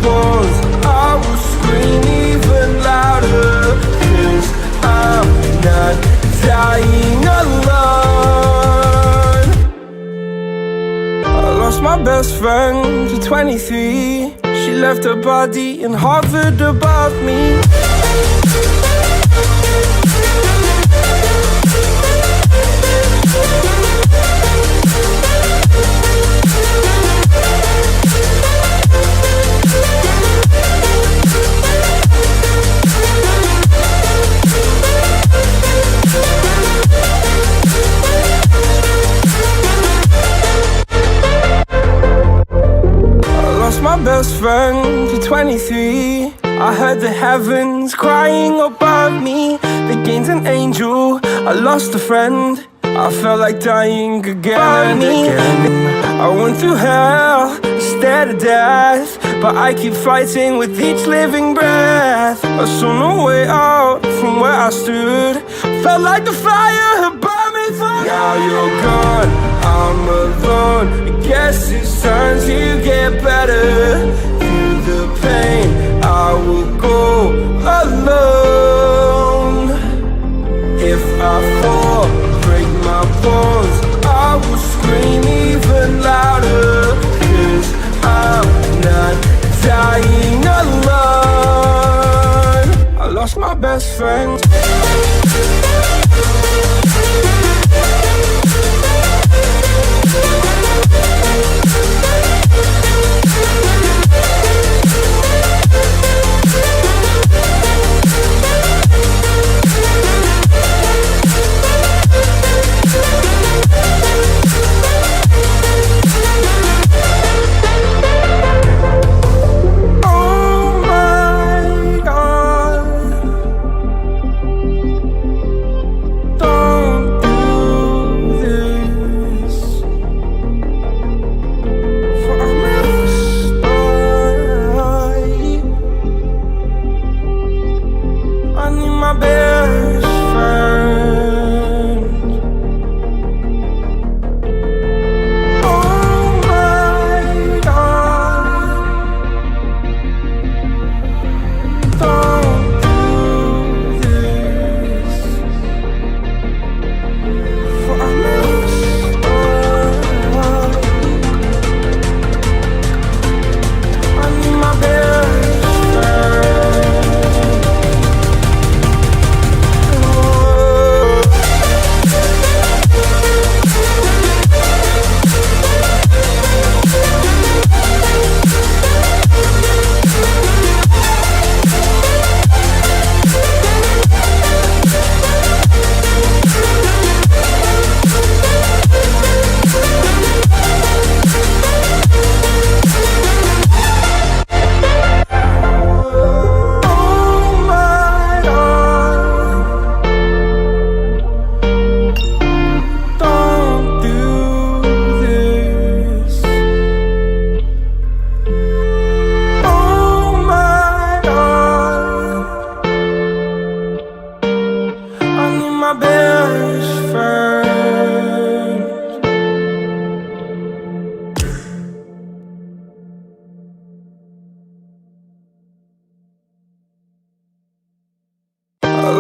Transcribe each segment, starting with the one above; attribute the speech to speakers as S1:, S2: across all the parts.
S1: bones, I will scream even louder, 'cause I'm not dying alone. I lost my best friend to 23. She left her body and hovered above me. My best friend to 23. I heard the heavens crying above me. They gained an angel, I lost a friend. I felt like dying again and again. I went through hell, stared at death, but I keep fighting with each living breath. I saw no way out from where I stood. Felt like the fire had burned me through. Now you're gone, I'm alone. I guess it's time to get better. Through the pain, I will go alone. If I fall, break my bones, I will scream even louder, 'cause I'm not dying alone. I lost my best friend.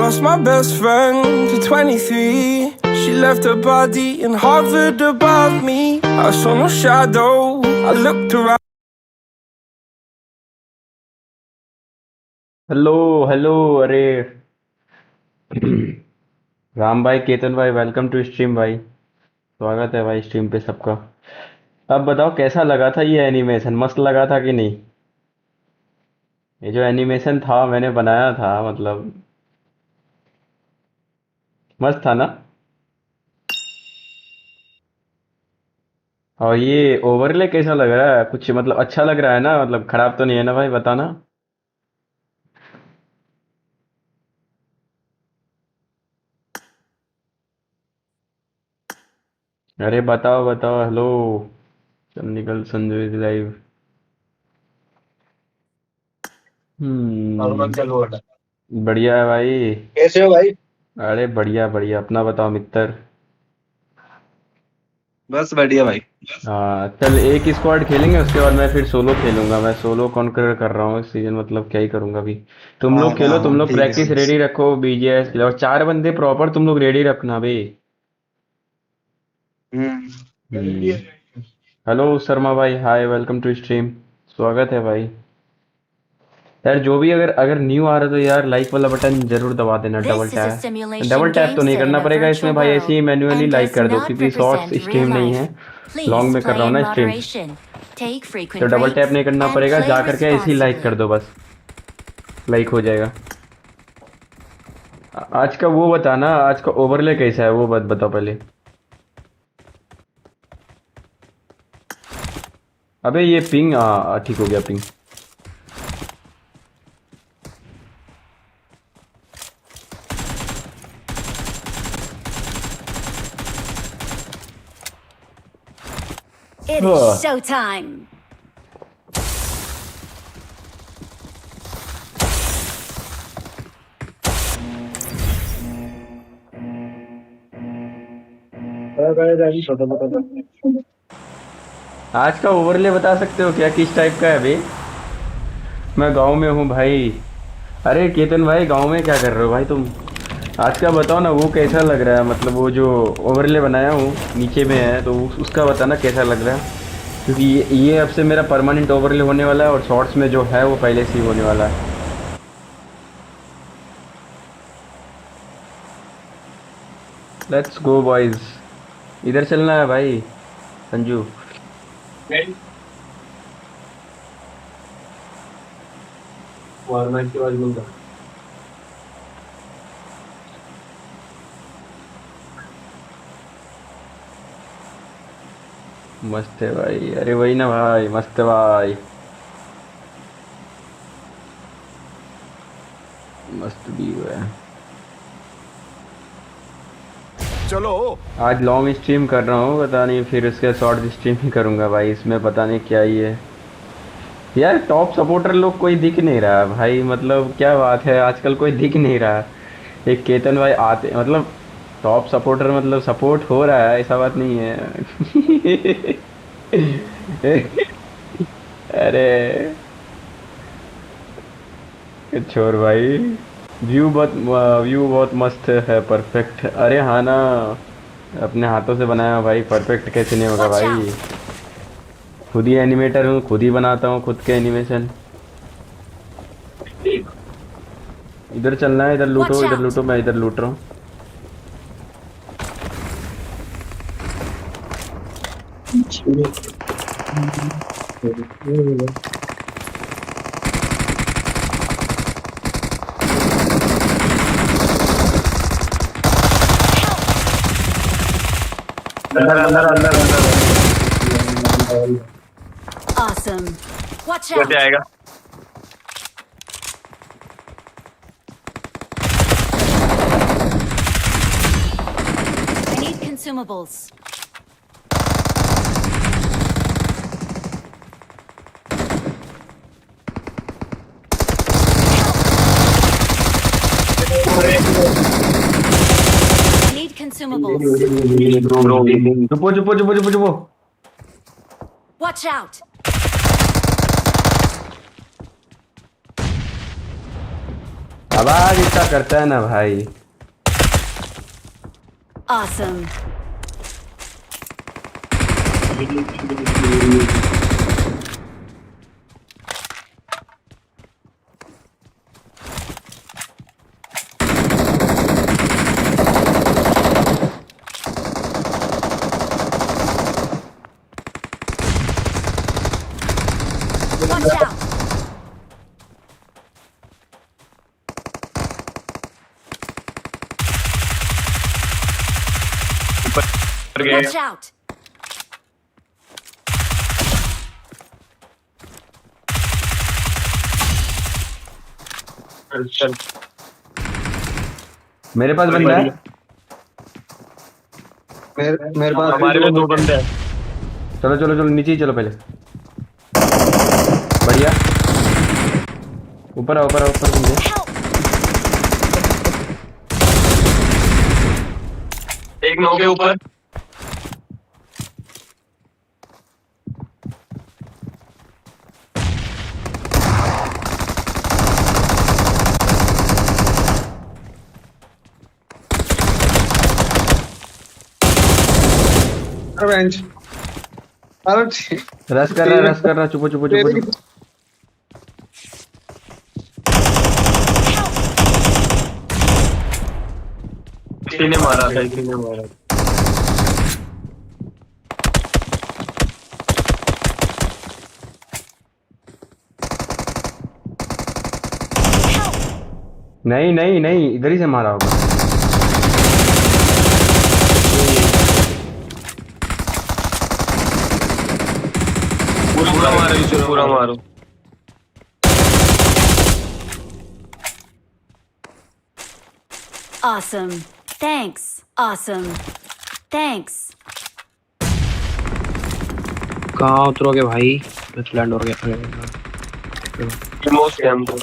S1: Lost my best friend to 23. She left her body and hovered above me. I saw no shadow, I looked around.
S2: Hello hello अरे राम भाई केतन भाई welcome to stream भाई। स्वागत है भाई stream पे सबका। अब बताओ कैसा लगा था ये एनिमेशन, मस्त लगा था कि नहीं? ये जो एनिमेशन था मैंने बनाया था मतलब मस्त था ना। और ये ओवरले कैसा लग रहा है, कुछ मतलब अच्छा लग रहा है ना, मतलब खराब तो नहीं है ना भाई, बताना। अरे बताओ बताओ, हेलो चंदिकल Sanju is live.
S3: Normal
S2: hmm.
S3: चलो बेटा।
S2: बढ़िया है भाई।
S3: कैसे हो भाई?
S2: अरे बढ़िया बढ़िया, अपना बताओ मित्र।
S3: बस बढ़िया भाई।
S2: हाँ चल, एक स्क्वाड खेलेंगे, उसके बाद मैं फिर सोलो खेलूंगा। मैं सोलो कॉन्करर कर रहा हूँ इस सीजन, मतलब क्या ही करूंगा अभी। तुम
S3: हाँ
S2: लोग
S3: हाँ
S2: खेलो, तुम
S3: हाँ,
S2: लोग
S3: ठीक है
S2: प्रैक्टिस
S3: ठीक
S2: रेडी रखो, बीजीएस खेलो, और 4 बंदे प्रॉपर तुम लोग रेडी रखना भाई।
S3: है।
S2: हम्म। हेलो शर्मा भाई, हाय, वेलकम टू स्ट्रीम। स्वागत है भाई। यार जो भी अगर अगर न्यू आ रहा तो यार लाइक वाला बटन जरूर दबा देना, double
S4: This is a
S2: tap.
S4: simulation
S2: double tap
S4: game
S2: तो नहीं
S4: set in
S2: करना
S4: a
S2: पड़ेगा
S4: virtual
S2: इसमें भाई, ऐसे ही
S4: world
S2: manually
S4: and
S2: like
S4: does
S2: कर दो,
S4: not
S2: क्योंकि शॉर्ट्स
S4: represent real
S2: स्ट्रीम नहीं है।
S4: life.
S2: लॉन्ग
S4: Please
S2: में कर
S4: play
S2: रहा हूँ
S4: in
S2: ना स्ट्रीम,
S4: moderation. Take
S2: तो
S4: frequent
S2: डबल टैप
S4: breaks
S2: नहीं करना
S4: and
S2: पड़ेगा,
S4: play
S2: जा करके ऐसे ही लाइक कर
S4: responsibly.
S2: दो बस, लाइक हो जाएगा। आज का वो बताना, आज का ओवरले कैसा है वो बताओ पहले। अबे ये पिंग, ठीक हो गया पिंग।
S4: It is showtime.
S2: आज का ओवरले बता सकते हो क्या, किस टाइप का है अभी? मैं गांव में हूँ भाई। अरे केतन भाई, गांव में क्या कर रहे हो भाई तुम? आज का बताओ ना, वो कैसा लग रहा है, मतलब वो जो ओवरले बनाया हूँ नीचे में है, तो उसका बताना कैसा लग रहा है, क्योंकि ये अब से मेरा परमानेंट ओवरले होने वाला है, और शॉर्ट्स में जो है वो पहले से ही होने वाला है। Let's go boys. इधर चलना है भाई संजू।
S3: फॉर्मेट के बाद बोलता
S2: मस्त है भाई, अरे वही ना भाई, मस्त है भाई, मस्त व्यू है।
S1: चलो
S2: आज लॉन्ग स्ट्रीम कर रहा हूँ, पता नहीं फिर उसके शॉर्ट स्ट्रीम ही करूँगा भाई, इसमें पता नहीं क्या ही है। यार टॉप सपोर्टर लोग कोई दिख नहीं रहा भाई, मतलब क्या बात है, आजकल कोई दिख नहीं रहा। एक केतन भाई आते, मतलब टॉप सपोर्टर, मतलब सपोर्ट हो रहा है, ऐसा बात नहीं है। अरे छोर भाई, व्यू बहुत मस्त है, परफेक्ट। अरे हाँ ना, अपने हाथों से बनाया भाई, परफेक्ट कैसे नहीं होगा
S4: Watch
S2: भाई।
S4: out.
S2: खुद ही एनिमेटर हूँ, खुद ही बनाता हूँ खुद के एनिमेशन। इधर चलना है,
S4: Watch
S2: इधर
S4: out.
S2: लूटो, मैं इधर लूट रहा हूँ।
S3: अंदर अंदर अंदर अंदर
S4: Awesome. Watch
S3: कैसे
S4: out.
S3: आएगा?
S4: I need consumables. I need consumables.
S2: चुपो चुपो चुपो चुपो चुपो।
S4: Watch out.
S2: आवाज इतना करता है ना भाई।
S4: Awesome. Watch out. Watch out.
S3: चल
S2: मेरे पास बंदा है।
S3: मेरे पास हमारे में 2 बंदे हैं।
S2: चलो चलो चलो, नीचे ही चलो पहले। बढ़िया, ऊपर आओ, ऊपर आओ, ऊपर बंदे।
S4: Help.
S3: एक 9 के ऊपर। बेंच। अरे ठीक।
S2: रश कर रहा, चुपो चुपो चुपो चुपो।
S3: किसी ने मारा था, किसी ने मारा।
S2: नहीं नहीं नहीं, इधर ही से मारा होगा।
S3: पूरा मारो इसे, पूरा मारो।
S4: Awesome. Thanks. Awesome. Thanks.
S5: कहाँ उतरोगे भाई? लैंड हो गया।
S3: Most camp.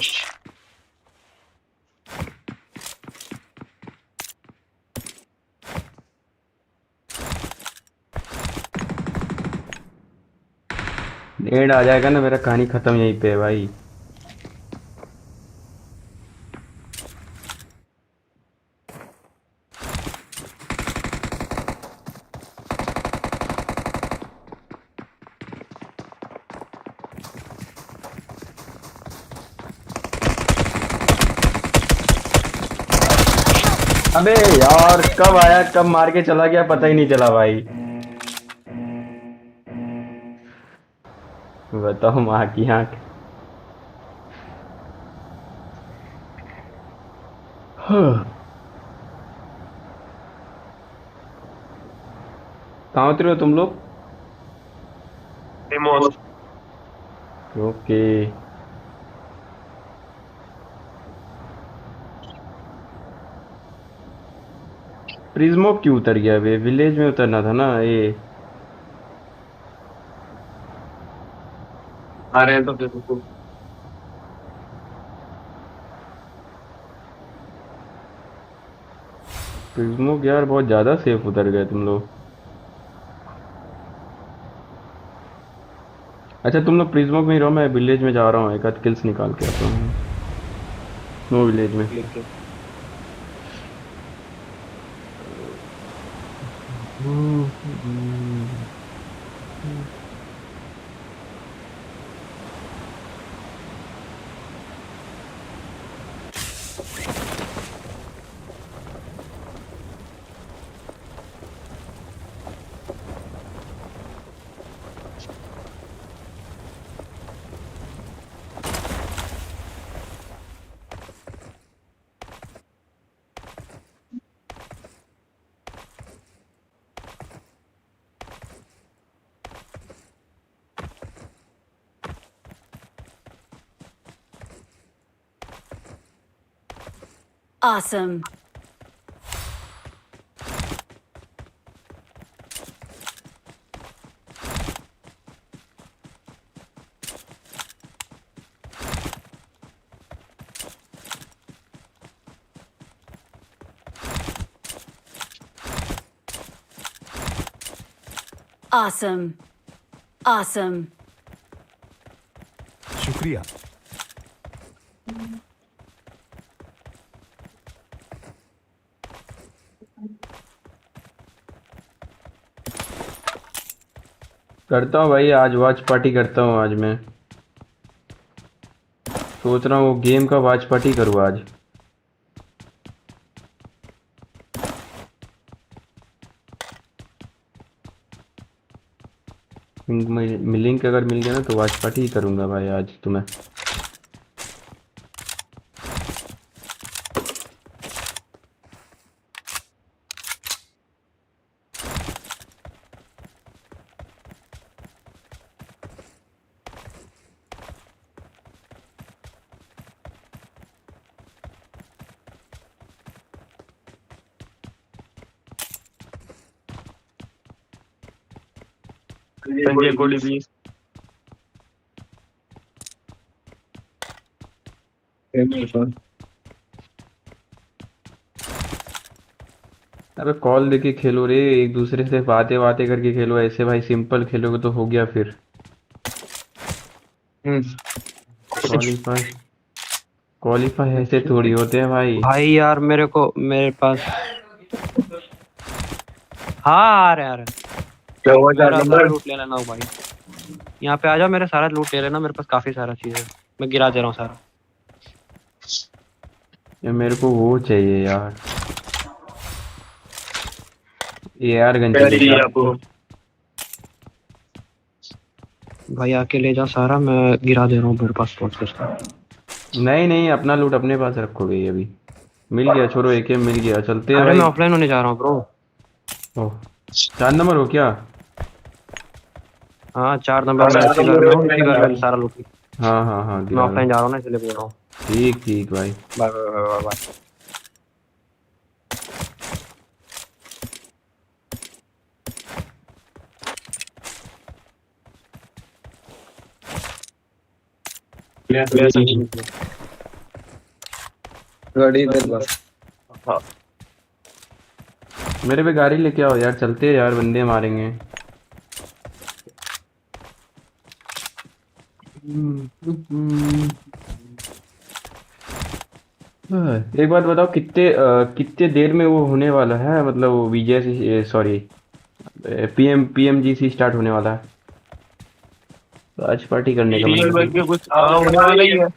S2: नेड आ जाएगा ना, मेरा कहानी खत्म यहीं पे है भाई। अबे यार, कब आया कब मार के चला गया, पता ही नहीं चला भाई। बताओ माँ की आंख। कहाँ उतरे हो तुम लोग?
S3: मोस्ट।
S2: ओके। प्रिज्मो क्यों उतर गया? वे विलेज में उतरना था ना ये।
S3: आ रहे हैं तो देखो।
S2: प्रिज्मो यार बहुत ज्यादा सेफ उतर गए तुम लोग। अच्छा तुम लोग प्रिज्मो में ही रहो, मैं विलेज में जा रहा हूँ, एक आध किल्स निकाल के आता हूँ। नो विलेज में।
S4: Awesome. Awesome. Awesome.
S6: शुक्रिया।
S2: करता हूँ भाई, आज वॉच पार्टी करता हूँ। आज मैं सोच रहा हूँ वो गेम का वॉच पार्टी करूँ आज। लिंक अगर मिल गया ना तो वॉच पार्टी ही करूँगा भाई आज तुम्हें।
S3: संजय गोली भी।
S2: अबे कॉल देके खेलो रे, एक दूसरे से बातें बातें करके खेलो। ऐसे भाई सिंपल खेलोगे तो हो गया फिर। क्वालीफाई क्वालीफाई ऐसे थोड़ी होते हैं भाई।
S5: भाई यार मेरे पास। हाँ आ रहे। मेरा सारा लूट ले लेना भाई। यहाँ पे आ जाओ, मेरा सारा लूट ले लेना, मेरे पास काफी सारा चीज है। मैं गिरा दे रहा हूँ सारा।
S2: ये मेरे को वो चाहिए यार, ये यार गन चाहिए
S3: चाहिए
S2: क्या?
S3: आपको?
S5: भाई आके ले जा सारा, मैं गिरा दे रहा हूँ मेरे पास पहुंच के।
S2: नहीं नहीं, अपना लूट अपने पास रखोगे ये अभी। मिल गया, छोड़ो, एके मिल गया, चलते हैं
S5: अरे
S2: भाई।
S5: मैं ऑफलाइन होने जा रहा हूँ ब्रो।
S2: ओह, 4 नंबर हो क्या?
S5: हाँ 4 नंबर में इसी घर में हूँ, इसी घर में सारा लूट।
S2: हाँ हाँ हाँ,
S5: मैं
S2: गिरा लो।
S5: ऑफलाइन जा रहा हूँ ना, इसलिए बोल रहा हूँ।
S2: ठीक ठीक भाई।
S5: Bye bye bye bye bye.
S3: ले सकते।
S6: गाड़ी इधर बस।
S3: हाँ
S2: मेरे पे गाड़ी लेके आओ यार, चलते हैं यार, बंदे मारेंगे। एक बात बताओ, कितने देर में वो होने वाला है, मतलब वो विजय, सॉरी, पीएमजीसी स्टार्ट होने वाला है? तो आज पार्टी करने का मन
S3: रियल
S2: कर
S3: वर्क
S2: रहा
S3: के कुछ होने वाला ही है।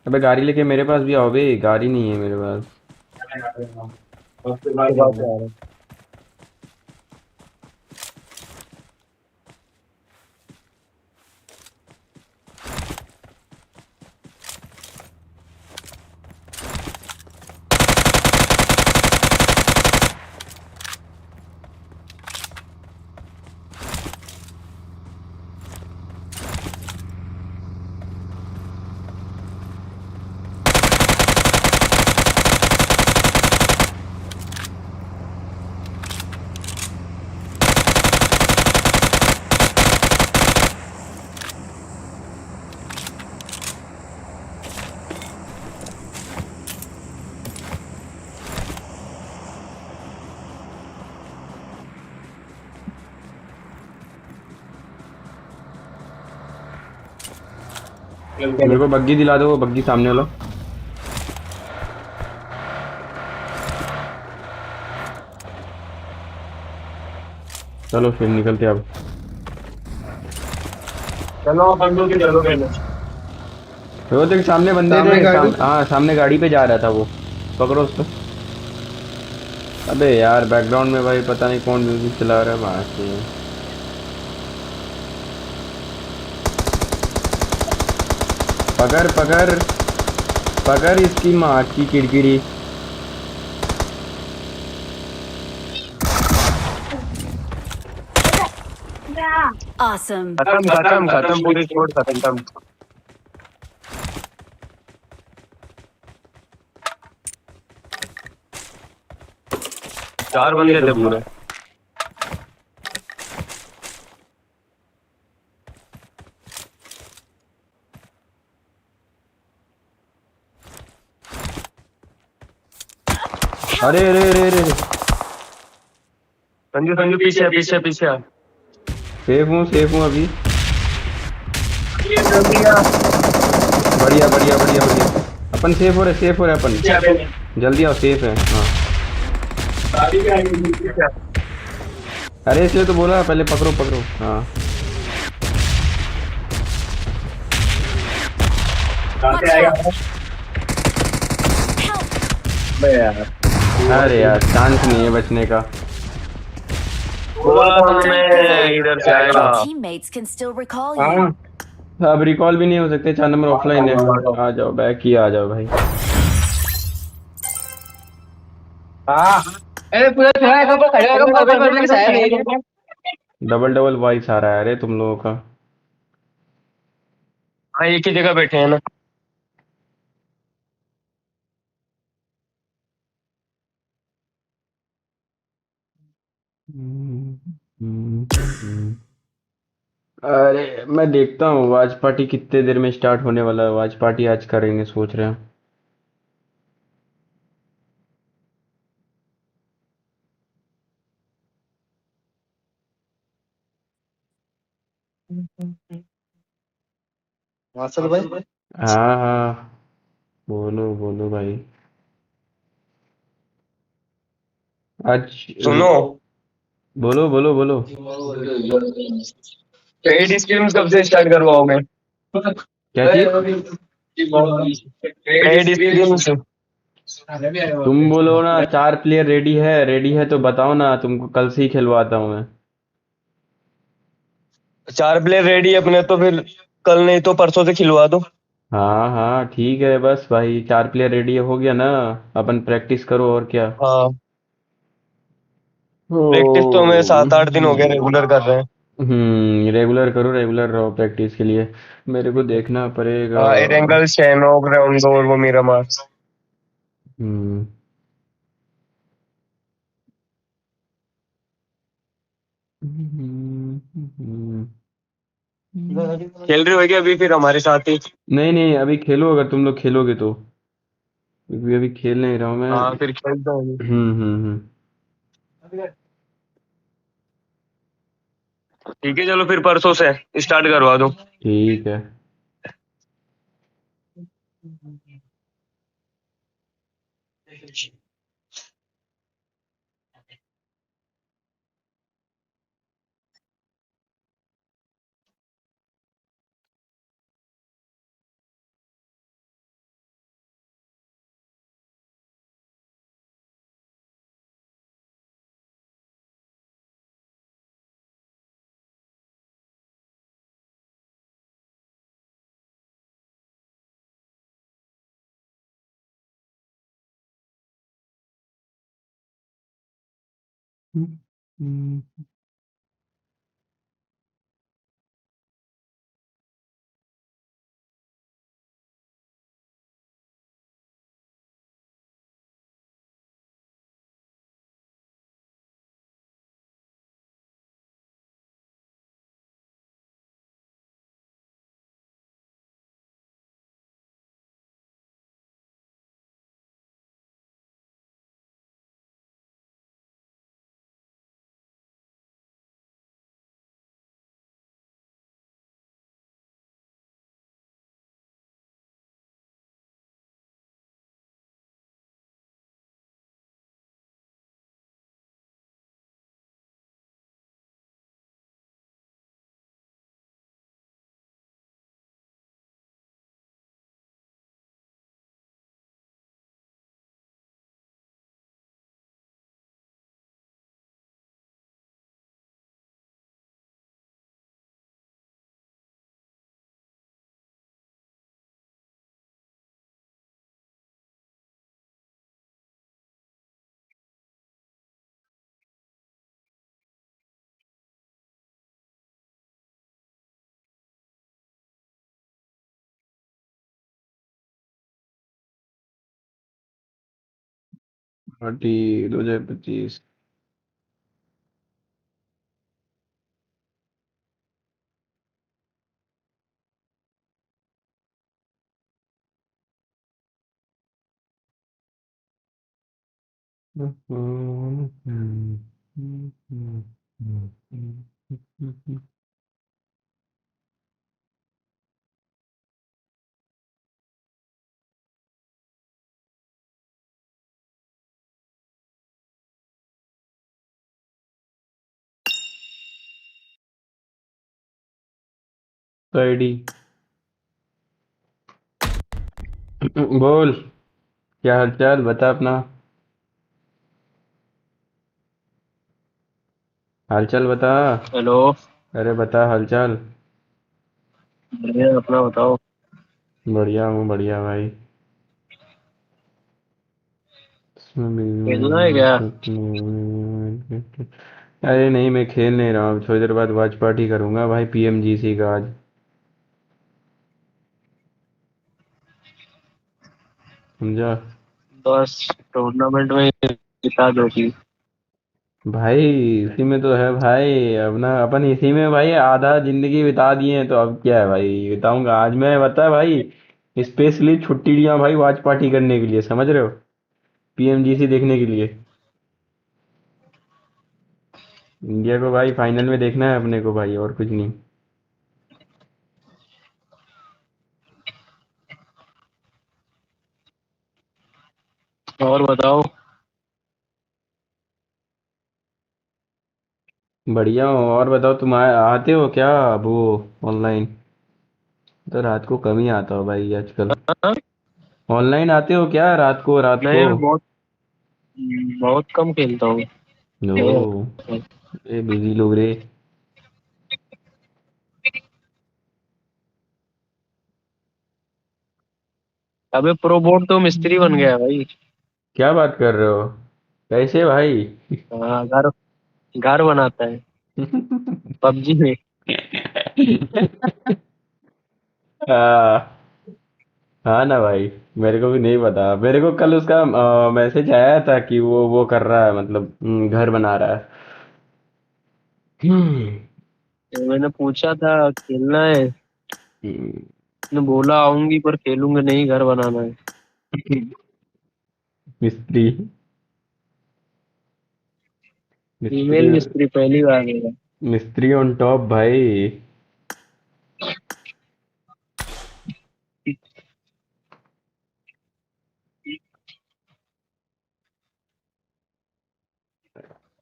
S2: अबे गाड़ी लेके मेरे पास भी आओ बे, गाड़ी नहीं है मेरे पास।
S3: उसके बाद आ रहा है।
S2: मेरे को बग्गी दिला दो, वो बग्गी सामने वाला। चलो फिर निकलते हैं अब।
S3: चलो बंदूक की चलो पहले।
S2: वो देख सामने बंदे
S6: सामने
S2: थे,
S6: गाड़ी।
S2: हाँ सामने गाड़ी पे जा रहा था वो। पकड़ो उसको। अबे यार बैकग्राउंड में भाई पता नहीं कौन म्यूजिक चला रहा है वहां से। पकड़ पकड़ पकड़ इसकी माँ की किड़किड़ी।
S4: Awesome.
S3: खत्म खत्म खत्म, पूरी स्कोर खत्म। चार बंदे थे पूरे।
S2: अरे अरे अरे अरे,
S3: संजू संजू पीछे पीछे पीछे।
S2: सेफ हूँ अभी। बढ़िया बढ़िया बढ़िया बढ़िया। अपन सेफ हो रहे अपन। जल्दी आओ, सेफ है हाँ। अरे इसलिए तो बोला पहले पकड़ो पकड़ो, हाँ।
S4: Watch out. Help.
S2: अरे यार चांस नहीं है बचने का।
S3: बोला था मैं इधर से आएगा।
S4: Your teammates can still recall you.
S6: हाँ
S2: अब रिकॉल भी नहीं हो सकते, 4 नंबर ऑफलाइन है। आ जाओ, बैक ही आ जाओ भाई।
S6: हाँ। अरे पूरा थोड़ा एक ऊपर खड़े होकर मोबाइल पर लेके साया नहीं रहे।
S2: डबल डबल वॉइस आ रहा है अरे तुम लोगों का।
S3: हाँ एक ही जगह बैठे हैं ना।
S2: अरे मैं देखता हूँ वॉच पार्टी कितने देर में स्टार्ट होने वाला है। वॉच पार्टी आज करेंगे सोच रहे हैं।
S6: मार्शल भाई।
S2: हाँ हाँ, बोलो बोलो भाई। आज
S3: सुनो,
S2: बोलो बोलो बोलो।
S3: पेड स्ट्रीम्स कब से स्टार्ट करवाओगे?
S2: क्या चीज?
S3: Paid streams.
S2: तुम बोलो ना, 4 प्लेयर रेडी है तो बताओ ना, तुमको कल से ही खिलवाता हूँ मैं।
S3: 4 प्लेयर रेडी अपने, तो फिर कल नहीं तो परसों से खिलवा दो।
S2: हाँ हाँ ठीक है, बस भाई 4 प्लेयर रेडी हो गया ना। अपन प्रैक्टिस करो और क्या।
S3: हाँ, प्रैक्टिस तो हमें
S2: ओ
S3: 7-8 दिन हो गए रेगुलर कर रहे हैं।
S2: रेगुलर करो, रेगुलर रहो प्रैक्टिस के लिए। मेरे को देखना पड़ेगा।
S3: हाँ, एरेंगल, शैनोक, राउंडो और वो मेरा मार्स।
S2: हम्म
S3: खेल रहे हो क्या अभी फिर हमारे साथ ही?
S2: नहीं नहीं, अभी खेलो अगर तुम लोग खेलोगे तो, क्योंकि अभी खेल नहीं रहा हूँ मैं।
S3: हाँ, फिर खेलता हूँ।
S2: हम्म।
S3: ठीक है, चलो फिर परसों से स्टार्ट करवा दो।
S2: ठीक है। पार्टी 2025। आईडी बोल, क्या हालचाल बता अपना। हालचाल बता।
S3: हेलो।
S2: अरे बता हालचाल।
S3: बढ़िया, अपना बताओ।
S2: बढ़िया हूँ बढ़िया भाई।
S3: खेलना है क्या?
S2: अरे नहीं, मैं खेल नहीं रहा हूँ, थोड़ी देर बाद वॉच पार्टी करूंगा भाई, पीएमजीसी का आज। समझा?
S3: बस टूर्नामेंट में जिता दो की।
S2: भाई इसी में तो है भाई, अब ना अपन इसी में भाई आधा जिंदगी बिता दिए हैं, तो अब क्या है भाई, बताऊंगा आज मैं, बता भाई, स्पेशली छुट्टी लिया भाई वॉच पार्टी करने के लिए, समझ रहे हो, पीएमजीसी देखने के लिए। इंडिया को भाई फाइनल में देखना है अपने को भाई, और कुछ नहीं।
S3: और बताओ।
S2: बढ़िया हो, और बताओ तुम आते हो क्या वो ऑनलाइन? तो रात को कम ही आता हो भाई आजकल।
S3: हाँ?
S2: ऑनलाइन आते हो क्या रात को, रात को?
S3: नहीं, मैं बहुत बहुत कम खेलता हूँ।
S2: ओ, ये बिजी लोग रे।
S3: अबे प्रो बोर्ड तो मिस्त्री बन गया है भाई।
S2: क्या बात कर रहे हो? कैसे भाई?
S3: हाँ, घर घर बनाता है पबजी में।
S2: हाँ, हाँ ना भाई, मेरे को भी नहीं पता, मेरे को कल उसका मैसेज आया था कि वो कर रहा है, मतलब घर बना रहा है। हम्म।
S3: तो मैंने पूछा था खेलना है,
S2: हम्म।
S3: उसने बोला आऊंगी पर खेलूंगा नहीं, घर बनाना है।
S2: मिस्त्री, मिस्त्री,
S3: फीमेल मिस्त्री पहली बार मेरा।
S2: मिस्त्री ऑन टॉप भाई।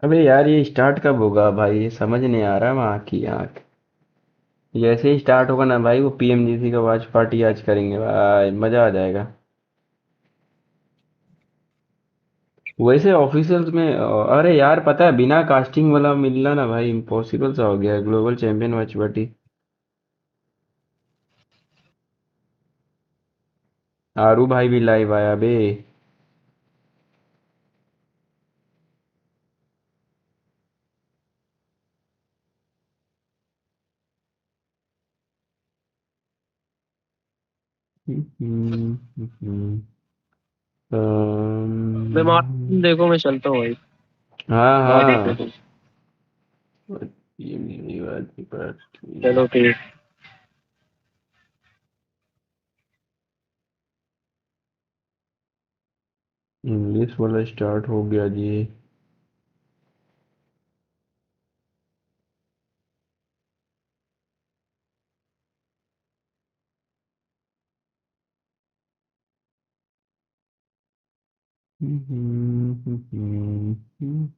S2: अबे यार ये स्टार्ट कब होगा भाई, ये समझ नहीं आ रहा, वहाँ की आँख। जैसे ही स्टार्ट होगा ना भाई, वो पीएमजीसी का वॉच पार्टी आज करेंगे भाई, मजा आ जाएगा। वैसे ऑफिशियल्स में अरे यार पता है, बिना कास्टिंग वाला मिलना ना भाई इम्पॉसिबल सा हो गया है, ग्लोबल चैंपियन वॉच पार्टी। आरू भाई भी लाइव आया बे। हम्म, हम्म,
S3: मैं
S2: अम्म,
S3: देखो, मैं चलता हूँ भाई।
S2: हाँ
S3: बाद में
S2: हाँ।
S3: तुम।
S2: ये मेरी बात की पार्टी।
S3: चलो ठीक।
S2: इंग्लिश वाला स्टार्ट हो गया जी। हम्म, हम्म, हम्म।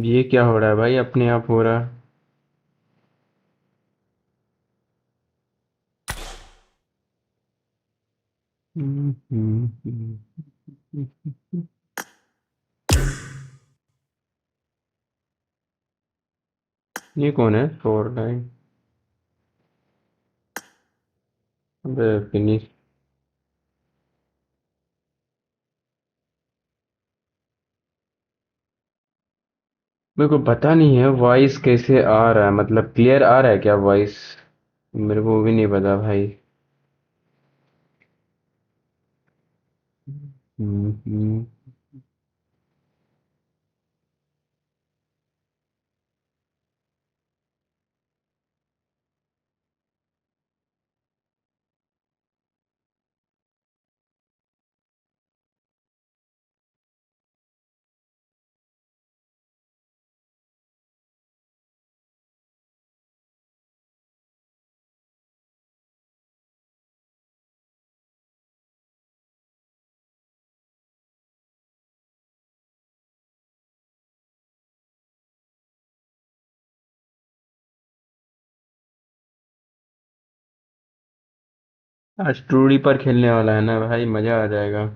S2: ये क्या हो रहा है भाई, अपने आप हो रहा है। ये कौन है, फोर नाइन? अबे फिनिश। मेरे को पता नहीं है वॉइस कैसे आ रहा है, मतलब क्लियर आ रहा है क्या वॉइस? मेरे को भी नहीं पता भाई। हम्म, आज ट्रूडी पर खेलने वाला है ना भाई, मजा आ जाएगा।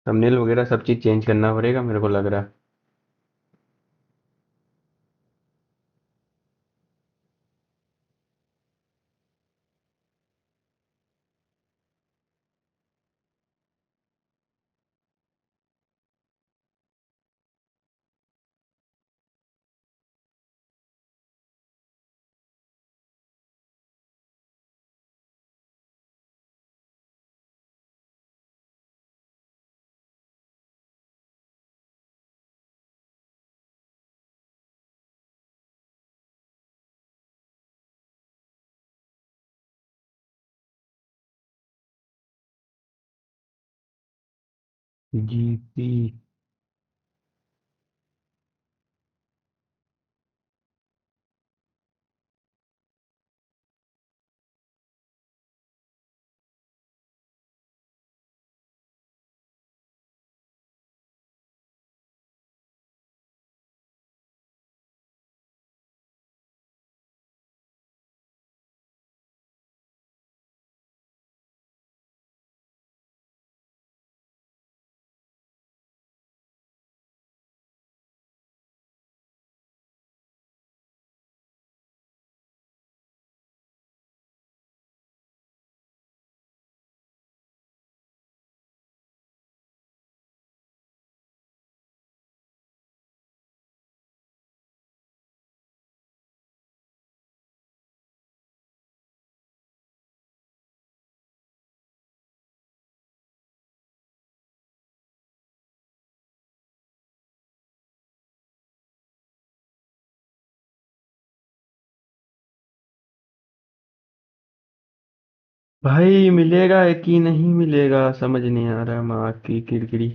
S2: थंबनेल वगैरह सब चीज चेंज करना पड़ेगा मेरे को लग रहा। जीपी। भाई मिलेगा कि नहीं मिलेगा समझ नहीं आ रहा, माँ की किरकिरी।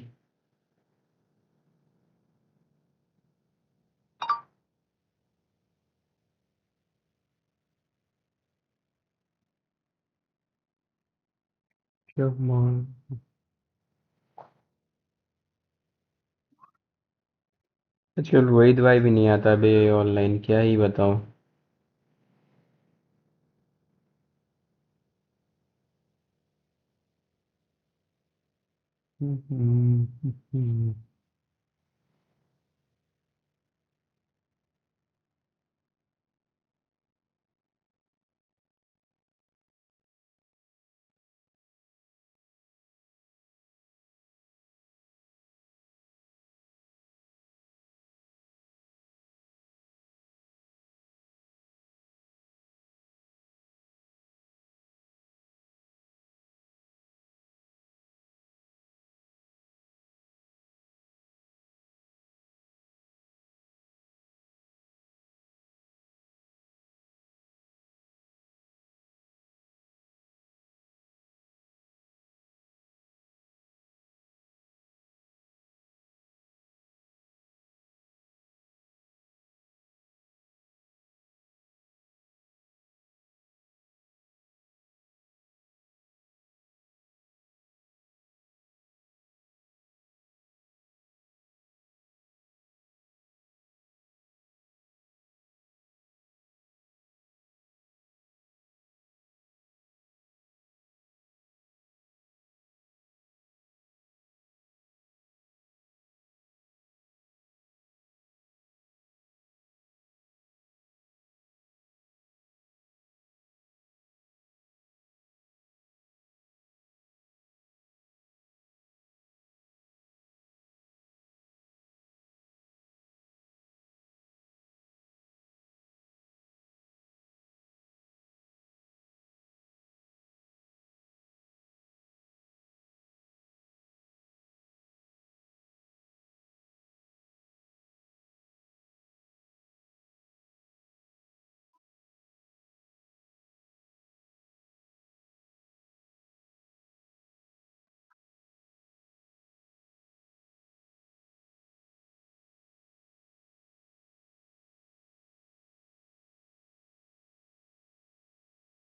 S2: Come on। आजकल वही दवाई भी नहीं आता बे, ऑनलाइन क्या ही बताऊं।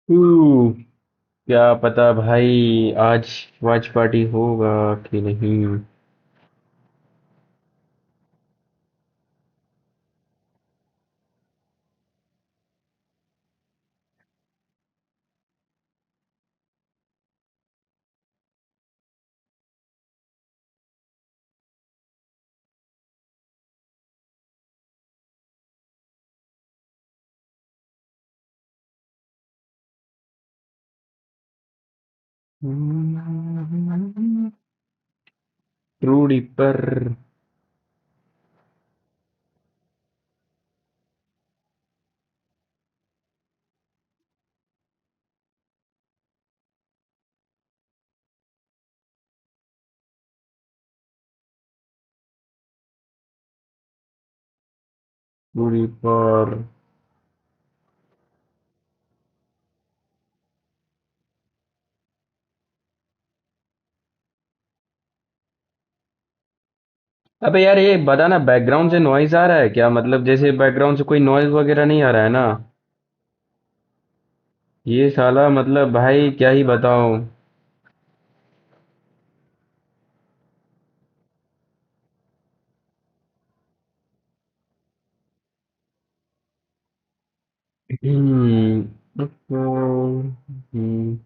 S2: हू, क्या पता भाई आज वॉच पार्टी होगा कि नहीं। रूडी पर रूडी पर अबे यार ये बता ना, बैकग्राउंड से नॉइज आ रहा है क्या? मतलब जैसे बैकग्राउंड से कोई नॉइज वगैरह नहीं आ रहा है ना? ये साला मतलब भाई क्या ही बताऊं। हम्म, हम्म,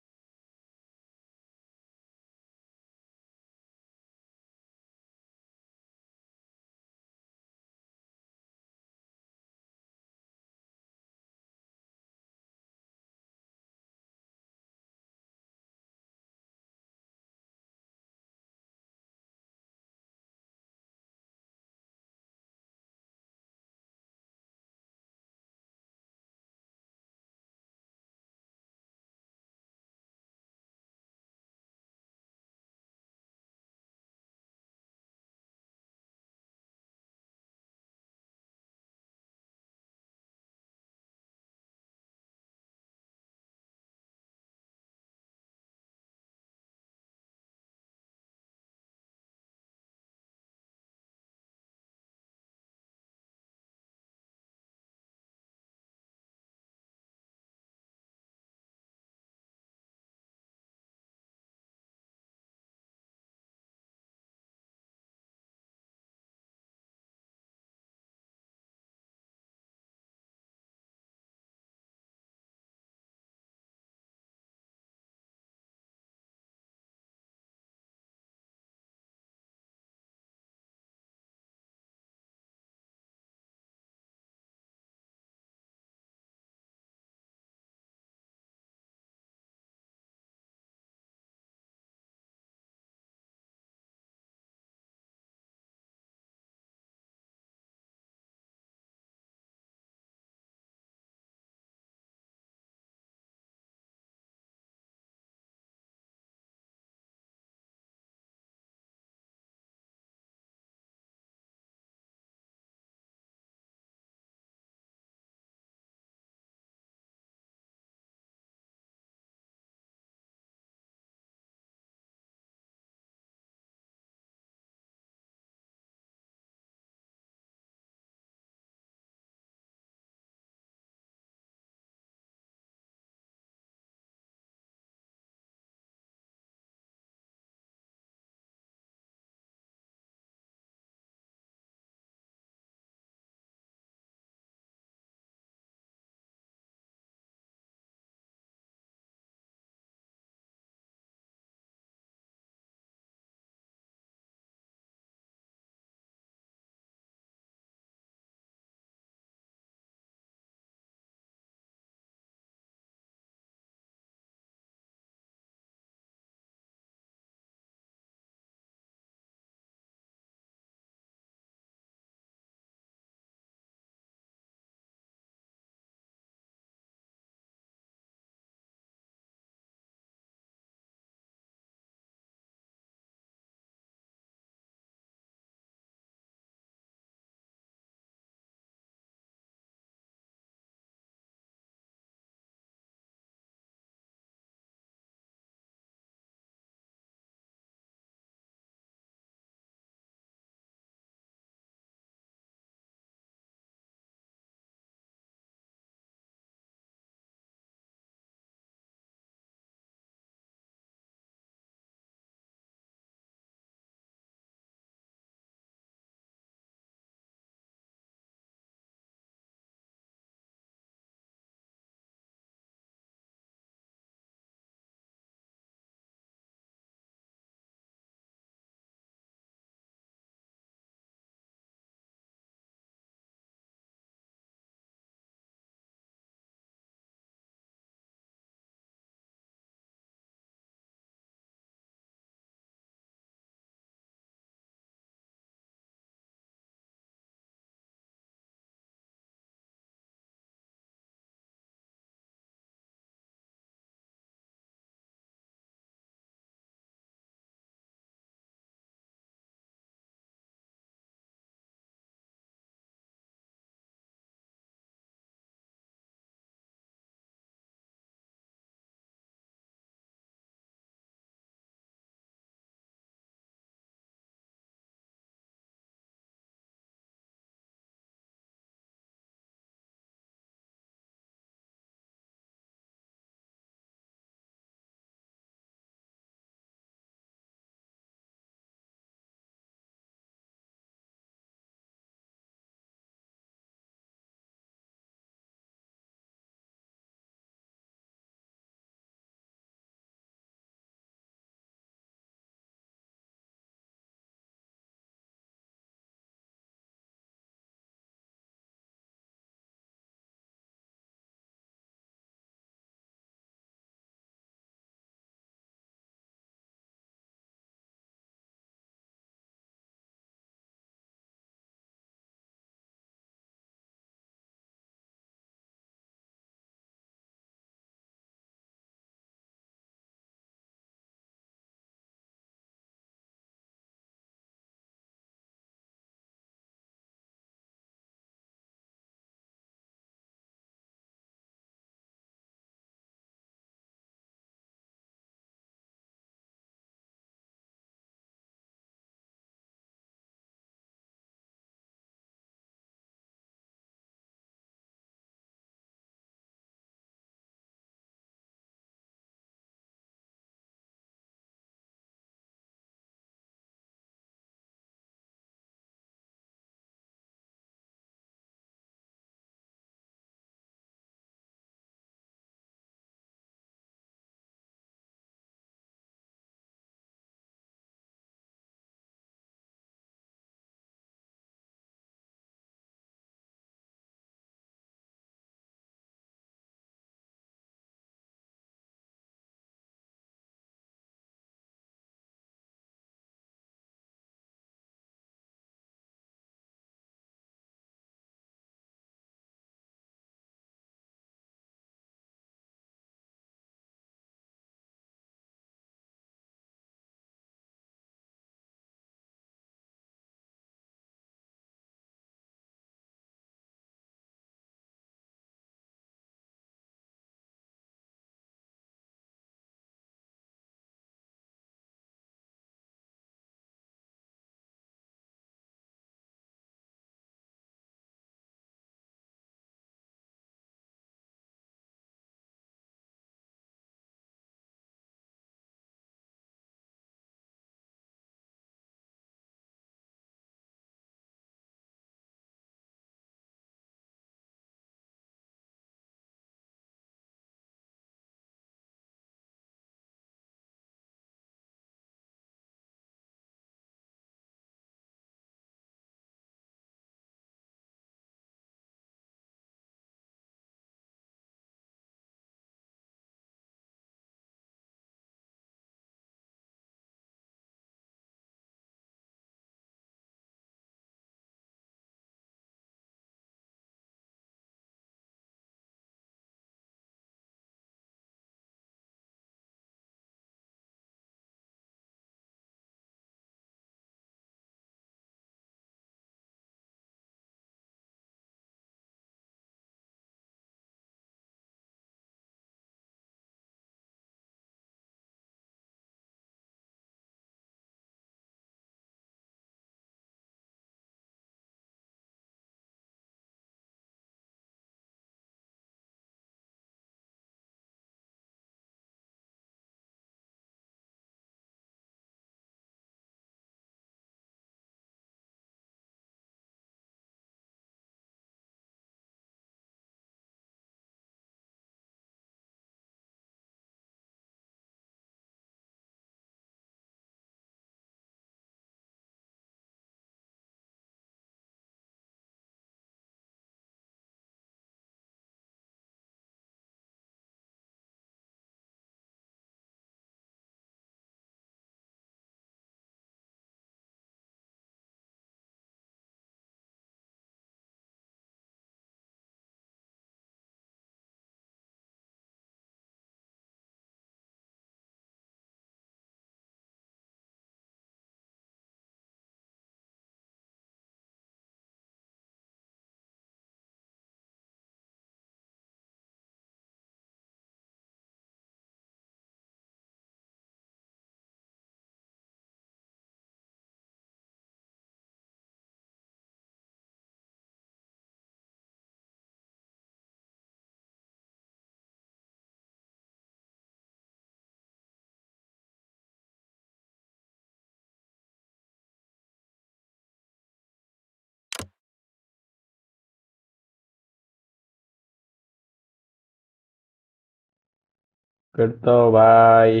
S2: करता हूँ भाई।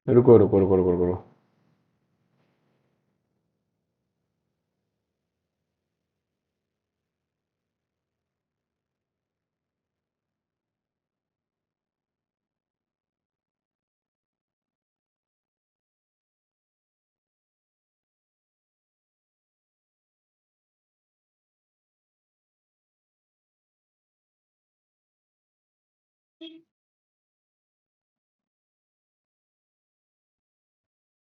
S2: रुको रुको रुको रुको रुको।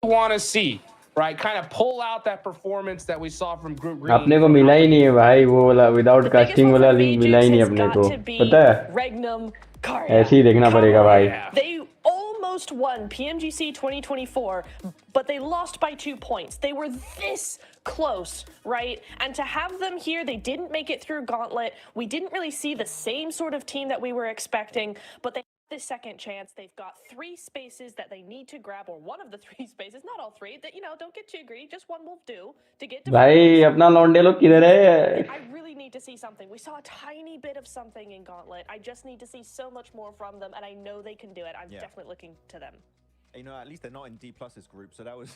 S7: Want to see, right? Kind of pull out that performance that we saw from Group Green.
S2: अपने को मिला ही नहीं है भाई, वो वाला विदाउट कास्टिंग वाला लिंक मिला ही नहीं अपने को, पता है। ऐसे ही देखना पड़ेगा भाई।
S8: They almost won PMGC 2024, but they lost by 2 points. They were this close, right? And to have them here, they didn't make it through Gauntlet. We didn't really see the same sort of team that we were expecting, but they this second chance. They've got 3 spaces that they need to grab, or one of the 3 spaces, not all 3. That, you know, don't get too greedy. Just one will do to get to
S2: भाई अपना लौंडे लोग किधर है?
S8: I really need to see something. We saw a tiny bit of something in Gauntlet. I just need to see so much more from them, and I know they can do it. I'm definitely looking to them.
S9: You know, at least they're not in D+'s group, so that was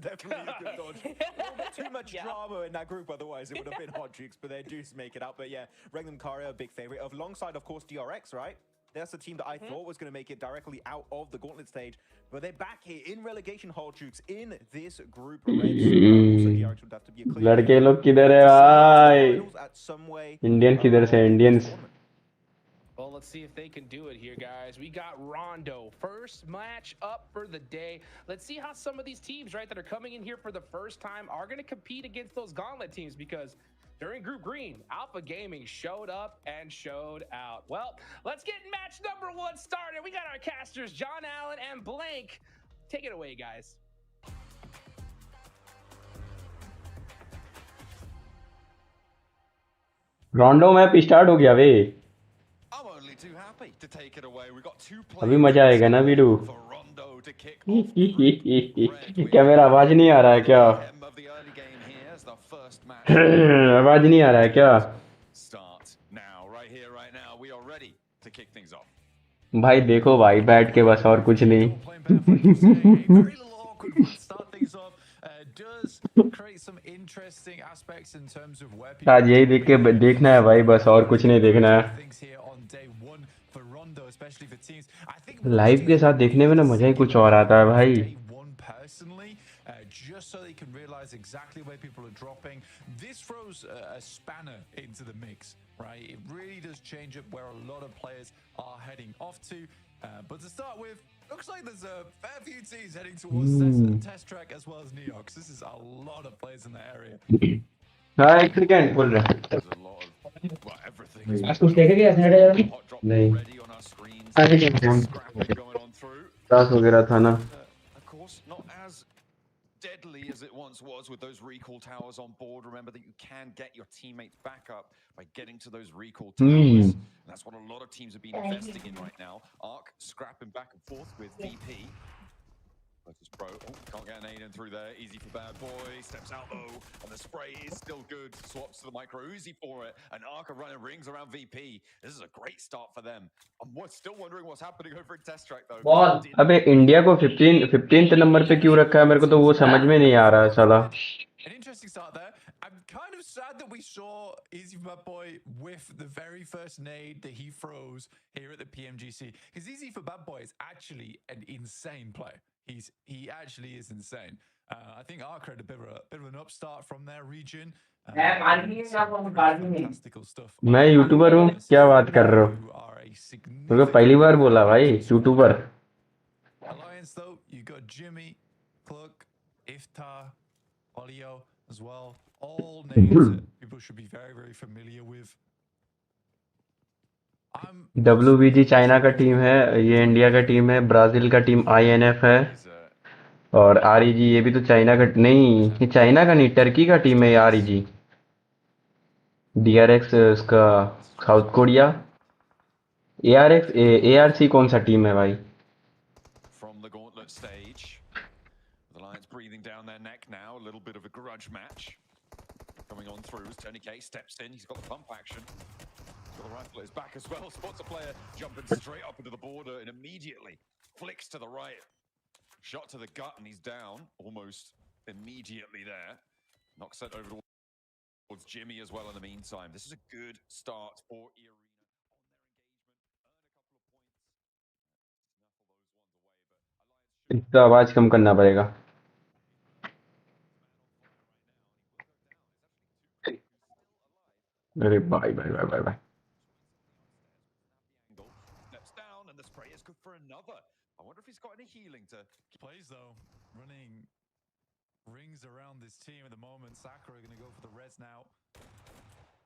S9: definitely a good dodge. A little bit too much drama in that group, otherwise it would have been hot jukes, but they do make it out. But yeah, Regnum Karia, a big favorite. Alongside, of course, DRX, right? That's the team that I thought was going to make it directly out of the Gauntlet stage, but they're back here in relegation hall jukes in this group.
S2: लड़के लोग किधर है भाई? Indian किधर से? Indians.
S7: Well, let's see if they can do it here, guys. We got Rondo, first match up for the day. Let's see how some of these teams, right, that are coming in here for the first time are going to compete against those Gauntlet teams, because during Group Green, Alpha Gaming showed up and showed out. Well, let's get match number 1 started. We got our casters, John Allen and Blank. Take it away, guys.
S2: रोंडो map start हो गया वे। अभी मजा आएगा ना वीडू। क्या मेरा आवाज नहीं आ रहा है क्या? आवाज नहीं आ रहा है क्या? भाई देखो भाई, बैठ के बस, और कुछ नहीं। आज यही देख के देखना है भाई, बस और कुछ नहीं देखना है। लाइव के साथ देखने में ना मजा ही कुछ और आता है भाई।
S10: Just so they can realize exactly where people are dropping. This throws a spanner into the mix, right? It really does change up where a lot of players are heading off to. But to start with, looks like there's a fair few teams heading towards test track as well as Neox. This is a lot of players in the area.
S2: हाँ, एक second बोल रहा है। आज कुछ देखेगा Saturday? नहीं। आज क्लास वगैरह था ना।
S9: Deadly as it once was with those recall towers on board. Remember that you can get your teammates back up by getting to those recall towers. And that's what a lot of teams have been investing in right now. Arc scrapping back and forth with VP. Versus Pro. Oh, can't get an Aiden through there. Easy for Bad Boy. Steps out though. And the spray is still good. Swaps to the Micro Uzi for it. And Arc are running rings around VP. This is a great start for them. I'm still wondering what's happening over in Test Track though.
S2: Ball अबे India को 15th number पे क्यों रखा है? मेरे को तो वो समझ में नहीं आ रहा है साला।
S10: An interesting start there. I'm kind of sad that we saw Easy for Bad Boy with the very first nade that he throws here at the PMGC. Because Easy for Bad Boy is actually an insane player. He actually is insane. I think Arc had a bit of an upstart from their region. Fantastical stuff.
S2: मैं YouTuber हूँ, क्या बात कर रहे हो? मेरे को पहली बार बोला भाई YouTuber.
S10: Alliance though, you got Jimmy, Cluck, Iftar, Olio as well. All names that people should be very, very familiar with.
S2: WBG China का टीम है, ये इंडिया का टीम है, ब्राजील का टीम INF है, और REG ये भी तो चाइना का नहीं, ये चाइना का नहीं, टर्की का टीम है ये REG। DRX उसका साउथ कोरिया, ARX ARC कौन सा टीम है भाई?
S9: From the gauntlet stage. The Lions breathing down their neck now. A little bit of a grudge match coming on through as Tony K steps in. He's got the pump action. He's got the rifle at his back as well. Spots a player jumping straight up into the border and immediately flicks to the right. Shot to the gut and he's down almost immediately there. Knocks it over towards Jimmy as well in the meantime. This is a good start for Arena on their engagement. Earn a couple of points. Snuffle those ones away, but Alliance
S2: इसका आवाज कम करना पड़ेगा। अरे भाई भाई भाई भाई भाई।
S9: steps down and the spray is good for another. I wonder if he's got any healing to
S10: Plays though, running rings around this team at the moment. Sakura going to go for the res now.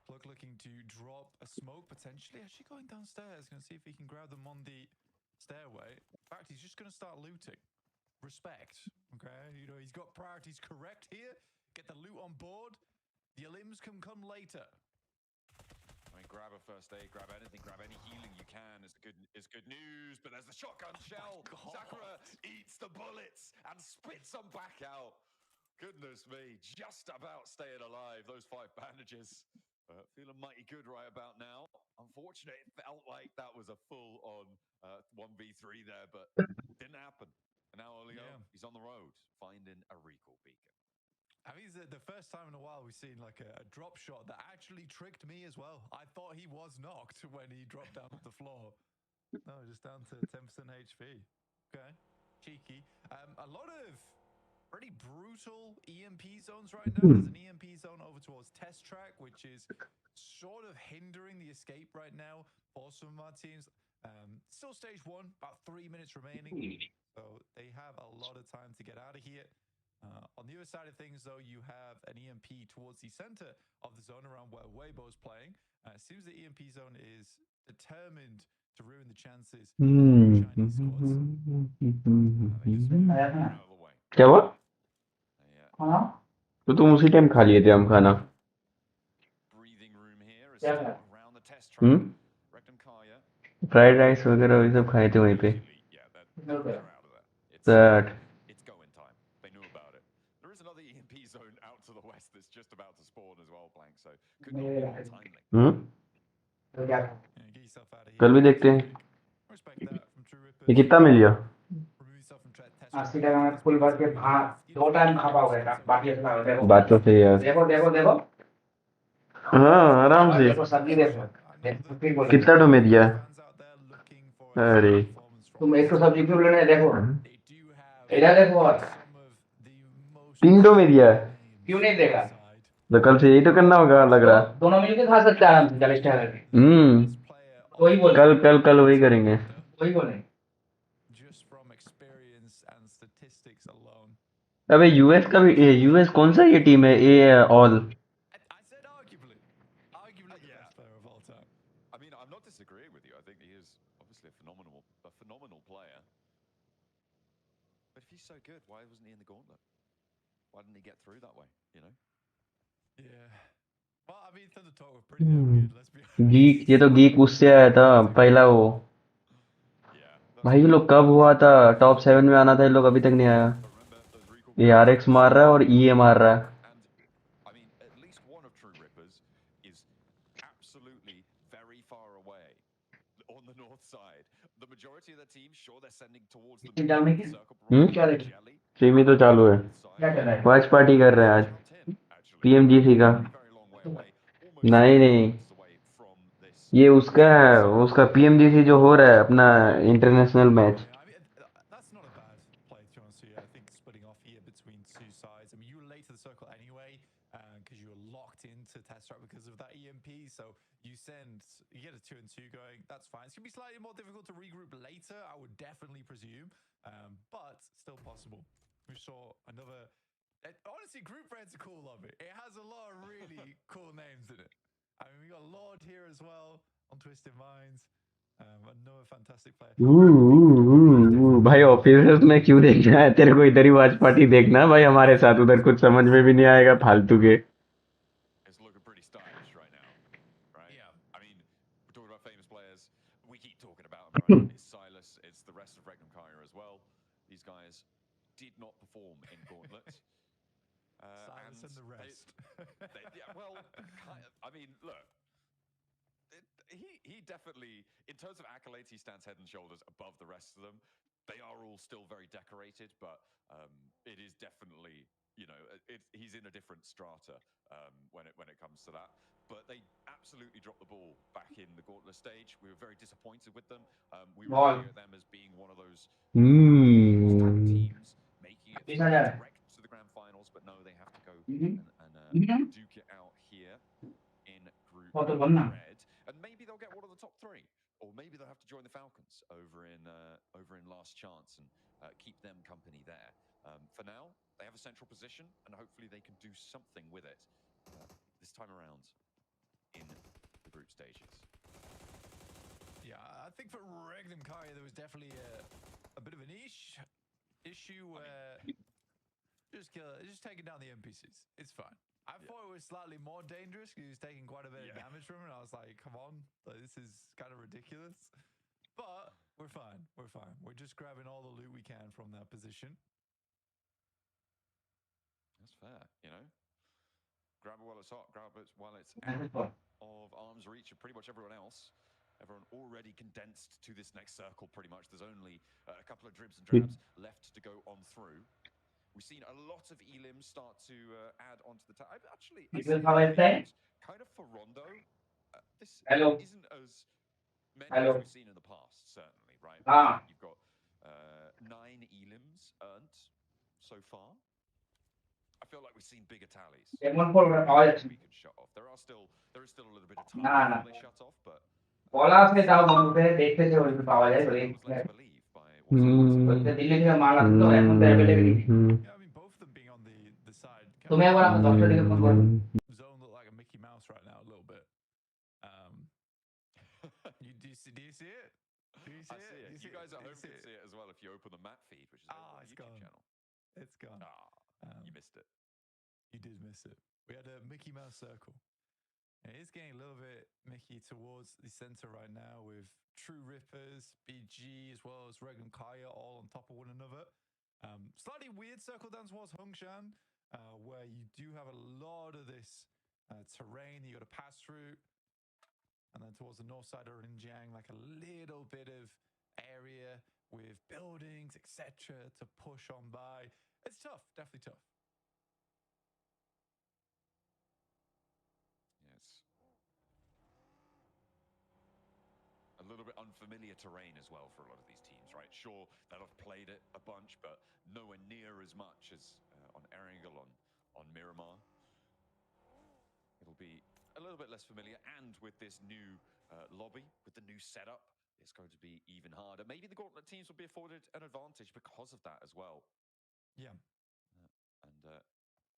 S10: Plug looking to drop a smoke potentially. Actually going downstairs. Going to see if he can grab them on the stairway. In fact, he's just going to start looting. Respect. Okay, you know, he's got priorities correct here. Get the loot on board. The limbs can come later.
S9: I mean, grab a first aid, grab anything, grab any healing you can. It's good news, but there's the shotgun shell. Sakura eats the bullets and spits them back out. Goodness me, just about staying alive. Those 5 bandages. Feeling mighty good right about now. Unfortunately, it felt like that was a full-on 1v3 there, but didn't happen. And now Olio, he's on the road, finding a recall beacon.
S10: I mean, it's the first time in a while we've seen like a drop shot that actually tricked me as well. I thought he was knocked when he dropped down to the floor. No, just down to 10% HP. Okay, cheeky. A lot of pretty brutal EMP zones right now. There's an EMP zone over towards test track, which is sort of hindering the escape right now for some of our teams. Still stage 1, about 3 minutes remaining. So they have a lot of time to get out of here. On the other side of things, though, you have an EMP towards the center of the zone around where Weibo's playing. It seems the EMP zone is determined to ruin the chances of Chinese squads.
S2: क्या हुआ? तो तुम उसी time खा लिए थे हम खाना। फ्राइड राइस वगैरह ये सब खाए थे वहीं पे। That. कल भी देखते हैं। ये कितना मिल गया?
S6: 80 টাকা में फुल भर के भात 2 टाइम खा पाओगे बाकी ऐसा देखो
S2: बात तो सही है।
S6: देखो देखो देखो
S2: हाँ आराम से।
S6: देखो सब्जी देखो
S2: कितना तो में दिया? अरे
S6: तुम एक तो सब्जी क्यों लेने देखो इधर देखो और
S2: 3 तो में दिया।
S6: क्यों नहीं देगा
S2: तो कल से यही तो करना होगा लग रहा।
S6: दोनों मिलके खा सकते हैं आराम से 40 टका करके कोई बोले
S2: कल वही करेंगे।
S6: कोई बोले
S2: अबे यूएस का भी यूएस कौन सा ये टीम है? ए all
S9: so good. Why wasn't he in the gauntlet? Why didn't he get through that way? You know?
S10: Yeah. Well, I mean, Thunder Talk were pretty damn good. Let's be honest.
S2: Geek ये तो geek उससे आया था पहला वो। भाई ये लोग कब हुआ था? टॉप 7 में आना था, ये लोग अभी तक नहीं आया। ये आरएक्स मार रहा है और ईए मार रहा है। स्ट्रीम तो चालू है। वॉच पार्टी कर रहे हैं आज पीएमजीसी का। नहीं ये उसका है, उसका पीएमजीसी जो हो रहा है अपना international match.
S10: You get a 2-2 going, that's fine. It's going to be slightly more difficult to regroup later, I would definitely presume, but still possible. We saw another... honestly, Group Red's a cool lobby. It has a lot of really cool names in it. I mean, we got Lord here as well on Twisted Minds. Another fantastic player.
S2: भाई officers में क्यों देखना है तेरे को? इधर ही watch party देखना भाई हमारे साथ, उधर कुछ समझ में भी नहीं आएगा फालतू के।
S9: right? It's Silas, it's the rest of Regnum Kaya as well. These guys did not perform in Gauntlet.
S10: Silas and the rest.
S9: Yeah, well, I mean, look. He definitely, in terms of accolades, he stands head and shoulders above the rest of them. They are all still very decorated, but it is definitely, you know, he's in a different strata when it comes to that. But they absolutely dropped the ball back in the Gauntlet stage. We were very disappointed with them. We were looking at them as being one of those teams making it direct to the grand finals, but no, they have to go and duke it out here in Group Red, and maybe they'll get one of the top three, or maybe they'll have to join the Falcons over in Last Chance and keep them company there. For now, they have a central position, and hopefully they can do something with it this time around in the group stages.
S10: Yeah, I think for Regnum Kaya there was definitely a bit of an issue where just taking down the NPCs. It's fine. I thought it was slightly more dangerous because he was taking quite a bit of damage from it. And I was like, come on, this is kind of ridiculous. But we're fine. We're fine. We're just grabbing all the loot we can from that position.
S9: That's fair, you know. Grab it while it's hot, grab it while it's out of arm's reach of pretty much everyone else. Everyone already condensed to this next circle pretty much. There's only a couple of dribs and drabs left to go on through. We've seen a lot of elims start to add onto the I kind of for Rondo, this isn't as many as we've seen in the past, certainly, right? You've got 9 elims earned so far. I feel like we've seen bigger tallies. We can shut off. There is still a little bit of time before they shut off, but
S10: both of them being on the side. Zone look like a Mickey Mouse right now a little bit. Do you see it? Do you see it?
S9: You guys at home can see it as well if you open the map feed, which is our YouTube channel.
S10: It's gone.
S9: You missed it.
S10: You did miss it. We had a Mickey Mouse circle. It is getting a little bit Mickey towards the center right now with True Rippers, BG, as well as Regnum Kaya all on top of one another. Slightly weird circle down towards Hongshan, where you do have a lot of this terrain that you got to pass through. And then towards the north side of Rinjiang, like a little bit of area with buildings, etc. to push on by. It's tough, definitely tough.
S9: A little bit unfamiliar terrain as well for a lot of these teams, right? Sure, they'll have played it a bunch, but nowhere near as much as on Erangel, on Miramar. It'll be a little bit less familiar, and with this new lobby, with the new setup, it's going to be even harder. Maybe the Gauntlet teams will be afforded an advantage because of that as well.
S10: Yeah.
S9: And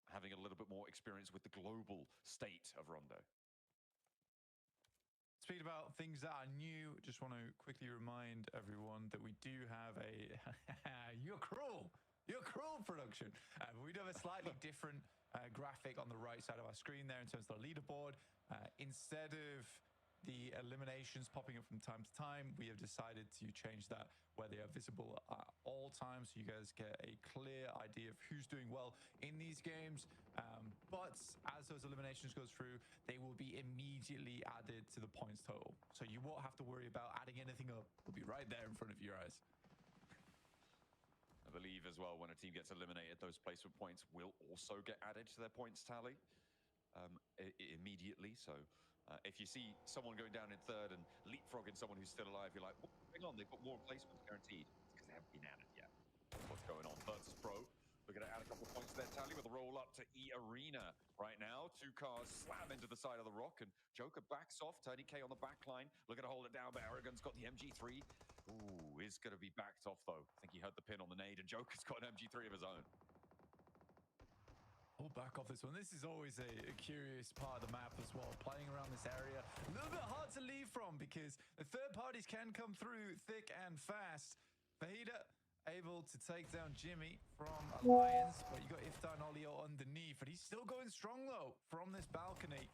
S9: having a little bit more experience with the global state of Rondo.
S10: Speaking about things that are new, just want to quickly remind everyone that we do have a You're cruel production. We do have a slightly different graphic on the right side of our screen there in terms of the leaderboard. Instead of the eliminations popping up from time to time, we have decided to change that where they are visible at all times, so you guys get a clear idea of who's doing well in these games. But as those eliminations go through, they will be immediately added to the points total. So you won't have to worry about adding anything up. It'll be right there in front of your eyes.
S9: I believe as well, when a team gets eliminated, those placement points will also get added to their points tally immediately. So if you see someone going down in third and leapfrogging someone who's still alive, you're like, hang on, they've got more placements guaranteed. It's because they haven't been added yet. That's what's going on. Virtus Pro, we're going to add a couple of points to their tally with a roll up to E Arena right now. 2 cars slam into the side of the rock, and Joker backs off. Tony K on the back line, looking to hold it down, but Aragon's got the MG3. Ooh, is going to be backed off though. I think he heard the pin on the nade, and Joker's got an MG3 of his own.
S10: We'll back off this one. This is always a curious part of the map as well. Playing around this area, a little bit hard to leave from because the third parties can come through thick and fast. Fajita able to take down Jimmy from Alliance, but you got Iftar and Olio underneath, and he's still going strong though from this balcony.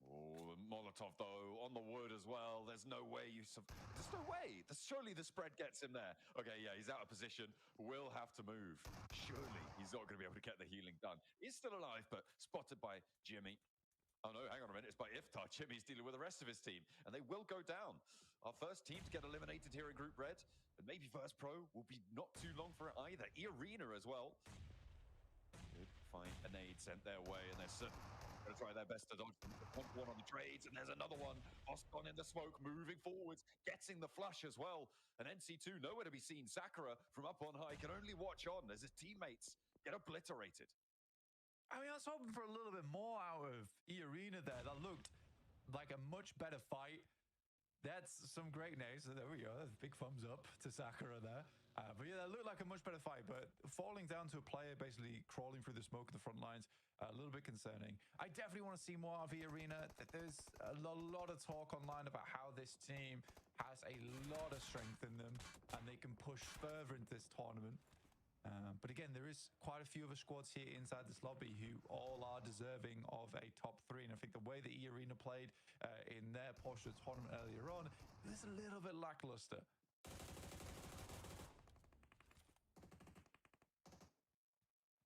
S9: Oh, the Molotov, though, on the wood as well. There's no way there's no way. Surely the spread gets him there. Okay, yeah, he's out of position. Will have to move. Surely he's not going to be able to get the healing done. He's still alive, but spotted by Jimmy. Oh no, hang on a minute, it's by Iftar. Jimmy's dealing with the rest of his team, and they will go down. Our first team to get eliminated here in Group Red, and maybe First Pro will be not too long for it either. E-Arena as well. Good find a nade sent their way, and they're going to try their best to dodge one on the trades, and there's another one. Oscon in the smoke, moving forwards, getting the flush as well. And NC2 nowhere to be seen. Sakura from up on high can only watch on as his teammates get obliterated.
S10: I mean, I was hoping for a little bit more out of E-Arena there. That looked like a much better fight. That's some great names. So there we go. That's a big thumbs up to Sakura there. But yeah, that looked like a much better fight. But falling down to a player basically crawling through the smoke of the front lines, a little bit concerning. I definitely want to see more of E-Arena. There's a lot of talk online about how this team has a lot of strength in them and they can push further into this tournament. But again, there is quite a few other squads here inside this lobby who all are deserving of a top 3. And I think the way that E-Arena played in their portion of the tournament earlier on is a little bit lackluster.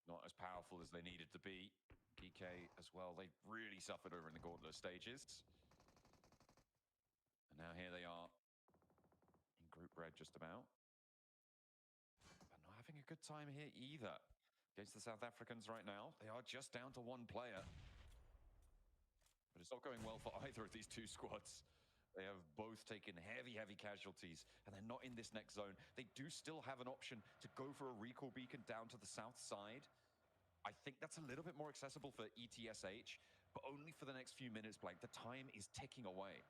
S9: Not as powerful as they needed to be. PK as well, they really suffered over in the Gauntlet stages. And now here they are in Group Red just about. But not having a good time here either against the South Africans right now. They are just down to one player. But it's not going well for either of these two squads. They have both taken heavy casualties, and they're not in this next zone. They do still have an option to go for a recall beacon down to the south side. I think that's a little bit more accessible for ETSH, but only for the next few minutes, Blank. The time is ticking away.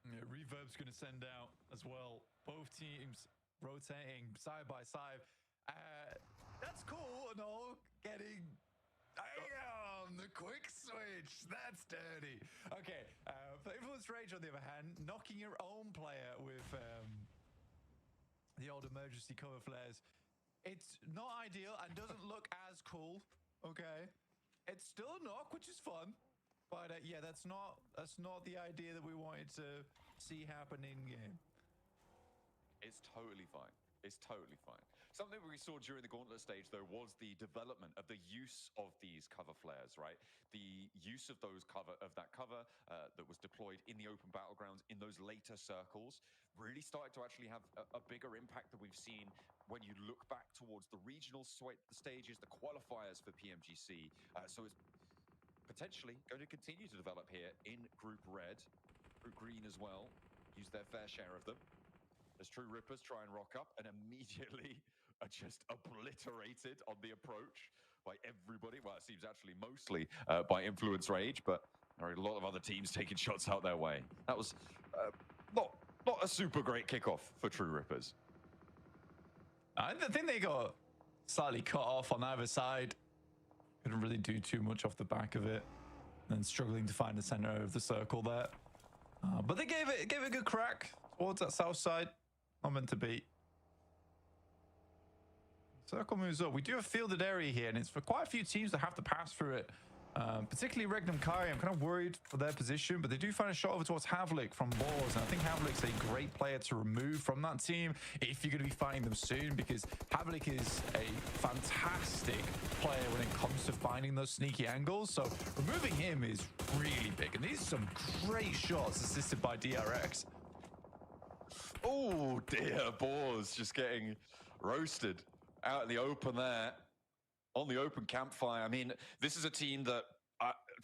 S10: Yeah, Reverb's going to send out as well. Both teams rotating side by side. That's cool and all. Getting... Damn, the quick switch. That's dirty. Okay, for Influence Rage, on the other hand, knocking your own player with the old emergency cover flares. It's not ideal and doesn't look as cool. Okay, it's still a knock, which is fun, but yeah, that's not the idea that we wanted to see happen in game.
S9: It's totally fine. It's totally fine. Something we saw during the Gauntlet stage, though, was the development of the use of these cover flares, right? The use of that cover that was deployed in the open battlegrounds in those later circles really started to actually have a bigger impact than we've seen when you look back towards the regional stages, the qualifiers for PMGC. So it's potentially going to continue to develop here in Group Red, Group Green as well. Use their fair share of them. As True Rippers try and rock up and immediately are just obliterated on the approach by everybody. Well, it seems actually mostly by Influence Rage, but there are a lot of other teams taking shots out their way. That was not a super great kickoff for True Rippers.
S10: I think they got slightly cut off on either side. Couldn't really do too much off the back of it. And then struggling to find the center of the circle there. But they gave it a good crack towards that south side. Not meant to be. Circle moves up. We do have fielded area here, and it's for quite a few teams that have to pass through it. Particularly Regnum Kai. I'm kind of worried for their position, but they do find a shot over towards Havlik from Boars. And I think Havlik's a great player to remove from that team if you're going to be fighting them soon, because Havlik is a fantastic player when it comes to finding those sneaky angles. So removing him is really big. And these are some great shots assisted by DRX.
S9: Oh dear, Boars just getting roasted out in the open there. On the open campfire. I mean, this is a team that,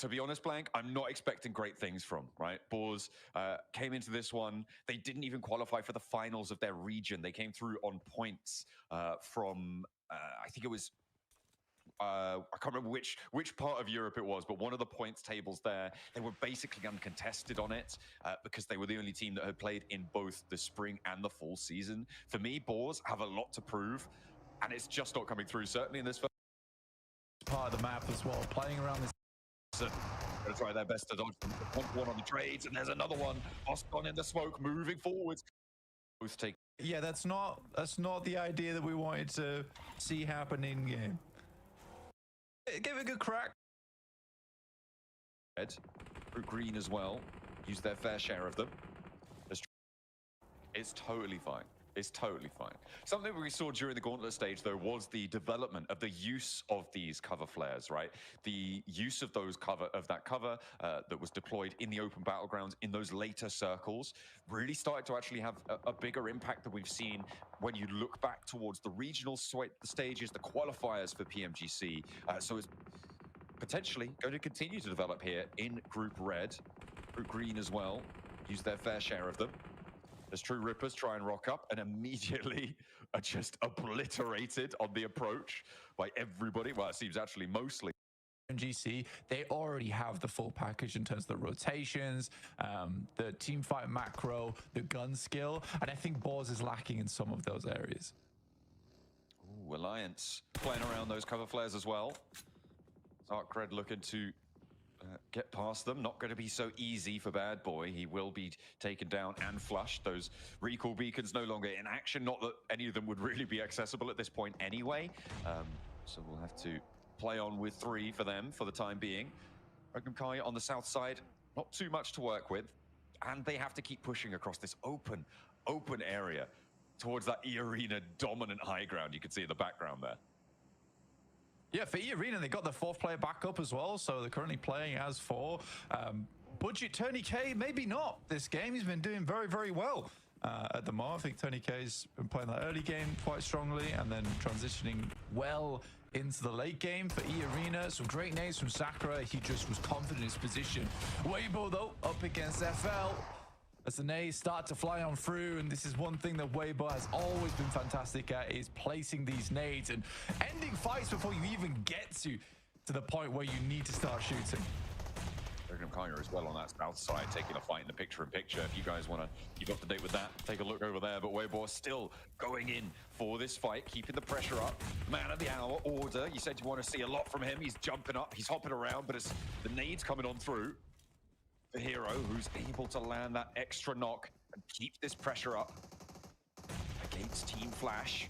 S9: to be honest, Blank, I'm not expecting great things from, right? Boars came into this one. They didn't even qualify for the finals of their region. They came through on points from, I think it was, I can't remember which part of Europe it was, but one of the points tables there, they were basically uncontested on it because they were the only team that had played in both the spring and the fall season. For me, Boars have a lot to prove, and it's just not coming through, certainly in this first
S10: part of the map as well, playing around this.
S9: Going to try their best to dodge one on the trades, and there's another one. Oscon in the smoke, moving forwards. Both take.
S10: Yeah, that's not the idea that we wanted to see happen in game. Give it a good crack.
S9: Green as well use their fair share of them. It's totally fine. It's totally fine. Something we saw during the gauntlet stage, though, was the development of the use of these cover flares, right? The use of that cover that was deployed in the open battlegrounds in those later circles really started to actually have a bigger impact than we've seen when you look back towards the regional stages, the qualifiers for PMGC. So it's potentially going to continue to develop here in Group Red. Group Green as well use their fair share of them. As True Rippers try and rock up and immediately are just obliterated on the approach by everybody. Well, it seems actually mostly.
S10: GC, they already have the full package in terms of the rotations, the team fight macro, the gun skill, and I think Boars is lacking in some of those areas.
S9: Ooh, Alliance playing around those cover flares as well. Arcred looking to get past them. Not going to be so easy for Bad Boy. He will be taken down and flushed. Those recall beacons no longer in action. Not that any of them would really be accessible at this point anyway. So we'll have to play on with 3 for them for the time being. Regnum Kai on the south side, not too much to work with. And they have to keep pushing across this open area towards that E-Arena dominant high ground you can see in the background there.
S10: Yeah, for E-Arena, they got the 4th player back up as well, so they're currently playing as 4. Budget Tony K, maybe not this game. He's been doing very, very well at the moment. I think Tony K's been playing that early game quite strongly and then transitioning well into the late game for E-Arena. Some great nades from Sakura. He just was confident in his position. Weibo, though, up against FL. As the nades start to fly on through, and this is one thing that Weibo has always been fantastic at, is placing these nades and ending fights before you even get to the point where you need to start shooting.
S9: Regnum Kai as well on that south side, taking a fight in the picture-in-picture. If you guys want to keep up to date with that, take a look over there. But Weibo still going in for this fight, keeping the pressure up. Man of the hour, Order. You said you want to see a lot from him. He's jumping up, he's hopping around, but it's the nades coming on through. The hero who's able to land that extra knock and keep this pressure up against Team Flash.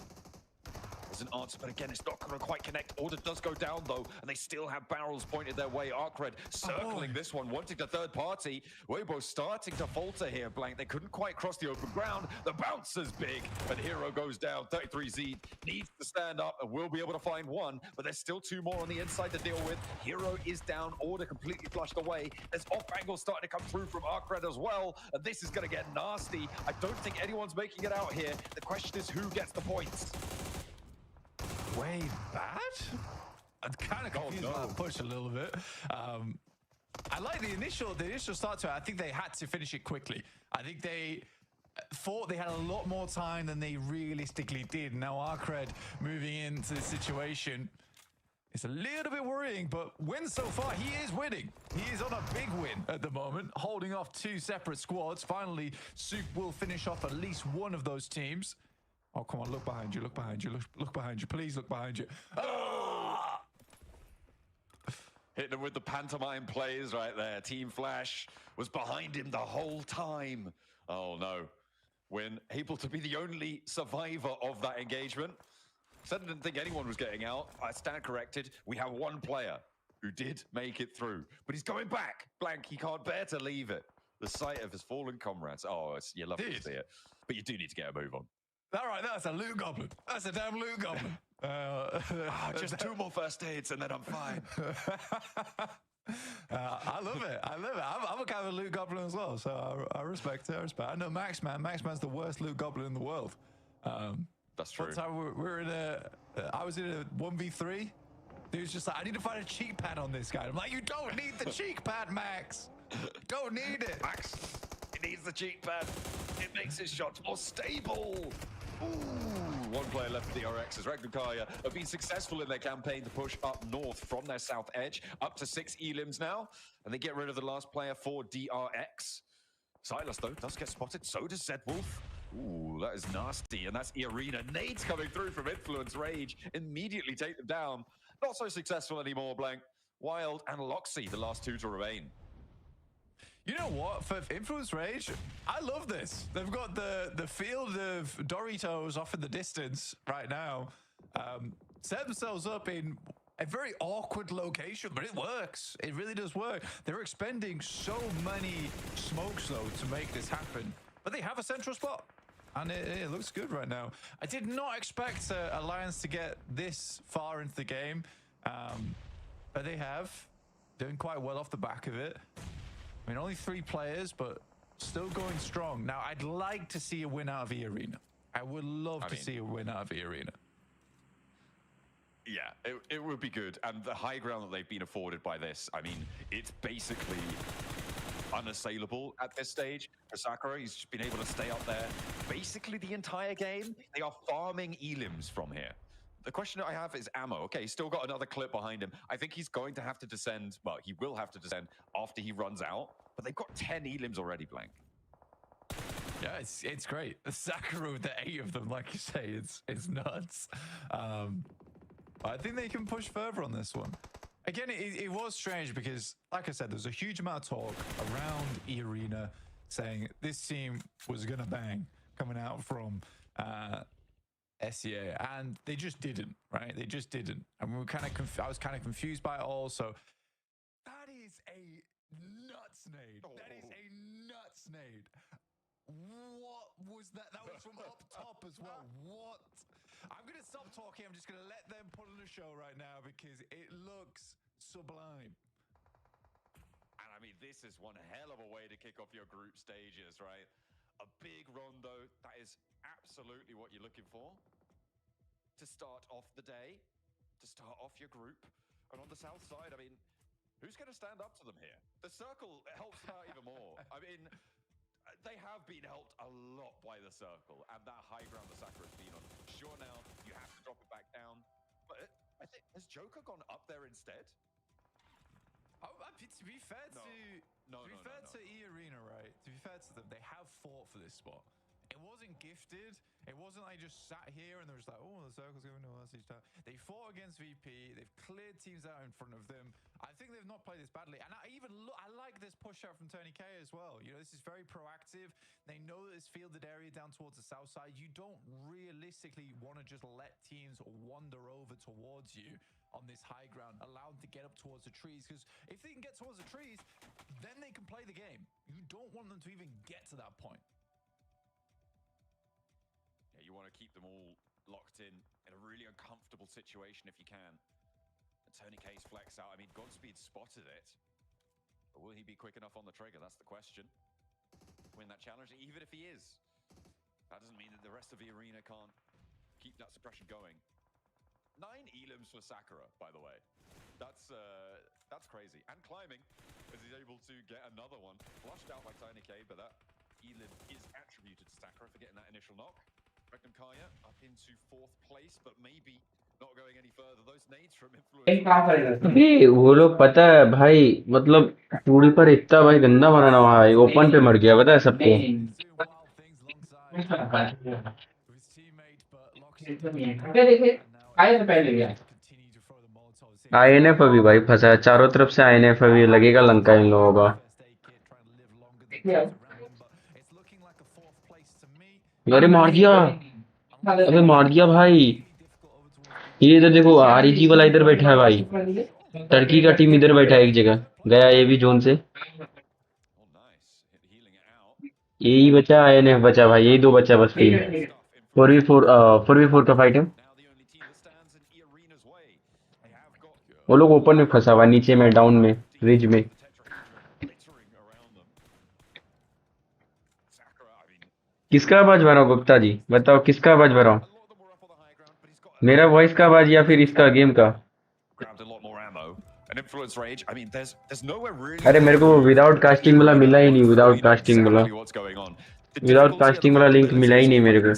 S9: There's an answer, but again, it's not going to quite connect. Order does go down, though, and they still have barrels pointed their way. Arcred circling this one, wanting the third party. Weibo starting to falter here, Blank. They couldn't quite cross the open ground. The bounce is big, and Hero goes down. 33Z needs to stand up and will be able to find one, but there's still 2 more on the inside to deal with. Hero is down. Order completely flushed away. There's off angles starting to come through from Arcred as well, and this is going to get nasty. I don't think anyone's making it out here. The question is who gets the points.
S10: Way bad? I'm kind of confused by that push a little bit. I like the initial start to it. I think they had to finish it quickly. I think they thought they had a lot more time than they realistically did. Now Arcred moving into the situation. It's a little bit worrying, but win so far. He is winning. He is on a big win at the moment, holding off 2 separate squads. Finally, Souk will finish off at least one of those teams. Oh, come on, look behind you, look behind you, look behind you. Please look behind you. Oh!
S9: Hitting him with the pantomime plays right there. Team Flash was behind him the whole time. Oh, no. When able to be the only survivor of that engagement. Said I didn't think anyone was getting out. I stand corrected. We have 1 player who did make it through, but he's going back. Blank, he can't bear to leave it. The sight of his fallen comrades. Oh, you love to see it. But you do need to get a move on.
S10: All right, that's a loot goblin. That's a damn loot goblin.
S9: Just 2 more first aids and then I'm fine.
S10: I love it. I love it. I'm a kind of a loot goblin as well, so I respect it. I respect it. I know Maxman. Maxman's the worst loot goblin in the world.
S9: That's true.
S10: One time I was in a 1v3. He was just like, I need to find a cheek pad on this guy. I'm like, you don't need the cheek pad, Max. Don't need it.
S9: Max, he needs the cheek pad. It makes his shots more stable. Ooh, 1 player left for the RXs. Regnum Kai have been successful in their campaign to push up north from their south edge, up to 6 elims now, and they get rid of the last player for DRX. Silas, though, does get spotted. So does Zed Wolf. Ooh, that is nasty, and that's E-Arena. Nades coming through from Influence Rage. Immediately take them down. Not so successful anymore, Blank. Wild and Loxy, the last 2 to remain.
S10: You know what? For Influence Rage, I love this. They've got the field of Doritos off in the distance right now. Set themselves up in A very awkward location, but it works. It really does work. They're expending so many smokes, though, to make this happen. But they have a central spot. And it looks good right now. I did not expect Alliance to get this far into the game. But they have. Doing quite well off the back of it. I mean, only 3 players, but still going strong. Now, I'd like to see a win out of E-Arena. I would love to see a win out of E-Arena.
S9: Yeah, it would be good. And the high ground that they've been afforded by this, I mean, it's basically unassailable at this stage for Sakura. He's been able to stay up there basically the entire game. They are farming elims from here. The question I have is ammo. Okay, he's still got another clip behind him. I think he's going to have to descend. Well, he will have to descend after he runs out. But they've got 10 elims already, Blank.
S10: Yeah, it's great. The Sakura with the 8 of them, like you say, it's nuts. I think they can push further on this one. Again, it was strange because, like I said, there's a huge amount of talk around E-Arena saying this team was going to bang coming out from SEA, and they just didn't, right? They just didn't. And we were kind of I was kind of confused by it all. So that is a nutsnade. That is a nutsnade. What was that? That was from up top as well. What? I'm going to stop talking. I'm just going to let them put on a show right now because it looks sublime.
S9: And I mean, this is one hell of a way to kick off your group stages, right? A big rondo, that is absolutely what you're looking for to start off the day, to start off your group. And on the south side, I mean, who's going to stand up to them here? The circle helps them out even more. I mean, they have been helped a lot by the circle and that high ground the Sakura's been on. Sure, now you have to drop it back down, but I think has Joker gone up there instead?
S10: Oh, to be fair to E-Arena, right? To be fair to them, they have fought for this spot. It wasn't gifted. It wasn't like just sat here and there was like, oh, the circle's going to us each time. They fought against VP. They've cleared teams out in front of them. I think they've not played this badly. And I like this push out from Tony K as well. You know, this is very proactive. They know that it's fielded area down towards the south side. You don't realistically want to just let teams wander over towards you on this high ground, allow them to get up towards the trees. Because if they can get towards the trees, then they can play the game. You don't want them to even get to that point.
S9: You want to keep them all locked in a really uncomfortable situation if you can. And Tony K's flex out. I mean, Godspeed spotted it. But will he be quick enough on the trigger? That's the question. Win that challenge, even if he is. That doesn't mean that the rest of the arena can't keep that suppression going. 9 elims for Sakura, by the way. That's crazy. And climbing, as he's able to get another one. Flushed out by Tony K, but that elim is attributed to Sakura for getting that initial knock. Reckon Kaya up into 4th place, but maybe not going any further. Those nades from influence.
S2: अभी वो लोग पता है भाई, मतलब पूरी पर इतना भाई गंदा बनाना भाई, ओपन पे मर गया पता है सबको. INF अभी भाई फंसा है चारों तरफ से. INF अभी लगेगा लंका इन लोगों का. अरे मार दिया, अबे मार दिया भाई. ये इधर देखो, REG वाला इधर बैठा है भाई. टर्की का टीम इधर बैठा है एक जगह. गया ये भी जोन से. यही बचा, INF बचा भाई. यही 2 बचा बस टीम. 4v4 का फाइट है. वो लोग ओपन में फंसा हुआ, नीचे में, डाउन में, रिज में. किसका आवाज भरा हूँ गुप्ता जी, बताओ किसका आवाज भरा हूँ? मेरा वॉइस का आवाज या फिर इसका गेम का? अरे मेरे को विदाउट कास्टिंग वाला मिला ही नहीं. विदाउट कास्टिंग वाला लिंक मिला ही नहीं मेरे को.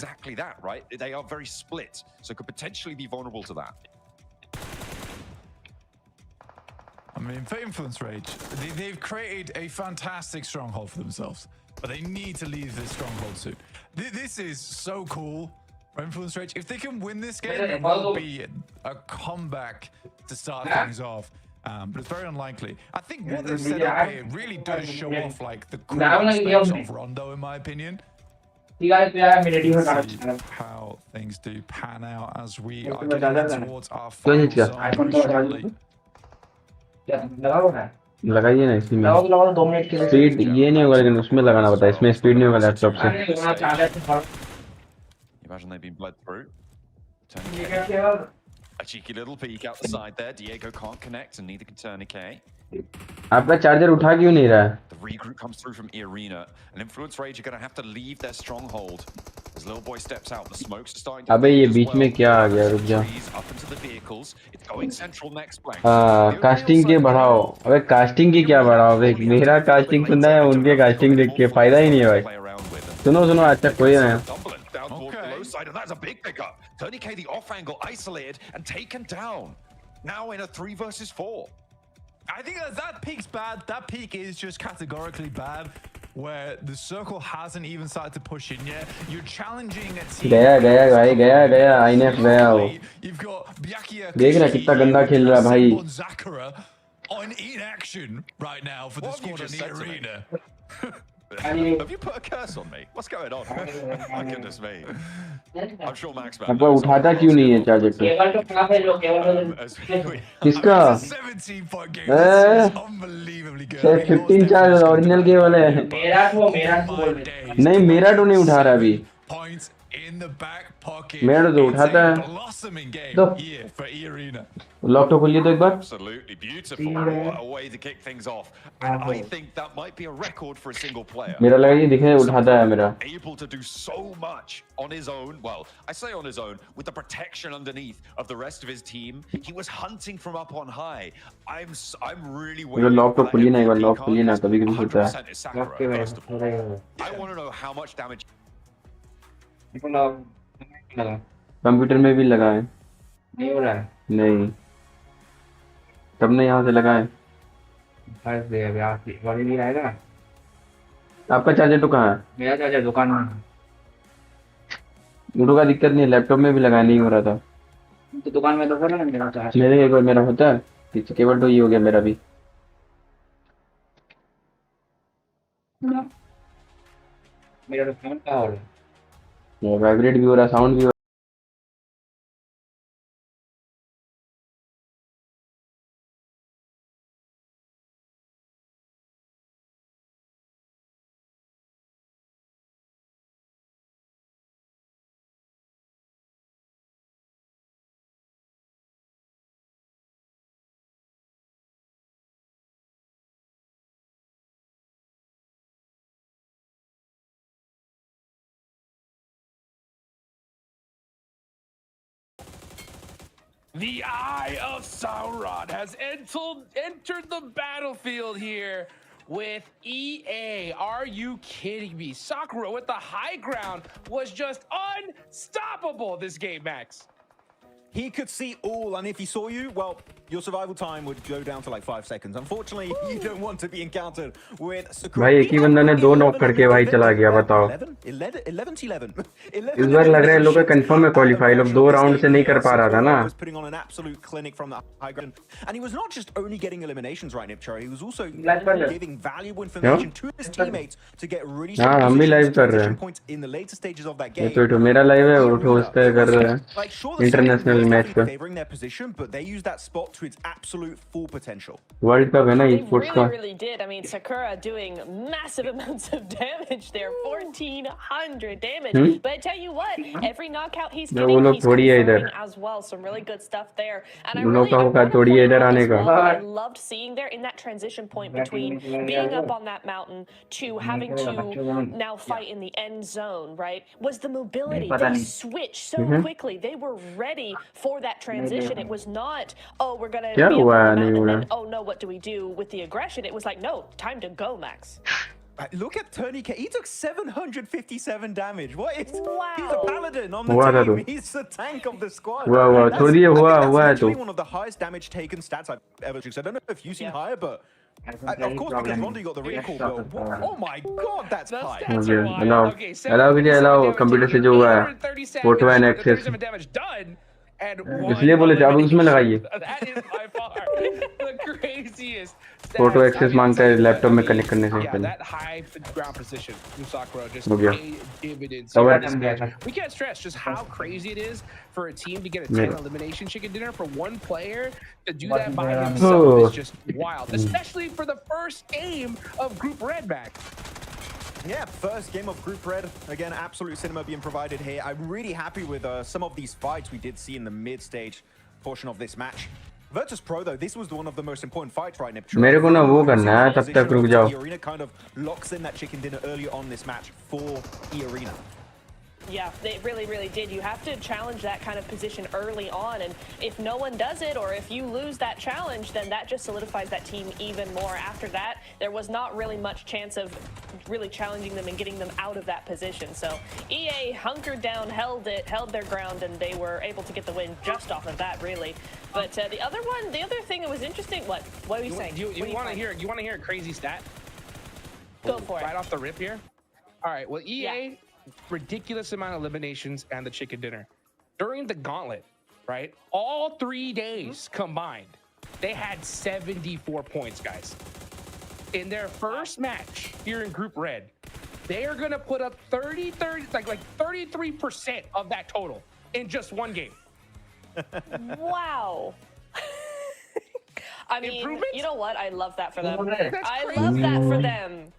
S10: I mean, for Influence Rage, they've created a fantastic stronghold for themselves, but they need to leave this stronghold soon. This is so cool for Influence Rage. If they can win this game, it will be a comeback to start things off. But it's very unlikely. I think what they've set up here really does show off like the cool aspects of Rondo, in my opinion.
S6: ठीक है तो यार मेरे team में
S10: See
S6: काट
S10: how things do pan out as we
S6: ये
S10: are
S6: तो
S10: getting
S6: बता
S10: in
S6: दे
S10: towards our
S2: क्यों नहीं
S10: final
S2: किया?
S10: zone
S6: आईफोन
S10: very
S6: तो बता
S10: shortly.
S6: दे क्या लगा हुआ है
S2: लगाइए ना इसी में।
S6: लगाओ तो लगाओ 2 मिनट के लिए
S2: स्पीड ये नहीं होगा, लेकिन उसमें लगाना पड़ता है, इसमें स्पीड नहीं होगा लैपटॉप से।
S6: अरे होना चाहता है तो
S9: Imagine they've been bled through. Tony
S6: ये
S9: K,
S6: क्या किया
S9: a cheeky little peek out the side there. Diego can't connect, and neither can Tony K.
S2: आपका चार्जर उठा क्यों नहीं रहा है?
S9: The regroup comes through from Arena, and Influence Rage are going to have to leave their stronghold. As Little Boy steps out, the smokes are starting to
S2: अबे ये
S9: build as
S2: बीच में
S9: well.
S2: क्या आ गया? रुक जा।
S9: Trees up into the vehicles. It's going central next blank.
S2: Casting के बढ़ाओ। अबे कास्टिंग की क्या बढ़ाओ? अबे मेरा कास्टिंग सुनना है, उनके कास्टिंग देख के फायदा ही नहीं है भाई। सुनो सुनो, अच्छा कोई ना।
S9: Down towards the low side, and that's a big pickup. Tony K, the off angle, isolated and taken down. Now in a 3 versus 4.
S10: I think that peak's bad. That peak is just categorically bad, where the circle hasn't even started to push in yet. You're challenging a team.
S2: गया गया भाई, गया आईनेफ गया वो।
S10: You've got Byakia
S2: देख रहा कितना गंदा खेल रहा भाई।
S10: Zakura on inaction right now for the
S9: What have you
S10: squad in
S9: just
S10: the
S9: said to me?
S10: arena.
S9: Have you put a curse on me? What's going on? My goodness me. I'm sure Max man.
S2: आपका उठाता क्यों नहीं है charger पे?
S6: Cable तो खराब है लो cable
S2: किसका?
S10: 17-point game. This is unbelievably good.
S2: 15 charge original cable है।
S6: मेरा तो बोल
S2: नहीं मेरा तो नहीं उठा रहा अभी।
S10: Points in the back pocket.
S2: मेरा तो उठाता है।
S10: Blossoming game
S2: तो
S10: here for Arena.
S2: लॉक तो खोलिए तो एक बार।
S9: Absolutely beautiful. What a way to kick things off. And I think that might be a record for a single player.
S2: मेरा लगा ये दिखने उठाता है मेरा।
S9: Able to do so much on his own. Well, I say on his own with the protection underneath of the rest of his team. He was hunting from up on high. I'm really waiting.
S2: Lock तो खोलिए ना एक बार, lock खोलिए ना, कभी कभी होता है।
S9: 100% is Sakura, first of all. I want to know how much damage.
S2: Computer में भी लगा है।
S6: नहीं हो रहा है
S2: नहीं तब ने यहाँ से लगा है।
S6: बस दे अभी आप वाली नहीं आएगा।
S2: आपका चार्जर तो कहाँ है?
S6: मेरा चार्जर दुकान में
S2: मुझे का दिक्कत नहीं है, लैपटॉप में भी लगा नहीं हो रहा था।
S6: तो दुकान में तो बोला ना मेरा चार्जर।
S2: मेरे एक बार मेरा होता है पीछे केबल तो ये हो गया मेरा भी।
S6: मेरा तो फोन कहाँ हो रहा है?
S2: वाइब्रेट भी हो रहा, साउंड भी हो
S7: The Eye of Sauron has entered the battlefield here with EA. Are you kidding me? Sakura with the high ground was just unstoppable this game, Max.
S11: He could see all, and if he saw you, well, your survival time would go down to like 5 seconds. Unfortunately, you don't want to be encountered with Sakura.
S2: भाई एक ही बंदा ने 2 knock करके भाई चला गया, बताओ।
S11: 11-11.
S2: इस बार लग रहा है लोग का कंफर्म है क्वालीफाई, लोग 2 राउंड से नहीं कर पा रहा था ना।
S11: Putting on an absolute clinic from the high ground, and he was not just only getting eliminations right, Nipchar. He was also giving valuable information to his teammates to get really
S2: हाँ हम भी live कर रहे हैं।
S11: points in the later stages of that game.
S2: तो मेरा live है, उठो उस पे कर रहे हैं इंटरनेशनल मैच पे।
S11: Favoring their position, but they used that spot to its absolute full potential.
S2: World cup है ना
S8: They
S2: e-sports का।
S8: really did. I mean, Sakura doing massive amounts of damage there, 1400 damage. But I tell you what, every knockout he's
S2: वो
S8: getting,
S2: लोग
S8: he's
S2: थोड़ी है इधर।
S8: confirming as well. Some really good stuff there. And I
S2: उन लोग
S8: really
S2: का
S8: I
S2: होगा
S8: wanna
S2: थोड़ी
S8: point
S2: इधर
S8: out
S2: आने
S8: as
S2: का।
S8: well what I loved seeing there in that transition point between being up on that mountain to having to now fight in the end zone, right? Was the mobility. They switched so quickly. They were ready for that transition. It was not, oh, we're gonna be up on the mountain and then, oh no, what do we do with the aggression? It was like, no, time to go, Max.
S11: Look at Tony K. He took 757 damage. What is?
S8: Wow.
S11: He's a paladin on the team. He's the tank of the squad.
S2: Wow, थोड़ी हुआ है तो।
S11: One of the highest damage taken stats I've ever seen. I don't know if you've seen higher, but of course because Rondo got the recall. But oh my God, that's high.
S2: allow computer से जो हुआ है photo and access इसलिए बोले थे अब उसमें लगाइए।
S7: That is by far the craziest
S2: photo
S7: I
S2: access
S7: mean, I'll
S2: मांगता
S7: tell
S2: है
S7: you what,
S2: लैपटॉप
S7: I
S2: में
S7: mean,
S2: कनेक्ट करने से
S7: yeah,
S2: पहले।
S7: that high ground position from Sakura just
S2: हो गया।
S7: paid dividends
S2: अब
S7: here
S2: है।
S7: in this match. We can't stress just how crazy it is for a team to get a 10 elimination chicken dinner. For one player to do that by himself is just wild, especially for the first game of Group Red, Max.
S11: Yeah, first game of Group Red. Again, absolute cinema being provided here. I'm really happy with some of these fights we did see in the mid-stage portion of this match. Virtus Pro, though, this was one of the most important fights, right, Nipcher?
S2: मेरे को ना वो करना है, तब तक रुक जाओ।
S11: E-Arena kind of locks in that chicken dinner early on this match for E-Arena.
S8: Yeah, they really, really did. You have to challenge that kind of position early on, and if no one does it, or if you lose that challenge, then that just solidifies that team even more. After that, there was not really much chance of really challenging them and getting them out of that position. So EA hunkered down, held their ground, and they were able to get the win just off of that, really. But the other thing that was interesting, what are you saying?
S7: You want to hear a crazy stat?
S8: Go for it.
S7: Right off the rip here. All right, well, EA, ridiculous amount of eliminations and the chicken dinner. During the gauntlet, right, all 3 days combined, they had 74 points, guys. In their first match here in Group Red, they are going to put up 33% of that total in just one game.
S8: Wow. I mean, you know what? I love that for them. I
S7: crazy.
S8: love that for them.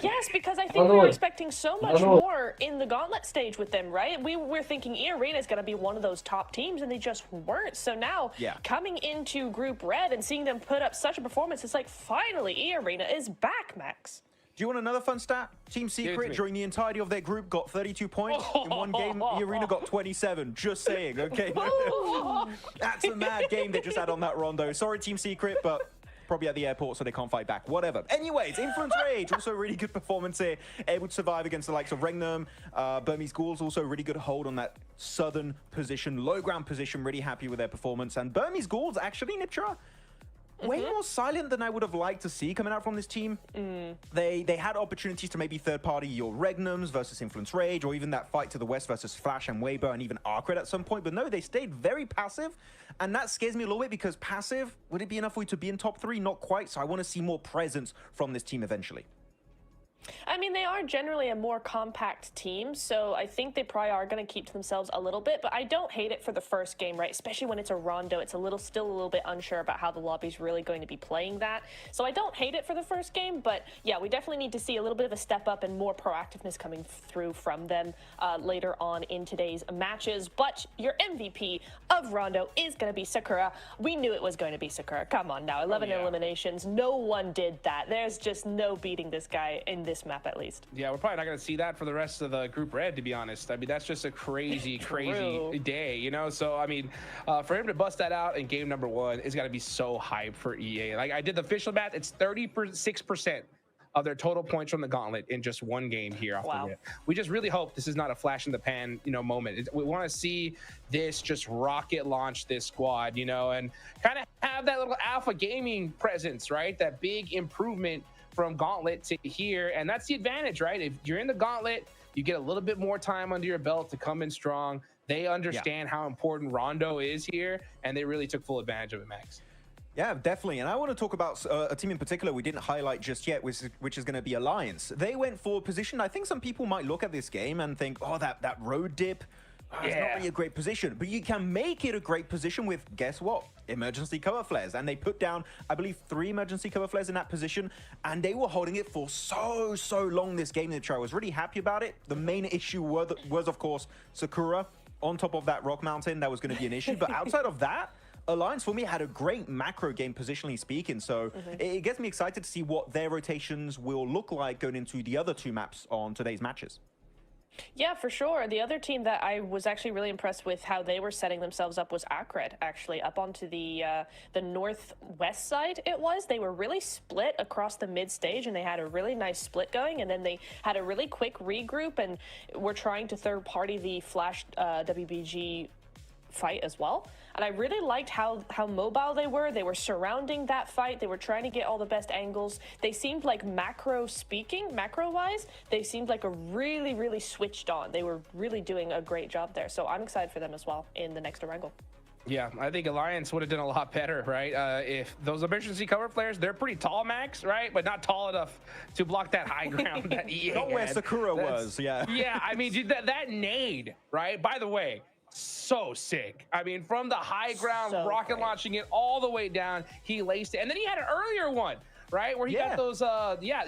S8: Yes, because I think we were expecting so much more in the gauntlet stage with them, right? We were thinking E-Arena is going to be one of those top teams, and they just weren't. So now, coming into Group Red and seeing them put up such a performance, it's like, finally, E-Arena is back, Max.
S11: Do you want another fun stat? Team Secret, during the entirety of their group, got 32 points. In one game, E-Arena got 27. Just saying, okay? That's a mad game they just had on that Rondo. Sorry, Team Secret, but probably at the airport, so they can't fight back. Whatever. Anyways, Influence Rage, also a really good performance here. Able to survive against the likes of Regnum. Burmese Ghouls, also a really good hold on that southern position, low ground position. Really happy with their performance. And Burmese Ghouls, actually, Niptra, way more silent than I would have liked to see coming out from this team. They had opportunities to maybe third-party your Regnums versus Influence Rage, or even that fight to the west versus Flash and Weber and even Arcred at some point. But no, they stayed very passive, and that scares me a little bit because passive, would it be enough for you to be in top 3? Not quite, so I want to see more presence from this team eventually.
S8: I mean, they are generally a more compact team, so I think they probably are going to keep to themselves a little bit, but I don't hate it for the first game, right? Especially when it's a Rondo, it's still a little bit unsure about how the lobby's really going to be playing that. So I don't hate it for the first game, but yeah, we definitely need to see a little bit of a step up and more proactiveness coming through from them later on in today's matches. But your MVP of Rondo is going to be Sakura. We knew it was going to be Sakura. Come on now, 11 eliminations. No one did that. There's just no beating this guy in this map, at least.
S7: Yeah, we're probably not going to see that for the rest of the Group Red, to be honest. I mean, that's just a crazy day, you know? So, I mean, for him to bust that out in game number 1, it's got to be so hype for EA. Like, I did the official math. It's 36% of their total points from the gauntlet in just one game here off the rip. We just really hope this is not a flash in the pan, you know, moment. We want to see this just rocket launch this squad, you know, and kind of have that little alpha gaming presence, right? That big improvement from gauntlet to here, and that's the advantage, right? If you're in the gauntlet, you get a little bit more time under your belt to come in strong. They understand how important Rondo is here, and they really took full advantage of it, Max.
S11: Yeah, definitely. And I want to talk about a team in particular we didn't highlight just yet, which is going to be Alliance. They went for position. I think some people might look at this game and think, oh, that road dip, it's not really a great position. But you can make it a great position with, guess what? Emergency cover flares. And they put down, I believe, 3 emergency cover flares in that position. And they were holding it for so long this game. I was really happy about it. The main issue was, of course, Sakura on top of that rock mountain. That was going to be an issue. But outside of that, Alliance, for me, had a great macro game, positionally speaking. So it gets me excited to see what their rotations will look like going into the other 2 maps on today's matches.
S8: Yeah, for sure. The other team that I was actually really impressed with how they were setting themselves up was Acred, actually, up onto the northwest side it was. They were really split across the mid-stage, and they had a really nice split going, and then they had a really quick regroup, and were trying to third-party the Flash WBG fight as well. And I really liked how mobile they were. They were surrounding that fight. They were trying to get all the best angles. They seemed like macro-wise, they seemed like a really switched on. They were really doing a great job there. So I'm excited for them as well in the next Orangle.
S7: Yeah, I think Alliance would have done a lot better, right? If those emergency cover players, they're pretty tall, Max, right? But not tall enough to block that high ground that EA
S11: Not where
S7: had.
S11: Sakura was, yeah.
S7: Yeah, I mean, dude, that nade, right? By the way, so sick. I mean, from the high ground,
S8: So
S7: rocket
S8: great.
S7: launching it all the way down, he laced it. And then he had an earlier one, right? Where he got those,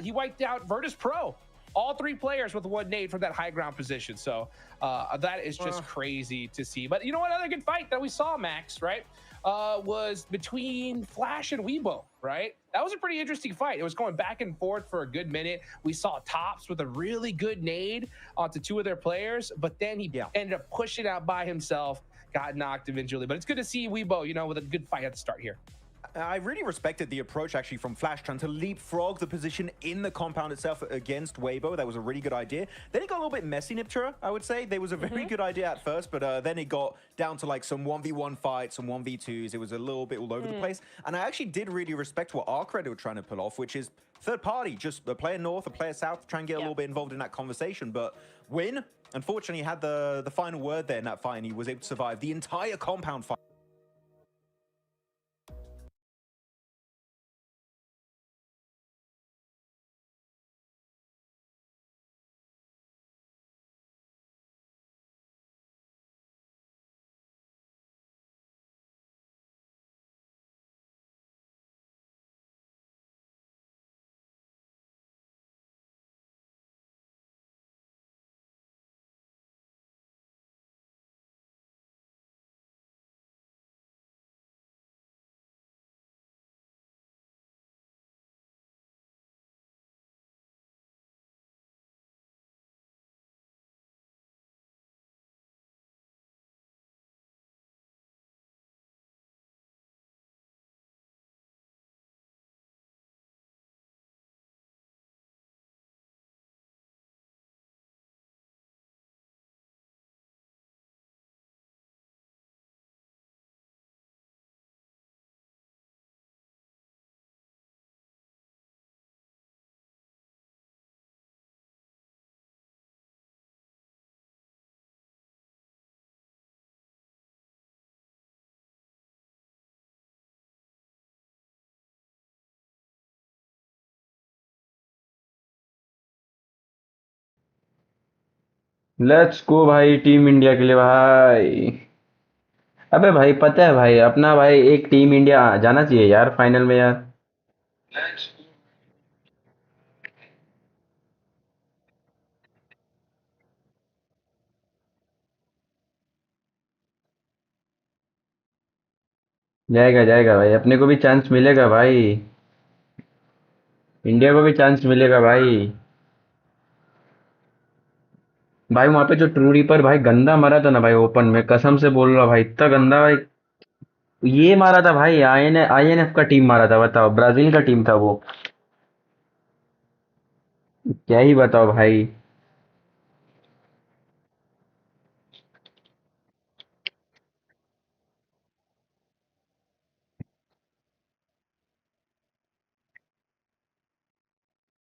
S7: he wiped out Virtus Pro. All three players with one nade from that high ground position. So that is just crazy to see. But you know what? Another good fight that we saw, Max, right, was between Flash and Weibo, right? That was a pretty interesting fight. It was going back and forth for a good minute. We saw Tops with a really good nade onto two of their players, but then he ended up pushing out by himself, got knocked eventually. But it's good to see Weibo, you know, with a good fight at the start here.
S11: I really respected the approach actually from Flash, trying to leapfrog the position in the compound itself against Weibo. That was a really good idea. Then it got a little bit messy, Niptura, I would say. There was a very good idea at first, but then it got down to like some 1v1 fights, some 1v2s. It was a little bit all over the place. And I actually did really respect what Arcred were trying to pull off, which is third party, just a player north, a player south, try and get a little bit involved in that conversation. But Win, unfortunately, had the final word there in that fight, and he was able to survive the entire compound fight.
S2: Let's go भाई team India के लिए भाई। अबे भाई पता है भाई अपना भाई एक टीम इंडिया जाना चाहिए यार फाइनल में यार। जाएगा जाएगा भाई, अपने को भी चांस मिलेगा भाई। इंडिया को भी चांस मिलेगा भाई। भाई वहां पे जो ट्रू रीपर भाई गंदा मारा था ना भाई, ओपन में कसम से बोल रहा भाई, इतना गंदा भाई। ये मारा था भाई, आईएनएफ का टीम मारा था, बताओ ब्राजील का टीम था वो। क्या ही बताओ भाई।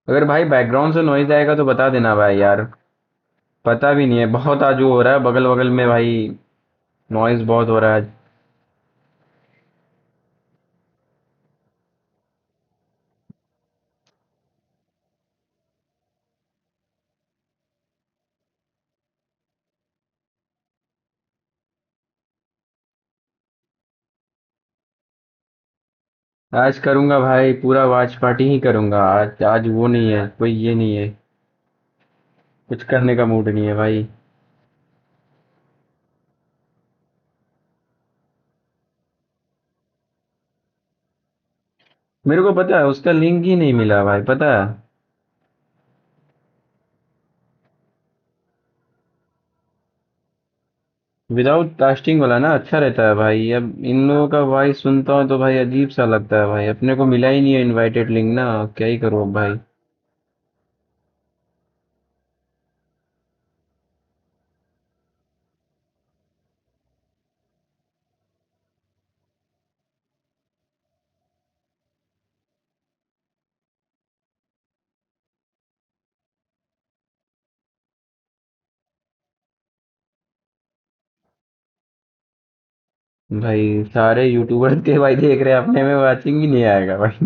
S2: अगर भाई बैकग्राउंड से नॉइज आएगा तो बता देना भाई यार। पता भी नहीं है, बहुत आज वो हो रहा है बगल बगल में भाई, नॉइज बहुत हो रहा है आज। आज करूंगा भाई, पूरा वॉच पार्टी ही करूंगा आज। आज वो नहीं है कोई, ये नहीं है, कुछ करने का मूड नहीं है भाई। मेरे को पता है उसका लिंक ही नहीं मिला भाई, पता है। विदाउट कास्टिंग वाला ना अच्छा रहता है भाई। अब इन लोगों का वॉइस सुनता हूँ तो भाई अजीब सा लगता है भाई, अपने को मिला ही नहीं है इनवाइटेड लिंक ना, क्या ही करूँ अब भाई। भाई सारे यूट्यूबर्स के भाई देख रहे हैं, अपने में वाचिंग ही नहीं आएगा भाई।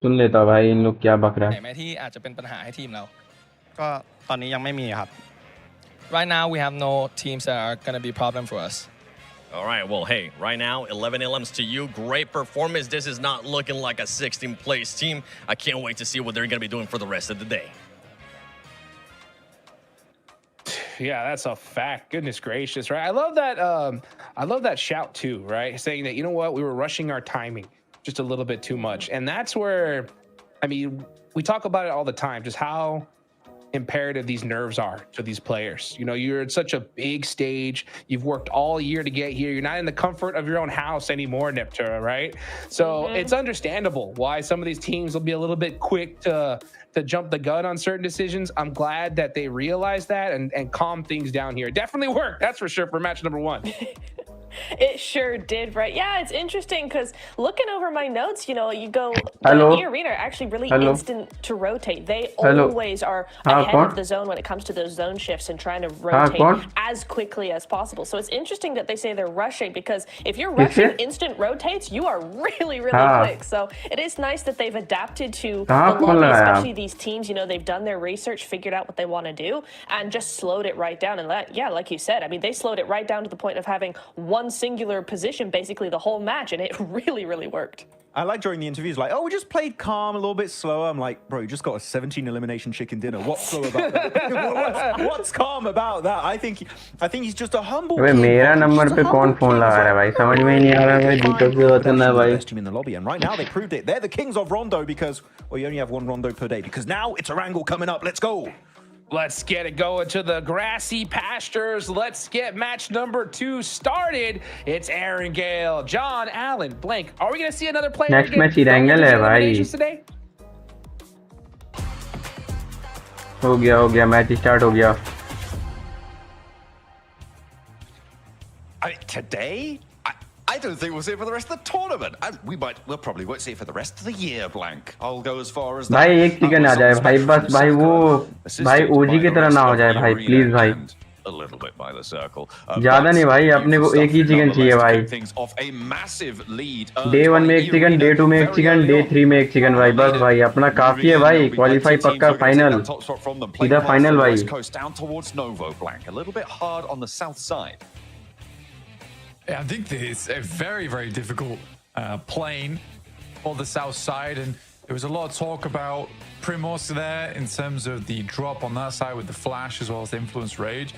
S2: सुन लेता भाई इन लोग क्या बक रहा
S12: ไหน
S2: है।
S12: ไหมที่อาจจะเป็นปัญหาให้ทีมเรา
S3: ก็ตอนนี้ยังไม่มีครับ
S12: Right now we have no teams that are gonna be problem for us.
S13: All right, well, hey, right now, 11 LMs to you. Great performance. This is not looking like a 16th place team. I can't wait to see what they're going to be doing for the rest of the day.
S7: Yeah, that's a fact. Goodness gracious, right? I love that shout too, right? Saying that, you know what, we were rushing our timing just a little bit too much. And that's where, I mean, we talk about it all the time, just how imperative these nerves are to these players. You know, you're at such a big stage. You've worked all year to get here. You're not in the comfort of your own house anymore, Neptura, right? So it's understandable why some of these teams will be a little bit quick to jump the gun on certain decisions. I'm glad that they realized that and calm things down here. It definitely worked, that's for sure, for match number 1.
S8: It sure did, right? Yeah, it's interesting because looking over my notes, you know, you go,
S2: Hello?
S8: the arena are actually really
S2: Hello?
S8: instant to rotate. They
S2: Hello?
S8: always are
S2: Haan,
S8: ahead
S2: kaun?
S8: of the zone when it comes to those zone shifts and trying to rotate
S2: kaun?
S8: as quickly as possible. So it's interesting that they say they're rushing because if you're
S2: Kisse?
S8: rushing instant rotates, you are really, really
S2: Haan.
S8: quick. So it is nice that they've adapted to
S2: Kahan
S8: the
S2: phone
S8: lobby,
S2: lagaya?
S8: especially these teams. You know, they've done their research, figured out what they want to do, and just slowed it right down. And yeah, like you said, I mean, they slowed it right down to the point of having one singular position basically the whole match, and it really, really worked.
S11: I like during the interviews, like, oh, we just played calm, a little bit slower. I'm like, bro, you just got a 17 elimination chicken dinner. What's slow about that? what's calm about that? I think he's just a humble
S2: अबे
S11: kid.
S2: मेरा
S11: He's
S2: number
S11: just a
S2: पे कौन
S11: humble
S2: phone
S11: kid.
S2: लगा रहा है भाई, समझ में ही नहीं आ रहा है भाई, दीपक भी होता ना भाई।
S11: Best team in the lobby, and right now they proved it. They're the kings of Rondo because, well, you only have one Rondo per day. Because now it's a wrangle coming up. Let's go.
S7: Let's get it going to the grassy pastures. Let's get match number 2 started. It's Aaron Gale, John Allen, Blank. Are we going to see another player
S2: Next
S7: get
S2: match
S7: go
S2: Irangel
S7: into
S2: है
S7: the
S2: भाई।
S7: eliminations today?
S2: हो गया match start हो गया।
S9: Today? I don't think we'll see it for the rest of the tournament. And we'll probably won't see it for the rest of the year, Blank. I'll go as far as that.
S2: भाई एक chicken आ जाए भाई, बस भाई वो भाई ओजी की तरह ना हो जाए भाई, प्लीज भाई।
S9: A little bit by the circle.
S2: ज्यादा नहीं भाई, अपने को एक ही चिकन चाहिए भाई। डे 1 में एक चिकन, डे 2 में एक चिकन, डे 3 में एक चिकन भाई, बस भाई अपना काफी है भाई। क्वालिफाई पक्का, फाइनल सीधा फाइनल भाई।
S9: Down towards Novo, Blank. A little bit hard on the south side.
S10: Yeah, I think it's a very, very difficult plane for the south side, and there was a lot of talk about Primos there in terms of the drop on that side with the flash as well as the influence rage.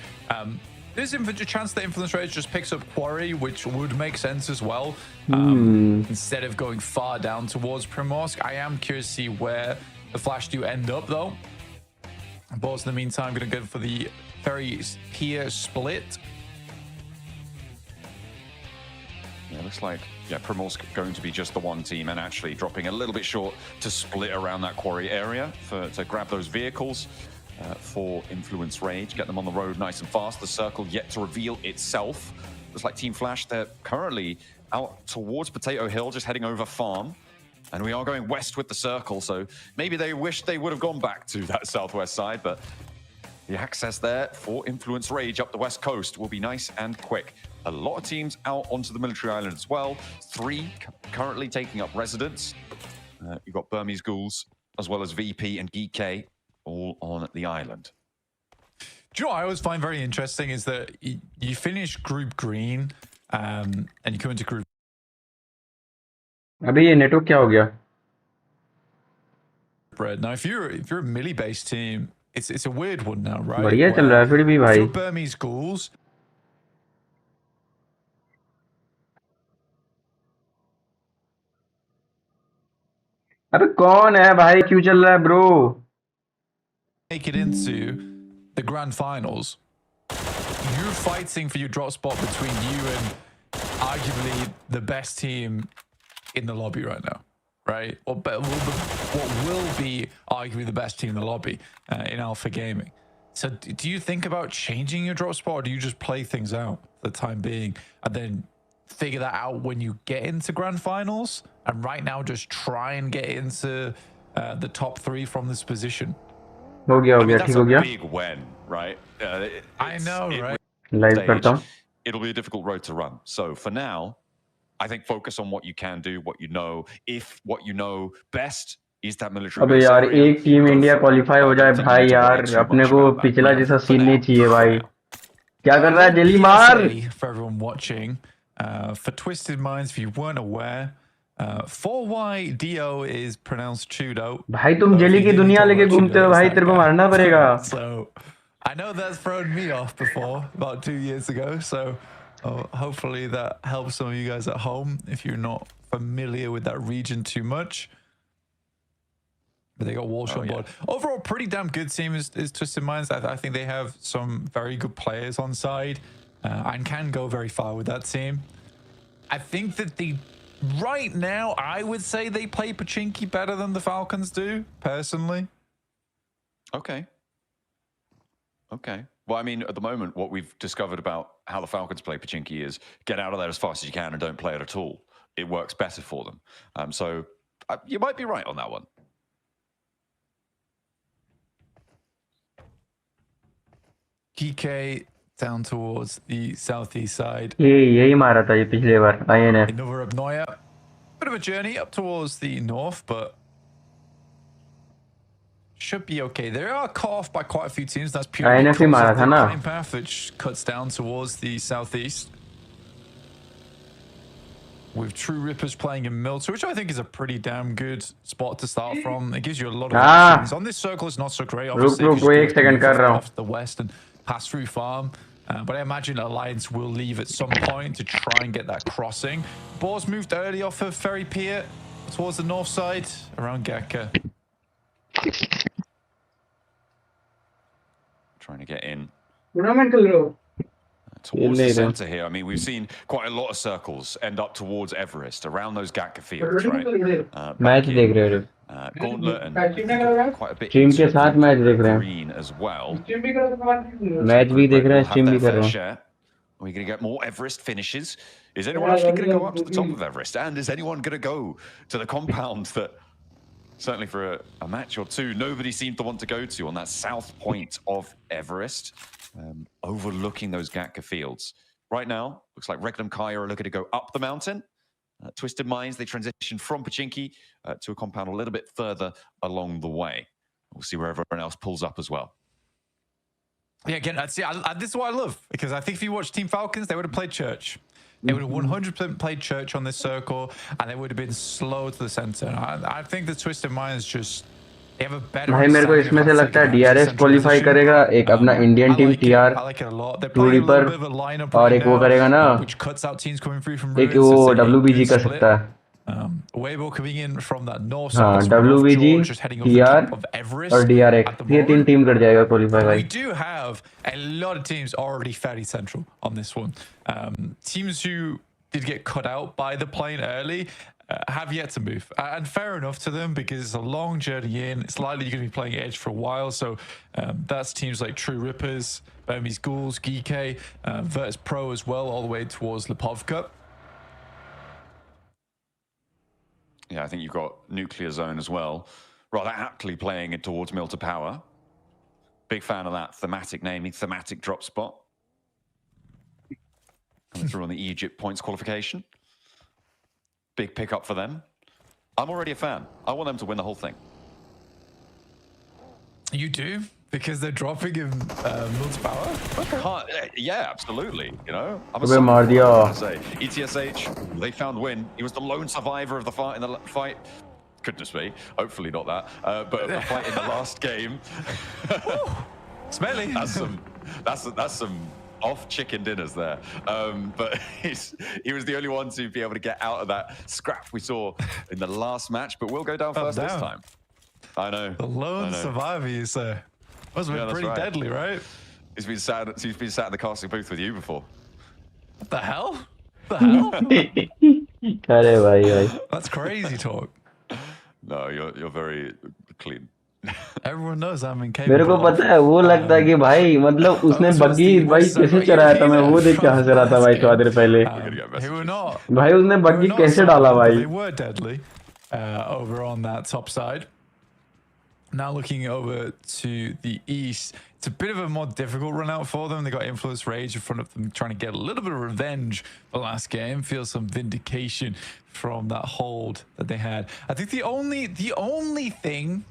S10: There's a chance that influence rage just picks up quarry, which would make sense as well. Instead of going far down towards Primorsk, I am curious to see where the flash do end up though. Balls in the meantime going to go for the very peer split.
S9: Yeah, looks like Primorsk going to be just the one team and actually dropping a little bit short to split around that quarry area to grab those vehicles for Influence Rage, get them on the road nice and fast. The circle yet to reveal itself. Looks like Team Flash, they're currently out towards Potato Hill, just heading over farm. And we are going west with the circle, so maybe they wish they would have gone back to that southwest side, but the access there for Influence Rage up the west coast will be nice and quick. A lot of teams out onto the military island as well. 3 currently taking up residence. You've got Burmese Ghouls as well as VP and GK all on the island.
S10: Do you know what I always find very interesting is that you finish group green and you come into group.
S2: अभी ये network क्या हो गया?
S10: Red. Now, if you're a melee based team, it's a weird one now, right?
S2: बढ़िया चल रहा है फिर भी भाई।
S10: If you're Burmese Ghouls.
S2: अबे कौन है भाई, क्यों चल रहा है bro?
S10: Make it into the grand finals. You're fighting for your drop spot between you and arguably the best team in the lobby right now. right? Or what will be arguably the best team in the lobby in Alpha Gaming. So do you think about changing your drop spot, or do you just play things out for the time being and then figure that out when you get into grand finals? And right now, just try and get into the top 3 from this position.
S2: हो गया
S9: I mean, that's
S2: ठीक
S9: a
S2: हो गया
S9: big win, right?
S10: I know, right?
S2: Live करता हूँ
S9: It'll be a difficult road to run. So for now, I think focus on what you can do, what you know. If what you know best is that military
S2: अबे
S9: base
S2: यार
S9: area,
S2: एक team
S9: go
S2: India
S9: for it.
S2: Qualify
S9: I
S2: हो
S9: don't
S2: जाए
S9: think you
S2: भाई
S9: need to worry
S2: यार
S9: too
S2: अपने
S9: much
S2: को
S9: about that.
S2: पिछला
S9: But
S2: जैसा
S9: for
S2: सीन नहीं
S9: now,
S2: चाहिए भाई क्या कर रहा है
S10: little
S2: जली मार
S10: PSA for everyone watching. For Twisted Minds, if you weren't aware, 4Y DO is pronounced Chudo.
S2: भाई तुम
S10: So if
S2: जेली
S10: you
S2: की
S10: hear me
S2: दुनिया
S10: talk
S2: लेके
S10: about
S2: घूमते
S10: Chudo,
S2: हो
S10: it's
S2: भाई
S10: that
S2: तेरे को
S10: guy.
S2: मारना पड़ेगा
S10: So I know that's thrown me off before, about 2 years ago. So hopefully that helps some of you guys at home if you're not familiar with that region too much. But they got Walsh on board. Overall, pretty damn good team is Twisted Minds. I think they have some very good players on side and can go very far with that team. I think that right now, I would say they play Pachinki better than the Falcons do, personally.
S9: Okay. Well, I mean, at the moment, what we've discovered about how the Falcons play Pachinki is get out of there as fast as you can and don't play it at all. It works better for them. So you might be right on that one.
S10: GK down towards the southeast side.
S2: यही मारा था ये पिछले बार INF
S10: Another Abnoya. Bit of a journey up towards the north, but should be okay. They are cut off by quite a few teams. That's purely
S2: INF he
S10: because
S2: मारा
S10: of
S2: था
S10: the
S2: ना
S10: cutting path, which cuts down towards the southeast. With True Rippers playing in Milton, which I think is a pretty damn good spot to start from. It gives you a lot of options. On this circle, it's not so great. Obviously,
S2: रुक वो एक second कर रहा हूँ
S10: off to the west and pass through farm. But I imagine Alliance will leave at some point to try and get that crossing. Boar's moved early off of Ferry Pier towards the north side around Geka.
S9: Trying to get in
S2: towards
S9: the center here. I mean, we've seen quite a lot of circles end up towards Everest, around those Gatka fields, right?
S2: Match देख रहे हो
S9: Gauntlet and quite a bit
S2: stream के साथ match देख रहे हैं
S9: green as well.
S2: Match भी देख रहे हैं स्ट्रीम भी कर रहे हैं
S9: Are we going to get more Everest finishes? Is anyone actually going to go up to the top of Everest? And is anyone going to go to the compound that, certainly for a match or two, nobody seemed to want to go to on that south point of Everest, overlooking those Gatka fields? Right now, looks like Regnum Kai are looking to go up the mountain. Twisted Minds, they transition from Pachinki to a compound a little bit further along the way. We'll see where everyone else pulls up as well.
S10: Yeah, again, this is what I love, because I think if you watch Team Falcons, they would have played Church. They would have 100% played Church on this circle, and they would have been slow to the center. I think the Twisted Minds just... They have a better...
S2: भाई मेरे को इसमें से लगता है DRS qualify करेगा एक अपना इंडियन टीम TR टू रिपर और एक वो करेगा ना एक वो WBG कर सकता है
S10: Weibo coming in from that north
S2: हाँ
S10: side,
S2: WBG
S10: just heading over the
S2: TR
S10: top of Everest
S2: और DRX ये तीन टीम कर जाएगा क्वालिफाई भाई
S10: We do have a lot of teams already fairly central on this one. Teams who did get cut out by the plane early have yet to move, and fair enough to them, because it's a long journey in. It's likely you're going to be playing Edge for a while, so that's teams like True Rippers, Burmese Ghouls, Geekay, Virtus Pro as well, all the way towards Lipovka.
S9: Yeah, I think you've got Nuclear Zone as well, rather aptly playing it towards Mill to Power. Big fan of that thematic naming, thematic drop spot. Coming through on the Egypt points qualification. Big pickup for them. I'm already a fan. I want them to win the whole thing.
S10: You do? Because they're dropping in multi-power?
S9: Yeah, absolutely. You know, I'm a
S2: say
S9: ETSH, they found win. He was the lone survivor of the fight in the fight. Goodness me, hopefully not that. But the fight in the last game.
S10: Smelly.
S9: That's some off chicken dinners there. But he was the only one to be able to get out of that scrap we saw in the last match. But we'll go down first this time. I know.
S10: The lone survivor, you say. Must have been pretty deadly, right?
S9: He's been sat in the casting booth with you before.
S10: What the hell? The hell?
S2: अरे भाई
S10: That's crazy talk.
S9: No, you're very clean.
S10: Everyone knows I'm
S2: मेरे को
S10: incapable
S2: पता है वो लगता है कि भाई मतलब उसने बग्गी भाई कैसे चलाया था, मैं वो देख के हंस रहा था भाई थोड़ा देर पहले।
S10: who were not
S2: भाई उसने
S10: who were
S2: बग्गी
S10: not
S2: कैसे डाला
S10: solid, but
S2: भाई।
S10: they were deadly over on that top side. Now looking over to the east, it's a bit of a more difficult run out for them. They got Influence Rage in front of them, trying to get a little bit of revenge for last game. Feel some vindication from that hold that they had. I think the only thing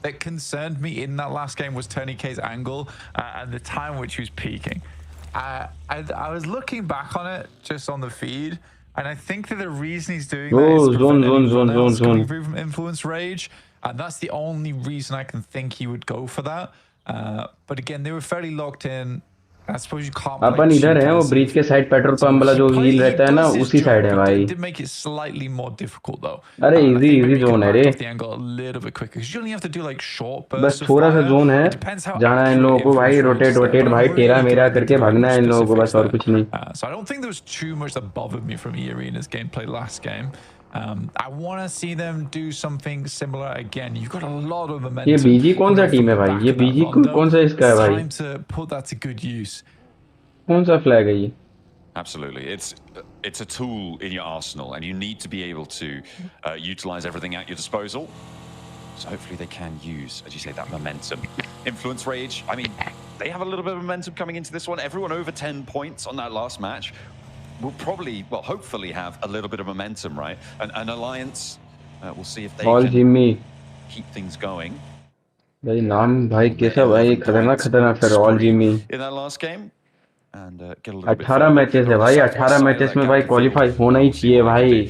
S10: that concerned me in that last game was Tony K's angle and the time which he was peaking. I was looking back on it just on the feed, and I think that the reason he's doing that is to prevent any run-outs coming through from Influence Rage, and that's the only reason I can think he would go for that. But again, they were fairly locked in. I suppose you can't play
S2: अपन इधर है, वो bridge के side petrol pump वाला जो wheel रहता है ना उसी साइड है भाई।
S10: did make it slightly more difficult though.
S2: अरे इजी इजी जोन है रे,
S10: The angle a little bit quicker because you only have to do like short bursts.
S2: बस थोड़ा सा जोन है, जाना है इन लोगों को भाई, रोटेट भाई टेरा मेरा करके भागना है इन लोगों को बस, और कुछ नहीं।
S10: So I don't think there was too much that bothered me from E-Arena's gameplay last game. I want to see them do something similar again. You've got a lot of momentum.
S2: ये बीजी कौन सा team है भाई, ये बीजी कौन सा इसका है भाई?
S10: Time to put that to good use.
S2: कौन सा फ्लैग है ये?
S9: Absolutely, it's a tool in your arsenal, and you need to be able to utilize everything at your disposal. So hopefully they can use, as you say, that momentum. Influence Rage, I mean, they have a little bit of momentum coming into this one. Everyone over 10 points on that last match will probably, well, hopefully have a little bit of momentum, right? An Alliance, we'll see if they can keep things going.
S2: भाई नाम भाई कैसा भाई, खतरनाक फिर all Jimmy.
S9: In that last game. And get a little bit
S2: 18 matches है भाई, 18 matches में भाई क्वालिफाई होना ही चाहिए भाई।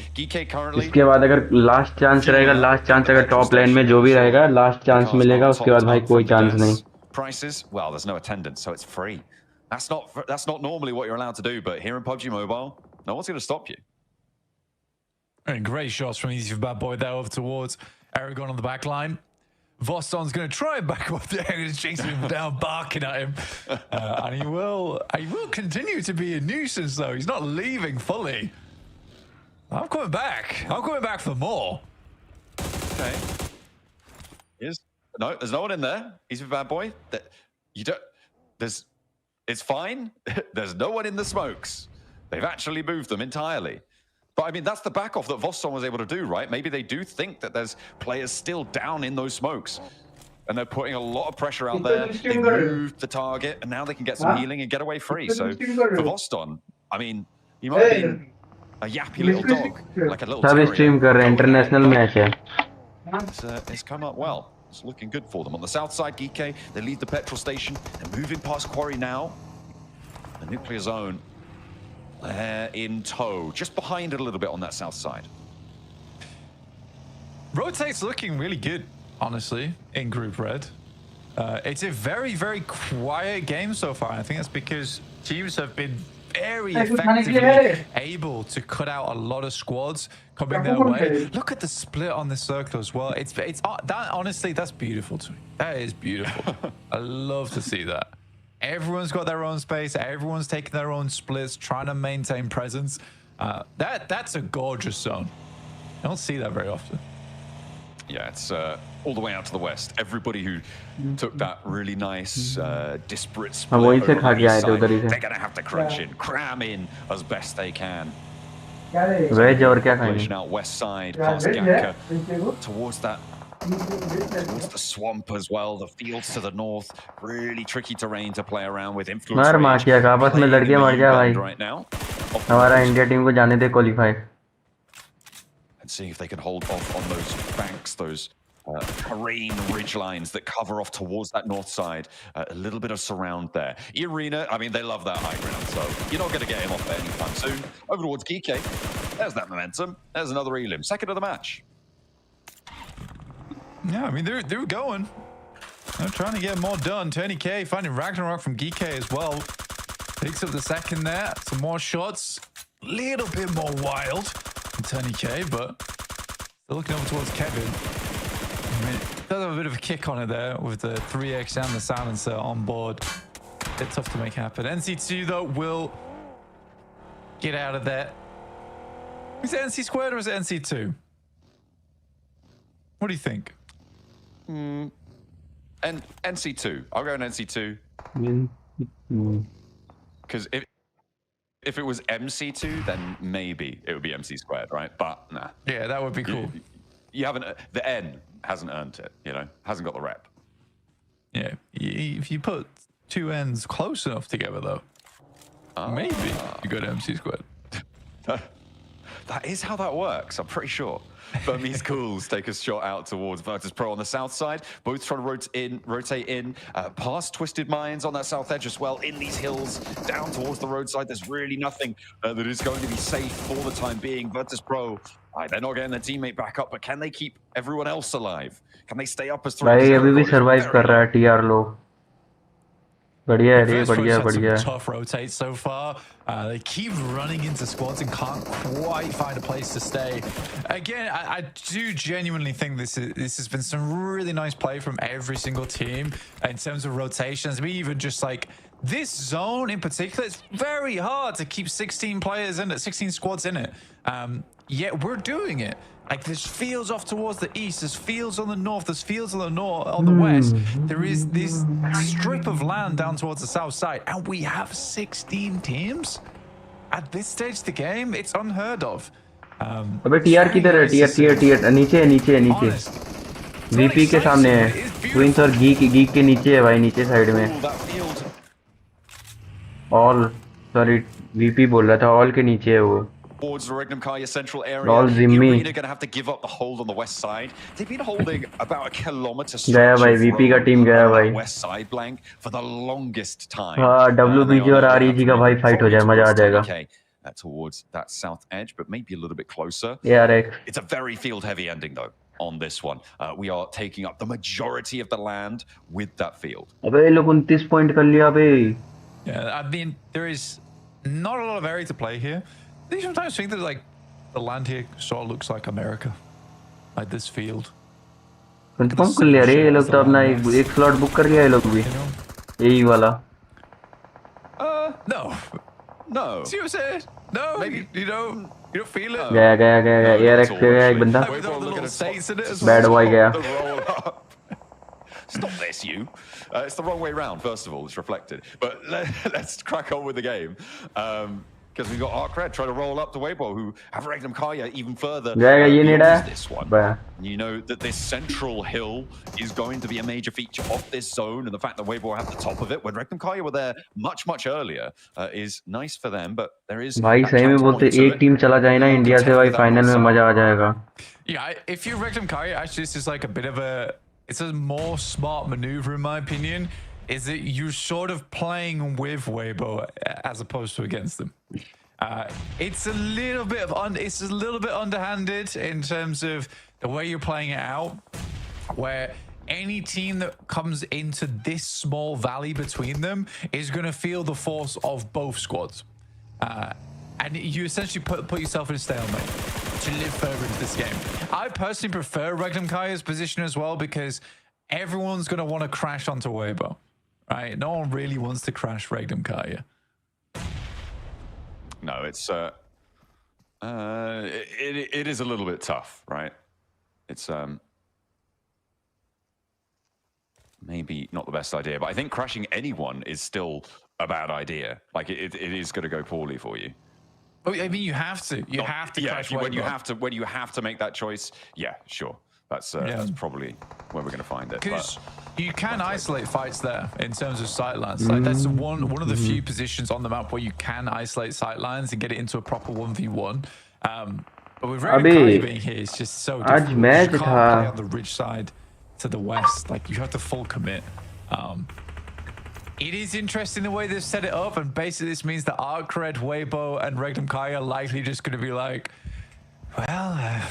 S2: इसके बाद अगर लास्ट चांस रहेगा, लास्ट चांस अगर टॉप लाइन में जो भी रहेगा लास्ट चांस मिलेगा, उसके बाद भाई कोई चांस नहीं।
S9: Prices, well, there's no attendance, so it's free. That's not normally what you're allowed to do, but here in PUBG Mobile, no one's going to stop you.
S10: And great shots from Easy for Bad Boy there over towards Aragon on the back line. Voston's going to try and back up there and chasing him down, barking at him. And he will continue to be a nuisance, though. He's not leaving fully. I'm coming back. I'm coming back for more.
S9: Okay. No, there's no one in there. He's a bad boy. It's fine. There's no one in the smokes. They've actually moved them entirely. But I mean, that's the back off that Voston was able to do, right? Maybe they do think that there's players still down in those smokes. And they're putting a lot of pressure out there. They moved the target, and now they can get some healing and get away free. So for Voston, I mean, you might have been a yappy little dog, like a little terrier.
S2: stream कर रहे हैं, international match है.
S9: It's come up well. It's looking good for them. On the south side, Geeke, they leave the petrol station. They're moving past Quarry now. The nuclear zone. They're in tow, just behind it a little bit on that south side.
S10: Rotate's looking really good, honestly, in Group Red. It's a very, very quiet game so far. I think that's because teams have been very effectively able to cut out a lot of squads coming their way. Look at the split on the circle as well. It's that honestly, that's beautiful to me. That is beautiful. I love to see that. Everyone's got their own space. Everyone's taking their own splits, trying to maintain presence. That's a gorgeous zone. I don't see that very often.
S9: Yeah, it's all the way out to the west. Everybody who took that really nice, disparate split over on the east side, they're going to have to crunch in, cram in as best they can. Pushing out west side, past Gakka, towards the swamp as well, the fields to the north. Really tricky terrain to play around with. Influence right now.
S2: हमारा India team को जाने दे qualify.
S9: And see if they can hold off on those banks, those terrain ridge lines that cover off towards that north side. A little bit of surround there. E-Arena, I mean, they love that high ground, so you're not going to get him off there anytime soon. Over towards Geeke. There's that momentum. There's another Elim. Second of the match.
S10: Yeah, I mean, they're going. They're trying to get more done. Tony K finding Ragnarok from Geeke as well. Picks up the second there. Some more shots. Little bit more wild from Tony K, but they're looking over towards Kevin. I mean, does have a bit of a kick on it there with the 3x and the silencer on board. A bit tough to make happen. NC2, though, will get out of there. Is it NC squared or is it NC2? What do you think?
S9: And NC2. I'll go in NC2. Because if it was MC2, then maybe it would be MC squared, right? But nah.
S10: Yeah, that would be cool.
S9: You haven't. The N hasn't earned it. Hasn't got the rep.
S10: Yeah, if you put two N's close enough together, though, maybe you go to MC squared.
S9: That is how that works, I'm pretty sure. Burmese Cools take a shot out towards Virtus Pro on the south side. Both trying to rotate in, past Twisted Minds on that south edge as well, in these hills, down towards the roadside. There's really nothing that is going to be safe for the time being. Virtus Pro, they're not getting their teammate back up, but can they keep everyone else alive? Can they stay up as three?
S2: भाई अभी भी survive कर रहा है TR लोग. बढ़िया है रे, बढ़िया बढ़िया.
S10: Tough rotate so far. They keep running into squads and can't quite find a place to stay. Again, I do genuinely think this has been some really nice play from every single team in terms of rotations. We even just like this zone in particular, it's very hard to keep 16 players in it, 16 squads in it. Yet we're doing it. Like there's fields off towards the east, there's fields on the north, there's fields on the west. There is this strip of land down towards the south side, and we have 16 teams at this stage of the game. It's unheard of.
S2: अबे TR किधर है? TR नीचे. VP के सामने है. Twins और geek के नीचे है भाई, नीचे साइड में. All, sorry, VP बोल रहा था, all के नीचे है वो.
S9: Towards the Regnum Kaya central area.
S2: All Zimmy.
S9: Arena going to have to give up the hold on the west side. They've been holding about a kilometer
S2: गया भाई, VP का टीम गया भाई.
S9: West side blank for the longest time.
S2: हाँ, WBG और REG का भाई fight हो जाए, मजा आ जाएगा.
S9: Towards that south edge, but maybe a little bit closer.
S2: Yeah, right.
S9: It's a very field-heavy ending though on this one. We are taking up the majority of the land with that field.
S2: अबे ये लोग 29 point कर लिया बे.
S10: Yeah, I mean there is not a lot of area to play here. I sometimes think that like the land here sort of looks like America, like this field.
S2: Confirm कर लिया रे ये लोग तो अपना एक स्लॉट बुक कर लिया ये लोग भी. यही वाला.
S10: No. See what I'm saying? No, maybe you don't feel it.
S2: गया ARX पे गया एक बंदा. Bad boy गया.
S9: Stop this, you. It's the wrong way round, first of all. It's reflected. But let's crack on with the game. Because we've got Arc Red trying to roll up to Weibo, who have Regnum Kaya even further. This one. You know that this central hill is going to be a major feature of this zone, and the fact that Weibo have the top of it when Regnum Kaya were there much earlier is nice for them. But there is.
S2: भाई सही में बोलते एक team चला जाए ना India से भाई फाइनल में मजा आ जाएगा.
S10: Yeah, if you're Regnum Kaya, actually this is like a bit of it's a more smart maneuver in my opinion. Is that you're sort of playing with Weibo as opposed to against them. It's a little bit underhanded in terms of the way you're playing it out, where any team that comes into this small valley between them is going to feel the force of both squads. And you essentially put yourself in a stalemate to live further into this game. I personally prefer Regnum Kaya's position as well because everyone's going to want to crash onto Weibo. Right, no one really wants to crash Regnum Kaya.
S9: No, it's it is a little bit tough, right? It's maybe not the best idea, but I think crashing anyone is still a bad idea. Like it is going to go poorly for you.
S10: Oh, I mean, you have to. You have to crash
S9: when you have to make that choice. Yeah, sure. That's probably where we're going to find it.
S10: Because you can isolate fights there in terms of sightlines. Like that's one of the few positions on the map where you can isolate sightlines and get it into a proper 1v1. But with Regnum Kaya being here, it's just so difficult. You can't play on the ridge side to the west. Like you have to full commit. It is interesting the way they've set it up, and basically this means that Arc Red, Weibo, and Regnum Kaya are likely just going to be like, well,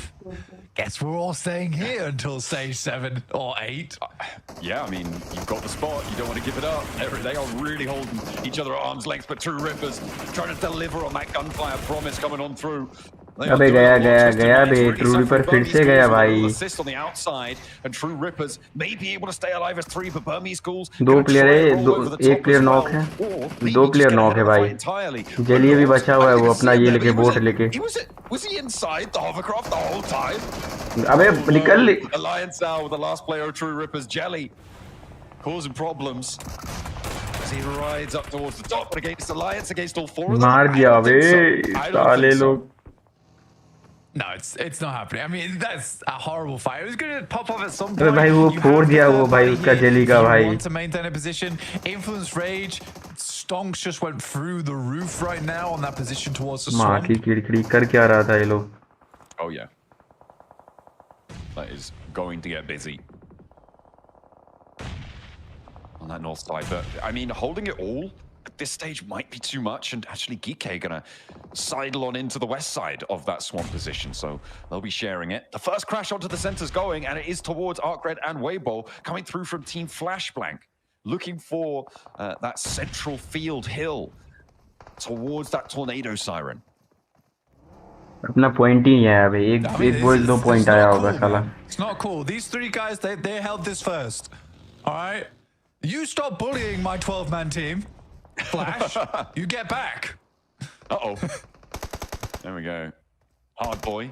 S10: guess we're all staying here until stage 7 or 8.
S9: Yeah, I mean, you've got the spot. You don't want to give it up. They are really holding each other at arm's length, but True Rippers trying to deliver on that gunfire promise coming on through.
S2: अबे गया बे true ripper फिर से गया भाई।
S9: Assist on the outside, and True Rippers may be able to stay alive as 3, but Burmese Schools
S2: दो player है, एक player knock है, दो प्लेयर नॉक है भाई। जलिए भी बचा हुआ है वो अपना ये लेके बोट लेके।
S9: Was he inside the hovercraft the whole time?
S2: अबे निकल।
S9: Alliance now with the last player of True Rippers, Jelly, causing problems as he rides up towards the top, but against Alliance, against all 4 of them.
S2: मार दिया बे साले लोग।
S10: No, it's not happening. I mean, that's a horrible fight. It was going to pop off at some point.
S2: अरे भाई वो फोड़ दिया वो भाई उसका जेली का भाई।
S10: Want to maintain a position. Influence Rage. Stonks just went through the roof right now on that position towards the
S2: माँ की किड़किड़ी कर क्या रहा था ये लोग?
S9: Oh yeah, that is going to get busy on that north side. But I mean, holding it all at this stage might be too much, and actually Geek gonna sidle on into the west side of that swamp position, so they'll be sharing it. The first crash onto the center's going, and it is towards Arcred and Weibo coming through from Team Flashblank, looking for that central field hill towards that tornado siren.
S2: अपना point ही है अबे एक ball 2 point आया होगा साला।
S10: It's not cool. These 3 guys, they held this first. All right, you stop bullying my 12-man team. Flash, you get back.
S9: Uh-oh. There we go. Hard boy.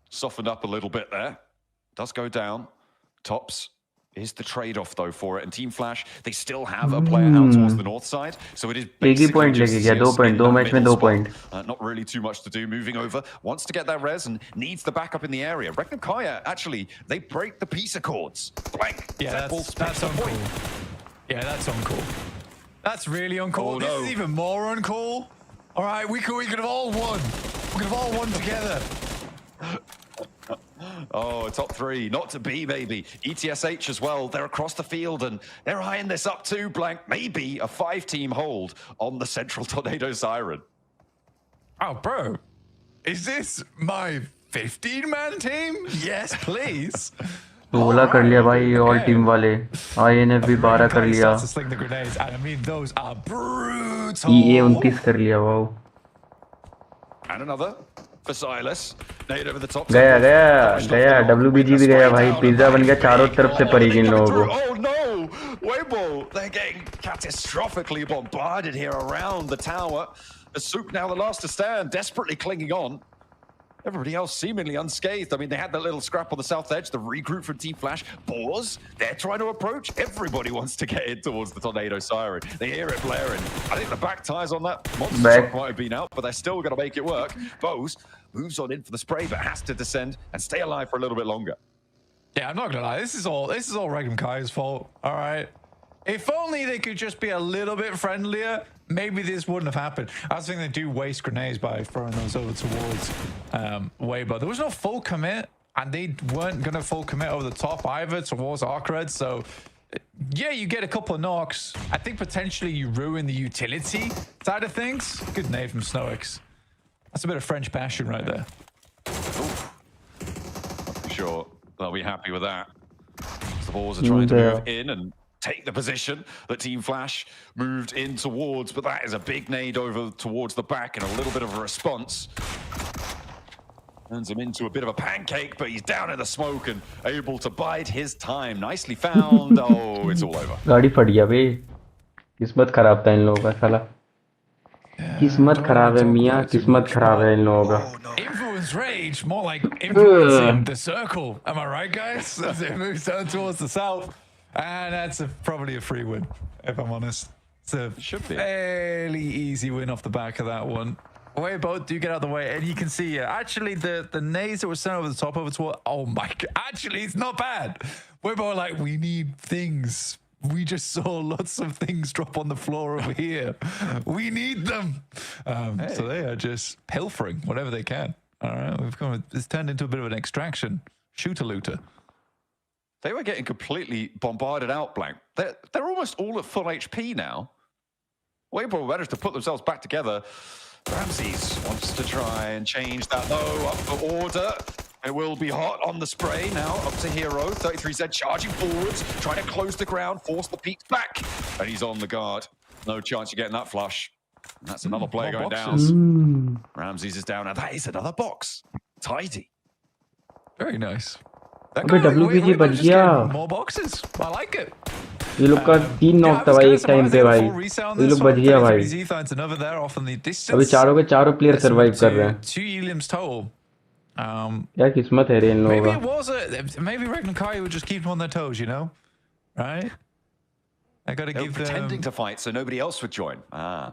S9: Softened up a little bit there. Does go down. Tops is the trade-off though for it. And Team Flash, they still have a player out towards the north side. So it is basically just CS in that middle spot. Not really too much to do. Moving over. Wants to get that res and needs the backup in the area. Regnum Kaya, actually, they break the peace accords. Blank.
S10: Yeah, that's uncool. Yeah, that's uncool. That's really uncool.
S9: Oh, no.
S10: This is even more uncool. All right, we could have all won. We could have all won together.
S9: Oh, top 3, not to be, maybe. ETSH as well. They're across the field and they're eyeing this up too. Blank, maybe a 5-team hold on the central tornado siren.
S10: Oh, bro, is this my 15-man team? Yes, please.
S2: 16 कर लिया भाई all team वाले। INF भी 12 कर लिया। EA 29 कर लिया wow.
S9: And another for Silas.
S2: गया WBG भी गया भाई। पिज्जा बन गया चारों तरफ से परी इन लोगों को।
S9: Oh no! Weibo, they're getting catastrophically bombarded here around the tower. Asuk now the last to stand, desperately clinging on. Everybody else seemingly unscathed. I mean, they had that little scrap on the south edge, the regroup from Team Flash. Boars, they're trying to approach. Everybody wants to get in towards the tornado siren. They hear it blaring. I think the back tires on that monster truck might have been out, but they're still going to make it work. Bose moves on in for the spray, but has to descend and stay alive for a little bit longer.
S10: Yeah, I'm not going to lie. This is all Regnum Kai's fault. All right. If only they could just be a little bit friendlier, maybe this wouldn't have happened. I was thinking they do waste grenades by throwing those over towards Weibo. There was no full commit, and they weren't going to full commit over the top either towards Arcred. So, yeah, you get a couple of knocks. I think potentially you ruin the utility side of things. Good nade from Snowix. That's a bit of French passion right there.
S9: I'm sure they'll be happy with that. The Boars are trying to move in and take the position that Team Flash moved in towards, but that is a big nade over towards the back and a little bit of a response. Turns him into a bit of a pancake, but he's down in the smoke and able to bide his time. Nicely found. Oh, it's all over.
S2: गाड़ी फट गया बे। किस्मत खराब था इन लोगों का साला। किस्मत खराब है मियाँ, किस्मत खराब है इन लोगों का।
S10: Influence Rage, more like influencing the circle. Am I right, guys? As it moves down towards the south. And that's probably a free win, if I'm honest. It's a fairly easy win off the back of that one. Weibo do get out of the way, and you can see actually the nades that were sent over the top over toward. Oh my god! Actually, it's not bad. Weibo are like, we need things. We just saw lots of things drop on the floor over here. We need them. So they are just pilfering whatever they can. All right, it's turned into a bit of an extraction, shooter looter.
S9: They were getting completely bombarded out, Blank. They're almost all at full HP now. Weibo managed to put themselves back together. Ramses wants to try and change that, though. Up for order. It will be hot on the spray now. Up to Hero. 33Z charging forwards, trying to close the ground, force the peaks back. And he's on the guard. No chance of getting that flush. That's another player going down.
S2: Hmm.
S9: Ramses is down, and that is another box. Tidy.
S10: Very nice. That
S2: अबे
S10: guy,
S2: WPG बच
S10: just
S2: गया.
S10: gave more boxes. I like it.
S2: ये लोग का 3 knock था भाई एक time पे भाई. ये लोग बच गया भाई. अभी चारों के चारों प्लेयर सरवाइव कर रहे हैं.
S10: 2 elims total.
S2: क्या किस्मत है रे इन लोगों
S10: Maybe
S2: का.
S10: it was maybe Ragnar Kai would just keep them on their toes, you know, right? I got to
S9: They were
S10: give
S9: pretending
S10: them
S9: to fight so nobody else would join.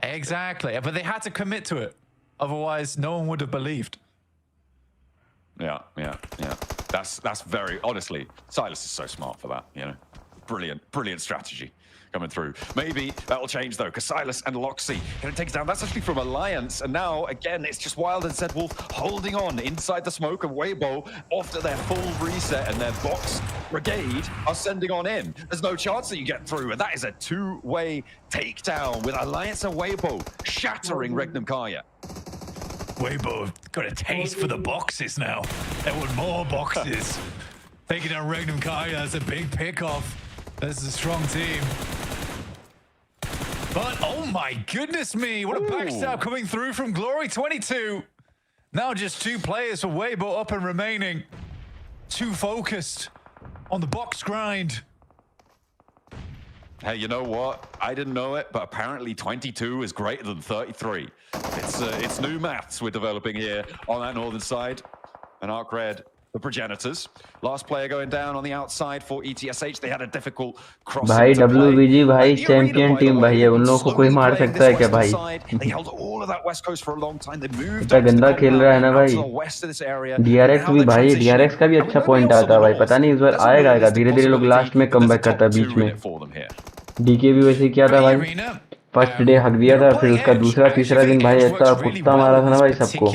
S10: exactly, but they had to commit to it, otherwise no one would have believed.
S9: Yeah. That's very honestly. Silas is so smart for that. You know, brilliant strategy coming through. Maybe that'll change though, because Silas and Loxy going to take it down. That's actually from Alliance, and now again it's just Wild and Zed Wolf holding on inside the smoke of Weibo after their full reset, and their box brigade are sending on in. There's no chance that you get through, and that is a 2-way takedown with Alliance and Weibo shattering Regnum Kaya.
S10: Weibo got a taste for the boxes now. They want more boxes. Taking down Regnum Kaya, that's a big pick-off. This is a strong team. But, oh my goodness me, what a backstab coming through from Glory 22. Now just 2 players for Weibo up and remaining. Too focused on the box grind.
S9: Hey, you know what? I didn't know it, but apparently 22 is greater than 33. It's new maths we're developing here on that northern side. And Arc Red, the progenitors. Last player going down on the outside for ETSH. They had a difficult cross.
S2: भाई WBG भाई champion team भाई है. उन लोगों को कोई मार सकता है क्या भाई?
S9: They held all of that west coast for a long time. They moved
S2: इतना गंदा खेल रहा है ना भाई. DRX भी भाई, DRX का भी अच्छा पॉइंट आता है भाई. पता नहीं इस बार आएगा. धीरे-धीरे लोग लास्ट में कमबैक करता है बीच में. डीके भी वैसे ही किया था भाई. फर्स्ट डे हक दिया था, फिर उसका दूसरा तीसरा दिन भाई ऐसा कुत्ता मारा था ना भाई सबको.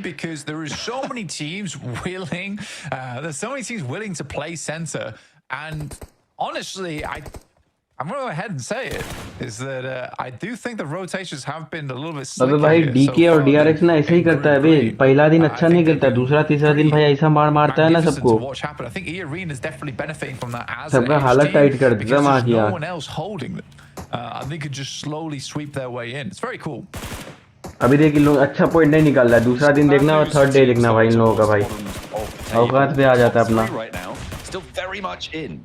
S10: Because there is so many teams willing, there's so many teams willing to play center, and honestly, I'm going to go ahead and say it is that I do think the rotations have been a little bit slicker.
S2: अबे भाई DK और DRX ना ऐसे ही करता है भाई. पहला दिन अच्छा नहीं करता, दूसरा तीसरा दिन भाई ऐसा मारता है ना सबको.
S10: I think E Arena is definitely benefiting from that as
S2: सबका हालत टाइट कर देता मार दिया.
S10: No one else holding them. And they could just slowly sweep their way in. It's very cool.
S2: अभी देख इन लोग अच्छा पॉइंट नहीं निकाल रहा है. दूसरा दिन देखना और थर्ड डे देखना भाई इन लोगों का भाई. औकात पे आ जाता है अपना.
S9: Still very much in.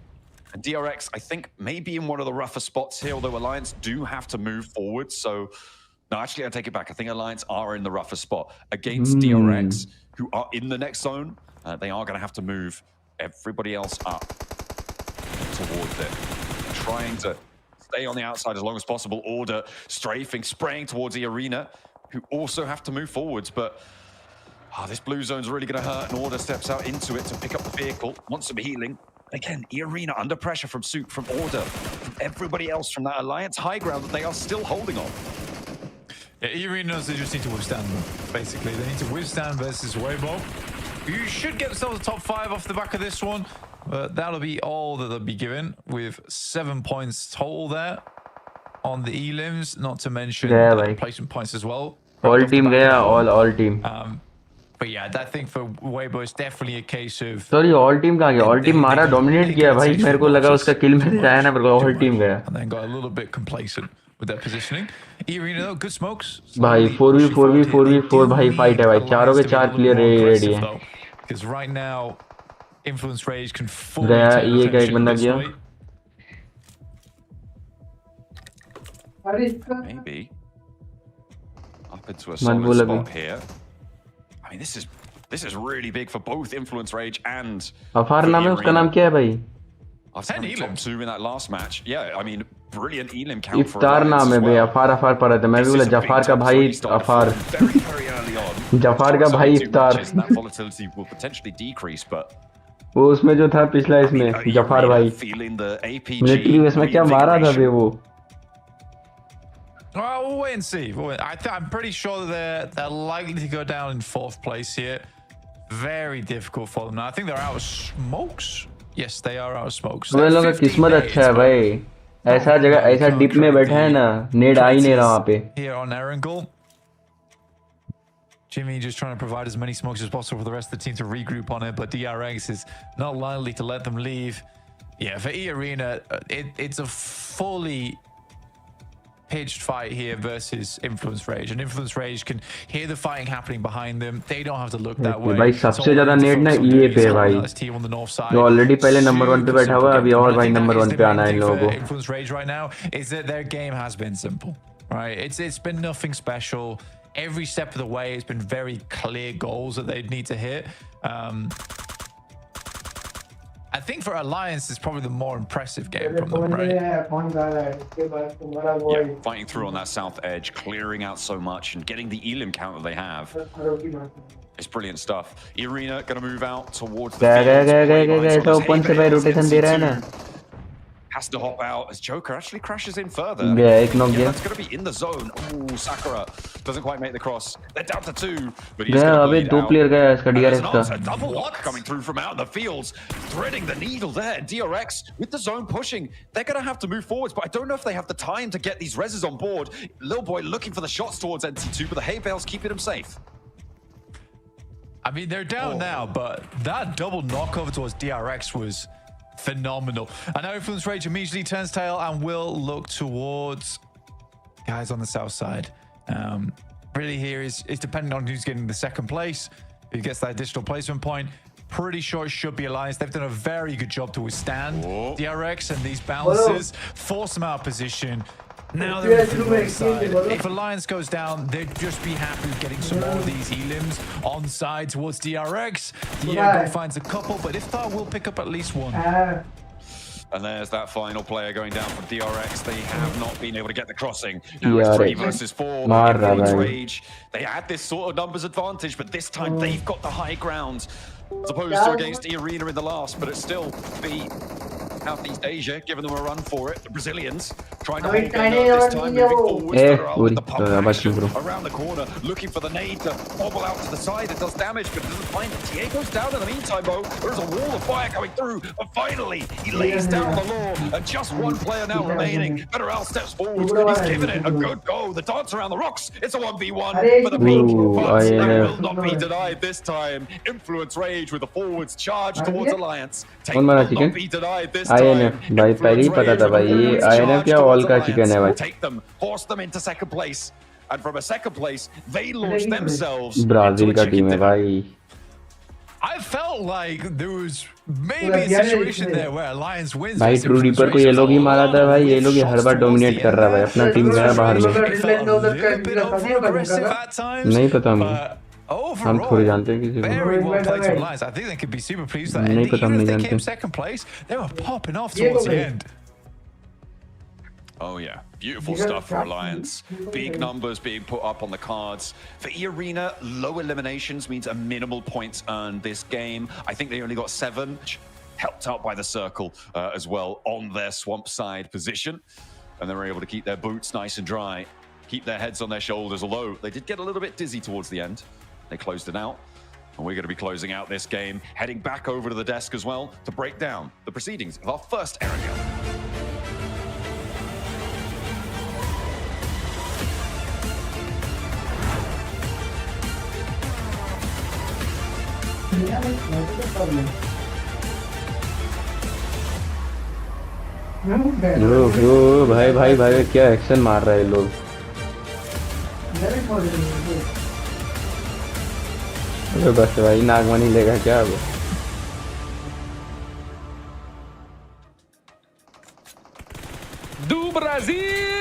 S9: And DRX, I think, maybe in one of the rougher spots here, although Alliance do have to move forward. So, no, actually, I take it back. I think Alliance are in the rougher spot against DRX, who are in the next zone. They are going to have to move everybody else up towards it. Trying to stay on the outside as long as possible. Order strafing, spraying towards the arena, who also have to move forwards. But this blue zone's really going to hurt, and Order steps out into it to pick up the vehicle. Wants some healing. Again, E-Arena under pressure from Soup, from Order, from everybody else from that Alliance high ground that they are still holding on.
S10: Yeah, E-Arena knows they just need to withstand them, basically. They need to withstand versus Weibo. You should get themselves a top 5 off the back of this one, but that'll be all that they'll be given, with 7 points total there on the elims, not to mention placement points as well.
S2: All team gaya, all team.
S10: But yeah, that thing for Weibo is definitely a case of.
S2: Sorry, all team कहाँ गया? All team मारा dominate किया भाई. मेरे को लगा उसका kill में रहा है ना, मेरे को all team गया.
S10: And then got a little bit complacent with their positioning. E-Arena though, good smokes.
S2: भाई 4v4 भाई fight है भाई. चारों के चार player ready हैं.
S10: Because right now, Influence Rage can fully
S2: गया
S10: take
S2: ये का एक बंदा गया.
S9: Maybe up into a solid spot here. I mean, this is really big for both Influence Rage and.
S2: अफार नाम है उसका नाम क्या है भाई?
S9: I've seen top 2 in that last match. Yeah, I mean, brilliant elim count for
S2: इफ्तार नाम है भाई. अफार पढ़ा था. मैं भी बोला जफार का भाई अफार. जफार का भाई इफ्तार.
S9: That volatility will potentially decrease, but.
S2: वो उसमें जो था पिछला इसमें जफार भाई. मिलिट्री उसमें क्या मारा था बे वो?
S10: Well, we'll wait and see. I'm pretty sure that they're likely to go down in 4th place here. Very difficult for them now. I think they're out of smokes. Yes, they are out of smokes.
S2: वो लोग का किस्मत अच्छा है भाई. ऐसा जगह ऐसा डिप में बैठा है ना, नेड आ ही नहीं रहा वहाँ पे.
S10: Here on Erangel. Jimmy just trying to provide as many smokes as possible for the rest of the team to regroup on it, but DRX is not likely to let them leave. Yeah, for E-Arena, it's a fully pitched fight here versus Influence Rage, and Influence Rage can hear the fighting happening behind them. They don't have to look that way.
S2: भाई सबसे ज्यादा net ना ये पे है भाई, जो already पहले नंबर 1 पे बैठा हुआ है, अभी और भाई नंबर 1 पे आना है इन लोगों को.
S10: Influence Rage right now is that their game has been simple, right? It's been nothing special. Every step of the way, it's been very clear goals that they need to hit. I think for Alliance, it's probably the more impressive game from them, right?
S9: Yeah, fighting through on that south edge, clearing out so much, and getting the Elim count that they have. It's brilliant stuff. Irina going to move out towards the field. Has to hop out as Joker actually crashes in further.
S2: Yeah,
S9: that's going to be in the zone. Ooh, Sakura doesn't quite make the cross. They're down to 2, but he's going to bleed out. There's a double lock coming through from out in the fields, threading the needle there. DRX with the zone pushing. They're going to have to move forwards, but I don't know if they have the time to get these reses on board. Lil Boy looking for the shots towards NT2, but the hay bales keeping him safe.
S10: I mean, they're down now, but that double knockover towards DRX was phenomenal. And now Influence Rage immediately turns tail and will look towards guys on the south side. Really here is depending on who's getting the second place, who gets that additional placement point. Pretty sure it should be Alliance. They've done a very good job to withstand DRX, and these bounces force them out of position. Now they're on the right side. If Alliance goes down, they'd just be happy with getting some more of these elims on side towards DRX. Diego finds a couple, but Iftar will pick up at least one.
S9: And there's that final player going down from DRX. They have not been able to get the crossing. Now it's 3 versus 4. Rage. They had this sort of numbers advantage, but this time they've got the high ground. As opposed to against Irina in the last, but it's still the Southeast Asia giving them a run for it. The Brazilians trying to hold their nerve this time, moving forwards. With the pump action around the corner, looking for the nade to bobble out to the side. It does damage, but it doesn't find it. Diego's down in the meantime, though. There's a wall of fire coming through, but finally he lays down the law, and just one player now remaining. Federal steps forward. He's giving it a good go. The dance around the rocks. It's a 1v1 for the peak, but that will not be denied this time. Influence Rage with the forwards charge towards Alliance. Take will not be denied this time.
S2: INF भाई पहले ही पता था भाई ये INF क्या all का chicken है भाई.
S9: Take them, force them into second place, and from a second place they launch themselves.
S2: Brazil का टीम है भाई.
S10: I felt like there was maybe a situation there where Alliance wins.
S2: भाई true reaper को ये लोग ही मारा था भाई. ये लोग ही हर बार डोमिनेट कर रहा है भाई. अपना टीम गया बाहर में. नहीं पता मुझे. हम थोड़ी जानते हैं किसी को.
S10: I think they could be super pleased that even if they came second place, they were popping off towards the end.
S9: Oh yeah, beautiful stuff for Alliance. Big numbers being put up on the cards. For E-Arena, low eliminations means a minimal points earned this game. I think they only got 7, helped out by the circle as well on their swamp side position. And they were able to keep their boots nice and dry, keep their heads on their shoulders, although they did get a little bit dizzy towards the end. They closed it out. And we're going to be closing out this game, heading back over to the desk as well to break down the proceedings of our first area.
S2: भाई भाई भाई क्या action मार रहे हैं लोग. अरे बस भाई नागमणि लेगा क्या अब.
S7: Do Brazil!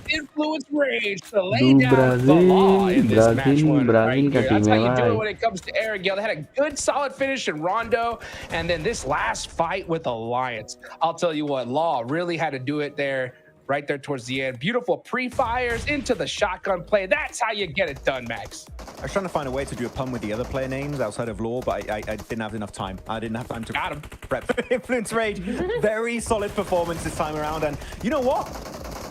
S7: Influence Rage to lay down the law in this match one right here. That's how you do it when it comes to Arigale. They had a good solid finish in Rondo, and then this last fight with Alliance. I'll tell you what, Law really had to do it there, right there towards the end. Beautiful pre-fires into the shotgun play. That's how you get it done, Max.
S11: I was trying to find a way to do a pun with the other player names outside of Law, but I didn't have enough time. I didn't have time to prep. Influence Rage, very solid performance this time around, and you know what?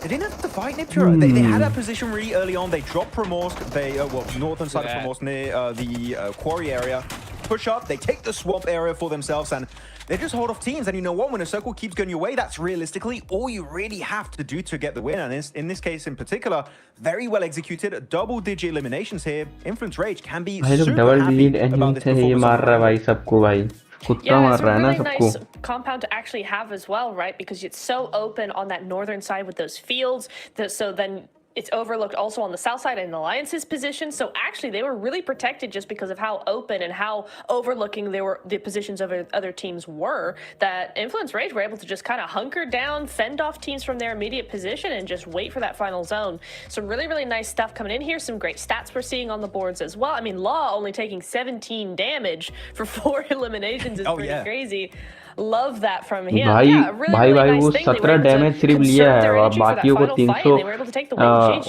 S11: They didn't have to fight Niptura. They had that position really early on. They dropped Primorsk. They, northern side of Primorsk near the quarry area. Push up. They take the swamp area for themselves, and they just hold off teams. And you know what? When a circle keeps going your way, that's realistically all you really have to do to get the win. And in this case in particular, very well executed. Double-digit eliminations here. Influence Rage can be super happy about this performance.
S2: कुत्ता
S8: Yeah,
S2: मार
S8: it's a
S2: रहा है ना
S8: really
S2: सबको.
S8: nice compound to actually have as well, right? Because it's so open on that northern side with those fields. So then it's overlooked also on the south side in Alliance's position. So actually, they were really protected just because of how open and how overlooking the positions of other teams were. That Influence Rage were able to just kind of hunker down, fend off teams from their immediate position, and just wait for that final zone. Some really, really nice stuff coming in here. Some great stats we're seeing on the boards as well. I mean, Law only taking 17 damage for 4 eliminations is pretty crazy. Love that from him.
S2: भाई
S8: Yeah, a really,
S2: भाई
S8: really
S2: भाई
S8: nice
S2: वो
S8: thing. They were
S2: 17
S8: able to
S2: damage सिर्फ लिया
S8: conserve
S2: है
S8: their
S2: और
S8: energy for that
S2: बाकियों को
S8: final fight, and they were able to take the win. GG.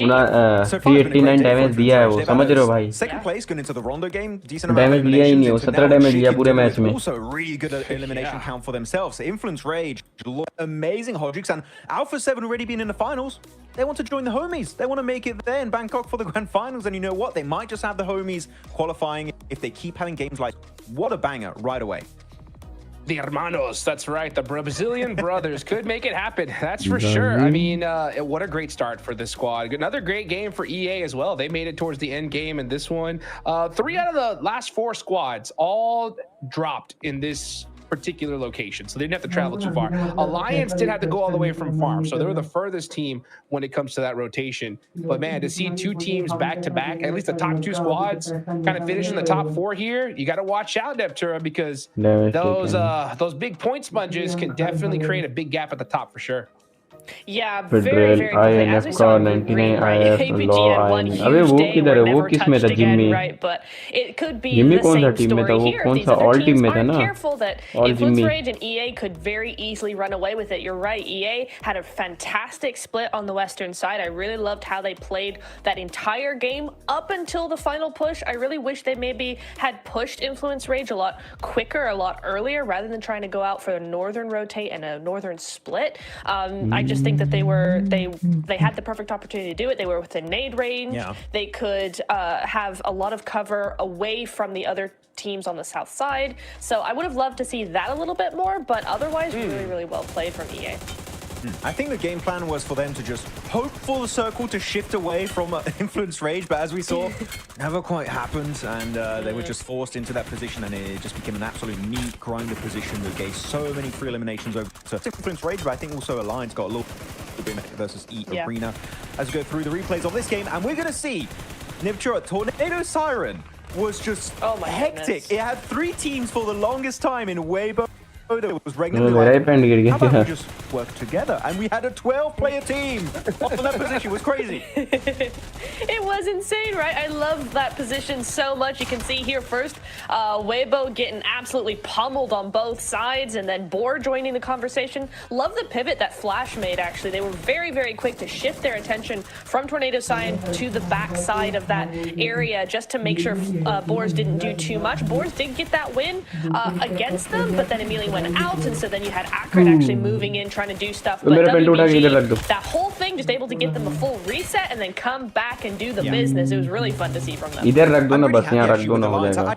S2: 389 damage दिया है वो, समझ रहे हो भाई.
S11: Second place going into the Rondo game, decent amount
S2: damage
S11: of
S2: लिया ही नहीं, वो
S11: eliminations.
S2: 17 डैमेज लिया पूरे
S11: Chicken
S2: मैच में.
S11: also a really good elimination count for themselves. Influence Rage, amazing Hodgix, and Alpha 7 already been in the finals. They want to join the homies. They want to make it there in Bangkok for the grand finals, and you know what? They might just have the homies qualifying if they keep having games like what a banger right away.
S7: The hermanos, that's right. The Brazilian brothers could make it happen. That's for sure. I mean, what a great start for this squad. Another great game for EA as well. They made it towards the end game in this one. 3 out of the last 4 squads all dropped in this particular location, so they didn't have to travel too far. Alliance did have to go all the way from farm, so they were the furthest team when it comes to that rotation. But man, to see 2 teams back to back, at least the top 2 squads kind of finish in the top 4 here, you got to watch out, Neptura, because those big point sponges can definitely create a big gap at the top for sure.
S8: Yeah,
S2: Federal,
S8: very quickly. As we saw in
S2: 99
S8: right?
S2: IF,
S8: APG
S2: Law,
S8: had one
S2: IN.
S8: huge
S2: अबे वो
S8: day
S2: किधर
S8: where
S2: है, वो
S8: never
S2: किस में था,
S8: touched
S2: Jimmy?
S8: again, right? But it could be
S2: Jimmy
S8: the
S2: कौन सा
S8: same
S2: टीम में था,
S8: story
S2: वो
S8: here.
S2: कौन
S8: If these
S2: सा
S8: other
S2: ऑल टीम
S8: teams
S2: में था
S8: aren't
S2: ना,
S8: careful, that
S2: all
S8: Influence
S2: Jimmy.
S8: Rage and EA could very easily run away with it. You're right. EA had a fantastic split on the western side. I really loved how they played that entire game up until the final push. I really wish they maybe had pushed Influence Rage a lot quicker, a lot earlier, rather than trying to go out for a northern rotate and a northern split. I just think that they had the perfect opportunity to do it. They were within nade range.
S11: Yeah.
S8: They could have a lot of cover away from the other teams on the south side. So I would have loved to see that a little bit more, but otherwise really, really well played from EA.
S11: I think the game plan was for them to just hope for the circle to shift away from Influence Rage, but as we saw, never quite happened, and they were just forced into that position, and it just became an absolute neat grinder position that gave so many free eliminations over to Influence Rage, but I think also Alliance got a little bit versus Arena as we go through the replays of this game, and we're going to see Nipchura Tornado Siren was just hectic.
S8: Goodness.
S11: It had 3 teams for the longest time in Weibo. That was
S2: वो
S11: regularly
S2: मेरा ही
S11: like,
S2: pant गिर
S11: how about
S2: गया.
S11: we just work together? And we had a 12-player team on that position. It was crazy.
S8: It was insane, right? I love that position so much. You can see here first, Weibo getting absolutely pummeled on both sides, and then Boar joining the conversation. Love the pivot that Flash made, actually. They were very, very quick to shift their attention from Tornado Sign to the back side of that area just to make sure Boars didn't do too much. Boars did get that win against them, but then immediately went out, and so then you had Akrit actually moving in, trying to do stuff. But WBG, that whole thing, just able to get them a full reset and then come back and do the business. It was really fun to see from them.
S2: इधर रख दो ना, बस यहाँ रख दो ना, हो जाएगा.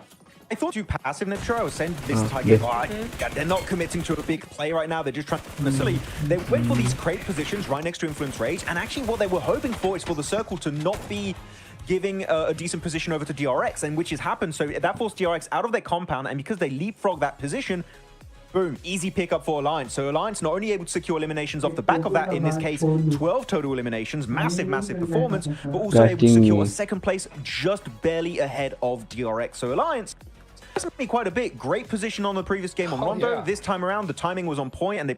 S11: I thought too passive, Nipchura. I was saying this entire game, they're not committing to a big play right now. They're just trying to silly. They went for these crate positions right next to Influence Rage, and actually what they were hoping for is for the circle to not be giving a decent position over to DRX, and which has happened. So that forced DRX out of their compound, and because they leapfrog that position, boom, easy pickup for Alliance. So Alliance not only able to secure eliminations off the back of that, in this case, 12 total eliminations, massive performance, but also able to secure a second place just barely ahead of DRX. So Alliance, definitely quite a bit. Great position on the previous game on Rondo. This time around, the timing was on point, and they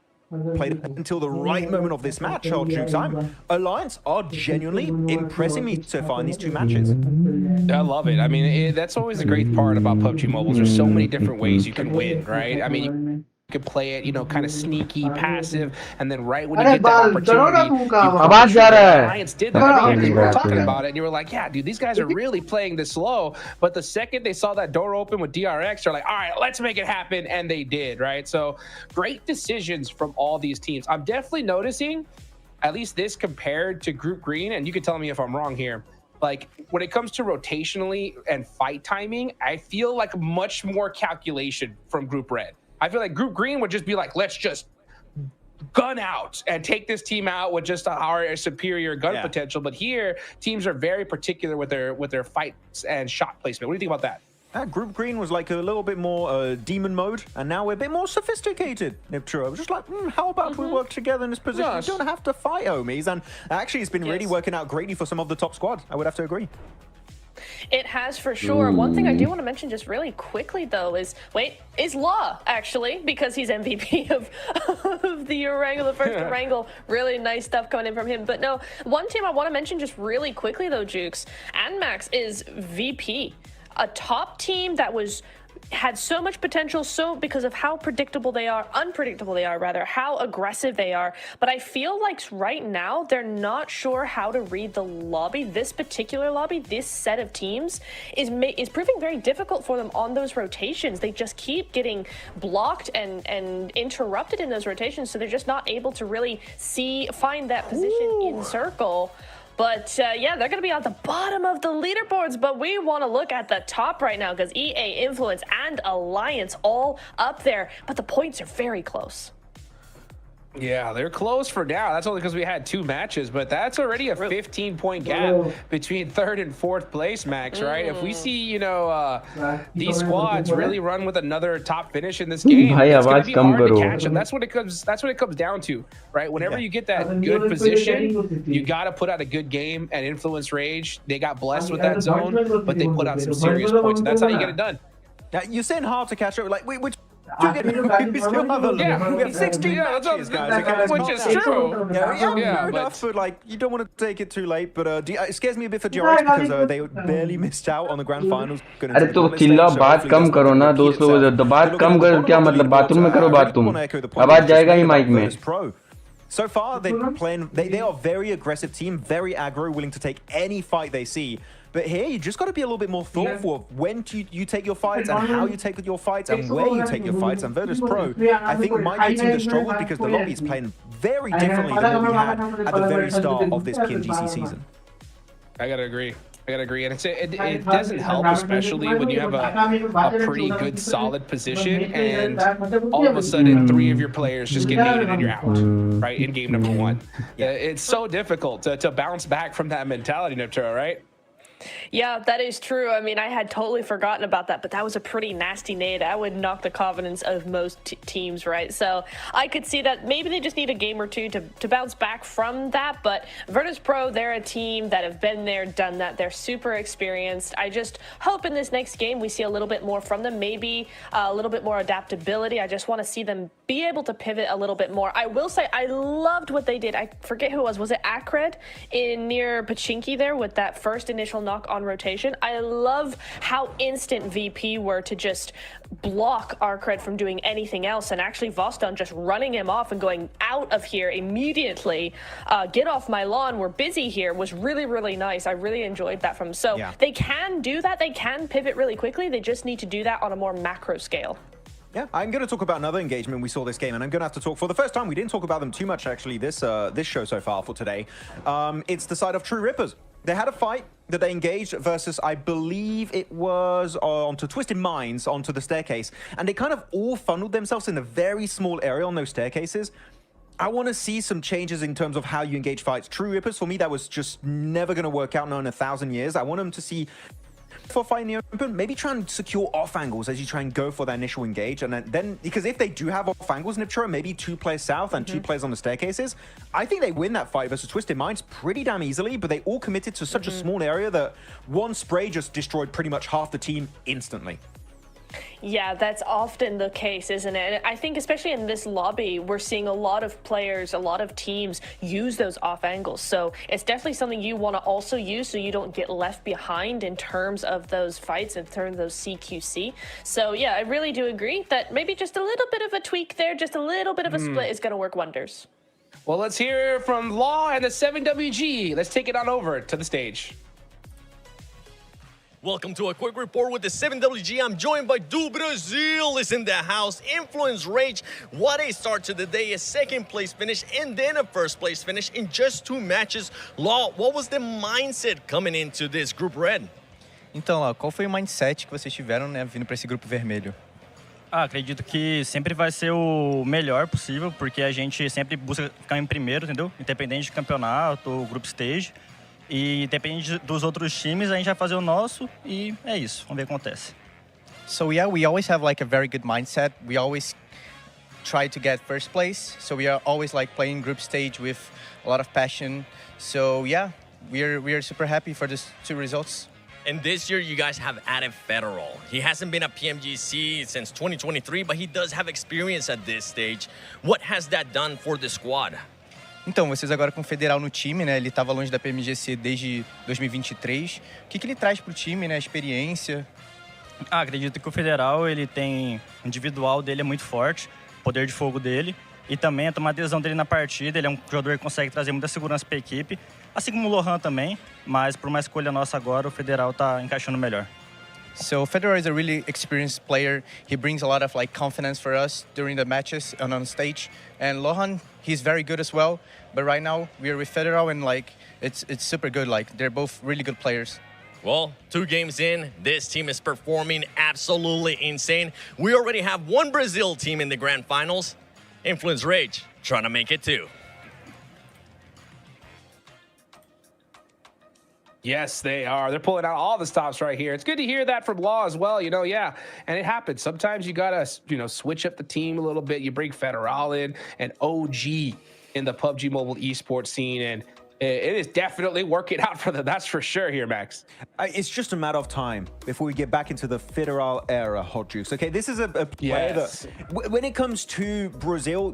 S11: played it until the right moment of this match. Alliance are genuinely impressing me so far in these 2 matches.
S7: I love it. I mean, that's always the great part about PUBG Mobile. There's so many different ways you can win, right? I mean, you could play it, you know, kind of sneaky, passive, and then right when you get that opportunity, Alliance did that. We were talking about it, and you were like, yeah, dude, these guys are really playing this slow. But the second they saw that door open with DRX, they're like, all right, let's make it happen, and they did, right? So great decisions from all these teams. I'm definitely noticing, at least this compared to Group Green, and you can tell me if I'm wrong here, like when it comes to rotationally and fight timing, I feel like much more calculation from Group Red. I feel like Group Green would just be like, let's just gun out and take this team out with just our superior gun potential. But here, teams are very particular with their fights and shot placement. What do you think about that?
S11: Group Green was like a little bit more demon mode, and now we're a bit more sophisticated, Niptro. I was just like, how about we work together in this position?
S7: Yes.
S11: We don't have to fight, homies. And actually, it's been really working out greatly for some of the top squad. I would have to agree.
S8: It has for sure. One thing I do want to mention just really quickly though is Law actually, because he's MVP of the Erangel, the first Erangel. Really nice stuff coming in from him. But no, one team I want to mention just really quickly though, Jukes and Max, is VP, a top team that had so much potential, so because of how unpredictable they are, how aggressive they are. But I feel like right now they're not sure how to read the lobby. This particular lobby, this set of teams is proving very difficult for them on those rotations. They just keep getting blocked and interrupted in those rotations, so they're just not able to really find that position in circle. But yeah, they're going to be at the bottom of the leaderboards, but we want to look at the top right now because EA, Influence, and Alliance all up there, but the points are very close.
S7: Yeah, they're close for now. That's only because we had 2 matches, but that's already a 15-point gap between 3rd and 4th place, Max, right? If we see, you know, these squads really run with another top finish in this game, it's going to be hard to catch them. That's what it comes down to, right? Whenever you get that good position, you got to put out a good game. And Influence Rage, they got blessed with that zone, but they put out some serious points, and that's how you get it done.
S11: You're saying hard to catch up, like, which we have 16 matches, guys.
S7: Which is true.
S11: Fair enough, but like, you don't want to take it too late. But it scares me a bit for DRX because they barely missed out on the grand finals.
S2: अरे तो चिल्ला बात कम करो ना दोस्त लोगों से बात कम कर क्या मतलब बाथरूम में करो बात तुम आवाज जाएगा ही माइक में.
S11: So far, they are a very aggressive team, very aggro, willing to take any fight they see. But here, you just got to be a little bit more thoughtful of when you take your fights and how you take your fights and where you take your fights. And Virtus Pro, I think, might be a team that struggled because the lobby is playing very differently than what we had at the very start of this PMGC season.
S7: I gotta agree. And it doesn't help, especially when you have a pretty good, solid position, and all of a sudden 3 of your players just get needed and you're out, right, in game number 1. It's so difficult to bounce back from that mentality, Niptro, right?
S8: Yeah, that is true. I mean, I had totally forgotten about that, but that was a pretty nasty nade. That would knock the confidence of most teams, right? So I could see that maybe they just need a game or two to bounce back from that. But Virtus Pro, they're a team that have been there, done that. They're super experienced. I just hope in this next game we see a little bit more from them, maybe a little bit more adaptability. I just want to see them be able to pivot a little bit more. I will say I loved what they did. I forget who it was. Was it Akred near Pachinki there with that first initial knock on rotation? I love how instant VP were to just block Arcred from doing anything else, and actually Voston just running him off and going out of here immediately. Get off my lawn, we're busy here, was really, really nice. I really enjoyed that from them. So they can do that. They can pivot really quickly. They just need to do that on a more macro scale.
S11: Yeah, I'm going to talk about another engagement we saw this game, and I'm going to have to talk for the first time. We didn't talk about them too much, actually, this show so far for today. It's the side of True Rippers. They had a fight that they engaged versus, I believe it was onto Twisted Minds, onto the staircase, and they kind of all funneled themselves in a very small area on those staircases. I want to see some changes in terms of how you engage fights. True Rippers, for me, that was just never going to work out, not in 1,000 years. I want them to see for fighting the open, maybe try and secure off angles as you try and go for that initial engage, and then because if they do have off angles, Niptro, maybe 2 players south and 2 players on the staircases, I think they win that fight versus Twisted Minds pretty damn easily, but they all committed to such a small area that one spray just destroyed pretty much half the team instantly.
S8: Yeah, that's often the case, isn't it? And I think especially in this lobby, we're seeing a lot of players, a lot of teams use those off angles. So it's definitely something you want to also use so you don't get left behind in terms of those fights, in terms of those CQC. So yeah, I really do agree that maybe just a little bit of a tweak there, just a little bit of a split is going to work wonders.
S7: Well, let's hear from Law and the 7WG. Let's take it on over to the stage.
S13: Welcome to a quick report with the 7WG. I'm joined by Do Brazil is in the house. Influence Rage. What a start to the day. A 2nd place finish and then a 1st place finish in just 2 matches. Law, what was the mindset coming into this Group Red?
S14: Então, Law, qual foi o mindset que vocês tiveram, né, vindo para esse grupo vermelho?
S15: Acredito que sempre vai ser o melhor possível, porque a gente sempre busca ficar em primeiro, entendeu? Independente de campeonato ou group stage. E independente dos outros times, a gente vai fazer o nosso e é isso. Vamos ver o que acontece.
S14: So yeah, we always have like a very good mindset. We always try to get first place. So we are always like playing group stage with a lot of passion. So yeah, we are super happy for these two results.
S13: And this year, you guys have added Federal. He hasn't been at PMGC since 2023, but he does have experience at this stage. What has that done for the squad?
S14: Então, vocês agora com o Federal no time, né? Ele estava longe da PMGC desde 2023. O que ele traz para o time, né? Experiência?
S15: Acredito que o Federal, ele tem... O individual dele é muito forte, o poder de fogo dele. E também a tomada de decisão dele na partida. Ele é um jogador que consegue trazer muita segurança para a equipe. Assim como o Lohan também. Mas por uma escolha nossa agora, o Federal está encaixando melhor.
S14: So Federal is a really experienced player. He brings a lot of like confidence for us during the matches and on stage. And Lohan, he's very good as well. But right now we are with Federal and like it's super good. Like they're both really good players.
S13: Well, 2 games in, this team is performing absolutely insane. We already have one Brazil team in the grand finals. Influence Rage trying to make it too.
S7: Yes, they are. They're pulling out all the stops right here. It's good to hear that from Law as well. Yeah, and it happens. Sometimes you gotta, switch up the team a little bit. You bring Federal in, an OG in the PUBG Mobile esports scene, and it is definitely working out for them. That's for sure here, Max.
S11: It's just a matter of time before we get back into the Federal era, Hot Jukes. Okay, this is a player that, when it comes to Brazil,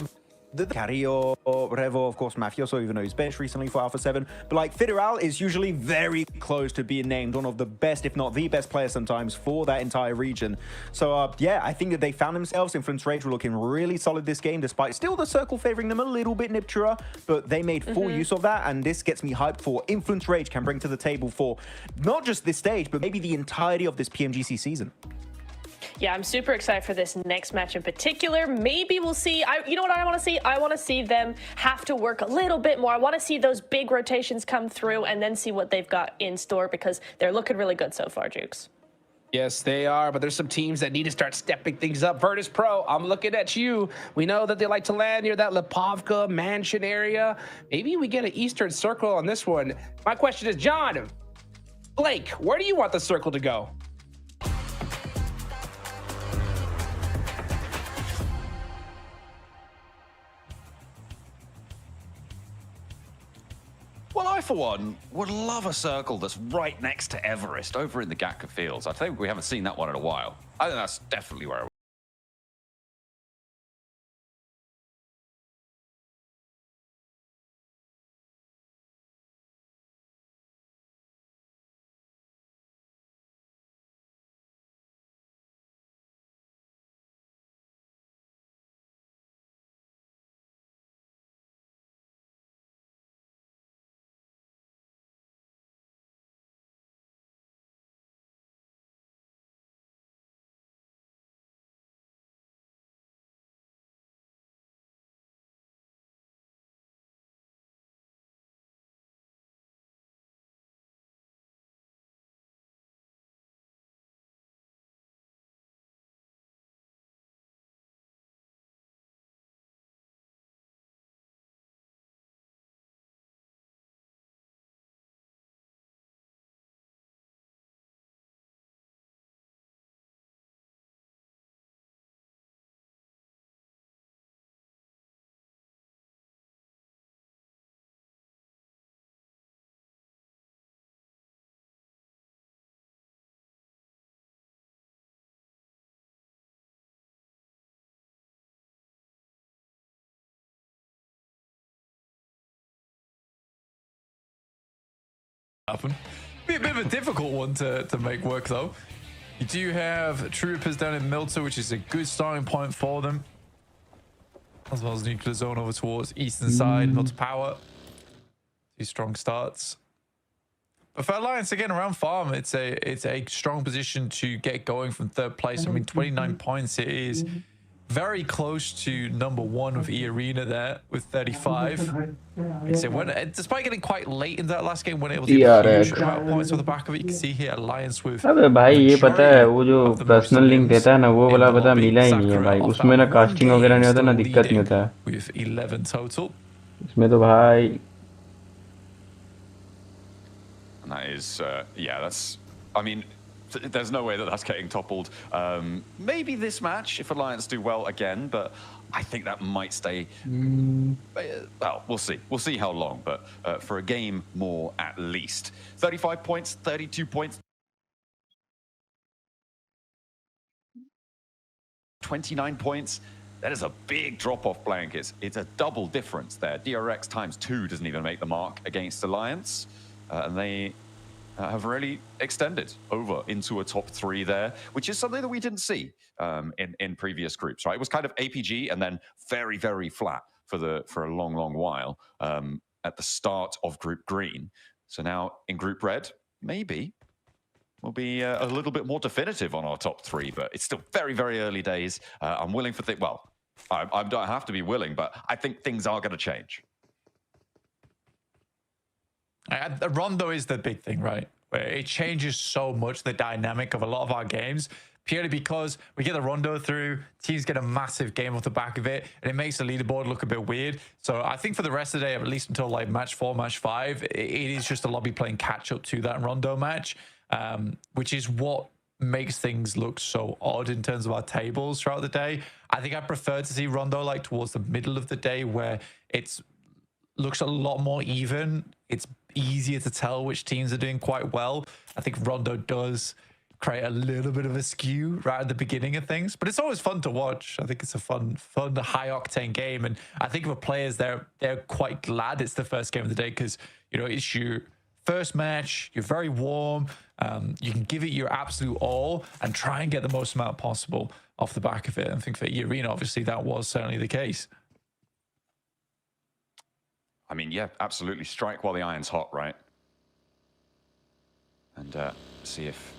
S11: the Carrillo, Revo, of course, Mafioso, even though he's benched recently for Alpha 7. But like Federal is usually very close to being named one of the best, if not the best player sometimes for that entire region. So yeah, I think that they found themselves. Influence Rage were looking really solid this game, despite still the circle favoring them a little bit, Niptura. But they made full use of that. And this gets me hyped for Influence Rage can bring to the table for not just this stage, but maybe the entirety of this PMGC season.
S8: Yeah, I'm super excited for this next match in particular. Maybe we'll see. You know what I want to see? I want to see them have to work a little bit more. I want to see those big rotations come through and then see what they've got in store because they're looking really good so far, Jukes.
S7: Yes, they are, but there's some teams that need to start stepping things up. Virtus Pro, I'm looking at you. We know that they like to land near that Lipovka mansion area. Maybe we get an Eastern Circle on this one. My question is, John, Blake, where do you want the circle to go?
S9: Well, I, for one, would love a circle that's right next to Everest over in the Gatka Fields. I think we haven't seen that one in a while. I think that's definitely where
S10: happen. Be a bit of a difficult one to make work though. You do have troopers down in Milta, which is a good starting point for them. As well as nuclear zone over towards eastern side, Milta Power. 2 strong starts. But for Alliance, again, around farm, it's a strong position to get going from 3rd place. I mean, 29 points. It is very close to number 1 with E-Arena there with 35. Despite getting quite late in that last game, when able to get a huge amount of points on the back of it, you can see here Alliance with.
S2: अबे भाई ये पता है वो जो personal link देता है ना वो वाला पता मिला ही नहीं है भाई उसमें ना कास्टिंग वगैरह नहीं होता ना दिक्कत नहीं होता है
S10: with 11 total.
S2: इसमें तो भाई
S9: And that is, yeah, that's, I mean, there's no way that that's getting toppled. Maybe this match if Alliance do well again, but I think that might stay. Well, we'll see. We'll see how long, but for a game more at least. 35 points, 32 points. 29 points. That is a big drop-off blank. It's a double difference there. DRX times 2 doesn't even make the mark against Alliance. And they have really extended over into a top 3 there, which is something that we didn't see in previous groups, right? It was kind of APG and then very, very flat for a long, long while at the start of Group Green. So now in Group Red, maybe we'll be a little bit more definitive on our top 3, but it's still very, very early days. I'm willing for well, I don't have to be willing, but I think things are going to change.
S10: Rondo is the big thing, right? Where it changes so much the dynamic of a lot of our games, purely because we get the Rondo through, teams get a massive game off the back of it, and it makes the leaderboard look a bit weird. So I think for the rest of the day, at least until like match 4, match 5, it is just a lobby playing catch up to that Rondo match, which is what makes things look so odd in terms of our tables throughout the day. I think I prefer to see Rondo like towards the middle of the day where it's looks a lot more even. It's easier to tell which teams are doing quite well. I think Rondo does create a little bit of a skew right at the beginning of things, but it's always fun to watch. I think it's a fun high octane game, and I think for players they're quite glad it's the first game of the day because it's your first match, you're very warm, you can give it your absolute all and try and get the most amount possible off the back of it. And I think for Arena, obviously that was certainly the case.
S9: I mean, yeah, absolutely. Strike while the iron's hot, right? And see if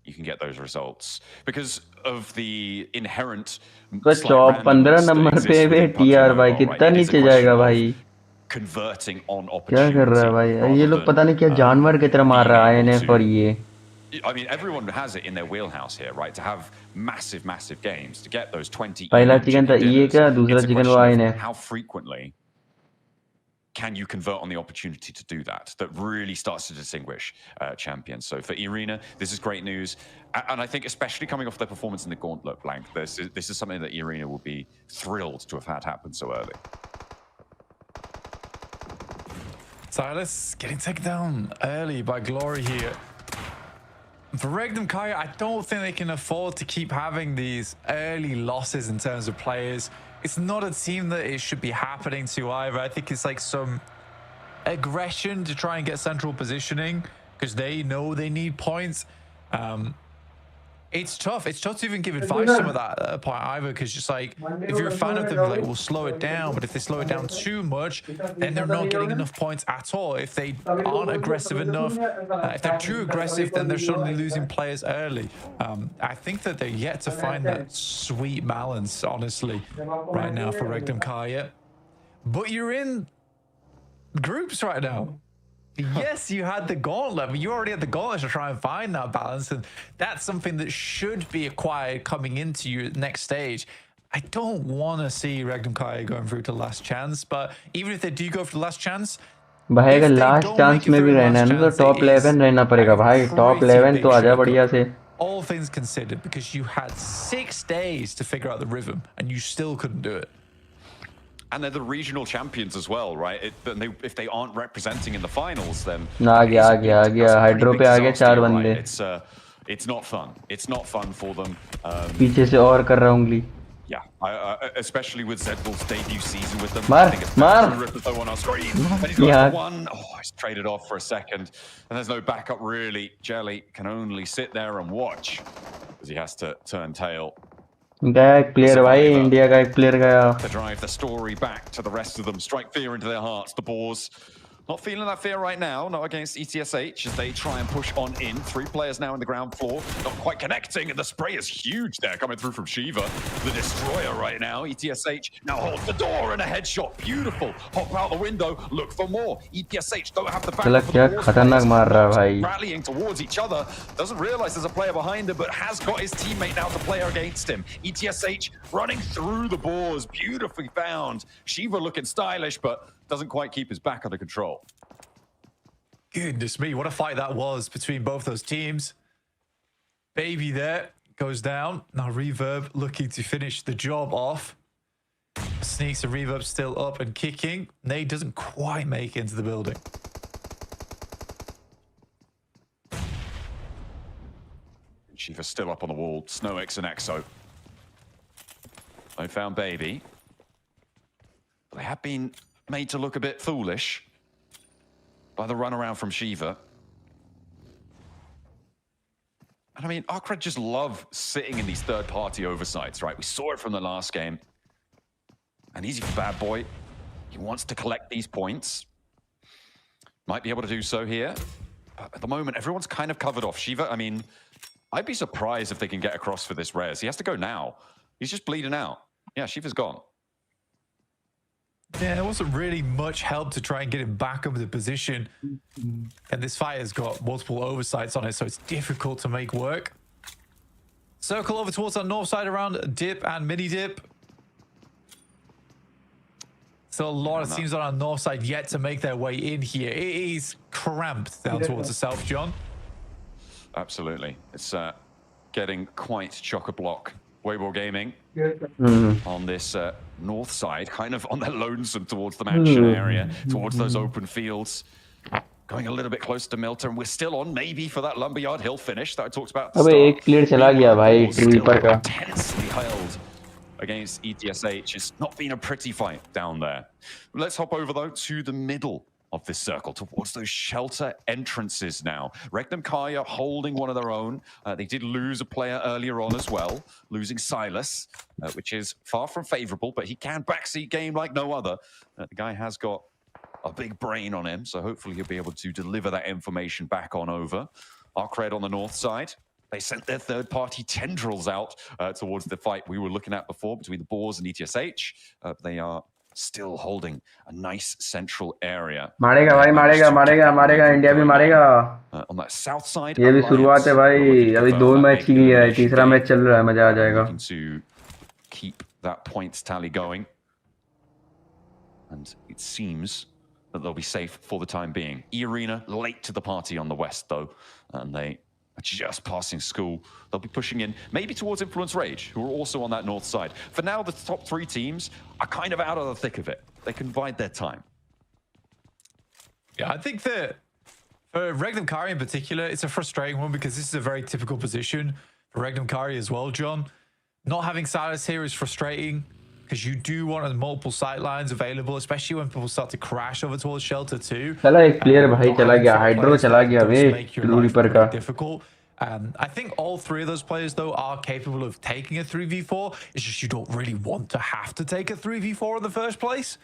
S9: you can get those results because of the inherent.
S2: तो 15 number पे भी TR भाई कितना नीचे जाएगा भाई?
S9: Converting on
S2: क्या
S9: opportunity.
S2: कर रहा है भाई? ये लोग पता नहीं क्या जानवर की तरह मार रहा है इन्हें पर ये.
S9: I mean, everyone has it in their wheelhouse here, right? To have massive, massive games, to get those 20.
S2: पहला चिकन था ये क्या? दूसरा चिकन वो आइन है.
S9: How frequently can you convert on the opportunity to do that? That really starts to distinguish champions. So for Irina, this is great news. And I think especially coming off their performance in the Gauntlet blank, this is something that Irina will be thrilled to have had happen so early.
S10: Silas getting taken down early by Glory here. For Regnum Kaya, I don't think they can afford to keep having these early losses in terms of players. It's not a team that it should be happening to either. I think it's like some aggression to try and get central positioning because they know they need points. It's tough. It's tough to even give advice to some of that at a point either because just like if you're a fan of them, you're like, we'll slow it down. But if they slow it down too much, then they're not getting enough points at all. If they aren't aggressive enough, if they're too aggressive, then they're suddenly losing players early. I think that they're yet to find that sweet balance, honestly, right now for Regnum Kaya. But you're in groups right now. Yes, you had the gauntlet, but you already had the gauntlet to try and find that balance, and that's something that should be acquired coming into your next stage. I don't want to see Regnum Kaya going through to last chance, but even if they do go for the last chance,
S2: भाई अगर last chance में भी रहना है ना तो top 11 रहना पड़ेगा भाई. टॉप 11 तो आजा बढ़िया से.
S10: All things considered, because you had 6 days to figure out the rhythm, and you still couldn't do it.
S9: And they're the regional champions as well, right? If they aren't representing in the finals, then
S2: आ गया hydro पे आ गए 4 बंदे.
S9: It's not fun. It's not fun for them.
S2: पीछे से और कर रहा हूँ उंगली.
S9: Yeah, especially with Zedwolf's debut season with them.
S2: Mar.
S9: On our screen. And he's got one. Oh, he's traded off for a second, and there's no backup really. Jelly can only sit there and watch as he has to turn tail.
S2: गया एक player भाई, India का एक player गया.
S9: To drive the story back to the rest of them, strike fear into their hearts. The Boars not feeling that fear right now, not against ETSH as they try and push on in. 3 players now in the ground floor, not quite connecting, and the spray is huge there coming through from Shiva, the destroyer right now. ETSH now holds the door and a headshot, beautiful. Hop out the window, look for more. ETSH don't have the back.
S2: क्या खतरनाक मार रहा है भाई.
S9: Rallying towards each other, doesn't realize there's a player behind him, but has got his teammate now to play against him. ETSH running through the Boars, beautifully found. Shiva looking stylish, but doesn't quite keep his back under control.
S10: Goodness me, what a fight that was between both those teams. Baby there goes down. Now Reverb looking to finish the job off. Sneaks and Reverb still up and kicking. Nade doesn't quite make it into the building.
S9: Shiva still up on the wall. SnowX and Exo. They found Baby. They have been made to look a bit foolish by the runaround from Shiva. And I mean, Arcred just love sitting in these third-party oversights, right? We saw it from the last game. And easy for Bad Boy. He wants to collect these points. Might be able to do so here. But at the moment, everyone's kind of covered off. Shiva, I mean, I'd be surprised if they can get across for this res. He has to go now. He's just bleeding out. Yeah, Shiva's gone.
S10: Yeah, there wasn't really much help to try and get him back up into position. And this fight has got multiple oversights on it, so it's difficult to make work. Circle over towards that north side around Dip and Mini Dip. Still a lot of teams on our north side yet to make their way in here. It is cramped down towards the south, John.
S9: Absolutely. It's getting quite chock-a-block. Weibo Gaming on this north side, kind of on their lonesome towards the mansion area, towards those open fields. Going a little bit close to Milton. We're still on maybe for that Lumberyard Hill finish that I talked about.
S2: अबे एक clear चला गया भाई ट्रीपर का.
S9: Intensely held against ETSH. It's not been a pretty fight down there. Let's hop over though to the middle of this circle, towards those shelter entrances now. Regnum Kaya holding one of their own. They did lose a player earlier on as well, losing Silas, which is far from favorable, but he can backseat game like no other. The guy has got a big brain on him, so hopefully he'll be able to deliver that information back on over. Arcred on the north side. They sent their third-party tendrils out towards the fight we were looking at before between the Boars and ETSH. They are still holding a nice central area.
S2: मारेगा भाई मारेगा India भी मारेगा.
S9: On that south side.
S2: ये भी शुरुआत है भाई. अभी 2 मैच ही लिया है. तीसरा मैच चल रहा है. मजा आ जाएगा.
S9: To keep that points tally going. And it seems that they'll be safe for the time being. E-Arena late to the party on the west though, and they are just passing school. They'll be pushing in maybe towards Influence Rage, who are also on that north side. For now, the top 3 teams are kind of out of the thick of it. They can bide their time.
S10: Yeah, I think that for Regnum Kari in particular, it's a frustrating one because this is a very typical position for Regnum Kari as well, John. Not having Silas here is frustrating because you do want multiple sight lines available, especially when people start to crash over towards shelter too.
S2: चला एक player भाई चला गया. Hydro चला गया वे ट्रीपर का.
S10: Difficult. I think all 3 of those players, though, are capable of taking a 3v4. It's just you don't really want to have to take a 3v4 in the first place.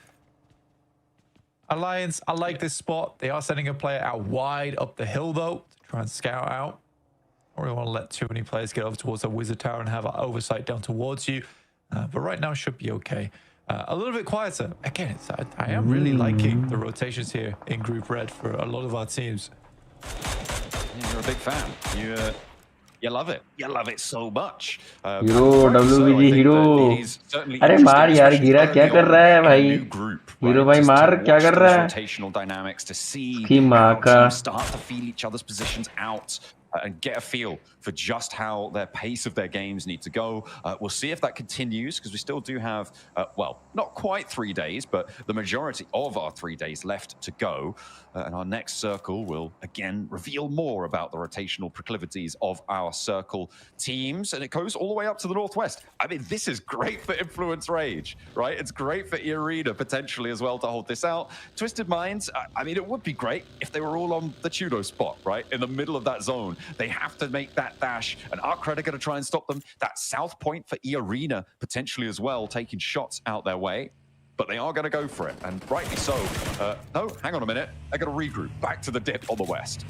S10: Alliance, I like this spot. They are sending a player out wide up the hill, though, to try and scout out. I don't really want to let too many players get over towards the Wizard Tower and have an oversight down towards you. But right now, should be okay. A little bit quieter. Again, I am really liking the rotations here in Group Red for a lot of our teams.
S9: You're a big fan. You love it. You love it so much.
S2: Hero, WBG hero. अरे मार यार गिरा क्या कर रहा है भाई? Hero भाई मार क्या कर रहा है?
S9: Rotational dynamics to see
S2: की माँ का.
S9: teams start to feel each other's positions out and get a feel for just how their pace of their games need to go. We'll see if that continues because we still do have, well, not quite 3 days, but the majority of our 3 days left to go. And our next circle will again reveal more about the rotational proclivities of our circle teams. And it goes all the way up to the northwest. I mean, this is great for Influence Rage, right? It's great for E-Arena potentially as well to hold this out. Twisted Minds, I mean, it would be great if they were all on the Tudo spot, right? In the middle of that zone. They have to make that dash, and Arcred are going to try and stop them. That south point for E-Arena potentially as well, taking shots out their way. But they are going to go for it, and rightly so. No, hang on a minute. They're going to regroup back to the dip on the west.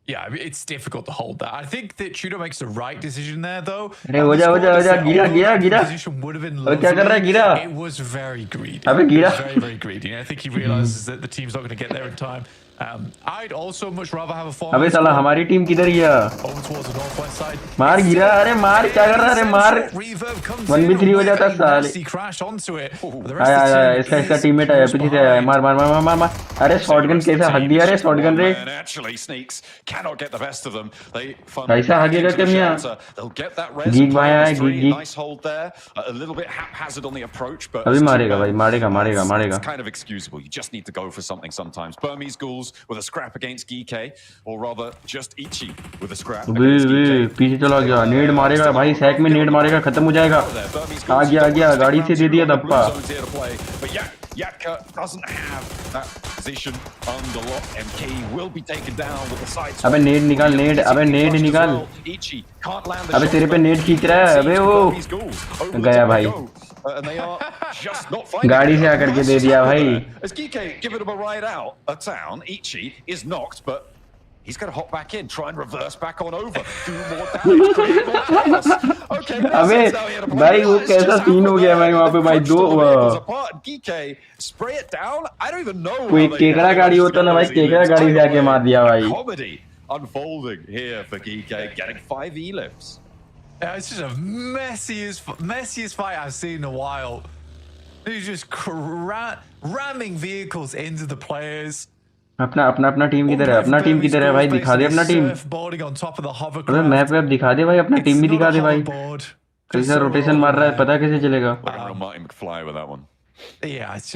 S10: Yeah, I mean, it's difficult to hold that. I think that Tudo makes the right decision there, though.
S2: gira.
S10: Position would have been lovely. It was very greedy. Very, very greedy. I think he realizes that the team's not going to get there in time. I'd also much rather have a
S2: अबे
S10: forward
S2: साला
S10: squad
S2: हमारी team किधर गया?
S10: over towards the northwest side.
S2: मार गिरा, अरे मार, क्या कर रहा है? अरे मार,
S10: Reverb comes
S2: 1v3 हो
S10: in
S2: जाता
S10: with a
S2: साले।
S10: nasty crash onto it. But the
S2: आया
S10: rest
S2: आया
S10: of the
S2: इसका
S10: team is
S2: टीममेट आया,
S10: close
S2: पीछे से आया,
S10: behind.
S2: मार मार मार मार मार मार। अरे शॉटगन कैसा हक दिया रे, शॉटगन रे।
S9: Actually, Sneaks cannot get the best of them. They
S2: कैसा हगेगा क्या मियां?
S9: They'll get that res.
S2: Geek भाई आया, geek geek.
S9: Nice hold there. A little bit haphazard on the approach, but
S2: अभी मारेगा भाई, मारेगा मारेगा मारेगा।
S9: it's kind of excusable. You just need to go for something sometimes. Burmese Ghouls with a scrap against Geeke, or rather just Ichi with a scrap against Geeke.
S2: पीछे चला गया, नेड मारेगा भाई, सैक में नेड मारेगा, खत्म हो जाएगा। आ गया, गाड़ी से दे दिया धप्पा।
S9: But Yatka doesn't have that position under lock. MK will be taken down with the side.
S2: अबे नेड निकाल, नेड, अबे नेड निकाल।
S9: Ichi can't land the
S2: अबे तेरे पे नेड खींच रहा है, अबे वो गया भाई।
S9: and they are just not finding
S2: गाड़ी से आकर के दे दिया भाई।
S9: As Geeke giving him a ride out of town, Ichi is knocked, but he's going to hop back in, try and reverse back on over, do more damage, create more chaos. Okay,
S2: अबे भाई वो कैसा scene हो गया भाई वहाँ पे भाई दो
S9: Geeke spray it down. I don't even know.
S2: कोई केकड़ा गाड़ी होता ना भाई, केकड़ा गाड़ी से आके मार दिया भाई।
S9: Comedy unfolding here for Geeke, getting 5 elips.
S10: Yeah, it's just a messiest fight I've seen in a while. He's just ramming vehicles into the players.
S2: अपना टीम किधर है? अपना टीम किधर है भाई? दिखा दे अपना टीम। अबे मैप वेप दिखा दे भाई, अपना टीम भी दिखा दे भाई। कैसा रोटेशन मार रहा है, पता कैसे चलेगा?
S9: Martin McFly with that one.
S10: Yeah, it's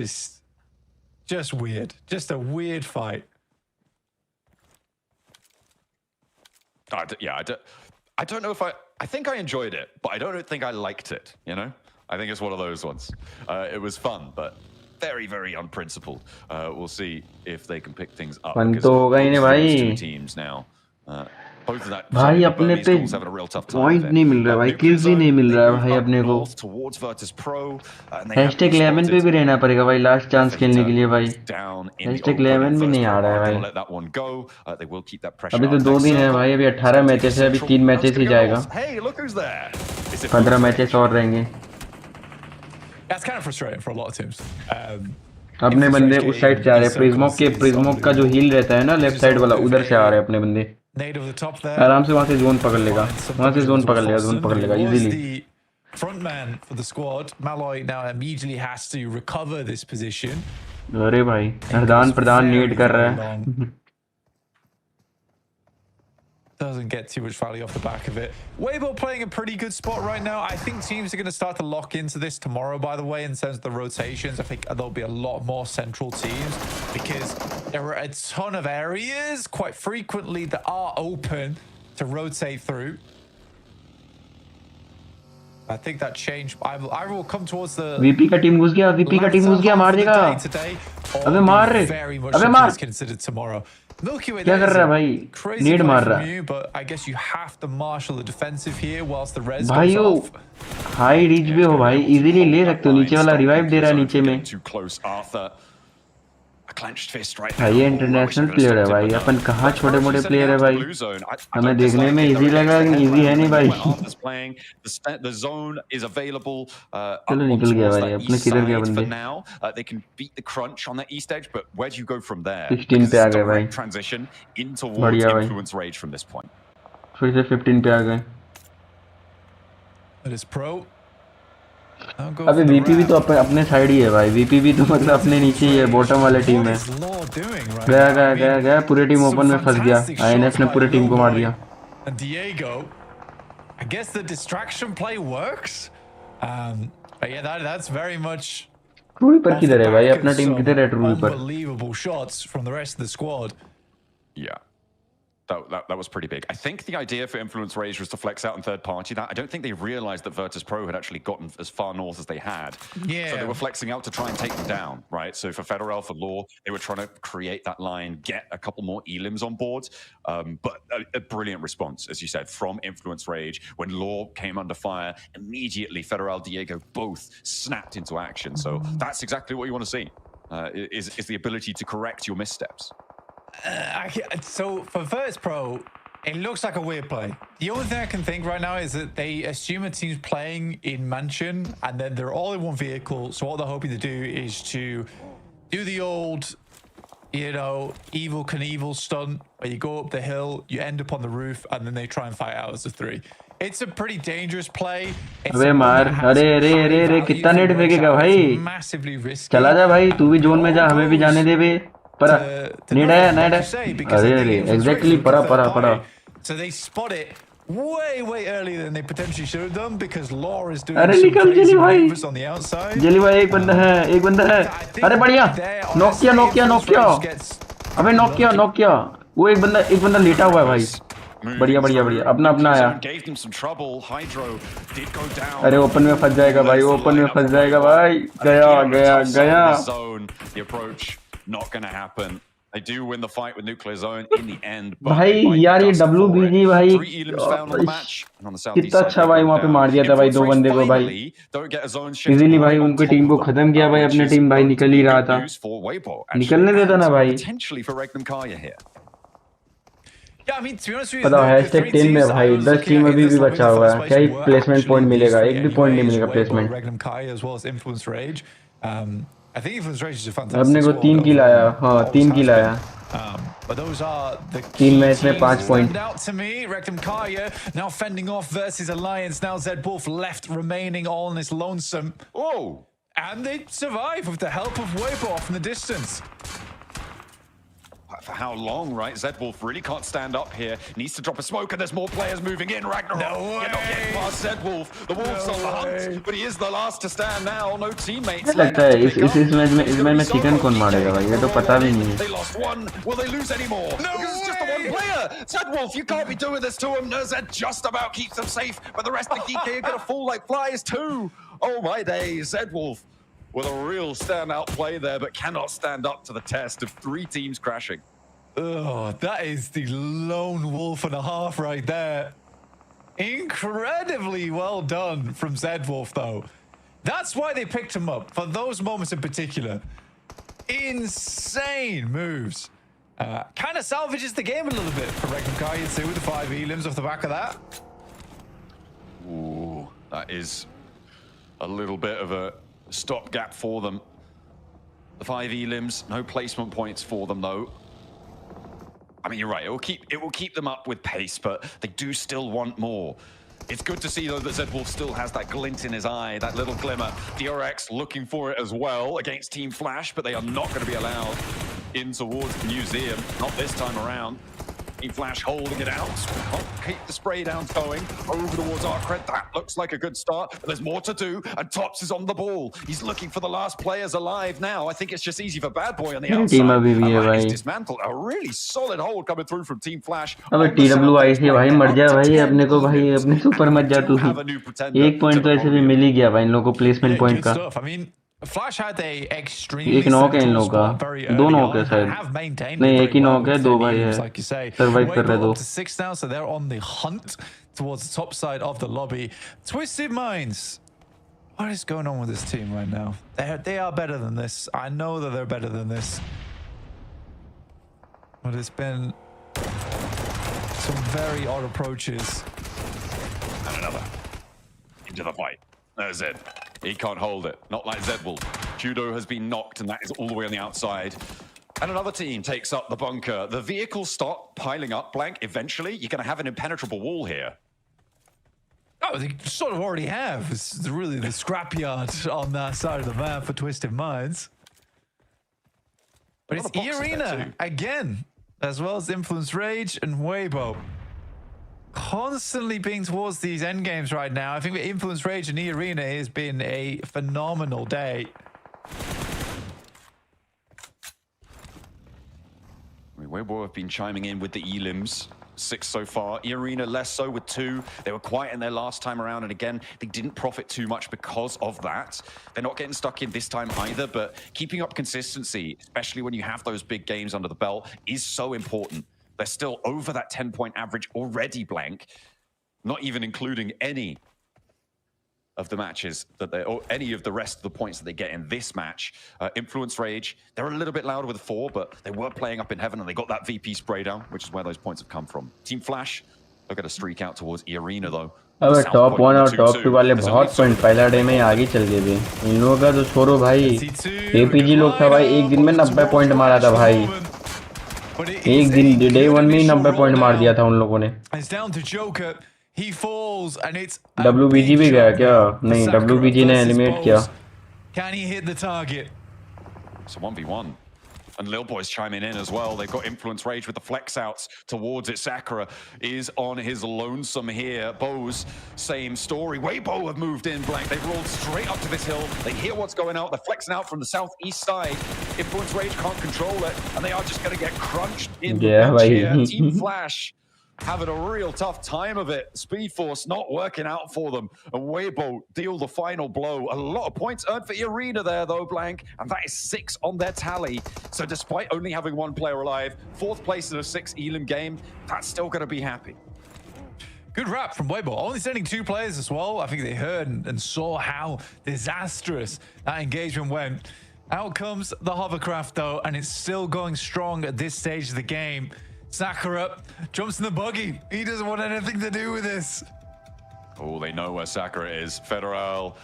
S10: just weird. Just a weird fight.
S9: I don't know if I think I enjoyed it, but I don't think I liked it, you know? I think it's one of those ones. It was fun, but very, very unprincipled. We'll see if they can pick things up.
S2: Fun तो होगा ही नहीं भाई।
S9: Teams now. Both of that.
S2: भाई अपने पे point नहीं मिल रहा भाई, किल्स ही नहीं मिल रहा है भाई अपने को। हैशटैग 11 पे भी रहना पड़ेगा भाई लास्ट चांस खेलने के लिए भाई। हैशटैग 11 भी नहीं आ रहा है भाई। अभी तो 2 दिन है भाई, अभी 18 मैचेस है, अभी 3 मैचेस ही जाएगा। 15 मैचेस और रहेंगे।
S10: That's kind of frustrating for a lot of teams.
S2: अपने बंदे उस साइड से आ रहे हैं, प्रिज्मोक का जो हील रहता है ना लेफ्ट साइड वाला, उधर से आ रहे हैं अपने बंदे। आराम से वहां से जोन पकड़ लेगा, जोन पकड़ लेगा easily.
S10: Frontman for the squad, Malloy now immediately has to recover this position.
S2: अरे भाई प्रधान नीड कर रहा है।
S10: Doesn't get too much value off the back of it. Weibo playing a pretty good spot right now. I think teams are going to start to lock into this tomorrow, by the way, in terms of the rotations. I think there'll be a lot more central teams because there are a ton of areas quite frequently that are open to rotate through. I think that changed. I will come towards the
S2: VP का team घुस गया, मार देगा। अबे मार रे, अबे मार।
S10: considered tomorrow.
S2: क्या कर रहा है भाई? नीड मार रहा है।
S10: But I guess you have to marshal the defensive here whilst the res
S2: भाई
S10: goes off.
S2: हाई रीच भी हो भाई, इजीली ले सकते हो। नीचे वाला रिवाइव दे रहा है नीचे में। ये इंटरनेशनल प्लेयर है भाई, अपन कहाँ छोटे मोटे प्लेयर है भाई। हमें देखने में इजी लगा, इजी है नहीं भाई। चलो निकल गया भाई, अपने किधर गया बंदे। 16 पे आ गए भाई, बढ़िया भाई। फिर से 15 पे आ गए। अबे वीपी भी तो अपने साइड ही है भाई, वीपी भी तो मतलब अपने नीचे ही है, बॉटम वाले टीम में। गया पूरी टीम ओपन में फंस गया। आईएनएफ ने पूरी टीम को मार दिया।
S10: I guess the distraction play works. But yeah, that's very much.
S2: Truly पर किधर है भाई? अपना टीम किधर है ट्रूल पर?
S10: Unbelievable shots from the rest of the squad.
S9: Yeah. That was pretty big. I think the idea for Influence Rage was to flex out in third party. I don't think they realized that Virtus Pro had actually gotten as far north as they had.
S10: Yeah.
S9: So they were flexing out to try and take them down, right? So for Federal, for Law, they were trying to create that line, get a couple more elims on board. But a brilliant response, as you said, from Influence Rage. When Law came under fire, immediately Federal, Diego both snapped into action. So that's exactly what you want to see, is the ability to correct your missteps.
S10: So for Virtus Pro, it looks like a weird play. The only thing I can think right now is that they assume a team's playing in Mansion and then they're all in one vehicle. So what they're hoping to do is to do the old, you know, Evil Knievel stunt where you go up the hill, you end up on the roof, and then they try and fight out as a 3. It's a pretty dangerous play. It's
S2: अबे मार, अरे अरे अरे अरे कितना net फेंकेगा भाई, चला जा भाई, तू भी जोन में जा, हमें भी जाने दे बे, परा नेट है, अरे अरे एग्जैक्टली परा परा परा.
S10: So they spot it way earlier than they potentially should have done because Law is doing
S2: अरे
S10: some
S2: निकल
S10: crazy
S2: जेली भाई,
S10: maneuvers on the outside.
S2: Jelly भाई एक बंदा है, अरे बढ़िया, नॉकिया, अबे नॉकिया, वो एक बंदा लेटा हुआ है भाई, बढ़िया अपना आया. अरे ओपन में फंस जाएगा भाई, गया.
S9: They do win the fight with Nuclear Zone in the end.
S2: भाई यार ये WBG भाई कितना अच्छा भाई वहाँ पे मार दिया था भाई 2 बंदे को भाई, इजीली भाई उनकी टीम को खत्म किया भाई, अपनी टीम भाई निकल ही रहा था, निकलने देता ना भाई. पता है #10 में भाई 10 टीम अभी भी बचा हुआ है, क्या ही प्लेसमेंट पॉइंट मिलेगा, एक भी पॉइंट नहीं मिलेगा placement.
S10: I think Influence Rage is a fantastic
S2: अपने को 3 किल आया, हाँ 3 किल आया,
S10: but those are the
S2: 3 match में 5 point.
S10: out to me. Rectum Kaya now fending off versus Alliance. Now Zed Wolf left remaining all in his lonesome.
S9: Oh,
S10: and they survive with the help of Weibo from the distance.
S9: For how long, right? Zed Wolf really can't stand up here. Needs to drop a smoke, and there's more players moving in. Ragnarok, you're not getting past Zed Wolf. The Wolf's on the hunt, but he is the last to stand now. No teammates.
S2: लगता है इस match में chicken कौन मारेगा भाई, ये तो पता भी नहीं है.
S9: They lost one. Will they lose any more? No, because it's just the one player. Zed Wolf, you can't be doing this to him. No, Zed just about keeps them safe, but the rest of the DK are gonna fall like flies too. Oh my days, Zed Wolf with a real standout play there, but cannot stand up to the test of 3 teams crashing.
S10: Oh, that is the lone wolf and a half right there. Incredibly well done from Zed Wolf, though. That's why they picked him up, for those moments in particular. Insane moves. Kind of salvages the game a little bit for Regnum Kai too, with the 5 elims off the back of that.
S9: Ooh, that is a little bit of a stopgap for them. The 5 elims, no placement points for them, though. I mean, you're right. It will keep them up with pace, but they do still want more. It's good to see though that Zed Wolf still has that glint in his eye, that little glimmer. DRX looking for it as well against Team Flash, but they are not going to be allowed in towards the museum. Not this time around. Team Flash holding it out. Can't keep the spray down going over towards Arcred. That looks like a good start, but there's more to do. And Tops is on the ball. He's looking for the last players alive now. I think it's just easy for Bad Boy on the outside. He's dismantled. A really solid hold coming through from Team Flash.
S2: अबे TWI से भाई मर जा भाई, अपने को भाई अपने सुपर मत जा तू, 1 पॉइंट तो ऐसे भी मिल ही गया भाई इन लोगों को प्लेसमेंट पॉइंट का.
S10: Flash had a extremely
S2: एक नॉक है इन लोगों का, 2 नॉक है शायद, नहीं एक ही नॉक है, 2 भाई है, सर्वाइव कर रहे 2.
S10: 6 now, so they're on the hunt towards the top side of the lobby. Twisted Minds, what is going on with this team right now? They are better than this. I know that they're better than this, but it's been some very odd approaches.
S9: And another into the fight. There's it. He can't hold it. Not like Zed Wolf. Judo has been knocked, and that is all the way on the outside. And another team takes up the bunker. The vehicles stop piling up. Blank, eventually, you're going to have an impenetrable wall here.
S10: Oh, they sort of already have. It's really the scrapyard on that side of the map for Twisted Minds. But it's E-Arena again, as well as Influence Rage and Weibo. Constantly being towards these end games right now. I think Influence Rage and E-Arena has been a phenomenal day.
S9: Weibo have been chiming in with the elims. 6 so far. E-Arena less so with 2. They were quiet in their last time around, and again, they didn't profit too much because of that. They're not getting stuck in this time either, but keeping up consistency, especially when you have those big games under the belt, is so important. They're still over that 10-point average already, Blank, not even including any of the matches that they, or any of the rest of the points that they get in this match. Influence Rage, they're a little bit louder with 4, but they were playing up in heaven, and they got that VP spray down, which is where those points have come from. Team Flash, they've got a streak out towards E-Arena though.
S2: अबे top 1 और top 2 वाले बहुत point पहला day में आगे चल गए थे। इन लोगों का तो छोड़ो भाई, एपीजी लोग था भाई, एक दिन में 90 पॉइंट मारा था भाई। एक दिन डे 1 में ही 90 पॉइंट मार दिया था उन लोगों ने। WBG भी गया क्या? नहीं, WBG ने एलिमिनेट किया।
S9: Can he hit the target? It's a 1v1. And Lil Boy's chiming in as well. They've got Influence Rage with the flex outs towards it. Sakura is on his lonesome here. Bo's same story. Weibo have moved in blank. They've rolled straight up to this hill. They hear what's going out. They're flexing out from the southeast side. Influence Rage can't control it. And they are just going to get crunched in the bench here. Team Flash having a real tough time of it. Speed Force not working out for them. And Weibo deal the final blow. A lot of points earned for Irina there, though, Blank. And that is 6 on their tally. So despite only having 1 player alive, 4th place in a 6 Elim game, that's still going to be happy.
S10: Good rap from Weibo. Only sending 2 players as well. I think they heard and saw how disastrous that engagement went. Out comes the hovercraft, though, and it's still going strong at this stage of the game. Sakura jumps in the buggy. He doesn't want anything to do with this.
S9: Oh, they know where Sakura is. Federal,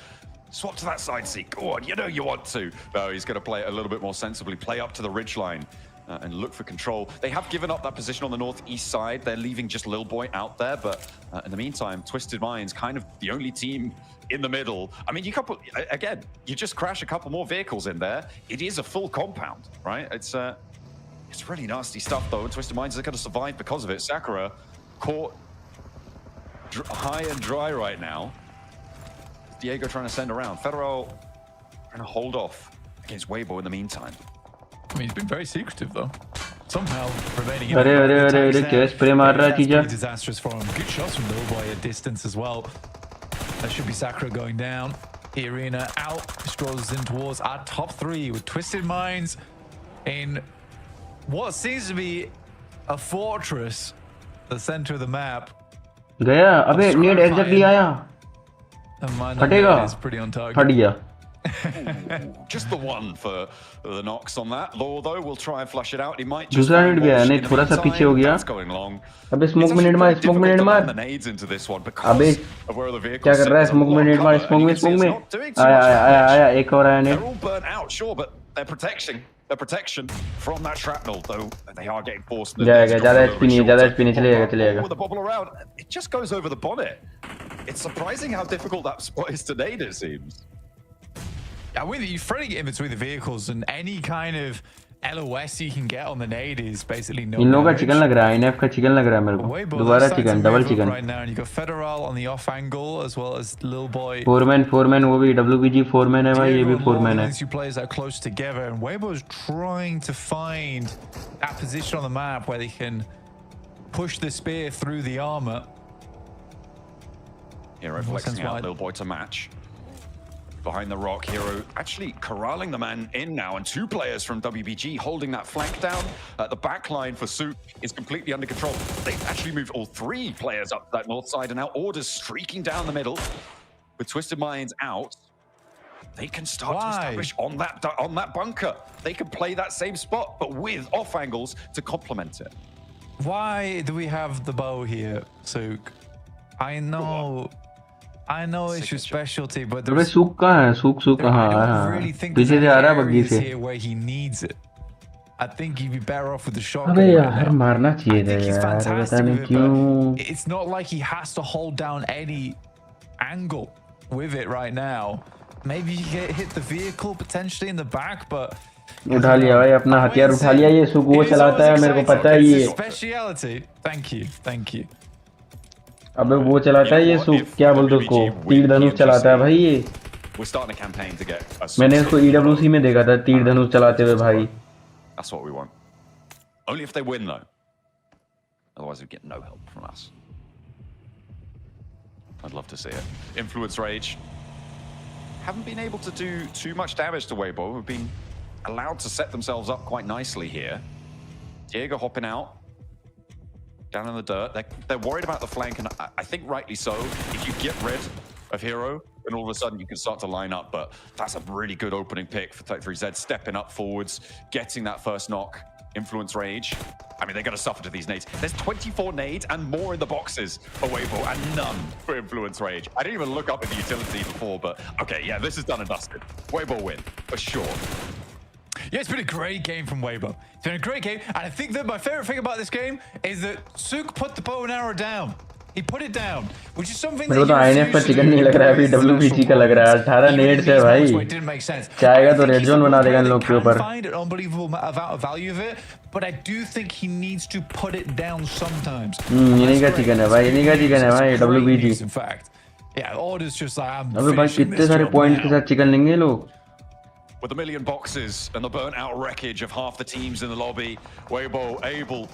S9: swap to that side seat. Go on, you know you want to. No, he's going to play it a little bit more sensibly. Play up to the ridgeline and look for control. They have given up that position on the northeast side. They're leaving just Lil Boy out there. But in the meantime, Twisted Minds, kind of the only team in the middle. I mean, you just crash a couple more vehicles in there. It is a full compound, right? It's really nasty stuff, though, and Twisted Minds are going to survive because of it. Sakura caught high and dry right now. Diego trying to send around. Federal trying to hold off against Weibo in the meantime.
S10: I mean, he's been very secretive, though. Somehow remaining
S2: in
S10: pretty disastrous for him. Good shots from Lil Boy at distance as well. That should be Sakura going down. Irina out, strolls in towards our top 3 with Twisted Minds in what seems to be a fortress, the center of the map.
S2: गया, अबे net exactly आया, फटेगा, फट गया.
S9: Just the one for the knocks on that. Although we'll try and flush it out. He might just
S2: दूसरा net गया, नहीं थोड़ा सा पीछे हो गया. अबे स्मोक में नेट मार, स्मोक में नेट मार. अबे क्या कर रहा है? स्मोक में नेट मार, स्मोक में. आया एक और आया net.
S9: They're all burnt out, sure, but their protection from that shrapnel, though they are getting forced.
S2: जाएगा, ज़्यादा HP नहीं, चलेगा.
S9: With the bobble around, it just goes over the bonnet. It's surprising how difficult that spot is to nade, it seems.
S10: Yeah, with you threading it in between the vehicles and any kind of LOS you can get on the nade is basically no.
S2: इन लोगों का chicken लग रहा है, इनएफ का chicken लग रहा है मेरे को. दोबारा chicken, double chicken.
S10: Right now, and you got Federal on the off angle as well as Lil Boy.
S2: Foreman वो भी WBG Foreman है भाई, ये भी Foreman है.
S10: These two players are close together, and Weibo's trying to find that position on the map where they can push the spear through the armor.
S9: Hero flexing out Lil Boy to match. Behind the rock, Hero actually corralling the man in now, and 2 players from WBG holding that flank down. The back line for Souk is completely under control. They've actually moved all 3 players up that north side, and now Order's streaking down the middle. With Twisted Minds out, they can start to establish on that bunker. They can play that same spot, but with off angles to complement it.
S10: Why do we have the bow here, Souk? I know it's your specialty, but
S2: अबे सूक कहाँ है? सूक कहाँ है? पीछे से आ रहा है बग्गी से.
S10: Where he needs it. I think he'd be better off with the shotgun.
S2: अबे यार मारना चाहिए था यार, पता नहीं क्यों.
S10: It's not like he has to hold down any angle with it right now. Maybe you get hit the vehicle potentially in the back, but
S2: उठा लिया भाई, अपना हथियार उठा लिया. ये सूक वो चलाता है, मेरे को पता है ये.
S10: Speciality. Thank you.
S2: अबे वो चलाता है ये सूक, क्या बोलते उसको, तीर धनुष चलाता है भाई ये. मैंने इसको EWC में देखा था तीर धनुष चलाते हुए भाई.
S9: That's what we want. Only if they win though. Otherwise we get no help from us. I'd love to see it. Influence Rage haven't been able to do too much damage to Weibo. We've been allowed to set themselves up quite nicely here. Diego hopping out. Down in the dirt. They're worried about the flank, and I think rightly so. If you get rid of Hero, and all of a sudden you can start to line up, but that's a really good opening pick for 3Z, stepping up forwards, getting that first knock Influence Rage. I mean, they're going to suffer to these nades. There's 24 nades and more in the boxes for Weibo and none for Influence Rage. I didn't even look up at the utility before, but okay, yeah, this is done and dusted. Weibo win, for sure.
S10: Yeah, it's been a great game from Weibo. It's been a great game, and I think that my favorite thing about this game is that Sook put the bow and arrow down. He put it down, which is something
S2: मेरे को तो INF का chicken नहीं लग रहा है, अभी WBG का लग रहा है। 18 नेट्स है भाई, चाहेगा तो रेड जोन बना देगा इन लोग के ऊपर।
S10: Find an unbelievable amount of value of it, but I do think he needs to put it down sometimes.
S2: इन्हीं का चिकन है भाई, इन्हीं का चिकन है भाई WBG।
S10: In fact, yeah, orders just like I'm
S2: अबे भाई कितने सारे पॉइंट के साथ चिकन लेंगे लोग।
S9: With a million boxes and the burnt out wreckage of half the teams in the lobby, Weibo able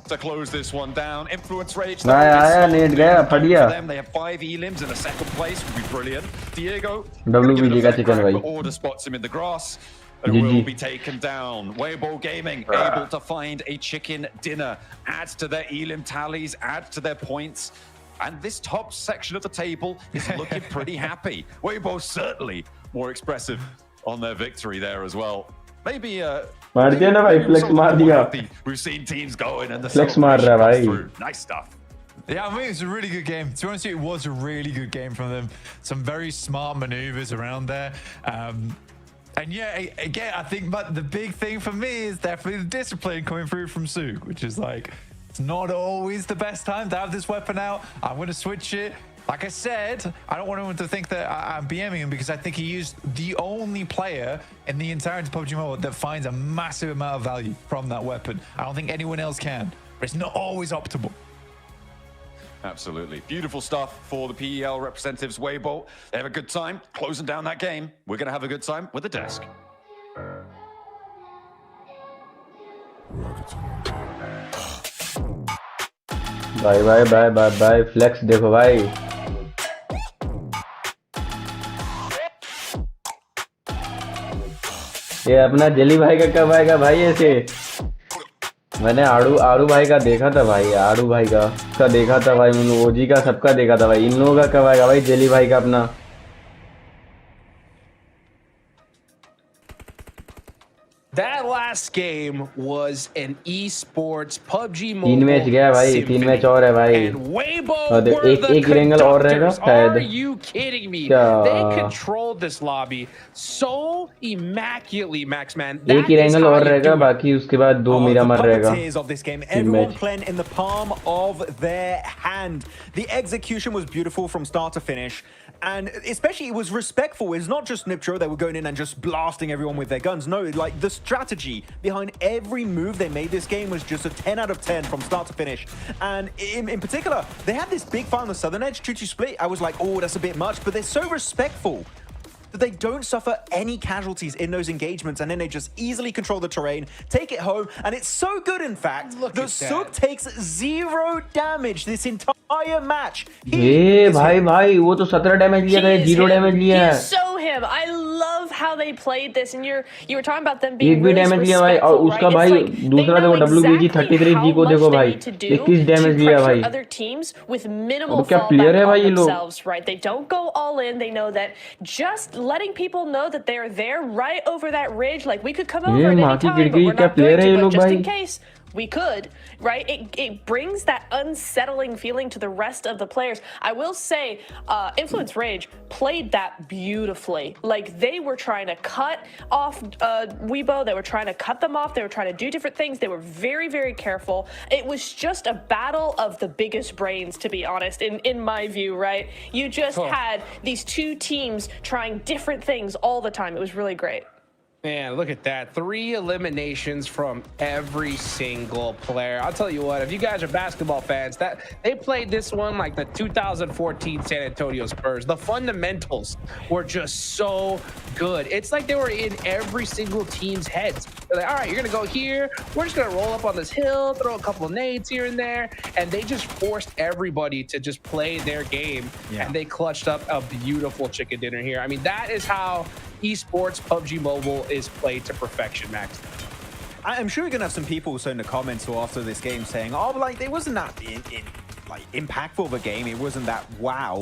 S9: to close this one down. Influence Rage. They have 5 elims in a second place, would be brilliant. Diego,
S2: WBG का chicken भाई।
S9: order spots him in the grass. It will be taken down. Weibo Gaming able to find a chicken dinner, adds to their elim tallies, adds to their points. And this top section of the table is looking pretty happy. Weibo certainly more expressive on their victory there as well. Maybe
S2: मार दिया ना भाई, flex मार दिया।
S9: We've seen teams going and the
S2: flex मार रहा है भाई।
S9: Nice stuff.
S10: Yeah, I mean, it was a really good game. To be honest with you, it was a really good game from them. Some very smart maneuvers around there. And yeah, again, I think but the big thing for me is definitely the discipline coming through from Sook, which is like, it's not always the best time to have this weapon out. I'm going to switch it. Like I said, I don't want anyone to think that I'm BMing him because I think he used the only player in the entire PUBG Mobile that finds a massive amount of value from that weapon. I don't think anyone else can, but it's not always optimal.
S9: Absolutely. Beautiful stuff for the PEL representatives. Weibo, they have a good time closing down that game. We're going to have a good time with the desk.
S2: Bye bye bye bye bye flex देखो भाई। ये अपना jelly भाई का कब आएगा भाई ऐसे? मैंने आड़ू भाई का देखा था भाई, आड़ू भाई का देखा था भाई, मैंने ओजी का सबका देखा था भाई। इन लोगों का कब आएगा भाई जेली भाई का अपना?
S7: That last game was an esports PUBG Mobile
S2: 3 match गया भाई, 3 मैच और है भाई।
S7: और
S2: एक रेंगल और रहेगा शायद।
S7: Are you kidding me? They controlled this lobby so immaculately, Maxman.
S2: एक रेंगल और रहेगा, बाकी उसके बाद 2 मिरामर रहेगा।
S11: Of this game, everyone playing in the palm of their hand. The execution was beautiful from start to finish. And especially it was respectful. It's not just Niptro, they were going in and just blasting everyone with their guns. No, like the strategy behind every move they made this game was just a 10 out of 10 from start to finish. And in particular, they had this big fight on the southern edge, 2-2 split. I was like, oh, that's a bit much, but they're so respectful that they don't suffer any casualties in those engagements, and then they just easily control the terrain, take it home, and it's so good, in fact, that Sook takes 0 damage this entire match.
S2: ये भाई वो तो 17 damage लिया था, 0 damage लिया है।
S8: So him. I love how they played this, and you were talking about them being
S2: एक भी डैमेज लिया भाई, और उसका भाई दूसरा देखो WBG 33G को देखो भाई 21 डैमेज लिया भाई।
S8: Other teams with minimal
S2: क्या प्लेयर है भाई ये लोग?
S8: right? They don't go all in. They know that just letting people know that they're there right over that ridge, like we could come over at any time, but we're not going to, but just in case we could, right? It brings that unsettling feeling to the rest of the players. I will say, Influence Rage played that beautifully. Like they were trying to cut off Weibo, they were trying to cut them off, they were trying to do different things. They were very, very careful. It was just a battle of the biggest brains, to be honest, in my view, right? You just had these two teams trying different things all the time. It was really great.
S7: Man, look at that. 3 eliminations from every single player. I'll tell you what, if you guys are basketball fans, that they played this one like the 2014 San Antonio Spurs. The fundamentals were just so good. It's like they were in every single team's heads. They're like, all right, you're going to go here. We're just going to roll up on this hill, throw a couple of nades here and there. And they just forced everybody to just play their game. And they clutched up a beautiful chicken dinner here. I mean, that is how esports PUBG Mobile is played to perfection, Max.
S11: I'm sure you're gonna have some people also in the comments or after this game saying, oh, like it wasn't that like impactful of a game, it wasn't that wow.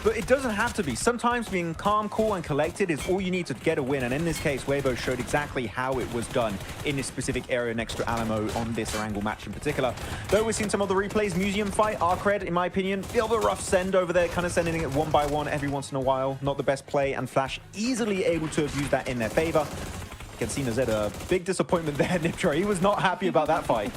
S11: But it doesn't have to be. Sometimes being calm, cool, and collected is all you need to get a win. And in this case, Weibo showed exactly how it was done in this specific area next to Alamo on this Erangel match in particular. Though we've seen some of the replays, Museum fight, Arcred, in my opinion, feel the rough send over there, kind of sending it one by one every once in a while. Not the best play, and Flash easily able to have used that in their favor. You can see Nazed a big disappointment there, Niptra. He was not happy about that fight.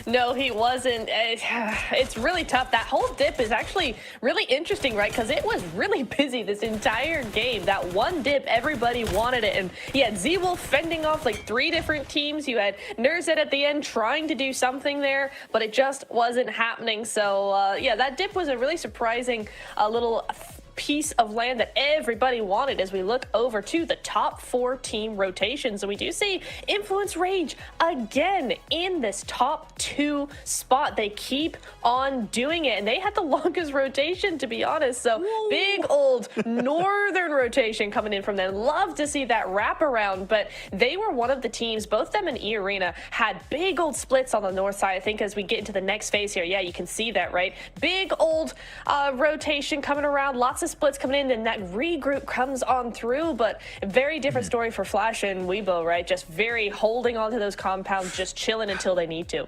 S8: No, he wasn't. It's really tough. That whole dip is actually really interesting, right? Because it was really busy this entire game. That one dip, everybody wanted it. And you had Z-Wolf fending off like 3 different teams. You had Nerzet at the end trying to do something there, but it just wasn't happening. So, yeah, that dip was a really surprising little piece of land that everybody wanted as we look over to the top 4 team rotations. And we do see Influence Rage again in this top 2 spot. They keep on doing it, and they had the longest rotation, to be honest. So big old northern rotation coming in from them. Love to see that wraparound, but they were one of the teams, both them and E-Arena, had big old splits on the north side. I think as we get into the next phase here, yeah, you can see that, right? Big old rotation coming around, lots of splits coming in, and that regroup comes on through, but a very different story for Flash and Weibo, right? Just very holding on to those compounds, just chilling until they need to.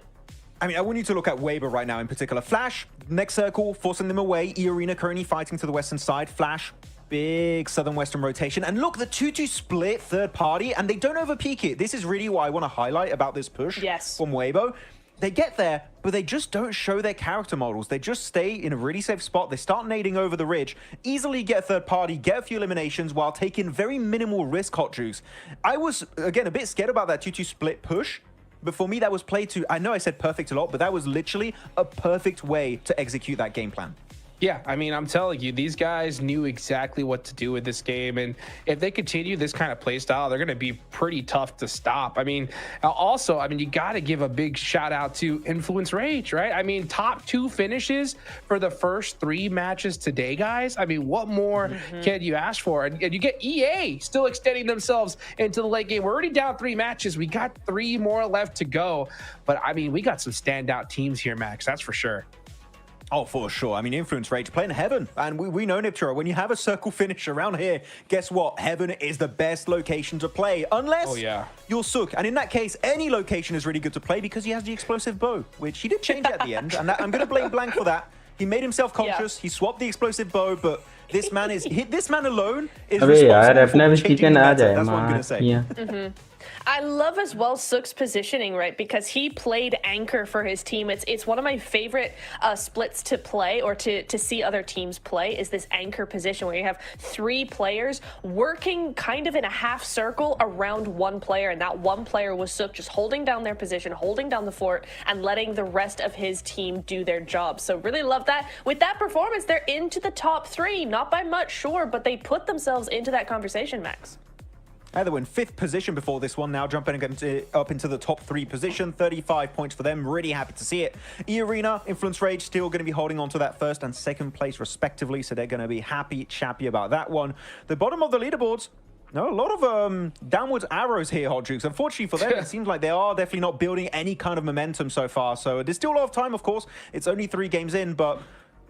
S11: I mean, I want you to look at Weibo right now in particular. Flash, next circle, forcing them away. E-Arena currently fighting to the western side. Flash, big southern-western rotation. And look, the 2-2 split third party, and they don't overpeak it. This is really what I want to highlight about this push from Weibo. They get there, but they just don't show their character models. They just stay in a really safe spot. They start nading over the ridge, easily get third party, get a few eliminations while taking very minimal risk, Hot Juice. I was, again, a bit scared about that 2-2 split push. But for me, that was played to, I know I said perfect a lot, but that was literally a perfect way to execute that game plan.
S7: Yeah, I mean, I'm telling you, these guys knew exactly what to do with this game. And if they continue this kind of play style, they're going to be pretty tough to stop. I mean, also, I mean, you got to give a big shout out to Influence Rage, right? I mean, top 2 finishes for the first 3 matches today, guys. I mean, what more can you ask for? And you get EA still extending themselves into the late game. We're already down 3 matches. We got 3 more left to go. But I mean, we got some standout teams here, Max. That's for sure.
S11: Oh, for sure. I mean, Influence Rage playing Heaven. And we know, Niptura, when you have a circle finish around here, guess what? Heaven is the best location to play. Unless you're Sook. And in that case, any location is really good to play because he has the explosive bow, which he did change at the end. And I'm going to blame Blank for that. He made himself conscious. He swapped the explosive bow, but this man alone is responsible for changing the meta. That's what I'm going to say.
S8: I love as well Sook's positioning, right? Because he played anchor for his team. It's one of my favorite splits to play or to see other teams play is this anchor position where you have 3 players working kind of in a half circle around one player. And that one player was Sook, just holding down their position, holding down the fort, and letting the rest of his team do their job. So really love that. With that performance, they're into the top 3. Not by much, sure, but they put themselves into that conversation, Max.
S11: They were in 5th position before this one, now jumping up into the top 3 position. 35 points for them, really happy to see it. E-Arena, Influence Rage still going to be holding on to that 1st and 2nd place respectively, so they're going to be happy-chappy about that one. The bottom of the leaderboards, no, a lot of downwards arrows here, Hot Jukes. Unfortunately for them, it seems like they are definitely not building any kind of momentum so far, so there's still a lot of time, of course. It's only 3 games in, but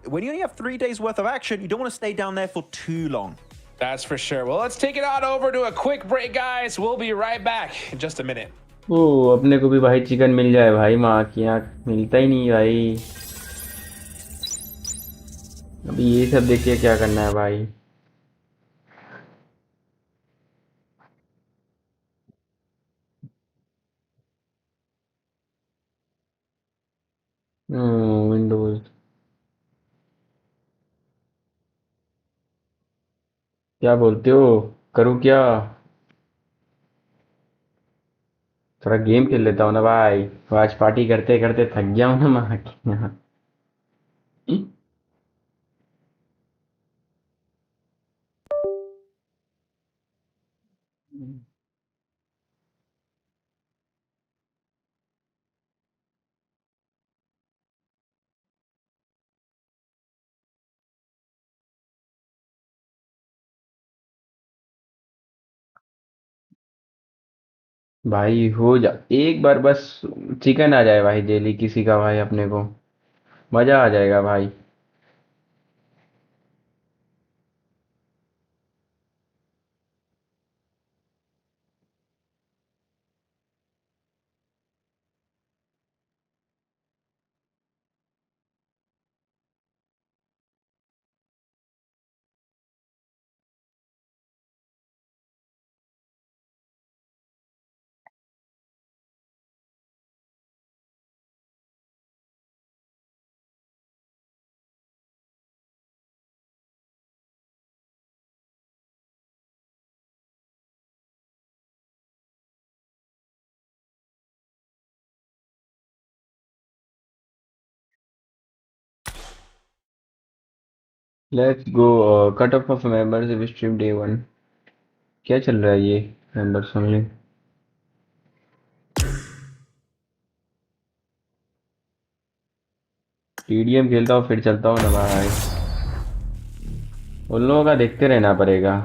S11: when you only have 3 days worth of action, you don't want to stay down there for too long.
S7: That's for sure. Well, let's take it on over to a quick break, guys. We'll be right back in just a minute.
S2: अपने को भी भाई chicken मिल जाए भाई, माँ की आँख मिलता ही नहीं भाई। अभी ये सब देख के क्या करना है भाई। विंडोज क्या बोलते हो, करूँ क्या? थोड़ा गेम खेल लेता हूँ ना भाई, वॉच पार्टी करते करते थक गया हूँ ना माँ की यहाँ। भाई हो जा एक बार बस, चिकन आ जाए भाई डेली किसी का भाई, अपने को मजा आ जाएगा भाई। Let's go. Cut off of members if stream day 1। क्या चल रहा है ये मेंबर्स ओनली? टीडीएम खेलता हूँ फिर चलता हूँ ना भाई, उन लोगों का देखते रहना पड़ेगा।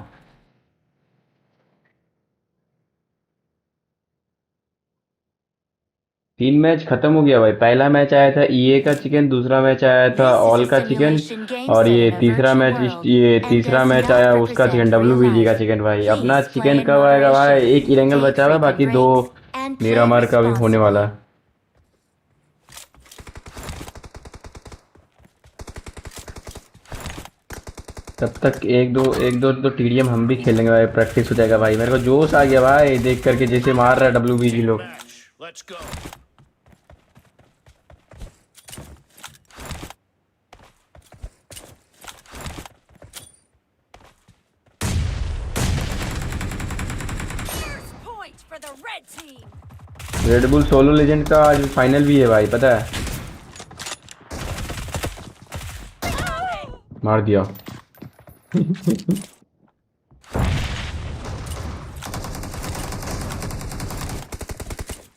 S2: तीन मैच खत्म हो गया भाई। पहला मैच आया था ईए का चिकन, दूसरा मैच आया था
S4: This is
S2: ऑल
S4: a
S2: का चिकन,
S4: simulation game
S2: और
S4: set
S2: ये
S4: in a
S2: तीसरा
S4: virtual
S2: मैच
S4: world
S2: ये
S4: and
S2: तीसरा
S4: does
S2: मैच
S4: not
S2: आया उसका चिकन
S4: represent real
S2: डब्ल्यूबीजी का
S4: life.
S2: चिकन भाई। अपना
S4: Please play
S2: चिकन
S4: in
S2: कब आएगा भाई?
S4: moderation,
S2: एक इरेंगल
S4: date
S2: बचा हुआ है,
S4: frequent
S2: बाकी दो
S4: raids, and play
S2: मिरामार का भी होने वाला
S4: responsibly.
S2: है। तब तक एक दो टीडीएम हम भी खेलेंगे भाई, प्रैक्टिस हो जाएगा भाई। मेरे को जोश आ गया भाई देख करके, जैसे मार रहा है डब्ल्यूबीजी लोग।
S13: Let's go.
S4: First point for the red team.
S2: Red bull solo legend का आज फाइनल भी है भाई, पता है? मार दिया।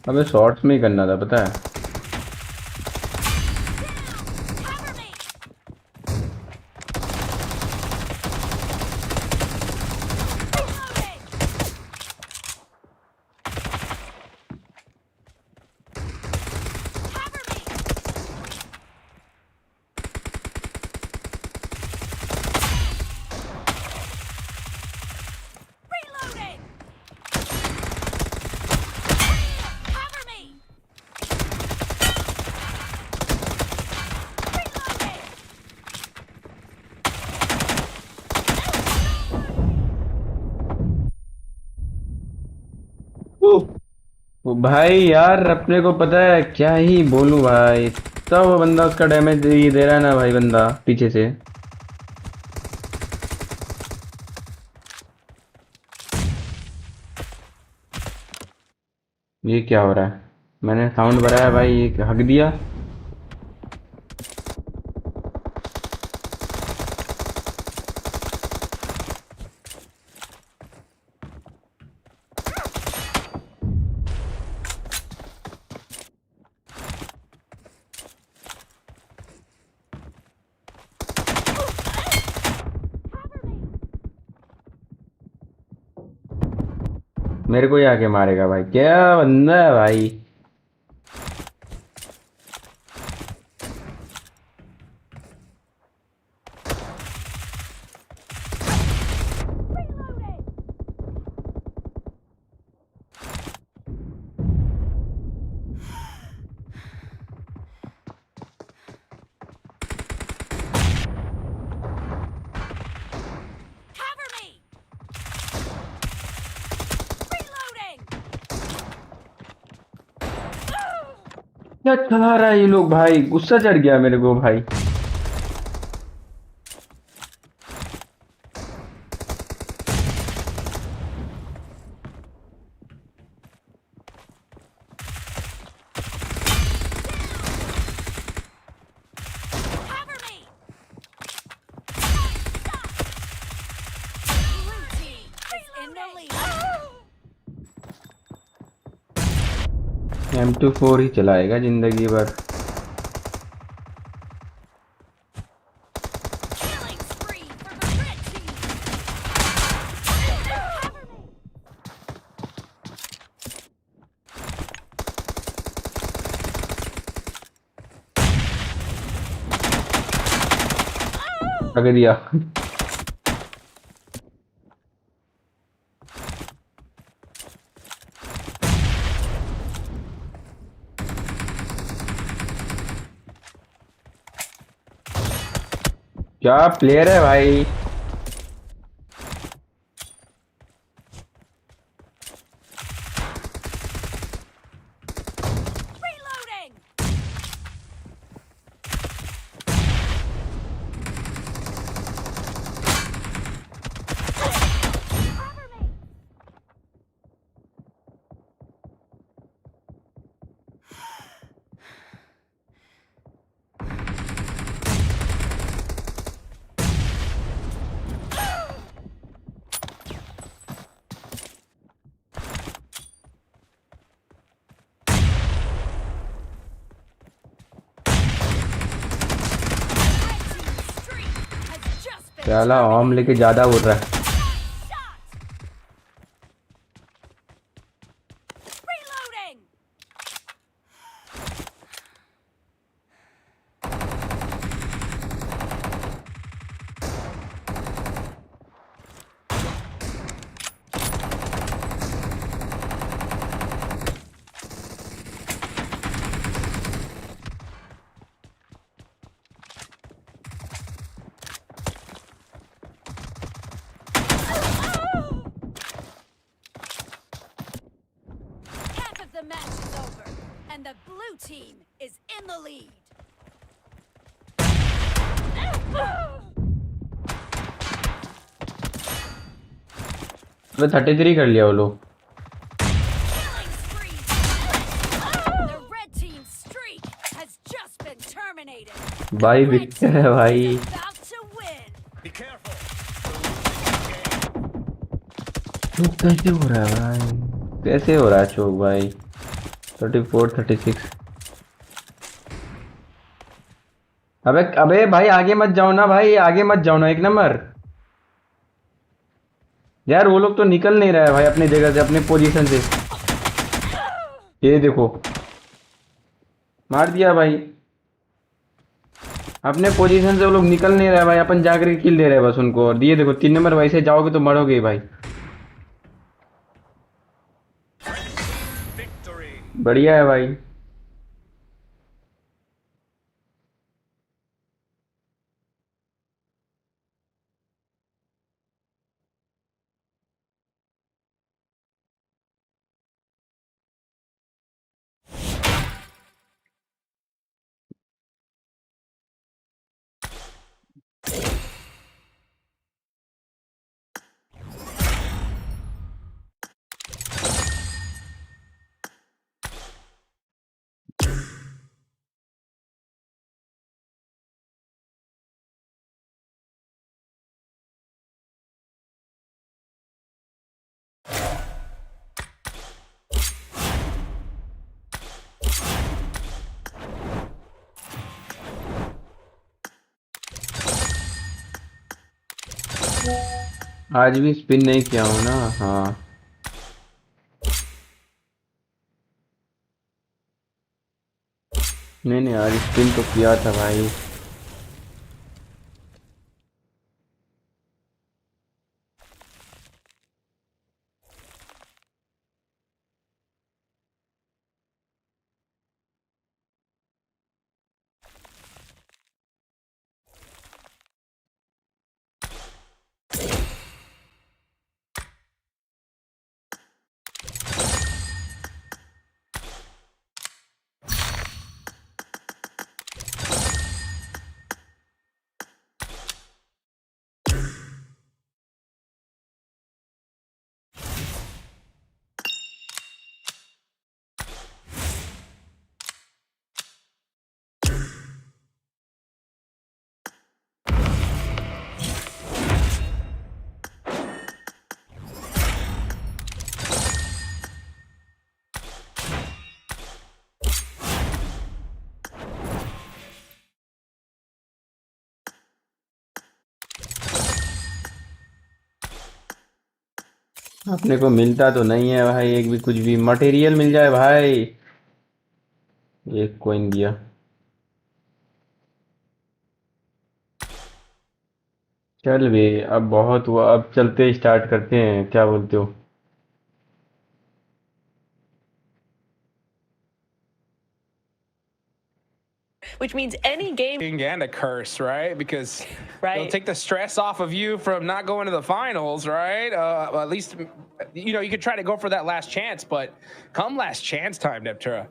S2: अबे शॉर्ट्स में ही करना था, पता है? वो भाई यार अपने को पता है क्या ही बोलूं भाई, तब वो बंदा उसका डैमेज दे रहा है ना भाई, बंदा पीछे से। ये क्या हो रहा है? मैंने साउंड बढ़ाया भाई, ये हक दिया। मेरे को ही आके मारेगा भाई, क्या बंदा है भाई। क्या चला रहा है ये लोग भाई, गुस्सा चढ़ गया मेरे को भाई। M24 ही चलाएगा जिंदगी भर। रख दिया। क्या प्लेयर है भाई। साला ऑम लेके ज्यादा उड़ रहा है।
S4: Reloading. Half of the match is over, and the blue team is in the lead.
S2: अबे 33 कर लिया वो लोग।
S4: The red team's streak has just been terminated.
S2: भाई विक्टर है भाई।
S4: About to win.
S2: चोक कैसे हो रहा है भाई, कैसे हो रहा है चोक भाई। 34 36। अबे अबे भाई आगे मत जाओ ना भाई, आगे मत जाओ ना, 1 नंबर। यार वो लोग तो निकल नहीं रहा है भाई अपनी जगह से, अपने पोजीशन से। ये देखो मार दिया भाई, अपने पोजीशन से वो लोग निकल नहीं रहे भाई, अपन जाकर के किल दे रहे हैं बस उनको। और ये देखो 3 नंबर, वैसे जाओगे तो मरोगे भाई। बढ़िया है भाई। आज भी स्पिन नहीं किया हूँ ना। हाँ नहीं नहीं, आज स्पिन तो किया था भाई। अपने को मिलता तो नहीं है भाई एक भी, कुछ भी मटेरियल मिल जाए भाई। एक कॉइन दिया। चल बे अब बहुत हुआ, अब चलते स्टार्ट करते हैं, क्या बोलते हो।
S8: Which means any game
S7: And a curse, right? Because
S8: Right.
S7: it'll take the stress off of you from not going to the finals, right? At least, you could try to go for that last chance, but come last chance time, Neptura.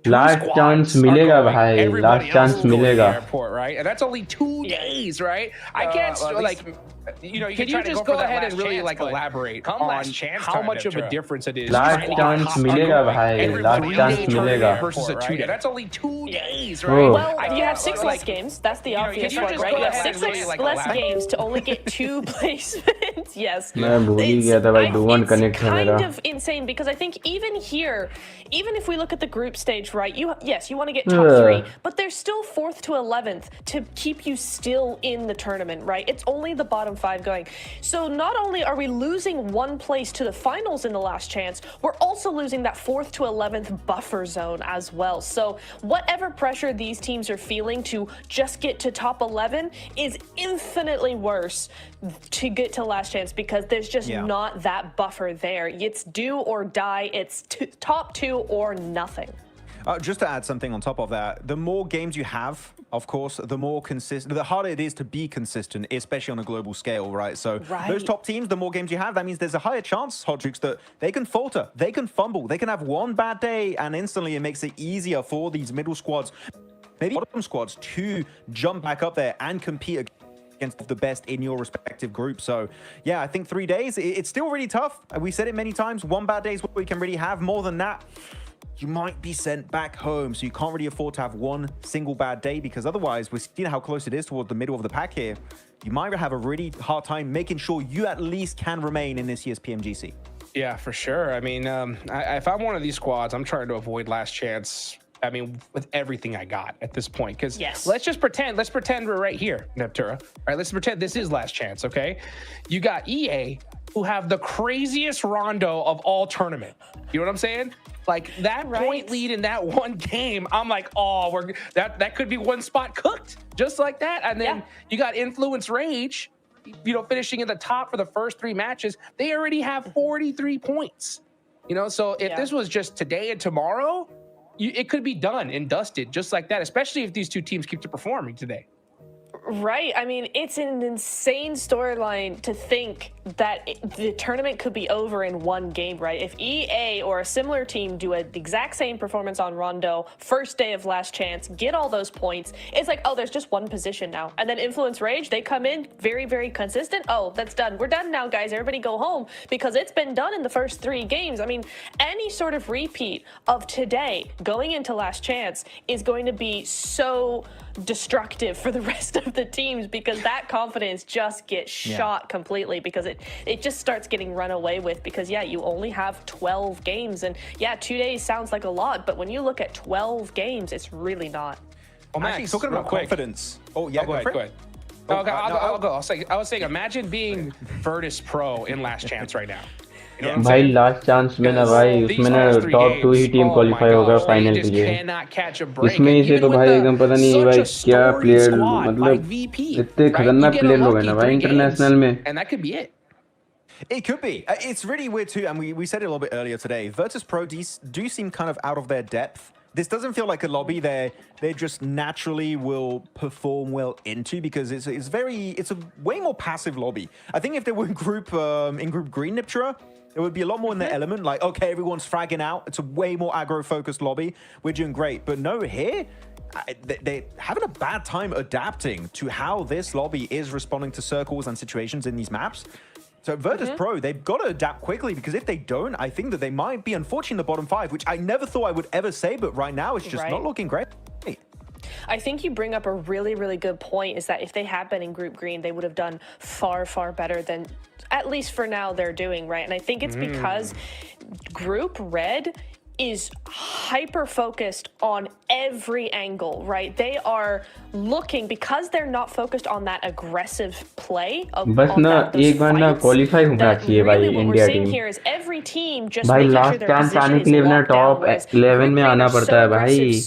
S2: Last chance मिलेगा भाई, last chance मिलेगा।
S7: Airport, right? And that's only 2 days, right? I can't like, you can try to go ahead and really like elaborate on how much of a difference it is.
S2: Last chance मिलेगा भाई, last chance मिलेगा।
S7: Versus a 2 day. That's only 2 days, right?
S8: Well, you have 6 less games. That's the obvious one, right? You have 6 less games to only get 2 placements. Yes.
S2: मैं भूल ही गया था भाई, डू1 connect है मेरा।
S8: Kind of insane because I think even here, even if we look at the group stage, right? You want to get top 3, but there's still 4th to 11th to keep you still in the tournament, right? It's only the bottom 5 going. So not only are we losing 1 place to the finals in the last chance, we're also losing that 4th to 11th buffer zone as well. So whatever pressure these teams are feeling to just get to top 11 is infinitely worse to get to last chance, because there's just not that buffer there. It's do or die. It's top 2 or nothing.
S11: Just to add something on top of that, the more games you have, of course, the more consistent, the harder it is to be consistent, especially on a global scale, right? So those top teams, the more games you have, that means there's a higher chance, Hodrix, that they can falter, they can fumble, they can have one bad day, and instantly it makes it easier for these middle squads, maybe bottom squads, to jump back up there and compete against the best in your respective group. So yeah, I think 3 days, it's still really tough. We said it many times, 1 bad day is what we can really have. More than that, you might be sent back home. So you can't really afford to have 1 single bad day, because otherwise, we're seeing how close it is toward the middle of the pack here. You might have a really hard time making sure you at least can remain in this year's PMGC.
S7: Yeah, for sure. I mean, if I'm one of these squads, I'm trying to avoid last chance. I mean, with everything I got at this point, because let's pretend we're right here, Neptura. All right, let's pretend this is last chance, okay? You got EA, who have the craziest rondo of all tournament. You know what I'm saying? Like that point lead in that one game, I'm like, oh, that could be 1 spot cooked, just like that. And then you got Influence Rage, you know, finishing in the top for the first 3 matches. They already have 43 points. You know, so if this was just today and tomorrow, it could be done and dusted just like that, especially if these 2 teams keep performing today.
S8: Right. I mean, it's an insane storyline to think that the tournament could be over in 1 game, right? If EA or a similar team do the exact same performance on Rondo, first day of last chance, get all those points, it's like, oh, there's just 1 position now. And then Influence Rage, they come in very, very consistent. Oh, that's done. We're done now, guys. Everybody go home, because it's been done in the first 3 games. I mean, any sort of repeat of today going into last chance is going to be so destructive for the rest of the teams, because that confidence just gets shot completely, because it just starts getting run away with, because you only have 12 games, and 2 days sounds like a lot, but when you look at 12 games, it's really not.
S11: Well, Max, actually, talking about confidence. Oh yeah,
S7: go ahead. I'll go. I was saying, imagine being Virtus Pro in last chance right now.
S2: भाई last chance में ना भाई, उसमें ना top 2 ही team qualify होगा final के लिए। इसमें ही से तो भाई एकदम पता नहीं भाई क्या प्लेयर, मतलब इतने खतरनाक प्लेयर लोग हैं ना भाई इंटरनेशनल में।
S7: And that could be it.
S11: It could be. It's really weird too, and we said it a little bit earlier today. Virtus Pro do seem kind of out of their depth. This doesn't feel like a lobby they just naturally will perform well into, because it's a way more passive lobby. I think if they were in group green, Niptura, it would be a lot more in the element, like, okay, everyone's fragging out. It's a way more aggro-focused lobby. We're doing great. But no, here, they're having a bad time adapting to how this lobby is responding to circles and situations in these maps. So Virtus Pro, they've got to adapt quickly, because if they don't, I think that they might be unfortunately in the bottom 5, which I never thought I would ever say, but right now it's just not looking great.
S8: I think you bring up a really, really good point, is that if they had been in Group Green, they would have done far, far better than, at least for now, they're doing, right? And I think it's because Group Red is hyper-focused on every angle, right? They are looking, because they're not focused on that aggressive play of
S2: बस ना एक बार ना qualify होना चाहिए भाई India team. भाई last chance आने के लिए ना टॉप 11 में आना पड़ता है भाई।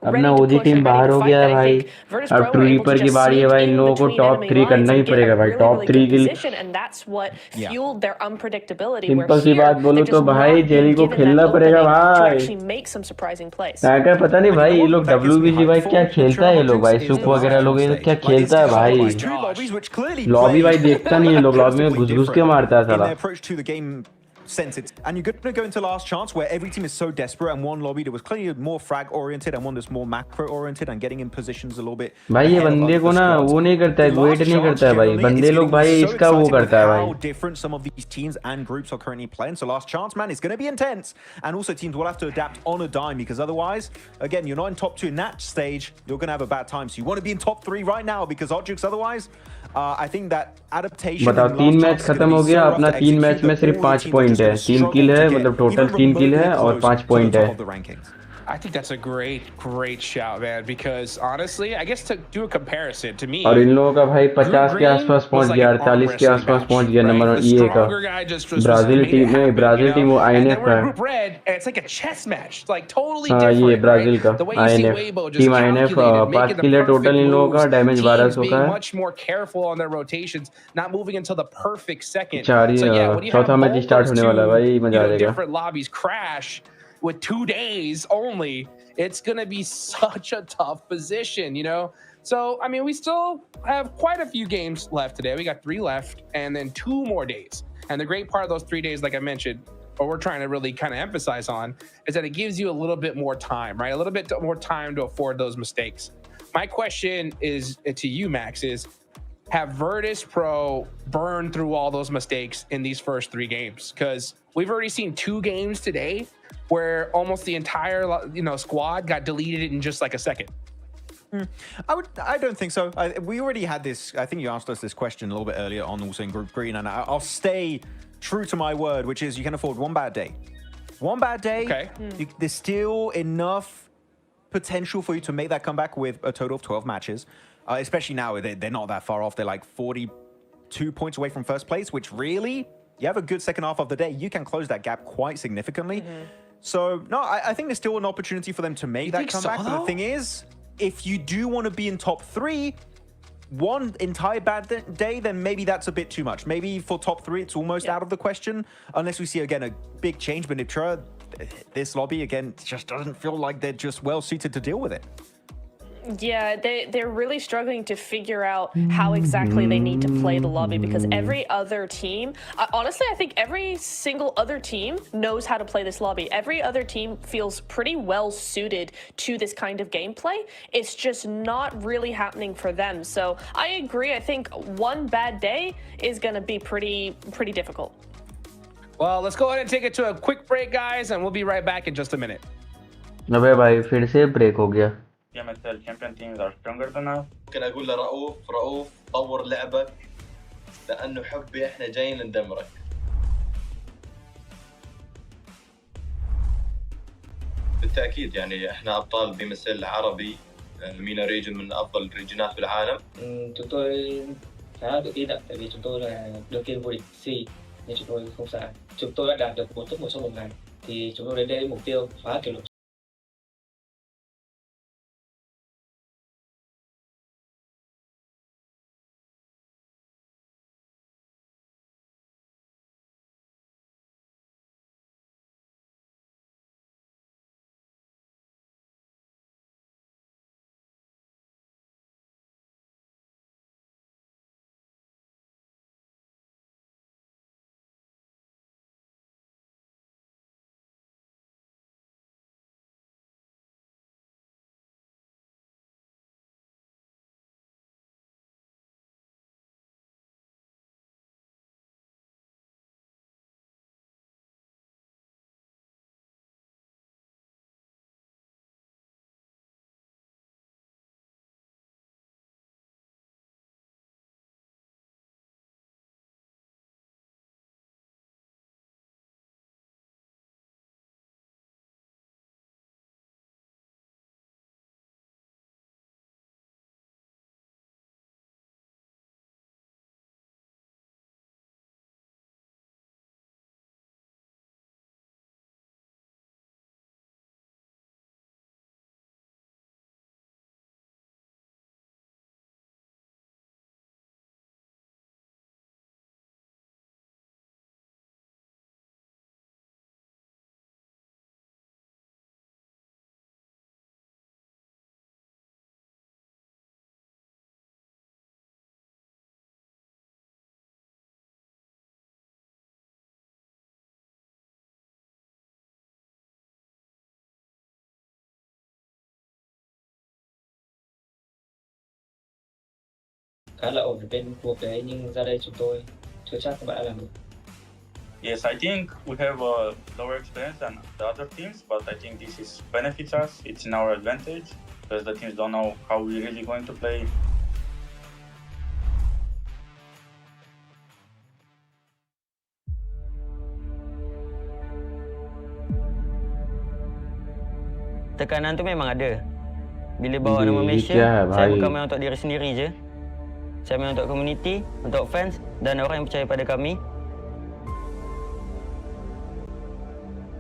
S2: अब ना ओजी टीम बाहर हो गया है भाई, अब ट्रीपर की बारी है भाई। इन लोगों को टॉप 3 करना ही पड़ेगा भाई, टॉप 3 के लिए। सिंपल सी बात बोलो तो भाई जेली को खेलना पड़ेगा भाई। क्या पता नहीं भाई, ये लोग WBG भाई क्या खेलता है, ये लोग भाई सुप वगैरह लोग ये क्या खेलता है भाई। लॉबी भाई देखता नहीं है, लोग लॉबी में घुस घुस के मारता है साला।
S11: sense it. And you're going to go into last chance where every team is so desperate, and one lobby that was clearly more frag oriented and one that's more macro oriented and getting in positions a little bit.
S2: भाई ये बंदे को ना वो नहीं करता है, wait नहीं करता है भाई, बंदे लोग भाई इसका वो करता है भाई।
S11: How different some of these teams and groups are currently playing. So last chance, man, it's going to be intense, and also teams will have to adapt on a dime, because otherwise, again, you're not in top 2 in that stage, you're going to have a bad time. So you want to be in top 3 right now, because Odjux otherwise. I think that adaptation.
S2: बताओ 3 match खत्म हो गया अपना, 3 match में सिर्फ 5 point है, 3 किल है, मतलब टोटल 3 किल है और 5 पॉइंट है।
S7: I think that's a great shout, man. Because honestly, I guess to do a comparison, to me,
S2: और इन लोगों का भाई
S7: Drew
S2: 50 के
S7: Green
S2: आसपास
S7: was
S2: पहुंच
S7: like
S2: गया,
S7: an arm
S2: 48 के
S7: wrestling
S2: आसपास
S7: match,
S2: पहुंच गया
S7: right?
S2: नंबर
S7: The
S2: ये का
S7: stronger guy just
S2: Brazil
S7: made it
S2: team में,
S7: happen, you
S2: Brazil
S7: know.
S2: Team वो
S7: And then
S2: आईएनएफ
S7: we're
S2: का
S7: in
S2: है.
S7: Group Red, and it's like a chess match, like totally
S2: हाँ ये
S7: different, right?
S2: ब्राजील का
S7: The way you see
S2: INF
S7: Weibo just
S2: team INF
S7: calculated,
S2: 5
S7: making the
S2: किल है
S7: perfect
S2: total इन लोगों का,
S7: moves,
S2: damage
S7: teams
S2: 1200 का
S7: being
S2: है.
S7: much more careful on their rotations, not moving until the perfect second.
S2: चार
S7: So yeah, when you
S2: चौथा
S7: have
S2: match
S7: both
S2: start
S7: those
S2: होने वाला है
S7: two,
S2: भाई, मजा आ जाएगा.
S7: different lobbies crash with 2 days only, it's going to be such a tough position, you know? So, I mean, we still have quite a few games left today. We got 3 left and then 2 more days. And the great part of those 3 days, like I mentioned, what we're trying to really kind of emphasize on is that it gives you a little bit more time, right? A little bit more time to afford those mistakes. My question is to you, Max, is have Virtus Pro burned through all those mistakes in these first 3 games? Because we've already seen 2 games today where almost the entire squad got deleted in just like a second.
S11: I don't think so. We already had this. I think you asked us this question a little bit earlier on, also in Group Green, and I'll stay true to my word, which is you can afford one bad day. One bad day.
S7: Okay.
S11: There's still enough potential for you to make that comeback with a total of 12 matches. Especially now, they're not that far off. They're like 42 points away from first place, which really, you have a good second half of the day. You can close that gap quite significantly. So, no, I think there's still an opportunity for them to make that comeback. But the thing is, if you do want to be in top 3, one entire bad day, then maybe that's a bit too much. Maybe for top 3, it's almost out of the question. Unless we see, again, a big change. But Nitra, this lobby, again, just doesn't feel like they're just well suited to deal with it.
S8: Yeah, they're really struggling to figure out how exactly they need to play the lobby because every other team, honestly, I think every single other team knows how to play this lobby. Every other team feels pretty well suited to this kind of gameplay. It's just not really happening for them. So I agree. I think one bad day is going to be pretty difficult.
S7: Well, let's go ahead and take it to a quick break, guys, and we'll be right back in just a minute.
S2: अबे भाई फिर से break हो गया.
S15: MSL champion teams are stronger than us.
S16: ممكن اقول لرؤوف طور لعبك لانه حبي احنا جايين ندمرك. بالتاكيد يعني احنا ابطال بمثل عربي مينا ريجن من افضل الريجنات بالعالم.
S17: Chúng tôi khá là tự tin ạ, tại vì chúng tôi là đương kim vô địch C nên chúng tôi không sợ. Chúng tôi đã đạt được 4 top 1 trong một ngày thì chúng tôi đến đây với mục tiêu phá kỷ lục. Khá là ổn ở bên cuộc đấy nhưng ra đây chúng tôi chưa chắc các bạn đã làm được.
S15: Yes, I think we have a lower experience than the other teams, but I think this is benefits us. It's in our advantage because the teams don't know how we're really going to play.
S18: tekanan tu memang ada. Bila bawa nama
S2: ये
S18: Malaysia,
S2: क्या है
S18: saya
S2: भाई?
S18: bukan main untuk diri sendiri je. Saya main untuk community, untuk fans dan orang yang percaya pada kami.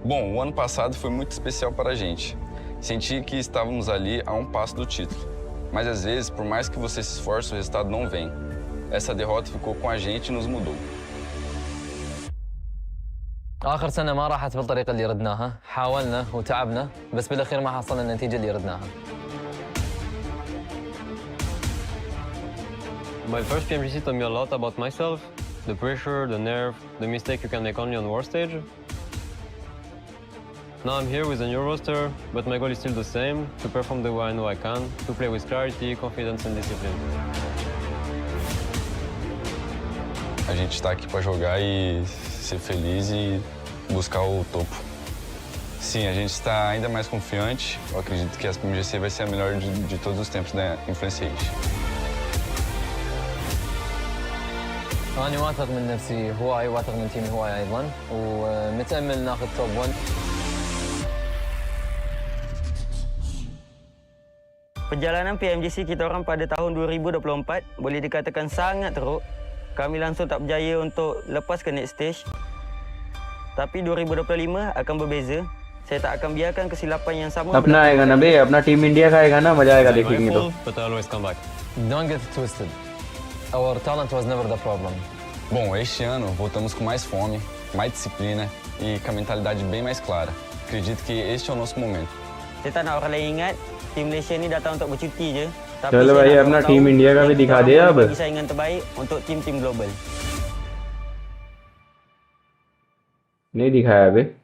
S19: Bom, o ano passado foi muito especial para a gente. Senti que estávamos ali a um passo do título. Mas às vezes, por mais que você se esforce, o resultado não vem. Essa derrota ficou com a gente e nos mudou.
S20: آخر سنة ما راحت بالطريقة اللي ردناها، حاولنا وتعبنا بس بالأخير ما حصلنا النتيجة اللي ردناها.
S21: My first PMGC taught me a lot about myself, the pressure, the nerve, the mistake you can make only on war stage. Now I'm here with a new roster, but my goal is still the same, to perform the way I know I can, to play with clarity, confidence and discipline.
S19: A gente está aqui para jogar e ser feliz e buscar o topo. Sim, a gente está ainda mais confiante. Eu acredito que a PMGC vai ser a melhor de todos os tempos da Influence Age.
S20: أنا واثق من نفسي هواي، واثق من تيمي هواي أيضا، ومتأمل ناخذ توب 1.
S18: Perjalanan PMGC kita orang pada tahun 2024 boleh dikatakan sangat teruk. Kami langsung tak berjaya untuk lepas ke next stage. Tapi 2025 akan berbeza. Saya tak akan biarkan kesilapan yang sama.
S2: अपना आएगा ना बे, अपना team India का आएगा ना, मजा आएगा देखेंगे तो.
S21: But I always come back.
S20: Don't get it twisted. Our talent was never the problem.
S19: Bom, este ano voltamos com mais fome, mais disciplina e com a mentalidade bem mais clara. Acredito que este é o nosso momento.
S18: Saya tak nak orang lain ingat tim Malaysia ni datang untuk bercuti je. Tapi
S2: चलो भाई अपना team India का भी दिखा दे अब.
S18: bagi saingan terbaik untuk tim-tim global.
S2: नहीं दिखाया बे.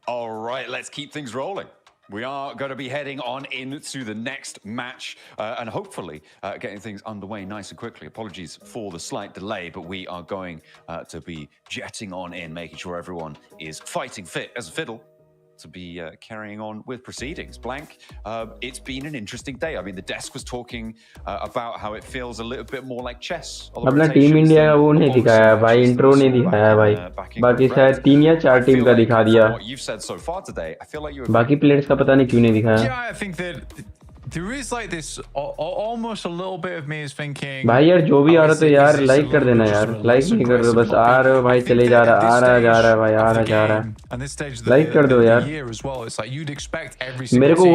S11: All right, let's keep things rolling. We are going to be heading on into the next match and hopefully getting things underway nice and quickly. Apologies for the slight delay, but we are going to be jetting on in, making sure everyone is fighting fit as a fiddle to be carrying on with proceedings. Blank, it's been an interesting day. I mean, the desk was talking about how it feels a little bit more like chess.
S2: अपना team India का वो नहीं दिखाया भाई, intro नहीं दिखाया भाई. बाकी शायद 3 या 4 टीम का दिखा दिया. बाकी प्लेयर्स का पता नहीं क्यों नहीं दिखाया.
S10: Yeah, I think that there is like this almost a little bit of me is thinking.
S2: भाई यार जो भी आ रहा तो यार लाइक कर देना यार. लाइक नहीं कर रहे, बस आ रहे हो भाई, चले जा रहा, आ रहा जा रहा है भाई, आ रहा जा रहा है. लाइक कर दो यार. मेरे को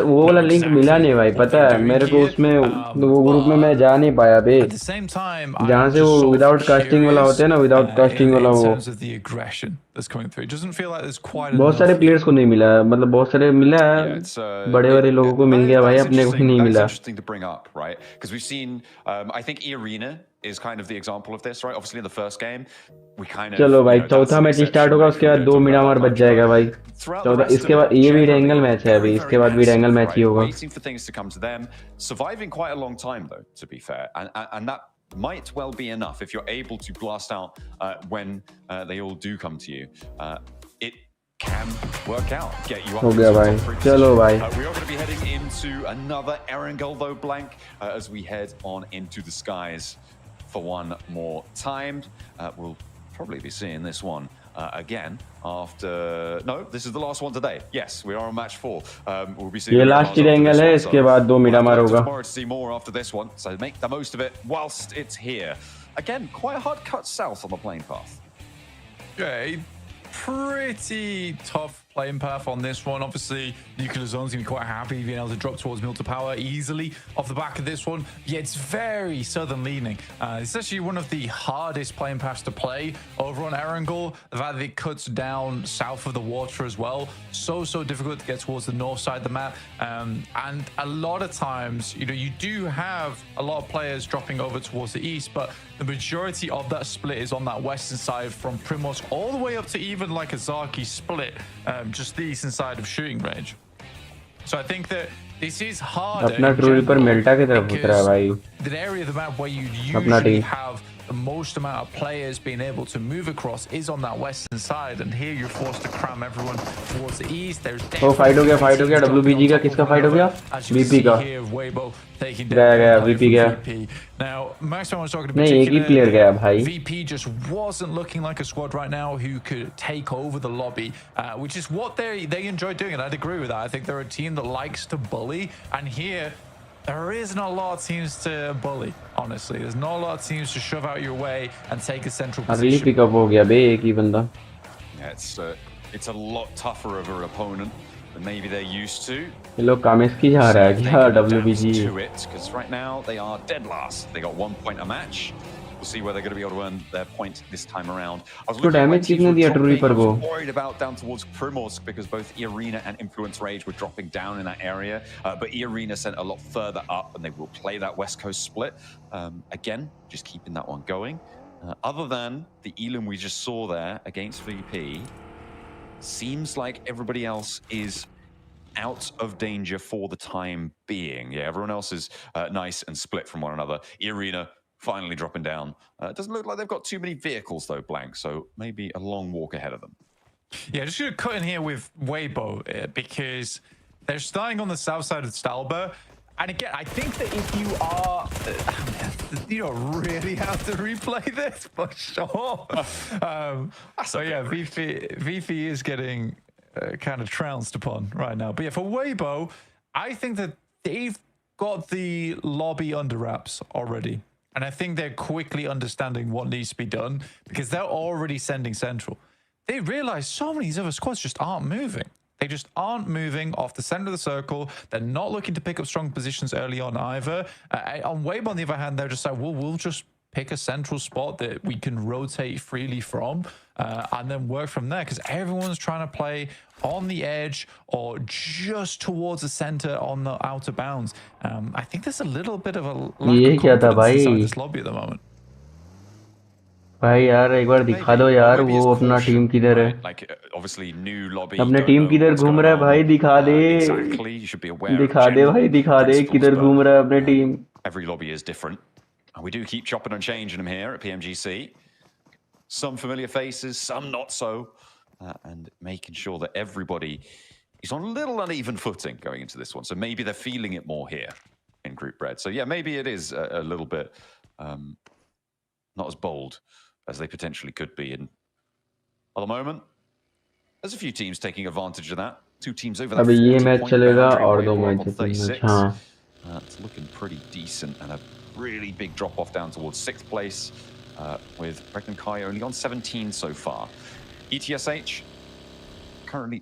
S2: वो वाला लिंक मिला नहीं भाई, पता है मेरे को उसमें वो ग्रुप में मैं जा नहीं पाया बे. जहाँ से वो विदाउट कास्टिंग वाला होता है ना, विदाउट कास्टिंग वाला वो बहुत सारे प्लेयर्स को नहीं मिला. मतलब बहुत सारे मिला है, बड़े बड़े लोगों को मिल गया भाई, अपने को नहीं मिला.
S11: Interesting to bring up, right? Because we've seen, I think Arena is kind of the example of this, right? Obviously in the first game, we kind of.
S2: चलो भाई, चौथा मैच स्टार्ट होगा, उसके बाद 2 मिरामार बच जाएगा भाई. चौथा, इसके बाद ये भी रैंगल मैच है अभी, इसके बाद भी रैंगल मैच ही होगा.
S11: Waiting for things to come to them, surviving quite a long time though, to be fair, and that might well be enough if you're able to blast out when they all do come to you. It can work out, get you up.
S2: हो गया भाई, चलो भाई.
S11: We are going to be heading into another Erangel though, Blank, as we head on into the skies for one more time. We'll probably be seeing this one again after. No, this is the last one today. Yes, we are on match 4. We'll be seeing.
S2: ये last रैंगल है, इसके बाद 2 मिरामार होगा.
S11: Tomorrow to see more after this one, so make the most of it whilst it's here. Again, quite a hard cut south on the playing path.
S10: Yeah, pretty tough playing path on this one. Obviously, Nuclear Zone's going to be quite happy being able to drop towards Mill to Power easily off the back of this one. Yeah, it's very southern leaning. It's actually one of the hardest playing paths to play over on Erangel. The fact that it cuts down south of the water as well. So difficult to get towards the north side of the map. And a lot of times, you know, you do have a lot of players dropping over towards the east, but the majority of that split is on that western side from Primorsk all the way up to even like a Zaki split. Just the eastern side of shooting range. So I think that this is harder.
S2: अपना truly पर मेल्टा की तरफ उतरा है भाई.
S10: The area of the map where you usually have the most amount of players being able to move across is on that western side, and here you're forced to cram everyone towards the east. There's
S2: ओ fight हो गया WBG का किसका fight हो गया VP का गया VP गया
S10: Now, Maximo was talking in
S2: नहीं एक ही प्लेयर
S10: particular.
S2: गया भाई
S10: VP just wasn't looking like a squad right now who could take over the lobby, which is what they enjoy doing, and I'd agree with that. I think they're a team that likes to bully, and here there isn't a lot of teams to bully, honestly. There's not a lot of teams to shove out your way and take a central
S2: अभी
S10: position.
S2: Pickup हो गया बे एक ही बंदा
S9: Yeah, it's a lot tougher of an opponent than maybe they're used to.
S2: ये लोग कामेश की जा रहा है क्या WBG
S9: To it, because right now they are dead last. They got 1 point a match. We'll see where they're going to be able to earn their point this time around. I was
S2: तो damage कितने दिया टूरी पर को
S9: worried about down towards Primorsk because both Irina and Influence Rage were dropping down in that area, but Irina sent a lot further up, and they will play that West Coast split. Again, just keeping that one going. Other than the Elam we just saw there against VP, seems like everybody else is out of danger for the time being. Yeah, everyone else is nice and split from one another. Irina finally dropping down. It doesn't look like they've got too many vehicles though, Blank, so maybe a long walk ahead of them.
S10: Yeah, just going to cut in here with Weibo because they're starting on the south side of Stalber. And again, I think that if you are, you don't really have to replay this, but sure. So yeah, VP is getting kind of trounced upon right now. But yeah, for Weibo, I think that they've got the lobby under wraps already. And I think they're quickly understanding what needs to be done because they're already sending central. They realize so many of these other squads just aren't moving. They just aren't moving off the center of the circle. They're not looking to pick up strong positions early on either. On Weibo, on the other hand, they're just like, well, we'll just pick a central spot that we can rotate freely from and then work from there because everyone's trying to play on the edge or just towards the center on the outer bounds. I think there's a little bit of a lack of confidence inside this lobby at the moment.
S2: भाई यार एक बार दिखा दो यार वो अपना team किधर है अपने टीम किधर घूम रहा है भाई दिखा दे भाई दिखा दे किधर घूम रहा है अपने team
S9: Every lobby is different. And we do keep chopping and changing them here at PMGC. Some familiar faces, some not so. And making sure that everybody is on a little uneven footing going into this one. So maybe they're feeling it more here in Group Red. So yeah, maybe it is a little bit not as bold as they potentially could be. And at the moment, there's a few teams taking advantage of that. Two teams over that 40-point boundary. 36. It's looking pretty decent, and a really big drop-off down towards 6th place with Pregnant Kai only on 17 so far. ETSH currently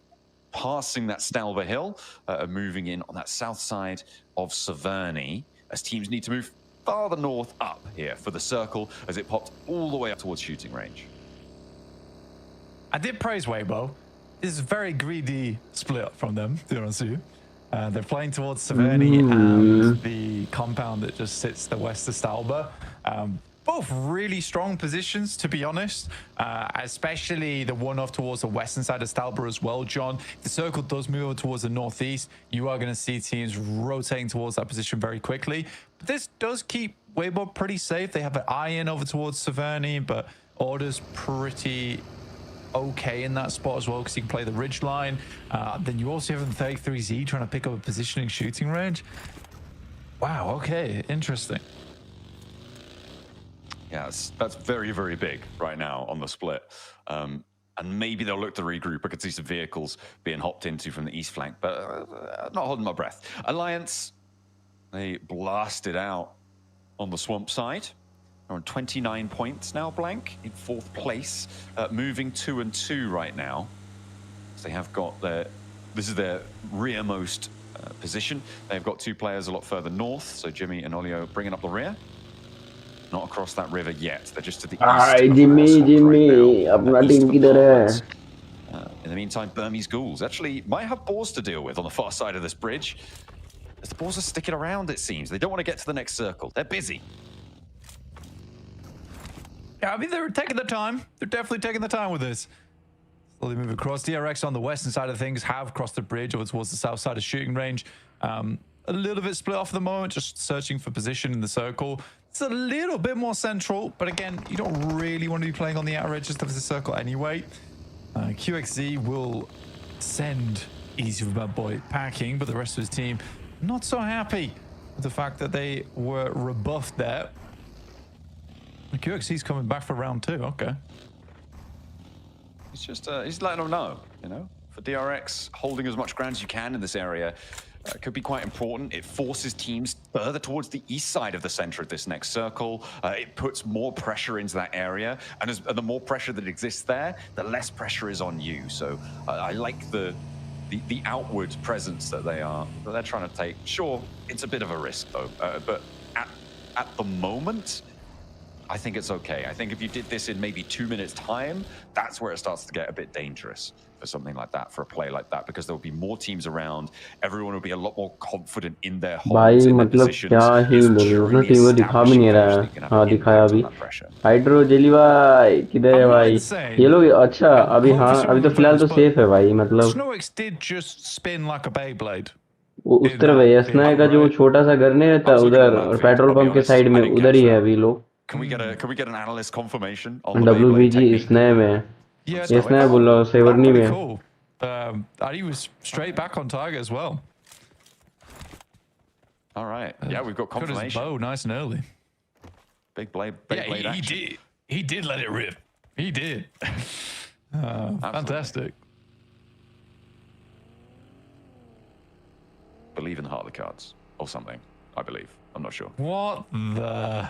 S9: passing that Stalber Hill, moving in on that south side of Severny, as teams need to move farther north up here for the circle as it popped all the way up towards shooting range.
S10: I did praise Weibo. This is a very greedy split from them, to be honest with you. They're playing towards Severny and the compound that just sits the west of Stalber. Both really strong positions, to be honest, especially the one off towards the western side of Stalber as well, John. If the circle does move over towards the northeast, you are going to see teams rotating towards that position very quickly. But this does keep Weibo pretty safe. They have an eye in over towards Severny, but Order's pretty okay in that spot as well because he can play the ridge line. Then you also have the 33Z trying to pick up a positioning shooting range. Wow, okay, interesting.
S9: Yeah, that's very, very big right now on the split. And maybe they'll look to regroup. I could see some vehicles being hopped into from the east flank, but not holding my breath. Alliance, they blasted out on the swamp side. They're on 29 points now, Blank, in 4th place, moving 2 and 2 right now. So they have got this is their rearmost position. They've got 2 players a lot further north, so Jimmy and Olio bringing up the rear. Not across that river yet. They're just to the east.
S2: Jimmy, अपना team किधर है?
S9: In the meantime, Burmese Ghouls actually might have Boars to deal with on the far side of this bridge. As the Boars are sticking around, it seems. They don't want to get to the next circle. They're busy.
S10: Yeah, I mean, they're taking the time. They're definitely taking the time with this. Slowly move across. DRX on the western side of things have crossed the bridge over towards the south side of shooting range. A little bit split off at the moment, just searching for position in the circle. It's a little bit more central, but again, you don't really want to be playing on the outer edges of the circle anyway. QXZ will send Easy for Bad Boy packing, but the rest of his team not so happy with the fact that they were rebuffed there. QXZ's coming back for round 2. Okay.
S9: He's just he's letting them know, you know, for DRX, holding as much ground as you can in this area could be quite important. It forces teams further towards the east side of the center of this next circle. It puts more pressure into that area, and the more pressure that exists there, the less pressure is on you. So I like the outward presence that they're trying to take. Sure, it's a bit of a risk though, but at the moment, I think it's okay. I think if you did this in maybe 2 minutes time, that's where it starts to get a bit dangerous for something like that, for a play like that, because there will be more teams around. Everyone will be a lot more confident in their holds, in their positions.
S2: क्या ही बोलूं, team को दिखा भी नहीं रहा है। हाँ दिखाया अभी। हाइड्रो जेली भाई किधर है भाई? ये लोग अच्छा अभी हाँ अभी तो फिलहाल तो सेफ है भाई मतलब।
S10: Snowix did just spin like a Beyblade.
S2: उस तरफ है स्नाई का जो छोटा सा घर नहीं रहता उधर पेट्रोल पंप के साइड में उधर ही है अभी लोग।
S9: Can we get an analyst confirmation on the
S2: WBG स्नाई में ये स्नाई बोल रहा हूँ सेवर्नी में।
S10: He was straight back on target as well.
S9: All right. Yeah, we've got confirmation.
S10: Got his bow nice and early.
S9: Big blade
S10: action. He did let it rip. He did. Fantastic.
S9: Believe in the heart of the cards or something, I believe. I'm not sure.
S10: What the...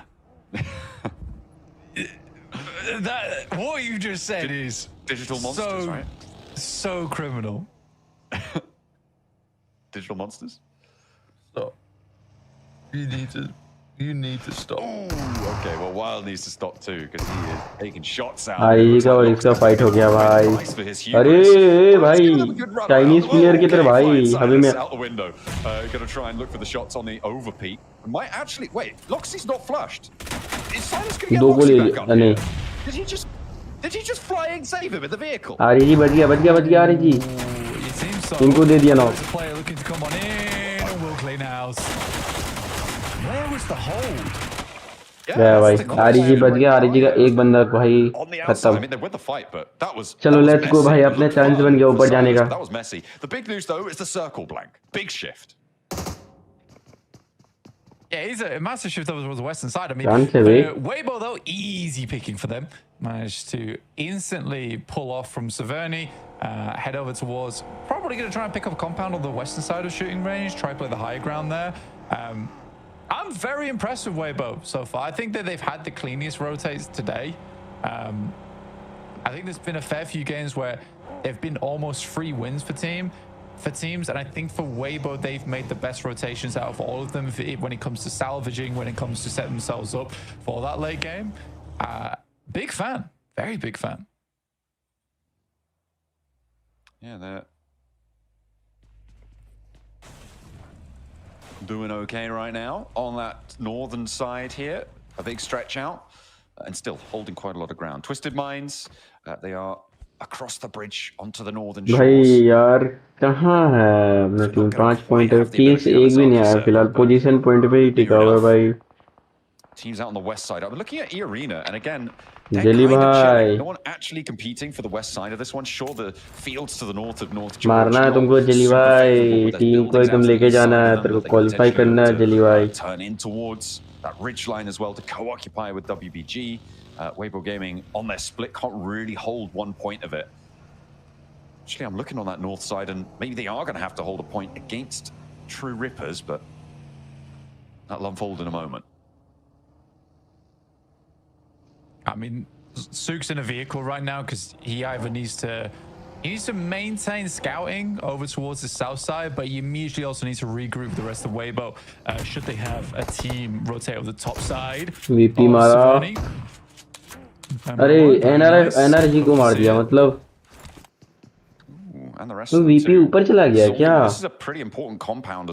S10: what you just said is
S9: digital monsters, right?
S10: So criminal.
S9: Digital monsters?
S10: Stop. You need to stop.
S9: Ooh, okay, well Wild needs to stop too because he is taking shots out.
S2: आई का और इसका fight हो गया भाई। अरे भाई Chinese player की तरह भाई अभी मैं
S9: out the window. Going to try and look for the shots on the overpeak. Might actually wait. Loxy's not flushed. Is Silas going to get Loxy back up?
S2: नहीं।
S9: Did he just fly and save him in the vehicle?
S2: आरी जी बच गया आरी जी। इनको दे दिया knock.
S10: Player looking to come on in and will clean house. Where was the hold?
S2: Yeah, भाई आरी जी बच गया आरी जी का एक बंदा भाई खत्म। चलो लेट्स गो भाई अपने चांस बन गया ऊपर जाने का।
S9: That was messy. The big news though is the circle blank. Big shift.
S10: Yeah, he's a massive shift over the western side. I mean, Weibo though, easy picking for them. Managed to instantly pull off from Severny, head over towards, probably going to try and pick up a compound on the western side of shooting range, try play the high ground there. I'm very impressed with Weibo so far. I think that they've had the cleanest rotates today. I think there's been a fair few games where they've been almost free wins for teams, and I think for Weibo they've made the best rotations out of all of them when it comes to salvaging, when it comes to setting themselves up for that late game. Big fan, very big fan.
S9: Yeah, they're doing okay right now on that northern side here. A big stretch out and still holding quite a lot of ground. Twisted Minds, they are across the bridge onto the northern shores.
S2: भाई यार कहाँ है अपना team 5 point है किल से एक भी नहीं आया फिलहाल पोजीशन पॉइंट पे ही टिका हुआ है भाई।
S9: Teams out on the west side. I'm looking at E-Arena, and again,
S2: Jelly bhai.
S9: no one actually competing for the west side of this one. Sure, the fields to the north of North
S2: मारना है तुमको jelly भाई team को एकदम लेके जाना है तेरे को क्वालीफाई करना है जेली भाई।
S9: Turn in towards that ridge line as well to co-occupy with WBG. Weibo Gaming on their split can't really hold 1 point of it. Actually, I'm looking on that north side, and maybe they are going to have to hold a point against True Rippers, but that'll unfold in a moment.
S10: I mean, Sook's in a vehicle right now because he either needs to maintain scouting over towards the south side, but he immediately also needs to regroup the rest of Weibo should they have a team rotate over the top side.
S2: VP मारा अरे NRG को मार दिया मतलब तो VP ऊपर चला गया क्या?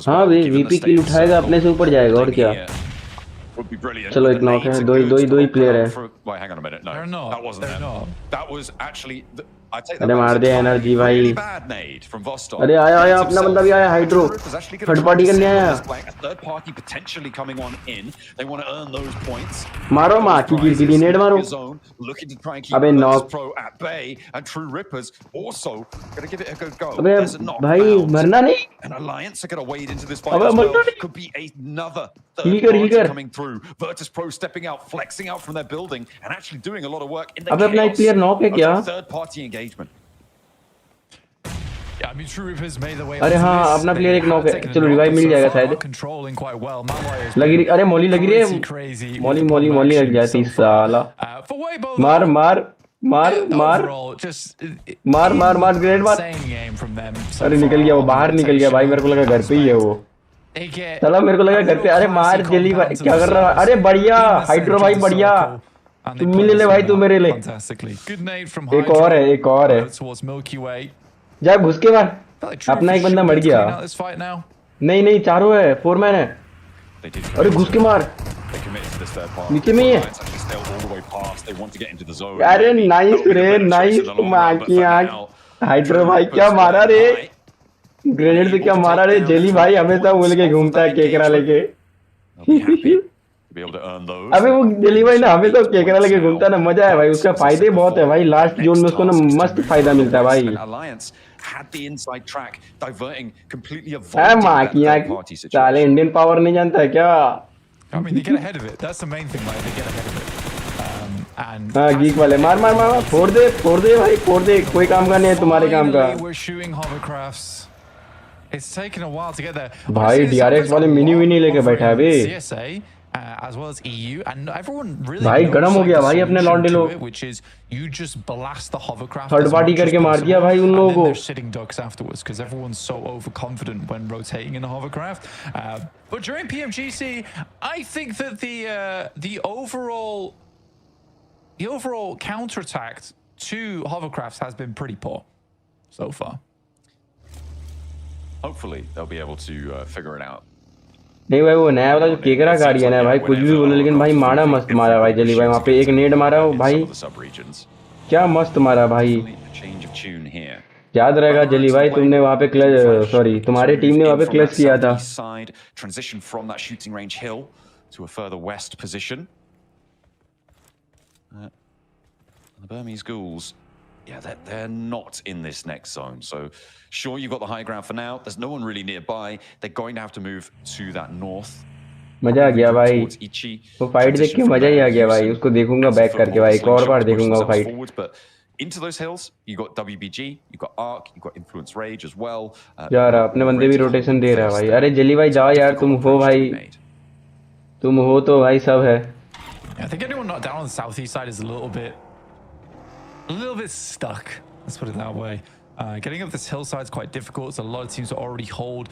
S2: हाँ भाई VP किल उठाएगा अपने से ऊपर जाएगा और क्या?
S9: Would be brilliant.
S2: चलो एक नॉक है दो ही प्लेयर है।
S9: Wait, hang on a minute. No, that wasn't them. That was actually. I take that
S2: अरे
S9: back
S2: मार
S9: to
S2: दे
S9: try
S2: एनर्जी भाई
S9: really bad nade from Vostok.
S2: अरे आया आया
S9: Gets
S2: अपना
S9: himself.
S2: बंदा भी आया hydro
S9: Ripper's actually gonna
S2: third
S9: try
S2: party
S9: to
S2: करने
S9: settle
S2: आया
S9: this flank. A third party potentially coming on in. They want to earn those points.
S2: मारो माँ की गिर गिरी नेड मारो
S9: His own, looking to try and keep
S2: अबे
S9: Virtus
S2: knock
S9: Pro at bay, and True Rippers also gonna give it a good go.
S2: अबे
S9: There's a knock
S2: भाई
S9: found.
S2: मरना नहीं
S9: An Alliance are gonna wade into this fight
S2: अबे
S9: as well.
S2: मरना नहीं
S9: Could be another
S2: heal
S9: third
S2: कर heal
S9: party
S2: कर
S9: coming through. Virtus Pro stepping out, flexing out from their building, and actually doing a lot of work in the
S2: अबे अपना एक
S9: chaos
S2: player knock है
S9: of
S2: क्या
S9: that third party engagement.
S10: Yeah, I mean, True Rippers made their way
S2: अरे हाँ
S10: onto this.
S2: अपना
S10: They
S2: player एक
S10: have
S2: knock है
S10: taken a
S2: चलो
S10: knock,
S2: revive
S10: but
S2: mill
S10: so
S2: जाएगा
S10: far
S2: शायद
S10: are controlling quite well. Malwai has
S2: लगी
S10: been
S2: अरे मॉली लगी रही
S10: pretty
S2: है
S10: crazy with
S2: Molly
S10: the
S2: Molly
S10: bomb
S2: Molly लग
S10: action
S2: जाती
S10: so far.
S2: साला
S10: For Weibo,
S2: मार
S10: though,
S2: मार मार मार
S10: overall, just
S2: मार मार मार ग्रेनेड मार
S10: insane game from them so
S2: अरे
S10: far
S2: निकल गया वो
S10: on
S2: बाहर निकल गया भाई मेरे को लगा घर पे ही है वो
S10: They get
S2: चला मेरे को लगा घर पे अरे मार जेली भाई क्या कर रहा है अरे बढ़िया हाइड्रो भाई बढ़िया तुम मिल ले भाई तू मेरे लिए
S10: fantastically. Good nade from
S2: एक और है एक और है
S10: towards Milky Way.
S2: जा घुस के मार अपना एक बंदा मर गया
S10: Clean out this fight now.
S2: नहीं नहीं चारों है 4 मैन है
S9: They did
S2: अरे घुस के मार
S9: They committed to this third party.
S2: नीचे में ही है
S9: Alliance actually still all the way past. They want to get into the zone.
S2: अरे नाइस रे नाइस माँ की आँख हाइड्रो भाई क्या मारा रे ग्रेनेड से क्या मारा रे जेली भाई हमेशा बोल के घूमता है केकरा लेके
S9: Be able to earn those.
S2: अबे वो जेली भाई ना हमेशा केकरा लेके घूमता है ना मजा है भाई उसका फायदे बहुत है भाई लास्ट जोन में उसको ना मस्त फायदा मिलता है भाई
S9: Alliance had the inside track, diverting, completely
S2: है
S9: avoiding
S2: माँ
S9: that
S2: की
S9: third
S2: आँख
S9: party situation.
S2: साले इंडियन पावर नहीं जानता है क्या
S10: I mean, they get ahead of it. That's the main thing, like they get ahead of it. And
S2: हाँ गीक वाले मार मार मार फोड़ दे भाई फोड़ दे कोई काम का नहीं है तुम्हारे काम का
S10: we're shooting hovercrafts. It's taken a while to get there.
S2: भाई डीआरएक्स वाले मिनी विनी लेके बैठा है अभी
S10: CSA as well as EU, and everyone really
S2: भाई
S10: knows,
S2: गरम हो
S10: like,
S2: गया
S10: the
S2: भाई अपने
S10: solution
S2: लौंडे
S10: to
S2: लोग
S10: it, which is you just blast the hovercraft
S2: third
S10: as
S2: party
S10: much as
S2: करके मार दिया
S10: possible,
S2: भाई उन
S10: and
S2: लोगों
S10: then
S2: को
S10: they're sitting ducks afterwards because everyone's so overconfident when rotating in a hovercraft. But during PMGC, I think that the overall counterattack to hovercrafts has been pretty poor so far.
S9: Hopefully, they'll be able to figure it out.
S2: नहीं भाई वो नया वाला जो केकरा guardian है भाई कुछ भी बोलो लेकिन भाई मारा मस्त मारा भाई जली भाई वहाँ पे एक नेड मारा हो भाई क्या मस्त मारा भाई याद रहेगा जली भाई तुमने वहाँ पे क्लच सॉरी तुम्हारी टीम ने वहाँ पे क्लच किया था
S9: Side transition from that shooting range hill to a further west position. The Burmese Ghouls, yeah, they're not in this next zone. So sure, you've got the high ground for now. There's no one really nearby. They're going to have to move to that north.
S2: मजा आ गया भाई वो fight देख के मजा ही आ गया भाई उसको देखूंगा बैक करके भाई एक और बार देखूंगा वो fight
S9: Into those hills, you got WBG, you got Arc, you got Influence Rage as well.
S2: यार अपने बंदे भी रोटेशन दे रहा है भाई अरे जली भाई जाओ यार तुम हो भाई तुम हो तो भाई सब है
S10: I think anyone not down on the southeast side is a little bit stuck. Let's put it that way. Getting up this hillside is quite difficult. So a lot of teams that already hold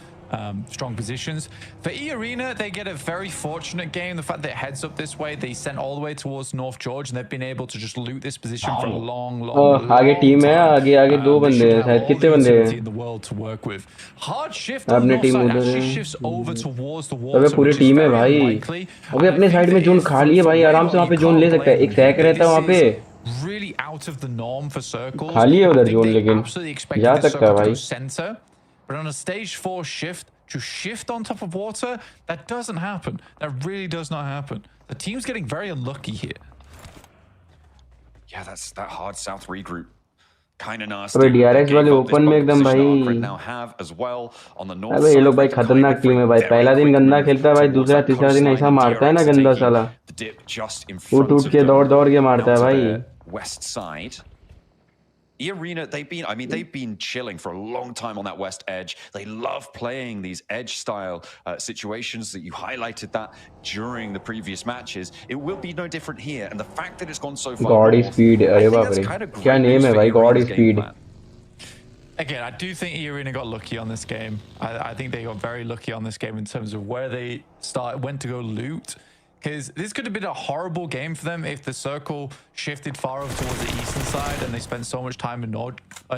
S10: strong positions. For E-Arena, they get a very fortunate game. The fact that it heads up this way, they sent all the way towards North George, and they've been able to just loot this position for a long
S2: आगे team है आगे दो बंदे हैं शायद कितने बंदे हैं
S10: in the world to work with. Hard shift on
S2: अपने
S10: north
S2: टीम
S10: side
S2: उधर
S10: actually
S2: है
S10: shifts over towards the
S2: अबे
S10: water,
S2: पूरी
S10: which is
S2: टीम है
S10: very
S2: भाई
S10: unlikely.
S2: अबे अपने साइड में जोन खा लिए भाई आराम से वहाँ पे जोन ले सकता है एक सैक रहता है वहाँ पे
S10: Really out of the norm for circles.
S2: खाली है उधर जोन
S10: They
S2: लेकिन
S10: absolutely expected
S2: जा
S10: this
S2: सकता है
S10: circle to
S2: भाई
S10: go center, but on a stage 4 shift, to shift on top of water, that doesn't happen. That really does not happen. The team's getting very unlucky here.
S9: Yeah, that's that hard south regroup. Kind of nasty.
S2: अबे DRX वाले open में एकदम भाई
S9: now have as well on the north
S2: अबे ये
S9: side.
S2: लोग भाई खतरनाक टीम है भाई पहला दिन गंदा खेलता है भाई दूसरा तीसरा दिन ऐसा मारता है ना गंदा साला उठ के दौड़ के मारता है भाई
S9: West side. E-Arena, they've been chilling for a long time on that west edge. They love playing these edge style situations that you highlighted that during the previous matches. It will be no different here, and the fact that it's gone so far
S2: God
S9: north,
S2: speed
S9: I
S2: अरे
S9: think
S2: बाप
S9: that's
S2: रे
S9: kind of
S2: क्या
S9: great
S2: name
S9: news
S2: है
S9: for
S2: भाई God
S9: E-Arena's game
S2: speed
S9: plan.
S10: Again, I do think E-Arena got lucky on this game. I think they got very lucky on this game in terms of where they went to go loot. because this could have been a horrible game for them if the circle shifted far over towards the eastern side and they spent so much time in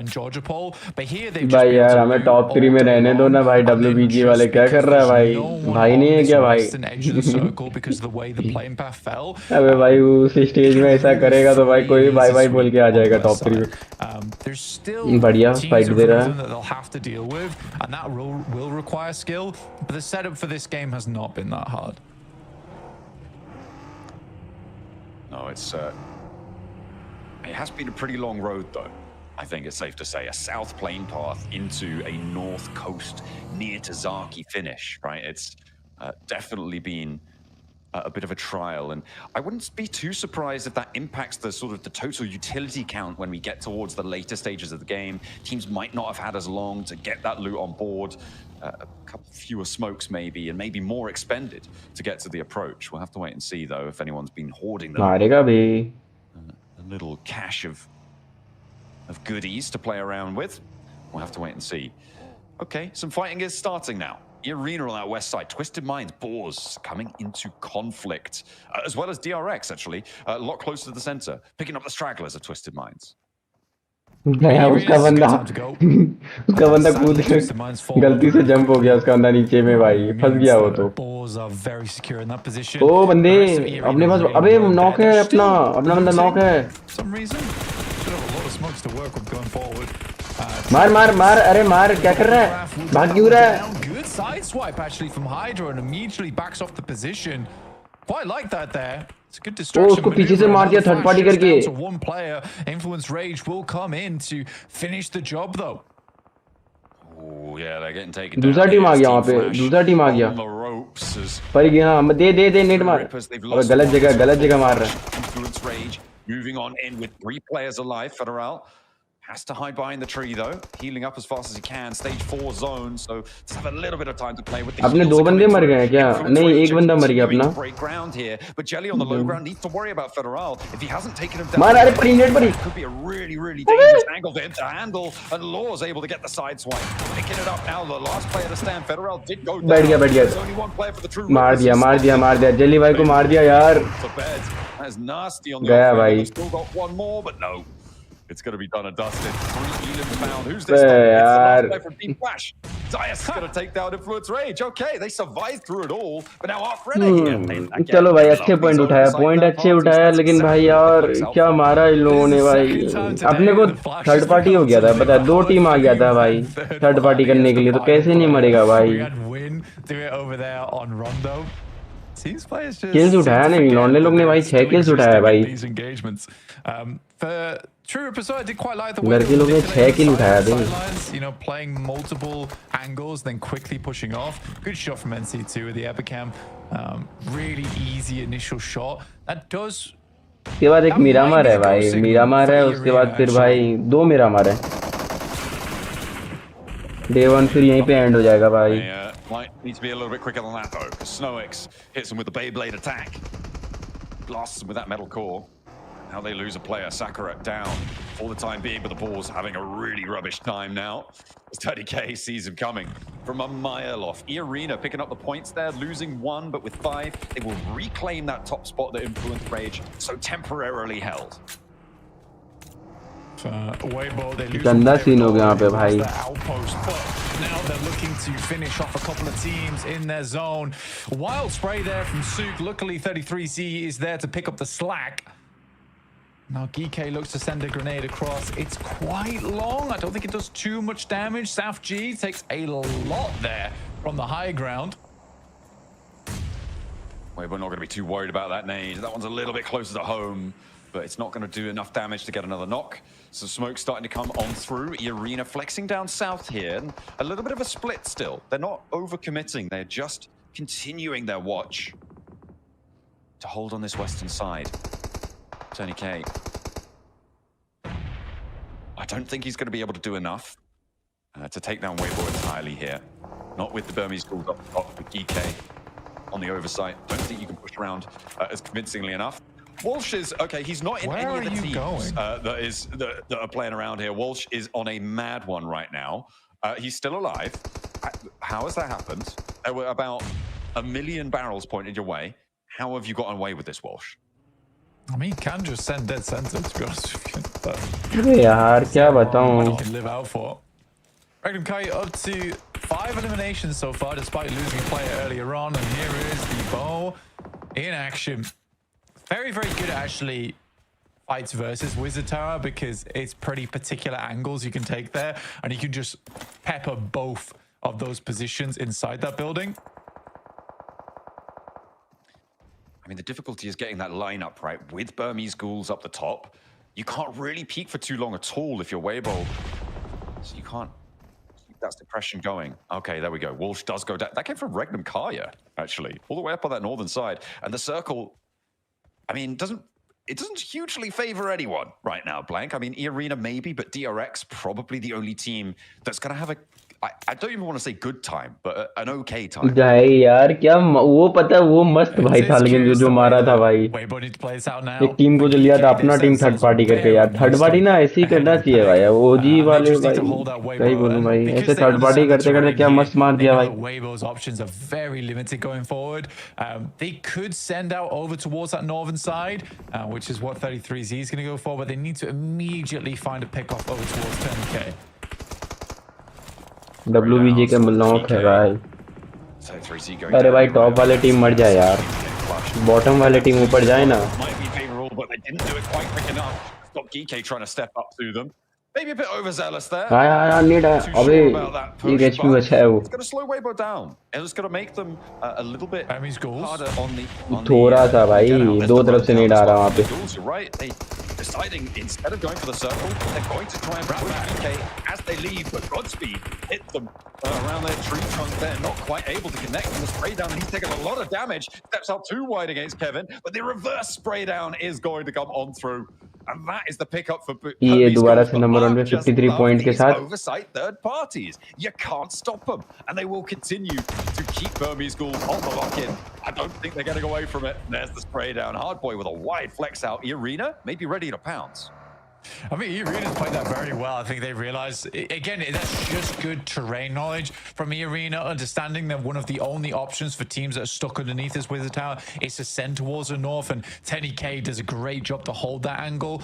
S10: Georgia Pole. But here they've just
S2: भाई
S10: been able
S2: यार
S10: to
S2: हमें
S10: loot
S2: top 3
S10: all
S2: में
S10: day
S2: रहने दो
S10: long,
S2: ना भाई.
S10: and then
S2: WBG
S10: just
S2: वाले क्या कर
S10: because
S2: रहा है
S10: there's
S2: भाई?
S10: no one
S2: भाई
S10: on
S2: नहीं है
S10: this
S2: क्या भाई?
S10: western edge of the circle because of the way the playing path fell,
S2: अबे भाई उस स्टेज में ऐसा करेगा तो भाई कोई बाय बाय बोल के आ जाएगा टॉप 3 में.
S10: there's still
S2: बढ़िया
S10: teams
S2: fight
S10: in
S2: they
S10: front
S2: रहा
S10: of
S2: है.
S10: them that they'll have to deal with, and that will require skill. But the setup for this game has not been that hard.
S9: No, it has been a pretty long road, though. I think it's safe to say a south plane path into a north coast near to Zaki finish, right? It's definitely been a bit of a trial, and I wouldn't be too surprised if that impacts the sort of the total utility count when we get towards the later stages of the game. Teams might not have had as long to get that loot on board. A couple fewer smokes maybe, and maybe more expended to get to the approach. We'll have to wait and see, though, if anyone's been hoarding them.
S2: मारेगा भी.
S9: A little cache of goodies to play around with. We'll have to wait and see. Okay, some fighting is starting now. Arena on that west side. Twisted Minds, Boars coming into conflict, as well as DRX, actually. A lot closer to the center, picking up the stragglers of Twisted Minds.
S2: गया उसका बंदा. उसका बंदा कूद के गलती से jump हो गया उसका बंदा नीचे में भाई. फंस गया वो तो. ओ बंदे अपने पास. अबे नॉक है अपना बंदा नॉक है. मार मार मार. अरे मार. क्या कर रहा है? भाग क्यों रहा है?
S10: Good side swipe actually from Hydra and immediately backs off the position. Quite like that there. It's a good distraction.
S2: उसको पीछे से मार दिया थर्ड पार्टी करके.
S10: One player, Influence Rage will come in to finish the job though.
S9: Oh yeah, they're getting taken down.
S2: दूसरा team आ गया वहाँ पे. दूसरा टीम आ गया. पर गया. दे नेट मार. अबे गलत जगह मार रहा है.
S9: Influence Rage moving on in with 3 players alive. Federal has to hide behind the tree though, healing up as fast as he can. Stage 4 zone, so just have a little bit of time to play with the
S2: अपने 2 बंदे मर गए हैं क्या? नहीं, 1 बंदा मर गया अपना.
S9: Break ground here, but Jelly on the low ground needs to worry about Federal. If he hasn't taken him down,
S2: मार. अरे प्रीनेट पड़ी.
S9: could be a really dangerous angle for him to handle, and Law's able to get the side swipe, picking it up now. The last player to stand, Federal did go down.
S2: बैठ गया.
S9: There's only one player for the true.
S2: मार दिया. Jelly भाई को मार दिया यार.
S9: That's nasty on the
S2: गया
S9: offense.
S2: भाई.
S9: Still got one more, but no. It's going to be done and dusted. 3 elims found. Who's this? It's the last player from Deep Flash. Zayas is going to take down Influence Rage. Okay, they survived through it all, but now Arc Renner here.
S2: चलो भाई अच्छे point उठाया लेकिन भाई यार क्या मारा इन लोगों ने भाई. अपने को थर्ड पार्टी हो गया था पता है. 2 टीम आ गया था भाई थर्ड पार्टी करने के लिए, तो कैसे नहीं मरेगा भाई. किल्स उठाया नहीं लौंडे लोग ने भाई. 6 किल्स उठाया भाई. लड़के लोग ने 6 किल उठाया थे.
S10: You know, playing multiple angles, then quickly pushing off. Good shot from NC2 with the Epicam. Really easy initial shot. That does.
S2: उसके बाद एक मिरामार है भाई. मिरामार है उसके बाद फिर भाई 2 मिरामार है. Day 1 फिर यहीं पे एंड हो जाएगा भाई.
S9: Might need to be a little bit quicker than that though, because SnowX hits him with the Beyblade attack. Blasts him with that metal core. Now they lose a player. Sakura down for the time being, but the Boars having a really rubbish time now. As 30k sees him coming from a mile off. Arena picking up the points there, losing 1, but with 5, they will reclaim that top spot that Influence Rage so temporarily held.
S2: गंदा scene हो गया यहाँ पे भाई.
S10: Now they're looking to finish off a couple of teams in their zone. Wild spray there from Sook. Luckily 33C is there to pick up the slack. Now Geek looks to send a grenade across. It's quite long. I don't think it does too much damage. South G takes a lot there from the high ground.
S9: We're not going to be too worried about that nade. That one's a little bit closer to home, but it's not going to do enough damage to get another knock. So smoke starting to come on through. Arena flexing down south here. And a little bit of a split still. They're not overcommitting. They're just continuing their watch to hold on this western side. Tony K. I don't think he's going to be able to do enough to take down Weibo entirely here. Not with the Burmese calls up top with GK on the oversight. Don't think you can push around as convincingly enough. Walsh is okay. He's not in any of the teams that are playing around here. Walsh is on a mad one right now. He's still alive. How has that happened? There were about 1 million barrels pointed your way. How have you gotten away with this, Walsh?
S10: I mean, you can just send dead center, to be honest with you. But
S2: अरे यार क्या बताऊं.
S10: you can live out for. Regnum Kai up to 5 eliminations so far, despite losing a player earlier on. And here is the bow in action. Very, very good actually fights versus Wizard Tower, because it's pretty particular angles you can take there, and you can just pepper both of those positions inside that building.
S9: I mean, the difficulty is getting that lineup right with Burmese ghouls up the top. You can't really peek for too long at all if you're Weibo. So you can't keep that suppression going. Okay, there we go. Walsh does go down. That came from Regnum Kaya, actually, all the way up on that northern side. And the circle, I mean, it doesn't hugely favor anyone right now, Blank. I mean, E-Arena maybe, but DRX probably the only team that's going to have I don't even want to say good time, but an okay time.
S2: भाई यार क्या वो पता है वो मस्त भाई था, लेकिन जो मारा था भाई एक टीम को जो लिया था अपना टीम थर्ड पार्टी करके. यार थर्ड पार्टी ना ऐसे ही करना चाहिए भाई. ओजी वाले भाई क्या ही बोलूं भाई, ऐसे थर्ड पार्टी करते करते क्या मस्त मार दिया भाई.
S10: Weibo's options are very limited going forward. They could send out over towards that northern side, which is what 33Z is going to go for, but they need to immediately find a pick off over towards 10K.
S2: WBJ के lock है भाई. अरे भाई top वाले team मर जाए यार, bottom वाले टीम ऊपर जाए ना.
S9: Maybe a bit overzealous there.
S2: हाँ नीड है. अबे एक HP बचा है वो.
S9: It's going to slow Weibo down. And it's going to make them a little bit harder on the
S2: थोड़ा सा भाई दो तरफ से नीड आ रहा वहाँ पे.
S9: You're right. They deciding instead of going for the circle, they're going to try and push DK as they leave. But Godspeed hit them around their tree trunk. They're not quite able to connect on the spray down. He's taken a lot of damage. Steps out too wide against Kevin, but the reverse spray down is going to come on through. And that is the pickup for
S2: ये दोबारा से number 1 पे 53 point के साथ.
S9: Oversight third parties. You can't stop them, and they will continue to keep Burmese Ghoul on the lock-in. I don't think they're getting away from it. There's the spray down. Hardboy with a wide flex out. E-Arena may be ready to pounce.
S10: I mean, E-Arena's played that very well. I think they realized, again, that's just good terrain knowledge from E-Arena, understanding that one of the only options for teams that are stuck underneath this Wizard Tower is to send towards the north, and 10EK does a great job to hold that angle.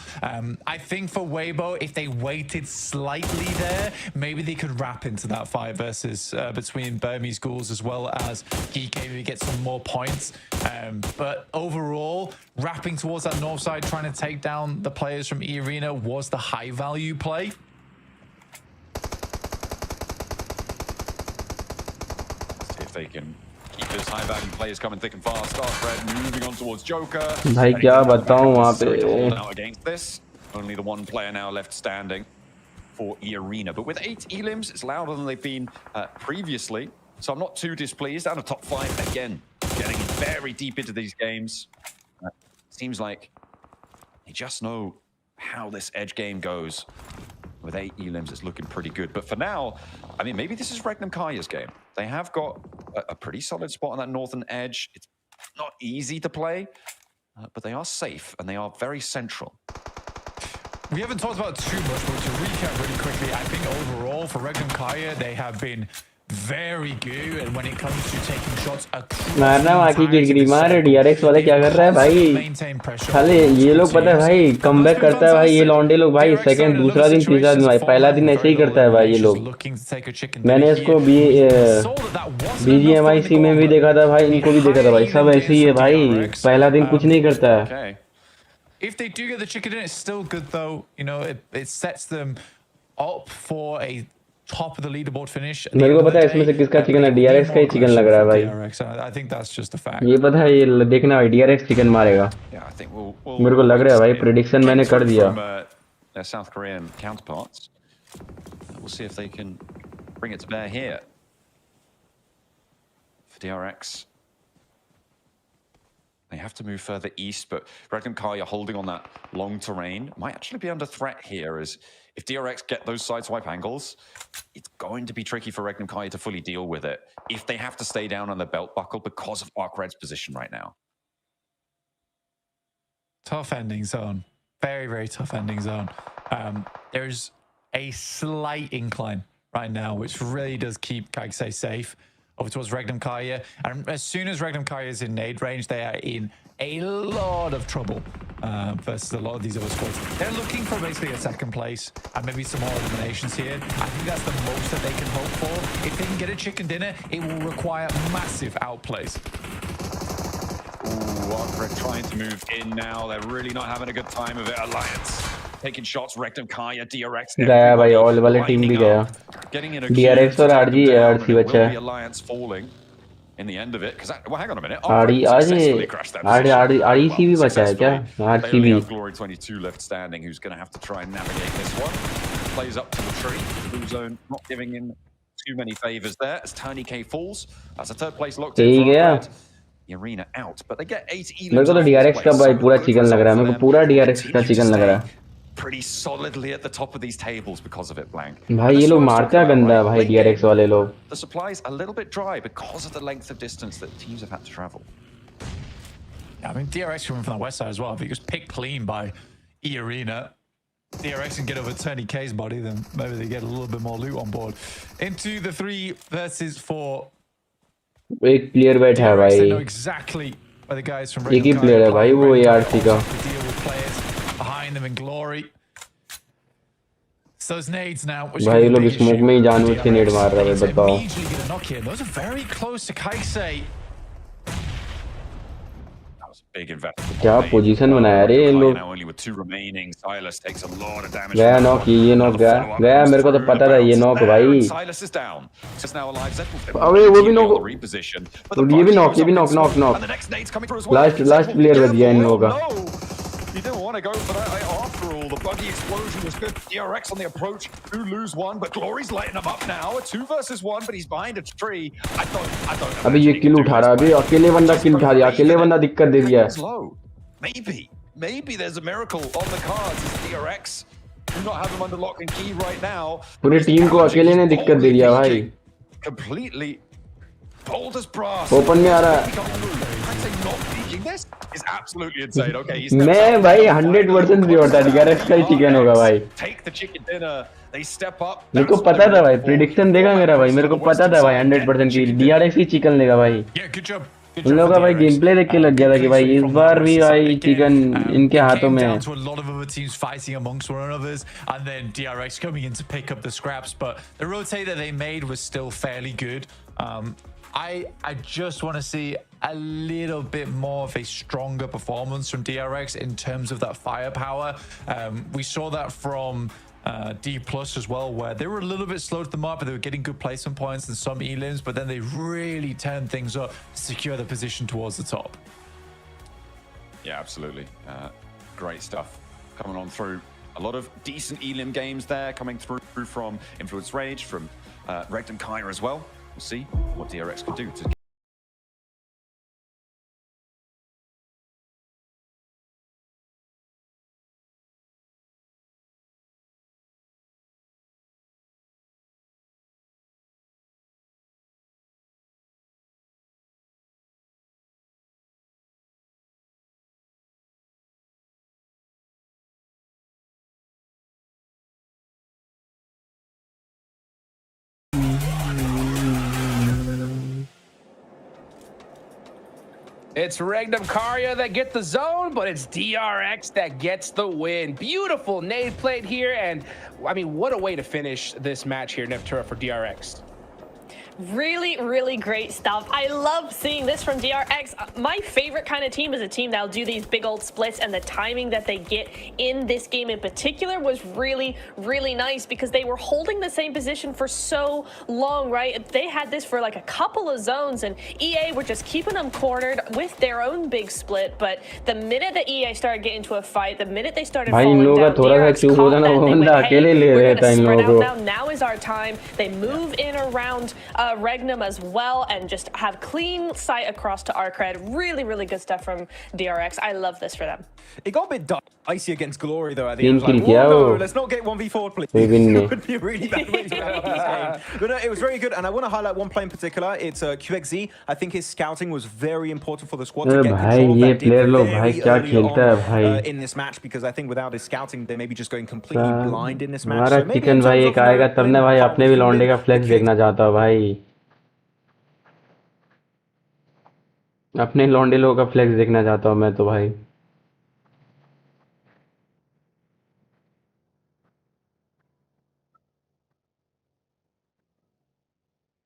S10: I think for Weibo, if they waited slightly there, maybe they could wrap into that fight versus between Burmese Ghouls as well as GK, maybe get some more points. But overall, wrapping towards that north side, trying to take down the players from E-Arena was the high value play.
S9: See if they can keep those high value players coming thick and fast. Starfred moving on towards Joker.
S2: भाई क्या बताऊं वहाँ पे.
S9: Against this, only the one player now left standing for E-Arena. But with 8 elims, it's louder than they've been previously. So I'm not too displeased. Down to top 5 again, getting very deep into these games. Seems like they just know how this edge game goes. With 8 elims, it's looking pretty good. But for now, I mean, maybe this is Regnum Kaya's game. They have got a pretty solid spot on that northern edge. It's not easy to play, but they are safe and they are very central.
S10: We haven't talked about too much, but to recap really quickly, I think overall for Regnum Kaya, they have been very good, and when it comes to taking shots
S2: मारना बाकी गिरगिरी मार. DRX वाले क्या कर रहा है भाई. खाली ये लोग पता है भाई कमबैक करता है भाई. ये लॉन्डे लोग भाई सेकंड दूसरा दिन तीसरा दिन भाई पहला दिन ऐसे ही करता है भाई ये लोग. मैंने इसको BGMIC में भी देखा था भाई, इनको भी देखा था भाई. सब ऐसे ही है भाई, पहला दिन कुछ नहीं करता है.
S10: If they do get the chicken in, it's still good though. You know, it sets them up for a top of the leaderboard finish.
S2: मेरे को पता है इसमें से किसका चिकन है. DRX का ही चिकन लग रहा है भाई.
S10: I think that's just a fact.
S2: ये पता है, ये देखना भाई DRX चिकन मारेगा. मेरे को लग रहा है भाई, प्रेडिक्शन मैंने कर दिया.
S9: Their South Korean counterparts. We'll see if they can bring it to bear here. For DRX, they have to move further east, but Regnum Kaya holding on that long terrain might actually be under threat here, as if DRX get those sideswipe angles, it's going to be tricky for Regnum Kaya to fully deal with it if they have to stay down on the belt buckle because of Arc Red's position right now.
S10: Tough ending zone. Very, very tough ending zone. There's a slight incline right now, which really does keep Kagsei safe. over towards Regnum Kaya. And as soon as Regnum Kaya is in nade range, they are in a lot of trouble versus a lot of these other squads. They're looking for basically a second place and maybe some more eliminations here. I think that's the most that they can hope for. If they can get a chicken dinner, it will require massive outplays.
S9: Ooh, Arcred trying to move in now. They're really not having a good time of it. Alliance taking shots. Rectum Kaya, DRX.
S2: गया भाई all वाले team भी गया DRX और RG RC बचा है
S9: Alliance falling in the end of it. Well, hang on a minute.
S2: RD REC भी बचा है क्या RCB
S9: Glory 22 left standing, who's going to have to try and navigate this one. Plays up to the tree. Blue zone not giving him too many favors there as Tony K falls. That's a third place locked in for Arcred. The arena out, but they get 8 elims.
S2: मेरे को तो DRX का भाई पूरा chicken लग रहा है मेरे को पूरा DRX का चिकन लग रहा है
S9: pretty solidly at the top of these tables because of it, Blank.
S2: भाई ये लोग मारते हैं गंदा है भाई DRX वाले लोग
S9: The supply is a little bit dry because of the length of distance that teams have had to travel.
S10: Yeah, I mean, DRX coming from the west side as well. If he gets picked clean by E Arena, DRX can get over 20K's body, then maybe they get a little bit more loot on board. Into the 3 versus 4.
S2: एक player बैठा है भाई एक ही player है भाई वो ARC का भाई लोग स्मोक में ही जानबूझ के नेड मार रहे हैं बताओ क्या पोजीशन बनाया रे इन लोग गया नॉक ये नॉक गया मेरे को तो पता था ये नॉक भाई अबे वो भी नॉक ये भी नॉक लास्ट प्लेयर बच गया इन लोगों का
S9: You didn't want to go for that after all. The buggy explosion was good. DRX on the approach. Do lose one, but Glory's lighting them up now. A 2 versus 1, but he's behind a tree. I don't know.
S2: अभी ये किल उठा रहा है अभी अकेले बंदा किल उठा दिया अकेले बंदा दिक्कत दे दिया
S9: Maybe there's a miracle on the cards. DRX do not have him under lock and key right now.
S2: पूरी टीम को अकेले ने दिक्कत दे दिया भाई
S9: Completely bold as brass.
S2: Open में आ रहा है
S9: This is absolutely insane. Okay,
S2: मैं भाई 100% भी होता DRX का ही चिकन होगा भाई
S9: Take the chicken dinner. They step up.
S2: मेरे को पता था भाई प्रेडिक्शन देगा मेरा भाई मेरे को पता था भाई 100% की DRX ही चिकन लेगा भाई इन लोगों का भाई गेम प्ले देख के लग गया था कि भाई इस बार भी भाई चिकन इनके हाथों में है
S10: and then DRX coming in to pick up the scraps, but the rotate that they made was still fairly good. I just want to see a little bit more of a stronger performance from DRX in terms of that firepower. We saw that from D plus as well, where they were a little bit slow to the mark, but they were getting good placement points and some elims, but then they really turned things up to secure the position towards the top.
S9: Yeah, absolutely. Great stuff coming on through. A lot of decent elim games there coming through from Influence Rage, from Rectum Kaya as well. We'll see what DRX could do to
S7: It's Regnum Karya that get the zone, but it's DRX that gets the win. Beautiful nade played here, and I mean, what a way to finish this match here, Neptura, for DRX.
S8: Really, really great stuff. I love seeing this from DRX. My favorite kind of team is a team that'll do these big old splits, and the timing that they get in this game in particular was really, really nice because they were holding the same position for so long, right? They had this for like a couple of zones, and EA were just keeping them cornered with their own big split. But the minute that EA started getting into a fight, the minute they started falling down, DRX caught that. They went, hey, we're going to spread out now. Now is our time. They move in around Regnum as well and just have clean sight across to Arcred. Really, really good stuff from DRX. I love this for them.
S11: It got a bit dicey against Glory though at the end. Like, no, let's not get 1v4 please. It would be a really bad way to end this game. But no, it was very good, and I want to highlight one play in particular. It's QXZ. I think his scouting was very important for the squad to get control. That did very early on in this match, because I think without his scouting, they may be just going completely blind in this match.
S2: हमारा chicken भाई एक आएगा तब ना भाई अपने भी लौंडे का फ्लेक्स देखना चाहता हूँ भाई अपने लौंडे लोगों का फ्लेक्स देखना चाहता हूँ मैं तो भाई।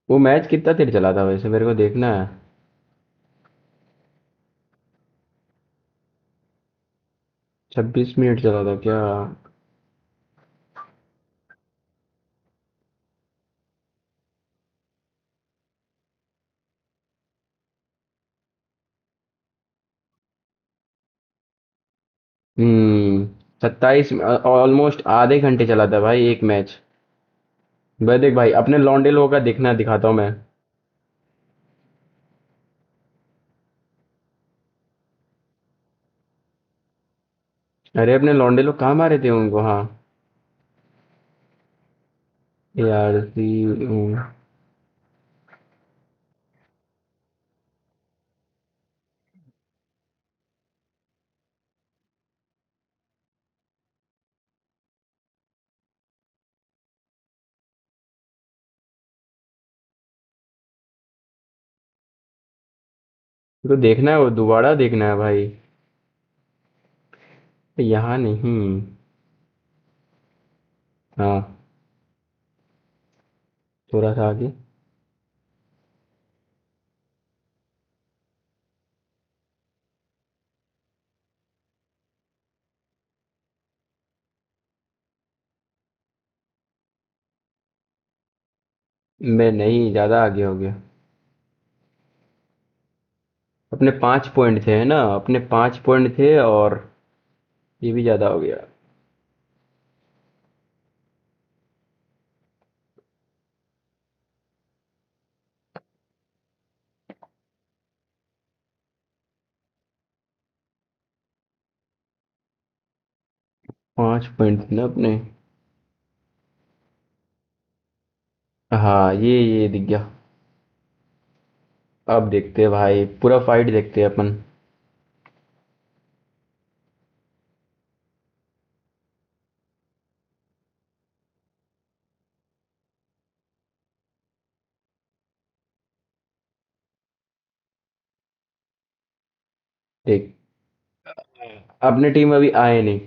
S2: वो मैच कितना देर चला था वैसे, मेरे को देखना है। 26 मिनट चला था क्या? हम्म। 27, ऑलमोस्ट आधे घंटे चला था भाई एक मैच। भाई देख भाई, अपने लौंडे लोगों का देखना दिखाता हूँ मैं। अरे अपने लौंडे लोग कहाँ मारे थे उनको? हाँ यार तो देखना है, वो दोबारा देखना है भाई। यहाँ नहीं। हाँ, थोड़ा सा आगे। मैं नहीं, ज़्यादा आगे हो गया। अपने 5 पॉइंट थे है ना, अपने 5 पॉइंट थे, और ये भी ज़्यादा हो गया। 5 पॉइंट थे ना अपने। हाँ, ये दिख गया। अब देखते हैं भाई, पूरा फाइट देखते हैं अपन। देख, अपने टीम अभी आए नहीं।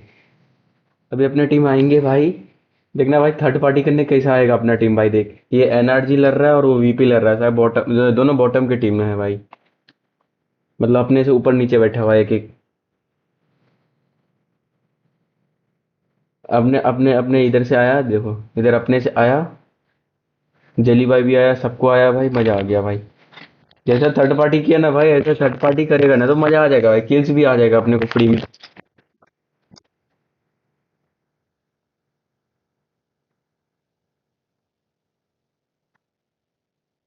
S2: अभी अपने टीम आएंगे भाई। देखना भाई, थर्ड पार्टी करने कैसा आएगा अपना टीम भाई। देख, ये एनआरजी लड़ रहा है और वो वीपी लड़ रहा है, शायद बॉटम, दोनों बॉटम की टीम में है भाई। मतलब अपने से ऊपर नीचे बैठा हुआ है एक एक। अपने अपने अपने इधर से आया, देखो इधर अपने से आया। जली भाई भी आया, सबको आया भाई, मजा आ गया भाई। जैसा थर्ड पार्टी किया ना भाई, ऐसे थर्ड पार्टी करेगा ना तो मजा आ जाएगा भाई, किल्स भी आ जाएगा अपने को फ्री में।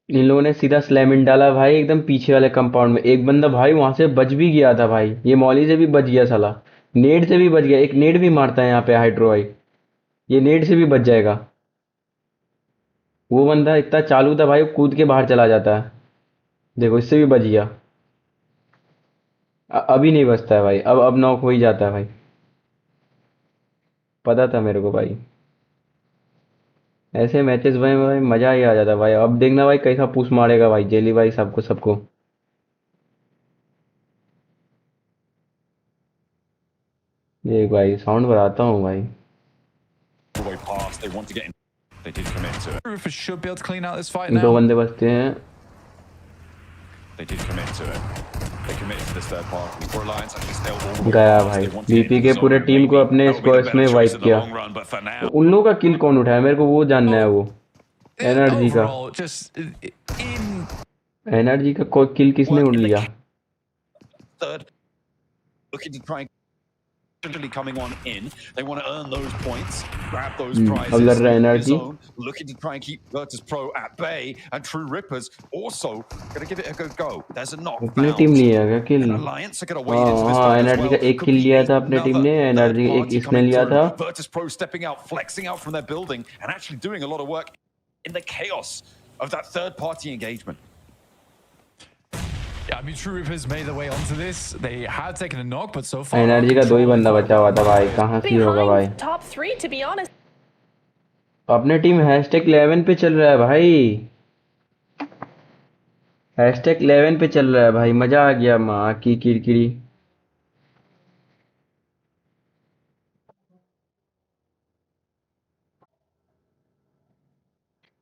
S2: इन लोगों ने सीधा स्लैम इन डाला भाई, एकदम पीछे वाले कंपाउंड में। एक बंदा भाई वहां से बच भी गया था भाई, ये मौली से भी बच गया साला। नेड से भी बच गया, एक नेड भी मारता है यहाँ पे हाइड्रो भाई। ये नेड से भी बच जाएगा। वो बंदा इतना चालू था भाई, वो कूद के बाहर चला जाता है। देखो, इससे भी बच गया। अभी नहीं बचता है भाई, अब नॉक हो ही जाता है भाई। पता था मेरे को भाई। ऐसे मैचेस में भाई मजा ही आ जाता भाई। अब देखना भाई कैसा पुश मारेगा भाई जेली भाई, सबको सबको। देख भाई, साउंड बढ़ाता हूँ भाई।
S9: way past. They want to get in. They did commit to it.
S10: Rufus should be able to clean out this fight
S2: दो
S10: now.
S2: बंदे बचते हैं।
S9: They did commit to it. They committed to this third party. For Alliance, actually still all the way
S2: गया
S9: past.
S2: भाई,
S9: They want to get
S2: BP
S9: into
S2: के
S9: the
S2: पूरे
S9: zone.
S2: Team को
S9: Maybe
S2: अपने
S9: that would be the
S2: squads में
S9: better
S2: wipe
S9: choice in the
S2: किया।
S9: long run. But for now,
S2: तो उन लोगों का किल कौन उठाया, मेरे को वो जानना है। वो एनर्जी का,
S10: Overall, just in
S2: एनर्जी का कोई किल किसने उड़ लिया?
S9: third, looking to try and really coming on in. They want to earn those points, grab those
S2: अब
S9: prizes.
S2: लड़ रहा है
S9: in the
S2: energy.
S9: zone, looking to try and keep Virtus Pro at bay, and True Rippers also going to give it a good go. There's a knock
S2: अपने
S9: bounce.
S2: Team लिया क्या किल?
S9: And Alliance are going to wade into this
S2: हाँ,
S9: fight as
S2: energy
S9: well.
S2: का एक
S9: Could
S2: kill
S9: be
S2: लिया था अपने team
S9: another
S2: ने,
S9: third
S2: एनर्जी एक
S9: party
S2: इसने
S9: coming
S2: लिया
S9: through.
S2: था।
S9: Virtus Pro stepping out, flexing out from their building, and actually doing a lot of work in the chaos of that third party engagement.
S10: Yeah, I mean, True Reapers made their way onto this. They have taken a knock, but so far,
S2: energy का दो ही बंदा बचा हुआ था भाई, कहाँ से होगा भाई?
S8: Behind top three, to be honest.
S2: अपने टीम #11 पे चल रहा है भाई। हैशटैग 11 पे चल रहा है भाई, मजा आ गया माँ की किरकिरी।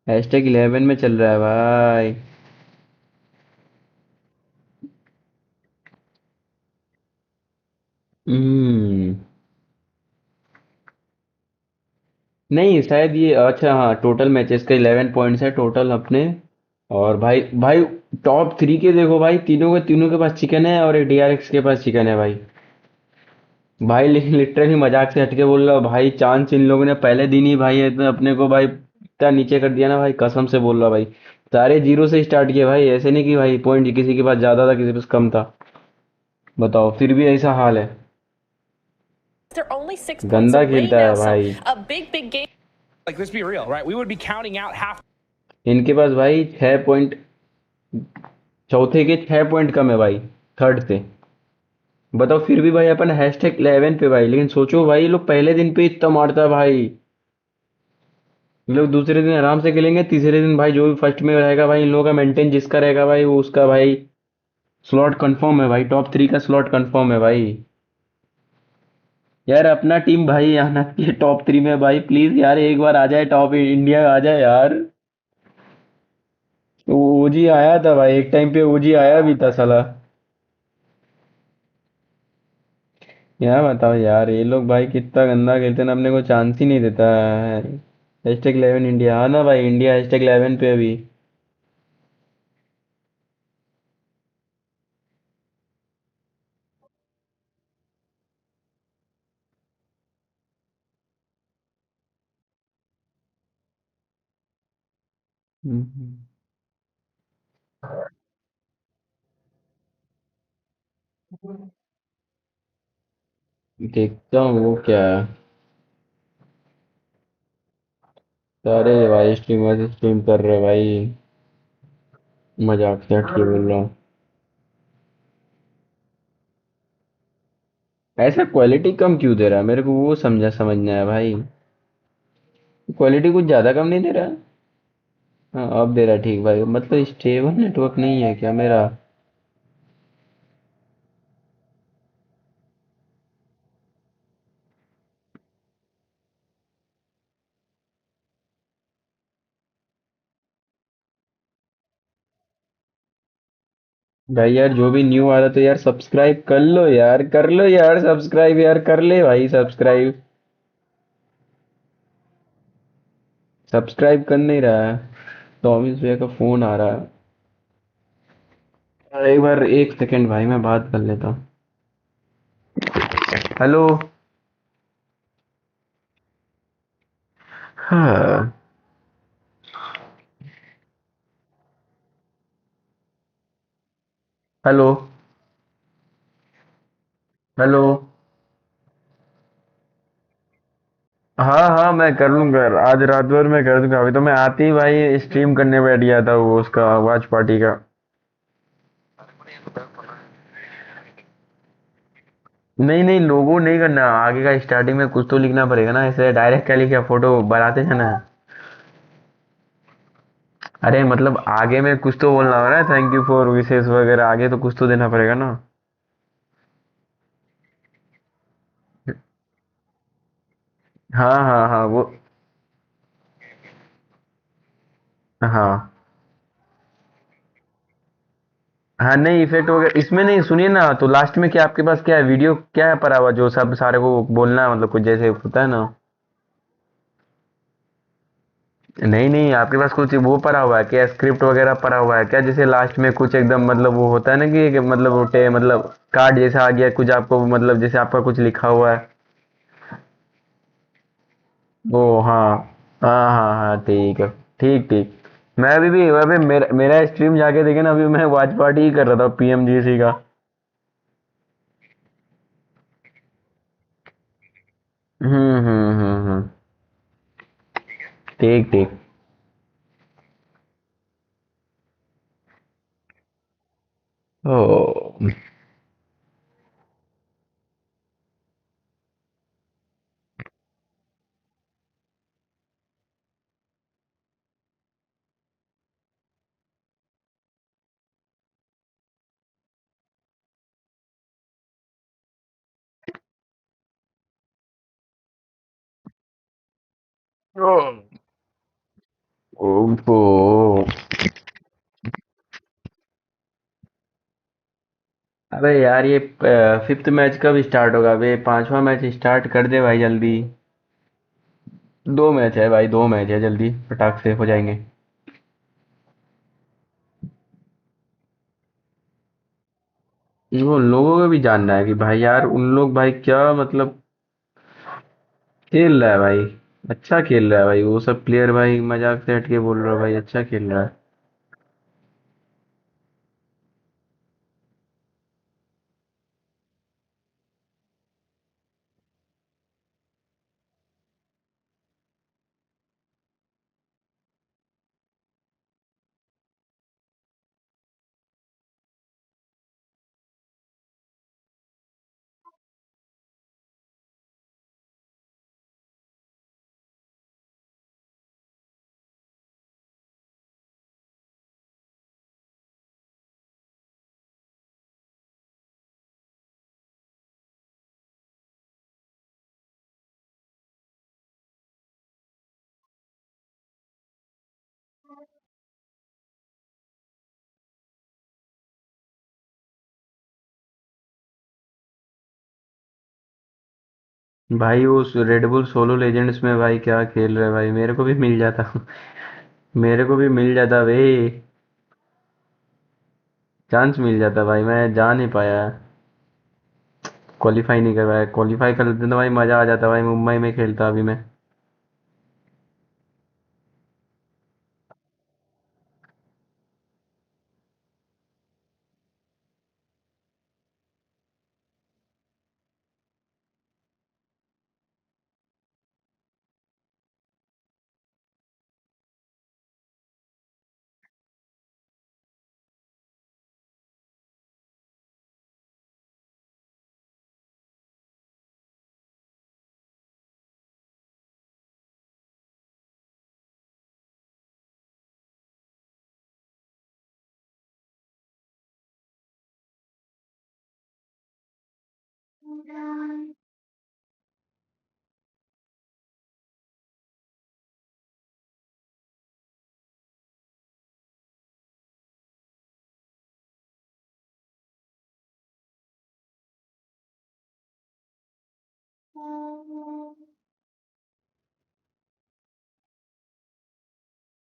S2: हैशटैग 11 में चल रहा है भाई। हम्म। नहीं शायद ये, अच्छा हाँ, टोटल मैचेस का 11 पॉइंट्स है टोटल अपने। और भाई भाई टॉप 3 के देखो भाई, तीनों के पास चिकन है और एक डीआरएक्स के पास चिकन है भाई। भाई लेकिन लिटरली मजाक से हटके बोल रहा हूँ भाई, चांस इन लोगों ने पहले दिन ही भाई इतना अपने को भाई इतना नीचे कर दिया ना भाई, कसम से बोल रहा भाई। सारे जीरो से स्टार्ट किए भाई, ऐसे नहीं कि भाई पॉइंट किसी के पास ज्यादा था किसी के पास कम था। बताओ फिर भी ऐसा हाल है।
S8: They're only 6 points
S2: गंदा
S8: away
S2: खेलता
S8: now,
S2: है
S8: so
S2: भाई।
S8: a big game.
S7: Like, let's be real, right? We would be counting out half.
S2: इनके पास भाई 6 पॉइंट, चौथे के 6 पॉइंट कम है भाई थर्ड से। बताओ फिर भी भाई अपन हैशटैग 11 पे भाई, लेकिन सोचो भाई ये लोग पहले दिन पे इतना मारता है भाई। ये लोग दूसरे दिन आराम से खेलेंगे, तीसरे दिन भाई जो भी फर्स्ट में रहेगा भाई, इन लोगों का मेंटेन जिसका रहेगा भाई वो उसका भाई स्लॉट कंफर्म है भाई, टॉप 3 का स्लॉट कंफर्म है भाई। यार अपना टीम भाई आना चाहिए टॉप 3 में भाई, प्लीज यार एक बार आ जाए, टॉप इंडिया आ जाए यार। ओजी आया था भाई, एक टाइम पे ओजी आया भी था साला। क्या बताओ यार, ये लोग भाई कितना गंदा खेलते हैं ना, अपने को चांस ही नहीं देता है। हैशटैग 11 इंडिया, हाँ ना भाई, इंडिया हैशटैग 11 पे अभी। हम्म। देखता हूँ वो क्या है। सारे भाई स्ट्रीमर स्ट्रीम कर रहे भाई, मजाक से हट के बोल रहा हूँ। ऐसा क्वालिटी कम क्यों दे रहा है मेरे को, वो समझना है भाई। क्वालिटी कुछ ज्यादा कम नहीं दे रहा है। हाँ अब दे रहा है ठीक भाई, मतलब स्टेबल नेटवर्क नहीं है क्या मेरा। भाई यार जो भी न्यू आ रहा तो यार सब्सक्राइब कर लो यार, कर लो यार सब्सक्राइब, यार कर ले भाई सब्सक्राइब। सब्सक्राइब कर नहीं रहा है। टॉमिस भैया का फोन आ रहा है, एक बार एक सेकंड भाई मैं बात कर लेता हूँ। हेलो। हाँ। हेलो। हेलो। हाँ हाँ मैं कर लूंगा, आज रात भर में कर दूंगा, अभी तो मैं आते ही भाई स्ट्रीम करने बैठ गया था वो उसका वॉच पार्टी का। नहीं नहीं लोगो नहीं करना, आगे का स्टार्टिंग में कुछ तो लिखना पड़ेगा ना, ऐसे डायरेक्ट क्या लिखा फोटो बनाते हैं ना। अरे मतलब आगे में कुछ तो बोलना होगा ना, थैंक यू फॉर विशेष वगैरह, आगे तो कुछ तो देना पड़ेगा ना। हाँ हाँ हाँ वो। हाँ हाँ नहीं इफेक्ट वगैरह इसमें नहीं, सुनिए ना, तो लास्ट में क्या आपके पास क्या है, वीडियो क्या है पड़ा हुआ जो सब सारे को बोलना है, मतलब कुछ जैसे होता है ना। नहीं नहीं आपके पास कुछ वो पड़ा हुआ है क्या, स्क्रिप्ट वगैरह पड़ा हुआ है क्या, जैसे लास्ट में कुछ एकदम मतलब वो होता है ना कि मतलब वो मतलब कार्ड जैसा आ गया कुछ आपको, मतलब जैसे आपका कुछ लिखा हुआ है। ओ हाँ। हाँ हाँ हाँ ठीक है। ठीक ठीक। मैं अभी मेरा स्ट्रीम जाके देखे ना, अभी मैं वॉच पार्टी ही कर रहा था पीएमजीसी का। ठीक ठीक। ओ। ओफो। अबे यार ये फिफ्थ मैच कब स्टार्ट होगा? अबे पांचवा मैच स्टार्ट कर दे भाई जल्दी। 2 मैच है भाई, 2 मैच है, जल्दी फटाक से हो जाएंगे। वो लोगों को भी जानना है कि भाई यार उन लोग भाई क्या मतलब खेल रहा है भाई। अच्छा खेल रहा है भाई, वो सब प्लेयर भाई मजाक से हटके बोल रहा है भाई अच्छा खेल रहा है। भाई उस रेड बुल सोलो लेजेंड्स में भाई क्या खेल रहे भाई, मेरे को भी मिल जाता। मेरे को भी मिल जाता भाई, चांस मिल जाता भाई, मैं जा नहीं पाया। क्वालिफाई नहीं कर पाया, क्वालिफाई कर लेते तो भाई मजा आ जाता भाई, मुंबई में खेलता अभी मैं।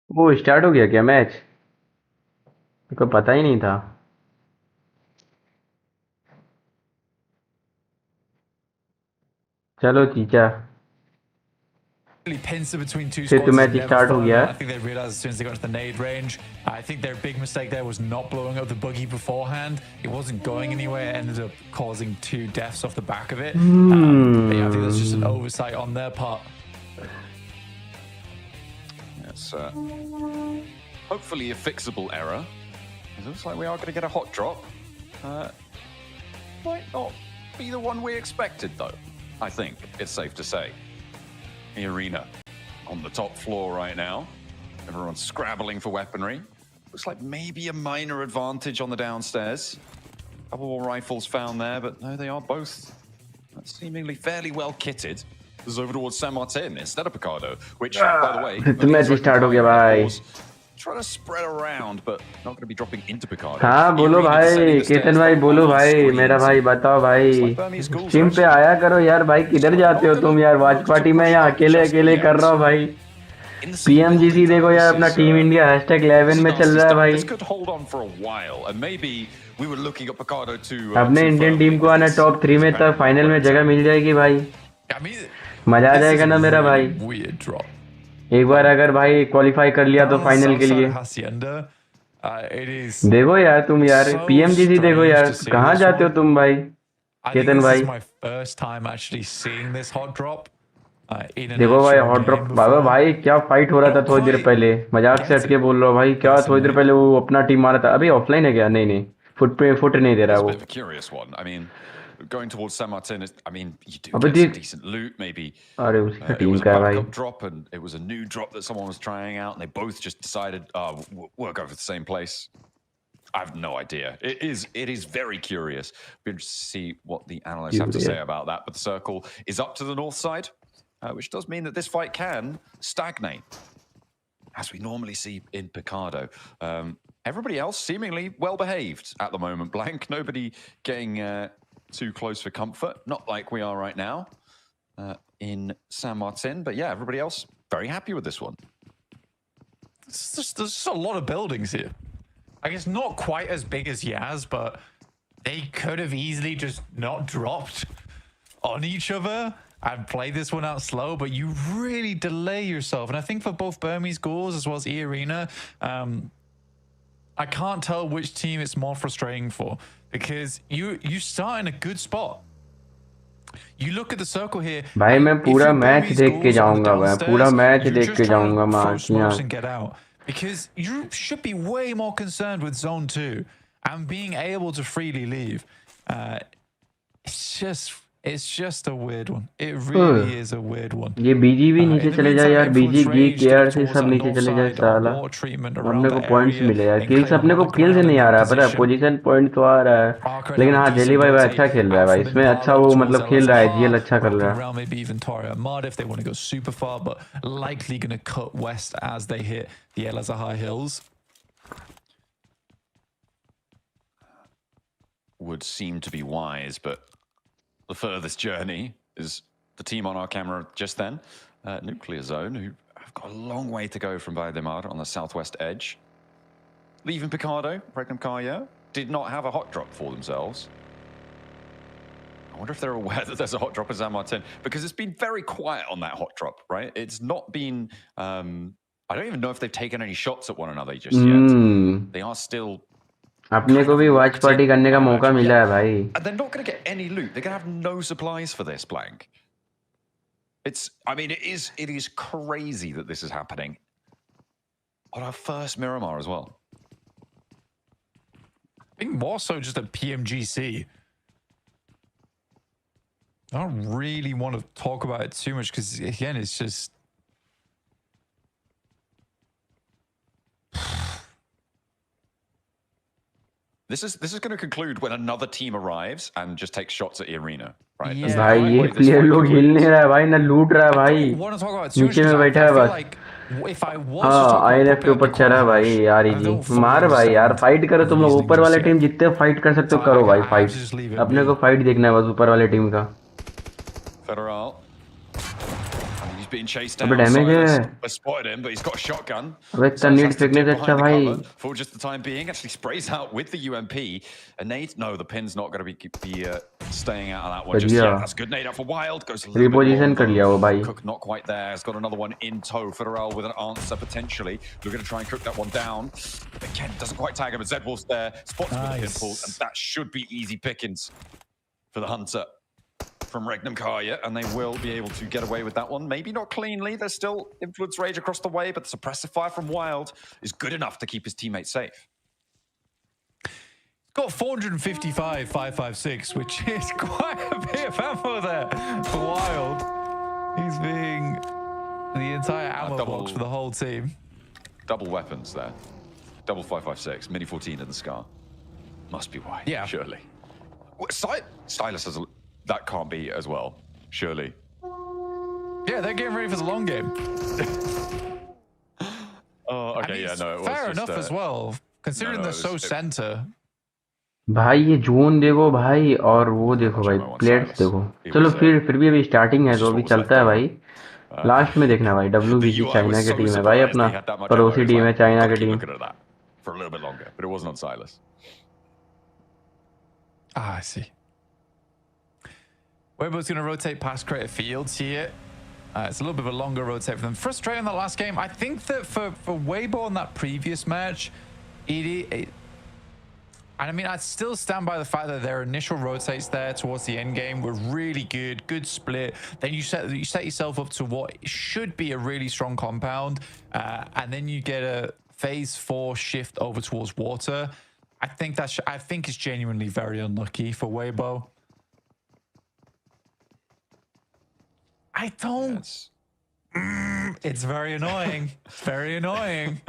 S2: वो स्टार्ट हो गया क्या मैच? मेरे को पता ही नहीं था। चलो चीचा,
S10: Pincer between two
S2: fifth
S10: squads is
S2: match
S10: never
S2: start हो
S10: fun.
S2: गया
S10: I think they realized as soon as they got to the nade range. I think their big mistake there was not blowing up the buggy beforehand. It wasn't going anywhere. It ended up causing 2 deaths off the back of it. But yeah, I think that's just an oversight on their part.
S9: It's hopefully a fixable error. It looks like we are going to get a hot drop. Might not be the one we expected, though. I think it's safe to say. The arena on the top floor right now. Everyone's scrabbling for weaponry. Looks like maybe a minor advantage on the downstairs. Couple more rifles found there, but no, they are both seemingly fairly well kitted. This is over towards San Martin instead of Picardo, which, by the way,
S2: fifth match start हो गया भाई।
S9: trying to spread around, but not going to be dropping into Picardo.
S2: हाँ बोलो भाई, केतन भाई बोलो भाई, मेरा भाई बताओ भाई, स्ट्रीम पे आया करो यार भाई, किधर जाते हो तुम यार? वॉच पार्टी में यहाँ अकेले अकेले कर रहा हूँ भाई। पीएमजीसी देखो यार, अपना टीम इंडिया #11 में चल रहा है भाई। अपने इंडियन टीम को आना टॉप 3 में, तब फाइनल में जगह मिल जाएगी भाई, मजा आ जाएगा ना मेरा भाई। एक बार अगर भाई क्वालिफाई कर लिया तो फाइनल के लिए। देखो यार तुम यार, पीएमजीसी देखो यार, कहाँ जाते हो तुम भाई केतन भाई? देखो भाई हॉट ड्रॉप, बाबा भाई क्या फाइट हो रहा था थोड़ी देर पहले, मजाक से हटके बोल रहा हूँ भाई, क्या थोड़ी देर पहले वो अपना टीम मारा था। अभी ऑफलाइन है क्या? नहीं नहीं, फुट नहीं दे रहा वो।
S9: Going towards San Martin, I mean, you do
S2: अबे
S9: get some decent loot, maybe.
S2: अरे उसी का
S9: It
S2: टीम
S9: was a
S2: का है भाई।
S9: backup drop, and it was a new drop that someone was trying out, and they both just decided, we'll go for the same place. I have no idea. It is very curious. Be interested to see what the analysts have to say about that. But the circle is up to the north side. which does mean that this fight can stagnate, as we normally see in Picardo. Everybody else seemingly well behaved at the moment, Blank. Nobody getting too close for comfort, not like we are right now in San Martin. But yeah, everybody else very happy with this one.
S10: There's just a lot of buildings here. I guess not quite as big as Yaz, but they could have easily just not dropped on each other and play this one out slow, but you really delay yourself. And I think for both Burmese Ghouls as well as E-Arena, I can't tell which team it's more frustrating for, because you start in a good spot. You look at the circle here.
S2: भाई मैं पूरा match देख के जाऊंगा, मैं पूरा match देख के जाऊंगा मार्कियां.
S10: Because you should be way more concerned with zone 2 and being able to freely leave. It's just a weird one. It really is a weird one.
S2: ये बीजी भी नीचे चले जाए यार, बीजी गीक केयर से सब नीचे चले जाए साला. अपने को पॉइंट्स मिले यार, किल्स अपने को किल्स नहीं आ रहा है, पता है पोजीशन पॉइंट तो आ रहा है, लेकिन हाँ जेली भाई अच्छा खेल रहा है भाई, इसमें अच्छा वो मतलब खेल रहा है, जीएल अच्छा कर रहा है.
S10: Maybe even Torre Ahmad if they want to go super far, but likely going to cut west as they hit the El Azahar Hills.
S9: Would seem to be wise, but the furthest journey is the team on our camera just then. Nuclear Zone, who have got a long way to go from Valdemar on the southwest edge. Leaving Picardo, Regnum Kaya did not have a hot drop for themselves. I wonder if they're aware that there's a hot drop in San Martin, because it's been very quiet on that hot drop, right? It's not been... I don't even know if they've taken any shots at one another just yet. They are still...
S2: अपने को भी watch party करने का मौका मिला है भाई.
S9: And they're not going to get any loot. They're going to have no supplies for this, Blank. I mean, it is crazy that this is happening on our first Miramar as well.
S10: I think more so just a PMGC. I don't really want to talk about it too much because, again, it's just...
S9: This is going to conclude when another team arrives and just takes shots at the arena, right?
S10: Yeah.
S2: भाई ये player लोग हिल नहीं रहा है भाई, ना लूट रहा है भाई, नीचे में बैठा है बस. हाँ INF के ऊपर चढ़ा भाई यार, इजी मार भाई यार, फाइट करो तुम लोग, ऊपर वाले टीम जितने फाइट कर सकते हो करो भाई फाइट, अपने को फाइट देखना है बस ऊपर वाले टीम का.
S9: Federal. He's being chased
S2: अबे
S9: down.
S2: डैमेज है.
S9: I spotted him, but he's got a shotgun.
S2: अबे इतना नीड फेंकने से अच्छा भाई.
S9: For just the time being, actually sprays out with the UMP. A nade? No, the pin's not going to be staying out of that one just yet. That's good nade out for Wild. Goes a little
S2: Reposition कर लिया वो भाई.
S9: Cook not quite there. Has got another one in tow. Federal with an answer potentially. We're going to try and cook that one down. Again, doesn't quite tag him. But Zedwolf's there. Spots with a pinfall, and that should be easy pickings for the Hunter from Regnum Kaya, and they will be able to get away with that one. Maybe not cleanly. There's still influence rage across the way, but the suppressive fire from Wild is good enough to keep his teammates safe.
S10: Got 455, 556, which is quite a bit of ammo there for Wild. He's being the entire ammo box for the whole team.
S9: Double weapons there. Double 556, mini 14 in the scar. Must be why.
S10: Yeah.
S9: Surely. Stylus has that can't be as well. Surely.
S10: Yeah, they're getting ready for the long game.
S9: Oh, okay, yeah, no, it was
S10: fair
S9: just,
S10: enough as well, considering they're so center.
S2: भाई ये zone देखो भाई, और वो देखो भाई plates देखो. चलो फिर भी अभी स्टार्टिंग है तो अभी चलता है भाई. लास्ट में देखना भाई, WBG चाइना की टीम है भाई, अपना पड़ोसी टीम है चाइना की team.
S9: For a little bit longer, but it wasn't on Silas.
S10: Ah, I see. Weibo's going to rotate past Crater Fields here. It's a little bit of a longer rotate for them. Frustrating that last game. I think that for Weibo in that previous match, and I mean, I'd still stand by the fact that their initial rotates there towards the end game were really good, good split. Then you set yourself up to what should be a really strong compound, and then you get a phase 4 shift over towards water. I think it's genuinely very unlucky for Weibo. I don't. It's very annoying. It's very annoying.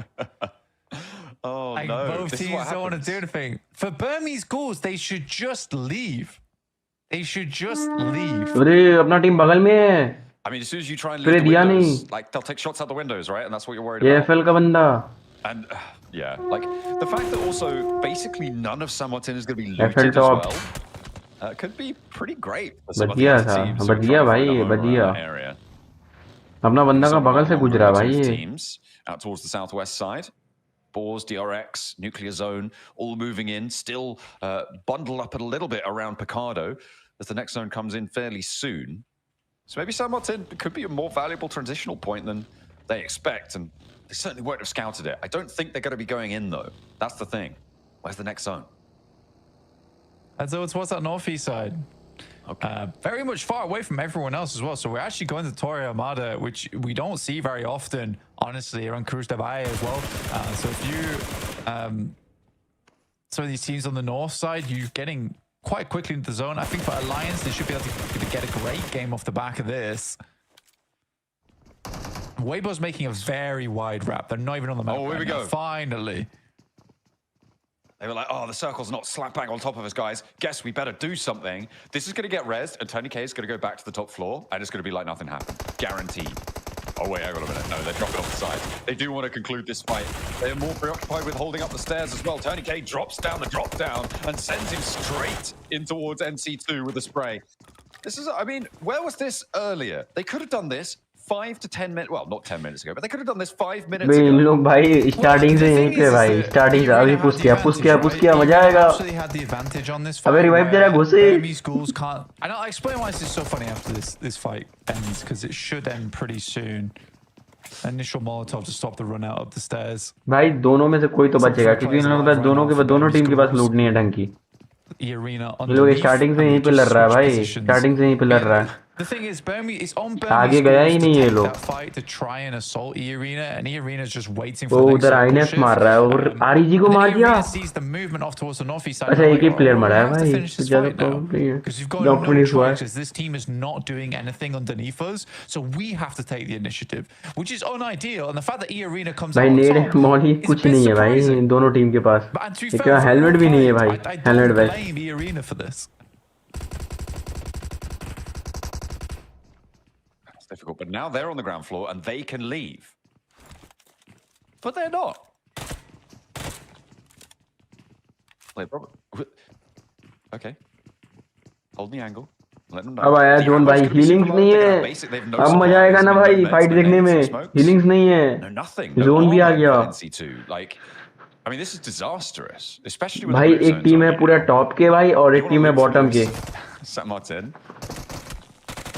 S9: Oh,
S10: like,
S9: no.
S10: Both teams don't want to do anything. For Burmese Ghouls, they should just leave. They should just leave.
S2: अरे अपना team बगल में है.
S9: I mean, as soon as you try and
S2: तूने
S9: leave the
S2: दिया नहीं
S9: windows, like they'll take shots out the windows, right? And that's what you're worried
S2: ये
S9: about.
S2: FL का बंदा
S9: And yeah, like the fact that also basically none of San Martin is going to be looted
S2: FL
S9: as
S2: top
S9: well could be pretty great for some of the
S2: बढ़िया
S9: other
S2: था
S9: teams who are
S2: बढ़िया
S9: trying to find a
S2: भाई
S9: home around
S2: बढ़िया
S9: that area.
S2: अपना बंदा का
S9: Some
S2: बगल से
S9: long
S2: गुजरा
S9: road
S2: भाई
S9: tooth
S2: ये
S9: teams out towards the southwest side. Boars, DRX, Nuclear Zone, all moving in, still bundled up a little bit around Picardo as the next zone comes in fairly soon. So maybe San Martin could be a more valuable transitional point than they expect, and they certainly won't have scouted it. I don't think they're going to be going in, though. That's the thing. Where's the next zone?
S10: And so it's what's that northeast side? Okay. Very much far away from everyone else as well. So we're actually going to Torre Armada, which we don't see very often, honestly, around Cruz de Valle as well. So if you, some of these teams on the north side, you're getting quite quickly into the zone. I think for Alliance, they should be able to get a great game off the back of this. Weibo's making a very wide wrap. They're not even on the map.
S9: Oh, here we go.
S10: Finally.
S9: They were like, oh, the circle's not slap bang on top of us, guys. Guess we better do something. This is going to get rezzed, and Tony K is going to go back to the top floor, and it's going to be like nothing happened. Guaranteed. Oh, wait, hang on a minute. No, they're dropping off the side. They do want to conclude this fight. They're more preoccupied with holding up the stairs as well. Tony K drops down the drop down and sends him straight in towards NC2 with a spray. This is, I mean, where was this earlier? They could have done this 5 to 10 minutes, well, not 10 minutes ago, but they could have done this 5 minutes
S2: भाई इन
S9: ago.
S2: लोग भाई starting से यहीं पे भाई starting से अभी push किया मजा आएगा अबे रिवाइव तेरा घुसे
S10: And I'll explain why this is so funny after this fight ends, because it should end pretty soon. Initial Molotov to stop the run out up the stairs.
S2: भाई दोनों में से कोई तो बचेगा क्योंकि इन लोगों के पास दोनों टीम के पास लूट नहीं है ढंग की ये लोग स्टार्टिंग से यहीं पे लड़ रहा है भाई स्टार्टिंग से यहीं पे लड़ रहा है
S10: The thing is, it's on
S2: आगे गया ही नहीं ये लोग
S10: that fight to try and assault E-Arena, and E-Arena is just waiting
S2: वो
S10: for the
S2: उधर आईनेस मार रहा है और आरईजी को मार दिया
S10: sees the movement off towards the northeast side.
S2: अच्छा एक ही प्लेयर मरा है भाई ज्यादा प्रॉब्लम नहीं है
S10: Because you've got no choices. This team is not doing anything underneath us, so we have to take the initiative, which is unideal. And the fact that E-Arena comes
S2: भाई
S10: out
S2: नेड Molly कुछ नहीं है भाई दोनों team के पास क्या helmet भी नहीं है भाई helmet vest
S10: blame E-Arena for this.
S9: Difficult, but now they're on the ground floor and they can leave. But they're not. Wait, Robert. Okay. Hold the angle. Let them know.
S2: अब आया zone भाई healings नहीं है अब मजा आएगा ना भाई फाइट देखने में हीलिंग्स नहीं है जोन भी आ गया
S9: I mean, this is disastrous, especially with
S2: भाई एक टीम है पूरा टॉप के भाई और एक टीम है बॉटम के
S9: San Martin.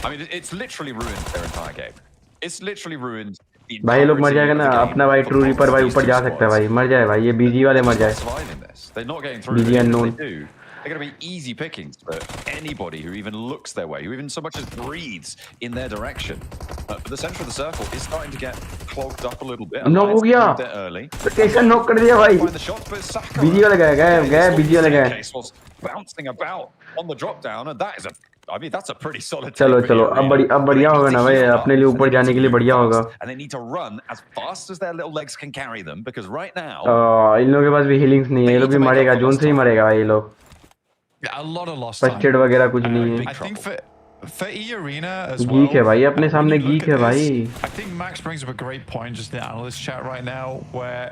S9: I mean, it's literally ruined their entire game. It's literally ruined.
S2: भाई लोग मर जाएगा ना अपना भाई ट्रू रीपर भाई ऊपर जा सकता है भाई मर जाए भाई ये बीजी वाले मर जाए
S9: They're not getting through.
S2: BG unknown
S9: They're going to be easy pickings for anybody who even looks their way, who even so much as breathes in their direction. But the center of the circle is starting to get clogged up a little bit.
S2: Knock हो गया कैसे knock कर दिया भाई बीजी वाला गया बीजी वाला गया
S9: bouncing about on the drop down, and that is I mean, that's a pretty solid.
S2: चलो अब बढ़िया होगा ना भाई अपने लिए ऊपर जाने के लिए बढ़िया होगा
S9: And they need to run as fast as their little legs can carry them, because right now
S2: इन लोगों के पास भी हीलिंग्स नहीं है ये लोग भी मरेगा जोन से ही मरेगा भाई ये लोग
S10: A lot of lost
S2: first aid वगैरह कुछ नहीं है
S10: I think for E-Arena as well.
S2: Geek है भाई अपने सामने गीक है भाई
S10: I think Max brings up a great point just in the analyst chat right now, where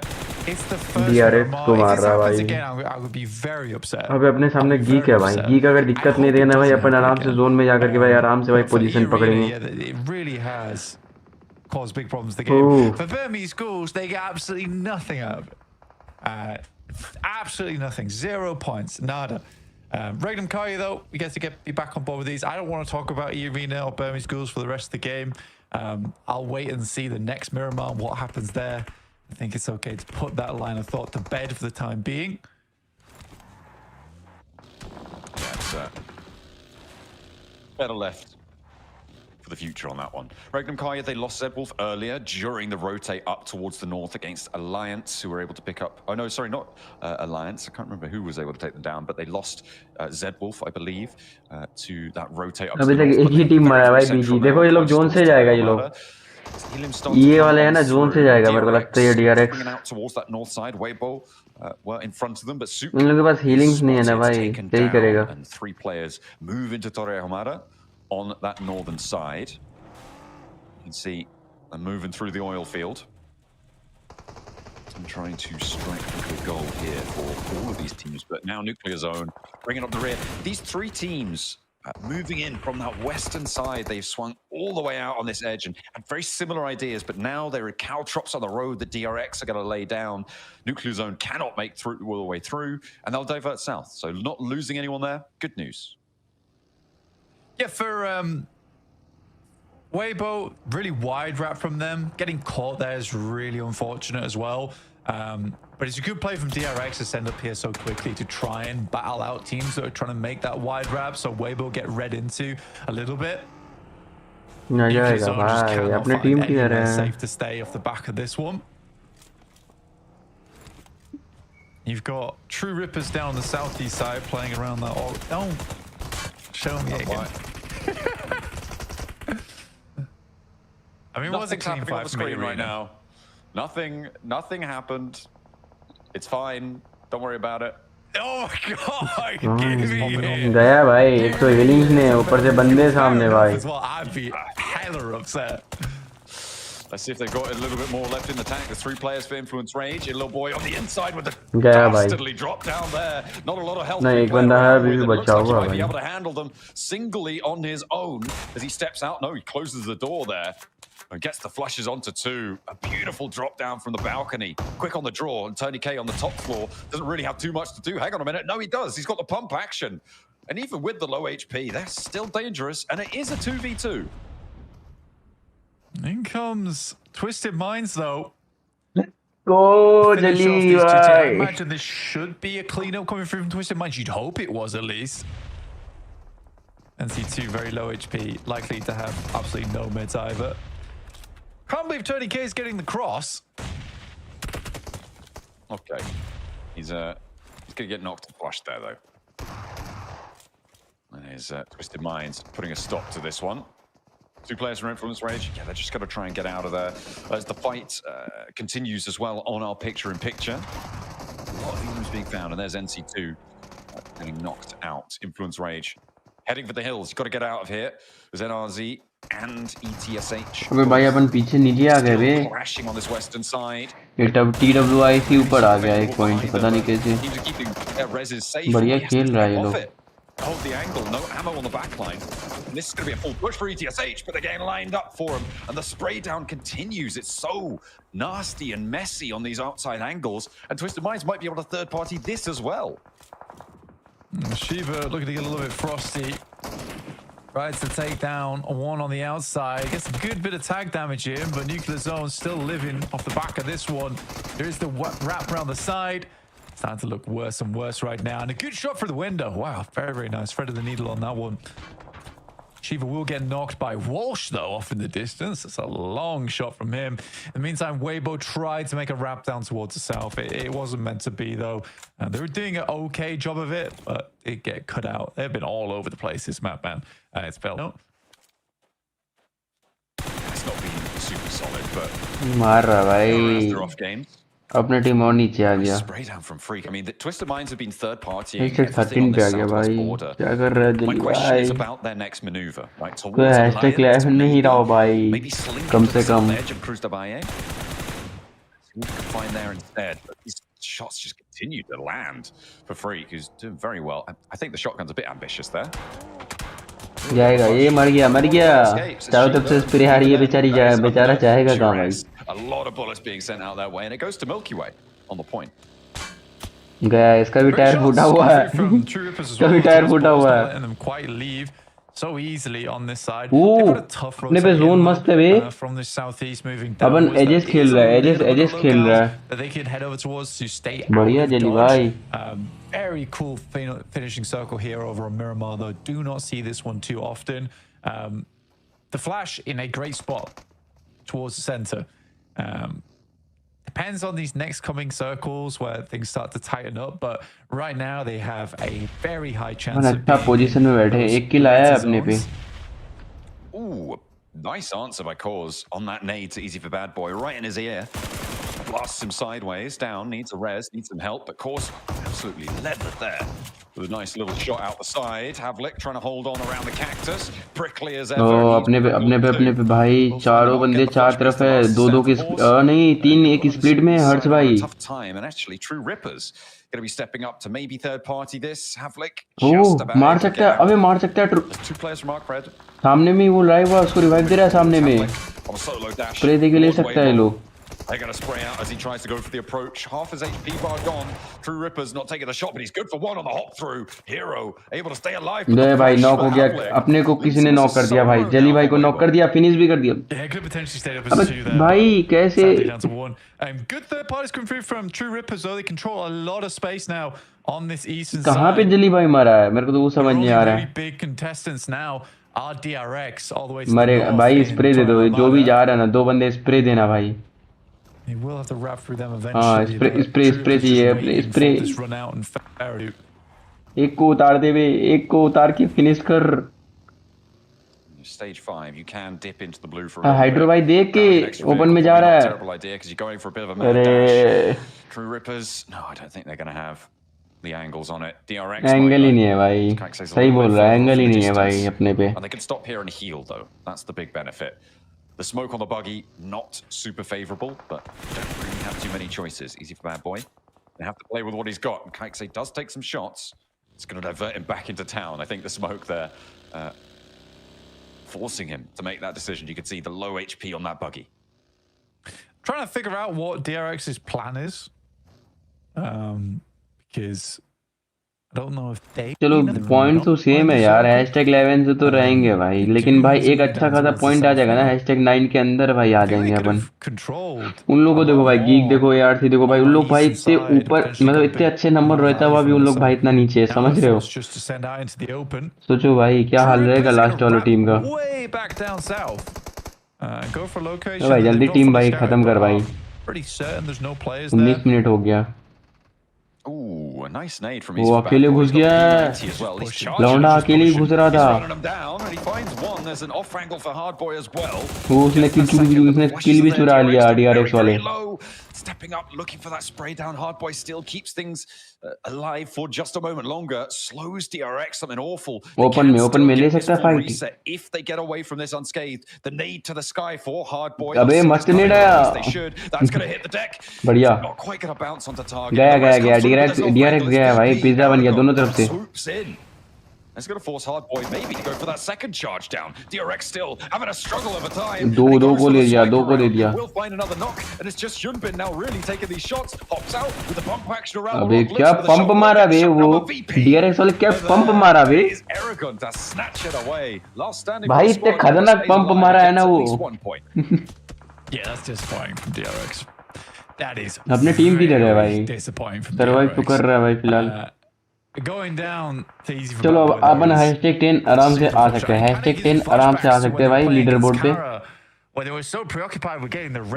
S10: it's the first
S2: DRX को मार रहा है भाई
S10: again, I would be very upset.
S2: अबे अपने सामने गीक है भाई गीक अगर दिक्कत नहीं देना भाई अपन आराम से जोन में जाकर के भाई आराम से भाई पोजीशन पकड़ेंगे
S10: It really has caused big problems the game. For Burmese schools, they get absolutely nothing out of it. Absolutely nothing. 0 points. Nada. Regnum Kaya, though, we get to be back on board with these. I don't want to talk about E-Arena or Burmese schools for the rest of the game. I'll wait and see the next Miramar and what happens there. I think it's okay to put that line of thought to bed for the time being.
S9: That's better left for the future on that one. Regnum Kaya, they lost Zedwolf earlier during the rotate up towards the north against Alliance, who were able to pick up... Oh, no, sorry, not Alliance. I can't remember who was able to take them down, but they lost Zedwolf, I believe, to that rotate up to the north.
S2: एक ही team मरा है भाई बीजी देखो ये लोग zone से जाएगा ये लोग ये वाले है ना जोन से जाएगा मेरे को लगता है ये DRX इन लोगों के पास हीलिंग्स नहीं है ना भाई यही करेगा
S9: And 3 players move into Torre Ahumada on that northern side. can see them moving through the oil field. I'm trying to strike a good goal here for all of these teams, but now Nuclear Zone bringing up the rear. These three teams moving in from that western side, they've swung all the way out on this edge and had very similar ideas, but now there are caltrops on the road that DRX are going to lay down. Nuclear Zone cannot make through all the way through, and they'll divert south. So not losing anyone there, good news.
S10: Yeah, for Weibo, really wide wrap from them. Getting caught there is really unfortunate as well. But it's a good play from DRX to send up here so quickly to try and battle out teams that are trying to make that wide wrap, so Weibo get read into a little bit. Safe to stay off the back of this one. You've got True Rippers down on the southeast side playing around that. Oh, show me again. I mean, what's a clean fight for me
S9: right now? Nothing happened. It's fine. Don't worry about it.
S10: Oh my god!
S2: गया भाई एक तो innings ने ऊपर से बंदे सामने भाई.
S10: Well, I'd be hella upset.
S9: Let's see if they've got a little bit more left in the tank. There's 3 players for Influence Rage. A little boy on the inside with the dastardly drop down there. Not a lot of health.
S2: नहीं एक बंदा है अभी भी बचा हुआ
S9: Might be
S2: भाई.
S9: able to handle them singly on his own as he steps out. No, he closes the door there. And gets the flushes onto 2. A beautiful drop down from the balcony. Quick on the draw, and Tony K on the top floor doesn't really have too much to do. Hang on a minute. No, he does. He's got the pump action. And even with the low HP, they're still dangerous. And it is a 2v2.
S10: In comes Twisted Minds, though.
S2: Go, Jali,
S10: I imagine this should be a cleanup coming through from Twisted Minds. You'd hope it was, at least. NC2, very low HP. Likely to have absolutely no mids either. Can't believe Tony K is getting the cross.
S9: Okay. He's going to get knocked and flushed there, though. And his Twisted Minds putting a stop to this one. 2 players from Influence Rage. Yeah, they're just going to try and get out of there. As the fight continues as well on our picture-in-picture. A lot of humans being found, and there's NC2 getting knocked out. Influence Rage heading for the hills. You've got to get out of here. There's NRZ and ETSH.
S2: अबे भाई अपन पीछे नीचे आ गए बे.
S9: Crashing on this western side.
S2: ये तब TWIC ऊपर आ गया एक पॉइंट पता नहीं कैसे. बढ़िया खेल रहा है ये लोग.
S9: Hold the angle, no ammo on the back line. And this is going to be a full push for ETSH, but they're getting lined up for him. And the spray down continues. It's so nasty and messy on these outside angles. And Twisted Minds might be able to third party this as well.
S10: Shiva looking to get a little bit frosty. Tries to take down one on the outside. Gets a good bit of tag damage in, but Nuclear Zone still living off the back of this one. There is the wrap around the side. Starting to look worse and worse right now. And a good shot for the window. Wow, very, very nice. Threaded the needle on that one. Shiva will get knocked by Walsh, though, off in the distance. It's a long shot from him. In the meantime, Weibo tried to make a wrap down towards the south. It wasn't meant to be, though. They were doing an okay job of it, but it get cut out. They've been all over the place, this map, man. It's felt. No.
S9: It's not been super solid, but
S2: मार रहा भाई.
S9: they're off games.
S2: अपने team और नीचे आ गया.
S9: Spray down from Freak. I mean, the Twisted Minds have been third party.
S2: 13 पे आ गया भाई. क्या कर रहा है
S9: My
S2: दिल्ली
S9: question is
S2: भाई.
S9: about their next maneuver, right? So
S2: कोई हैशटैग लाइव नहीं रहा हो भाई. कम से कम.
S9: Edge and cruise to Baye. See what we can find there instead. But these shots just continue to land for Freak, who's doing very well. I think the shotgun's a bit ambitious there.
S2: जाएगा ये मर गया चारों तरफ से spray आ रही है बेचारी जाए बेचारा चाहेगा कहाँ भाई.
S9: A lot of bullets being sent out that way, and it goes to Milky Way on the point.
S2: गया इसका भी टायर फूटा हुआ है. इसका भी टायर फूटा हुआ है.
S10: So easily on this side.
S2: अपने पे जोन मस्त है बे.
S10: From the southeast moving
S2: अपन एजेस खेल रहा है. एजेस खेल रहा है.
S10: That they can head over towards to stay
S2: बढ़िया जली भाई.
S10: Very cool finishing circle here over on Miramar, though. Do not see this one too often. The flash in a great spot towards the center. Depends on these next coming circles where things start to tighten up, but right now they have a very high chance of
S2: अच्छा position में बैठे. एक किल आया है अपने पे.
S9: Ooh, nice answer by Cause on that nade to Easy for Bad Boy, right in his ear. Blasts him sideways, down, needs a res, needs some help, but Cause absolutely leathered there. with a nice little shot out the side. Havlik trying to hold on around the cactus. Prickly as
S2: O
S9: ever. He's
S2: अपने पे भाई चारों बंदे चार तरफ है, दो की नहीं तीन एक स्प्लिट में हर्ष भाई।
S9: tough time, and actually True Rippers going to be stepping up to maybe third party this. Havlik
S2: O
S9: just about
S2: मार
S9: able to
S2: सकता
S9: get
S2: है, अबे मार सकता है।
S9: There's two players from Arcred
S2: सामने में वो लाइव हुआ, उसको रिवाइव दे रहा है सामने में।
S9: on a solo dash.
S2: Spray दे के ले सकता है लो।
S9: They're going to spray out as he tries to go for the approach. Half his HP bar gone. True Rippers not taking the shot, but he's good for one on the hop through. Hero able to stay alive.
S2: ले भाई knock हो गया, अपने को किसी ने knock कर दिया भाई, जली भाई को नॉक कर दिया, फिनिश भी कर दिया।
S10: Yeah, could potentially stay up as 2 there.
S2: भाई कैसे?
S10: Down to 1. Good third parties coming through from True Rippers, though. They control a lot of space now on this eastern side.
S2: कहाँ पे जली भाई मारा है, मेरे को तो वो समझ नहीं आ रहा है।
S10: Big contestants now are DRX all the way to
S2: मरे
S10: the north.
S2: भाई, स्प्रे दे दो, जो भी जा रहा है ना, दो बंदे स्प्रे देना भाई।
S10: He will have to wrap through them
S2: हाँ
S10: eventually.
S2: स्प्रे चाहिए अपने, स्प्रे। एक को उतार दे बे, एक को उतार के फिनिश कर।
S9: Stage 5, you can dip into the blue for
S2: hydro भाई देख के ओपन में जा रहा है।
S9: terrible idea because you're going for a bit of a mad dash. True Rippers, no, I don't think they're going to have the angles on it. DRX
S2: angle ही नहीं है भाई, सही बोल रहा है, एंगल ही नहीं है भाई अपने पे।
S9: And they can stop here and heal though. That's the big benefit. The smoke on the buggy, not super favorable, but don't really have too many choices. Easy for Bad Boy. They have to play with what he's got. And Kaikse does take some shots. It's going to divert him back into town. I think the smoke there, forcing him to make that decision. You can see the low HP on that buggy.
S10: Trying to figure out what DRX's plan is. Because I don't know if they...
S2: चलो point तो same है यार, #11 से तो रहेंगे भाई, लेकिन भाई एक अच्छा खासा पॉइंट आ जाएगा ना #9 के अंदर भाई, आ जाएंगे अपन। उन लोगों को देखो भाई, गीक देखो, ARC देखो भाई, उन लोग भाई इतने ऊपर, मतलब इतने अच्छे नंबर रहता हुआ भी उन लोग भाई इतना नीचे है, समझ रहे हो? सोचो भाई क्या हाल रहेगा लास्ट वाली टीम का। भाई जल्दी टीम भाई खत्म कर भाई, 19 मिनट हो गया।
S9: Ooh, a nice nade from
S2: वो अकेले घुस गया है, लौंडा अकेले ही घुस रहा था। वो उसने किल भी चुरा लिया DRX वाले।
S9: Stepping up, looking for that spray down. Hardboy still keeps things alive for just a moment longer. Slows DRX, something awful.
S2: Open में ले सकता है fight.
S9: If they get away from this unscathed, the nade to the sky for Hardboy.
S2: अबे मस्त नेड आया।
S9: That's going to hit the deck.
S2: बढ़िया।
S9: Not quite going to bounce onto target.
S2: गया DRX गया भाई, पिज्जा बन गया दोनों तरफ से।
S9: It's going to force Hardboy maybe to go for that second charge down. DRX still having a struggle over time.
S2: दो को ले दिया,
S9: We'll find another knock, and it's just Yunbin now really taking these shots. Hops out with the bump action around.
S2: अबे क्या pump मारा बे वो, DRX वाले क्या पंप मारा बे?
S9: Arrogant to snatch it away. Last standing.
S2: भाई इतने खतरनाक पंप मारा है ना वो।
S10: Yeah, that's disappointing from DRX. That is.
S2: अपने टीम की तरह है भाई,
S10: सर्वाइव
S2: तो कर रहा है भाई फिलहाल।
S10: Going down to easy for
S2: चलो अब अपन #10 आराम से आ सकते हैं, #10 आराम से आ सकते हैं भाई लीडर बोर्ड पे।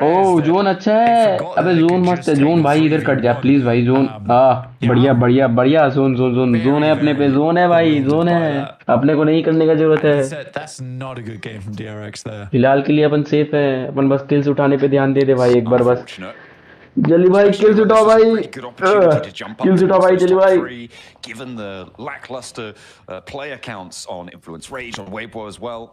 S2: ओह जोन अच्छा है, अबे जोन मस्त है, जोन भाई इधर कट जा प्लीज भाई, जोन बढ़िया जोन है अपने पे, जोन है भाई, जोन है, अपने को नहीं करने का जरूरत है फिलहाल के लिए, अपन सेफ है, अपन बस किल्स उठाने पे ध्यान दे भाई एक बार बस। जल्दी भाई किल्स उठाओ भाई, किल्स उठाओ भाई जल्दी भाई।
S9: Given the lackluster player counts on Influence Rage, on Weibo as well,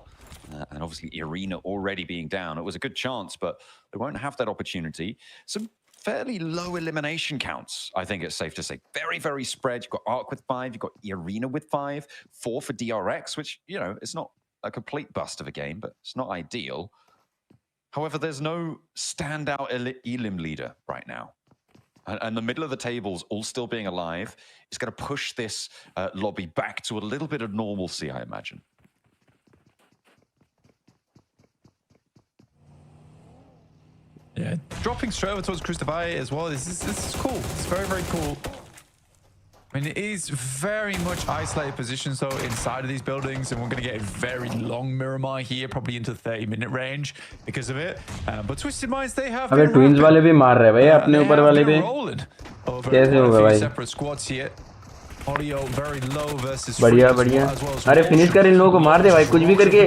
S9: and obviously Arena already being down, it was a good chance, but they won't have that opportunity. Some fairly low elimination counts, I think it's safe to say. Very, very spread. You've got Arc with 5, you've got Arena with 5, 4 for DRX, which, you know, it's not a complete bust of a game, but it's not ideal. However, there's no standout elim leader right now. And the middle of the tables all still being alive is going to push this lobby back to a little bit of normalcy, I imagine.
S10: Yeah, dropping straight over towards Christopher as well. This is cool. It's very, very cool. I mean, it is very much isolated positions though inside of these buildings, and we're going to get a very long Miramar here, probably into the 30-minute range because of it. But Twisted Minds, they have.
S2: अबे twins वाले भी मार रहे हैं भाई अपने ऊपर वाले पे, कैसे होगा भाई?
S10: Separate squads here. Audio very low versus
S2: बढ़िया अरे फिनिश कर इन लोगों को, मार दे भाई कुछ भी करके।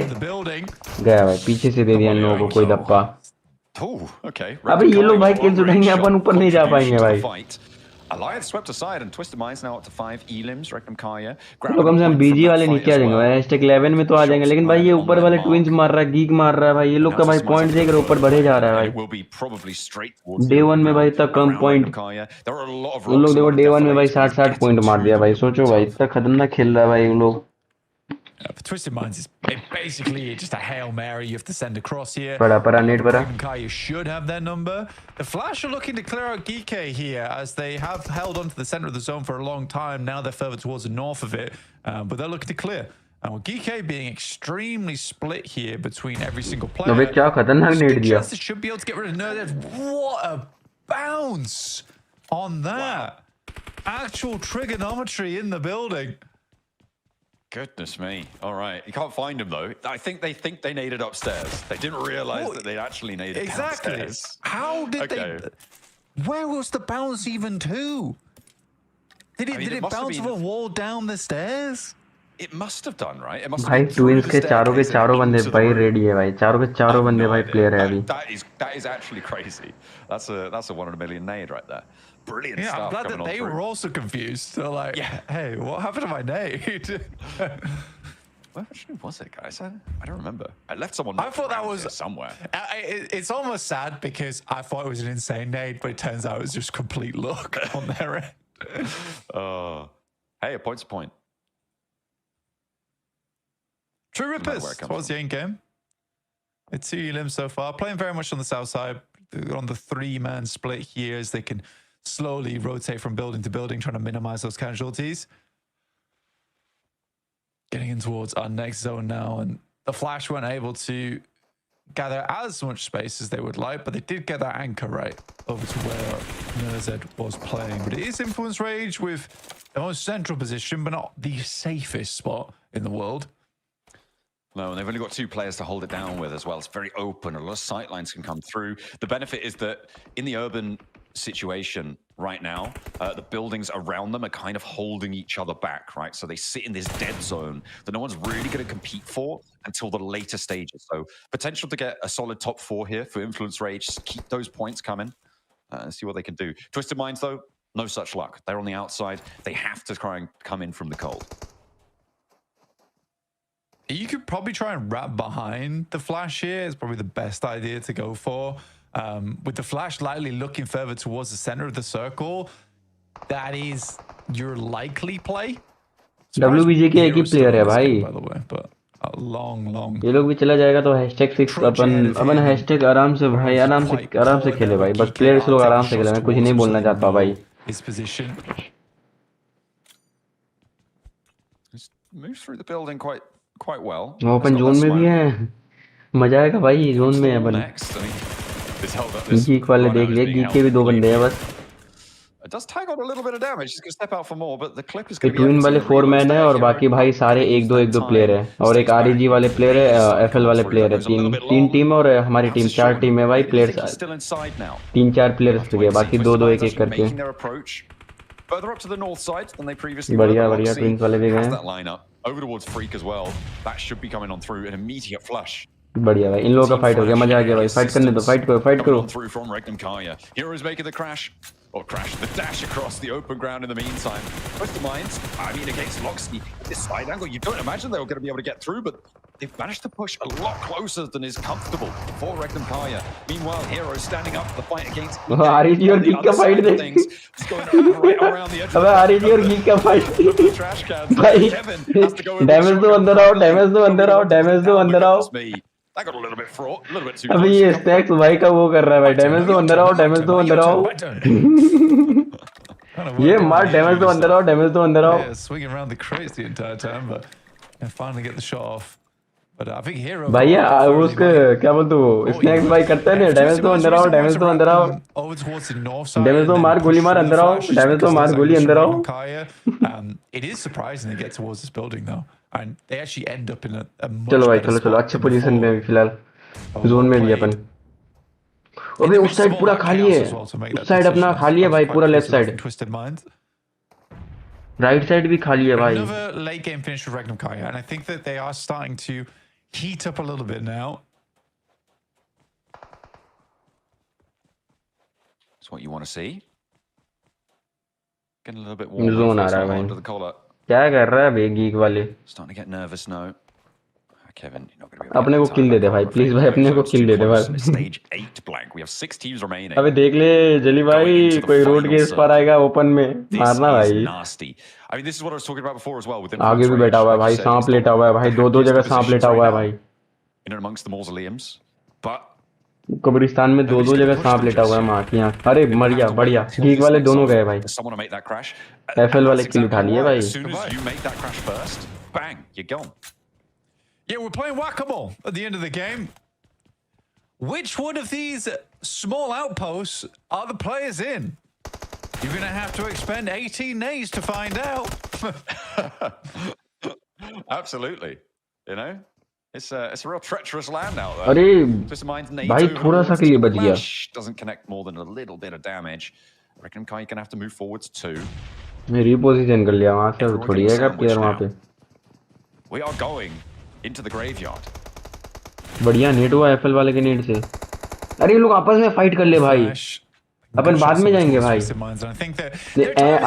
S2: गया भाई, पीछे से दे दिया इन लोगों को कोई धप्पा। अबे ये लोग भाई किल्स उठाएंगे, अपन ऊपर नहीं जा पाएंगे भाई।
S9: Alliance swept aside and Twisted Minds now up to 5 elims. Regnum Kaya
S2: तो कम से कम बीजी वाले नीचे आ जाएंगे भाई, हैशटैग 11 में तो आ जाएंगे, लेकिन भाई ये ऊपर वाले ट्विंस मार रहा है, गीक मार रहा है भाई, ये लोग का भाई पॉइंट देख रहे ऊपर बढ़े जा रहा है भाई। डे 1 में भाई इतना कम पॉइंट, उन लोग देखो डे 1 में भाई 60 पॉइंट मार दिया भाई, सोचो भाई इतना खतरनाक खेल रहा है भाई उन लोग।
S10: For Twisted Minds, it's basically just a Hail Mary you have to send across here.
S2: Para need para.
S10: Kaya should have their number. The Flash are looking to clear out Geeke here as they have held onto the center of the zone for a long time. Now they're further towards the north of it, but they're looking to clear. And with Geeke being extremely split here between every single player,
S2: अबे क्या खतरनाक net दिया।
S10: should be able to get rid of Nerd. What a bounce on that! Wow. Actual trigonometry in the building.
S9: Goodness me. All right. You can't find them, though. I think they naded upstairs. They didn't realize that they'd actually naded downstairs.
S10: How did they... Where was the bounce even to? Did it bounce off a wall down the stairs?
S9: It must have done, right? It must have
S2: भाई
S9: been through
S2: twins
S9: the
S2: के
S9: staircase
S2: चारों बंदे
S9: into the
S2: भाई
S9: room.
S2: Ready है भाई, चारों के चारों बंदे भाई प्लेयर है अभी।
S9: That is actually crazy. That's a 1 in a million nade right there. Brilliant
S10: yeah,
S9: stuff.
S10: I'm glad
S9: coming
S10: that they
S9: on
S10: were also confused. They're like, hey, what happened to my nade?
S9: Where actually was it, guys? I don't remember. I left someone.
S10: I thought that was
S9: somewhere.
S10: It's almost sad because I thought it was an insane nade, but it turns out it was just complete luck on their end.
S9: Hey, a point's a point.
S10: True Rippers towards the end game. It's 2 elims so far. Playing very much on the south side. They're on the 3-man split here as they can slowly rotate from building to building, trying to minimize those casualties. Getting in towards our next zone now, and the Flash weren't able to gather as much space as they would like, but they did get that anchor right over to where Nerzed was playing. But it is Influence Rage with the most central position, but not the safest spot in the world.
S9: No, and they've only got 2 players to hold it down with as well. It's very open. A lot of sightlines can come through. The benefit is that in the urban situation right now, the buildings around them are kind of holding each other back, right? So they sit in this dead zone that no one's really going to compete for until the later stages. So potential to get a solid top 4 here for Influence Rage. Just keep those points coming and see what they can do. Twisted Minds, though, no such luck. They're on the outside. They have to try and come in from the cold.
S10: You could probably try and wrap behind the Flash here. It's probably the best idea to go for. With the Flash likely looking further towards the center of the circle, that is your likely play.
S2: WBJ के एक ही player है भाई,
S10: by the way, but a long
S2: ये लोग भी चला जाएगा तो #6 अपन हैशटैग आराम से भाई, आराम से खेले भाई, बस प्लेयर्स लोग आराम से खेले, मैं कुछ नहीं बोलना चाहता भाई।
S10: his position.
S9: Moves through the building quite well.
S2: वो अपन जोन में भी है, मजा आएगा भाई जोन में है अपन। गीक वाले देख लिए, गीक के भी 2 बंदे हैं बस।
S9: It does tag on a little bit of damage. He's going to step out for more, but the clip is going to be
S2: twin वाले 4 मैन है और बाकी भाई सारे 1-2 प्लेयर है, और एक आरईजी वाले प्लेयर है, एफएल वाले प्लेयर है, तीन टीम और हमारी टीम 4 टीम है भाई, प्लेयर्स 3-4 प्लेयर्स हो गए, बाकी 2-2 1-1 करके।
S9: Further up to the north side than they previously
S2: बढ़िया ट्विंस वाले भी गए।
S9: that lineup over towards Freak as well. That should be coming on through an immediate flush.
S2: बढ़िया भाई, इन लोगों का फाइट हो गया, मजा आ गया भाई, फाइट करने दो, फाइट करो।
S9: Through from Regnum Kaya. Heroes making the crash. Or crash the dash across the open ground in the meantime. Twisted Minds, I mean, against Loxley, this side angle, you don't imagine they were going to be able to get through, but they've managed to push a lot closer than is comfortable for Regnum Kaya. Meanwhile, Heroes standing up for the fight against...
S2: REG और geek का fight देख। अबे REG और geek का fight भाई, damage दो अंदर आओ, डैमेज दो अंदर आओ।
S9: That got a little bit fraught, a little bit too
S2: अभी ये स्टैक्स भाई का वो कर रहा है भाई, डैमेज दो अंदर आओ। ये मार, डैमेज दो अंदर आओ।
S10: Yeah, swinging around the crates the entire time, but finally get the shot off. But I think Hero.
S2: भाई वो उसके क्या बोलते हो, स्नैक्स भाई करते हैं ना, डैमेज दो अंदर आओ। डैमेज दो मार, गोली मार अंदर आओ, डैमेज दो मार, गोली अंदर आओ।
S10: It is surprising they get towards this building though, and they actually end up in a much
S2: चलो भाई,
S10: better
S2: चलो अच्छे पोजीशन में फिलहाल जोन में भी अपन। अबे उस साइड पूरा खाली है, उस साइड अपना खाली है भाई, पूरा लेफ्ट साइड, राइट साइड भी खाली है भाई।
S10: Another late game finish for Regnum Kaya, and I think that they are starting to heat up a little bit now.
S9: That's what you want to see. Getting a little bit warmer.
S2: Zone आ
S9: Face
S2: रहा है
S9: on
S2: भाई,
S9: under the collar.
S2: क्या कर रहा है भाई geek वाले?
S9: Starting to get nervous now. Kevin, you're not going to be able to
S2: अपने
S9: get
S2: को
S9: that
S2: kill
S9: time
S2: they
S9: back
S2: they
S9: on,
S2: भाई,
S9: I'm
S2: प्लीज
S9: afraid.
S2: भाई, अपने
S9: So
S2: को
S9: it's
S2: kill
S9: too
S2: they they
S9: close,
S2: बस.
S9: and it's stage 8 blank. We have 6 teams remaining.
S2: अबे देख ले जली
S9: Going
S2: भाई,
S9: into the
S2: कोई रोड
S9: final
S2: के इस पर
S9: circle.
S2: आएगा ओपन में,
S9: This
S2: मारना
S9: is
S2: भाई.
S9: nasty. I mean, this is what I was talking about before as well with
S2: आगे
S9: influence
S2: भी
S9: rage.
S2: बैठा हुआ है
S9: Like you
S2: भाई,
S9: said,
S2: सांप
S9: it's not
S2: लेटा हुआ है भाई,
S9: the
S2: दो
S9: happiest
S2: जगह
S9: of
S2: सांप
S9: positions
S2: लेटा
S9: right
S2: हुआ है
S9: now,
S2: भाई.
S9: in and amongst the mausoleums, but
S2: कब्रिस्तान में दो
S9: nobody's going
S2: जगह
S9: to push
S2: सांप
S9: them
S2: लेटा
S9: just
S2: हुआ है,
S9: yet.
S2: माँ की आँख. अरे
S9: We'll
S2: मर
S9: have
S2: गया,
S9: to wait
S2: बढ़िया.
S9: until
S2: गीक
S9: this
S2: वाले
S9: next
S2: दोनों
S9: zone
S2: गए भाई.
S9: as someone will make that crash.
S2: FL
S9: And
S2: वाले
S9: that's
S2: किल
S9: exactly
S2: उठा लिए
S9: right.
S2: भाई.
S9: As soon as you make that crash first, bang, you're gone.
S10: Yeah, we're playing whack-a-mole at the end of the game. Which one of these small outposts are the players in? You're going to have to expend 18 days to find out.
S9: Absolutely. You know? It's a real treacherous land out there.
S2: अरे
S9: Just reminds
S2: भाई
S9: NATO
S2: थोड़ा सा के लिए बच गया.
S9: Flash doesn't connect more than a little bit of damage. I reckon Kai gonna have to move forwards too.
S2: मैं reposition कर लिया वहां से,
S9: Everyone
S2: थोड़ी
S9: getting
S2: है का
S9: sandwiched
S2: प्लेयर वहां
S9: now.
S2: पे.
S9: We are going into the graveyard.
S2: बढ़िया नेट हुआ एफएल वाले के नेट से. अरे ये लोग आपस में फाइट कर ले भाई, अपन बाद में जाएंगे भाई.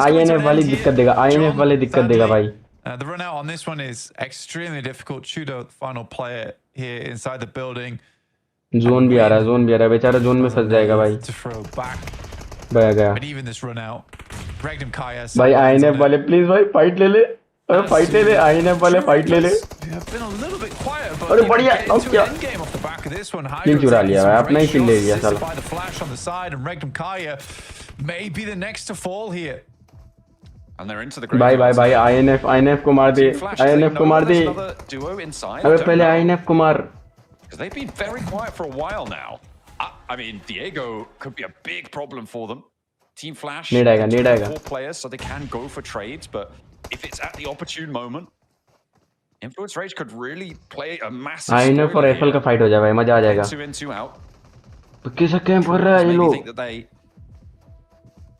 S2: आईएनएफ वाली दिक्कत देगा, आईएनएफ वाले दिक्कत देगा भाई.
S10: The run out on this one is extremely difficult. Chudo, final player here inside the building.
S2: Zone भी आ रहा है, जोन भी आ रहा है, बेचारा जोन में फंस जाएगा भाई. गया
S10: But even this run out, Regnum Kaya.
S2: भाई आईएनएफ वाले प्लीज भाई फाइट ले ले, अरे फाइट ले ले, आईएनएफ वाले फाइट ले ले. अरे बढ़िया, अब क्या किल चुरा लिया भाई, अपना ही किल ले लिया साला.
S10: By the flash on the side, and Regnum Kaya may be the next to fall here.
S9: And they're into the
S2: भाई भाई भाई आईएनएफ को मार दे, आईएनएफ को मार दे. अबे पहले आईएनएफ को मार.
S9: Because they've been very quiet for a while now. I mean, Diego could be a big problem for them. Team Flash,
S2: need आएगा.
S9: 4 players, so they can go for trades, but if it's at the opportune moment, Influence Rage could really play a massive.
S2: INF और FL का fight हो जाए भाई, मजा आ जाएगा.
S9: 2 in 2 out.
S2: तो किसका कैंप कर रहा है ये लोग?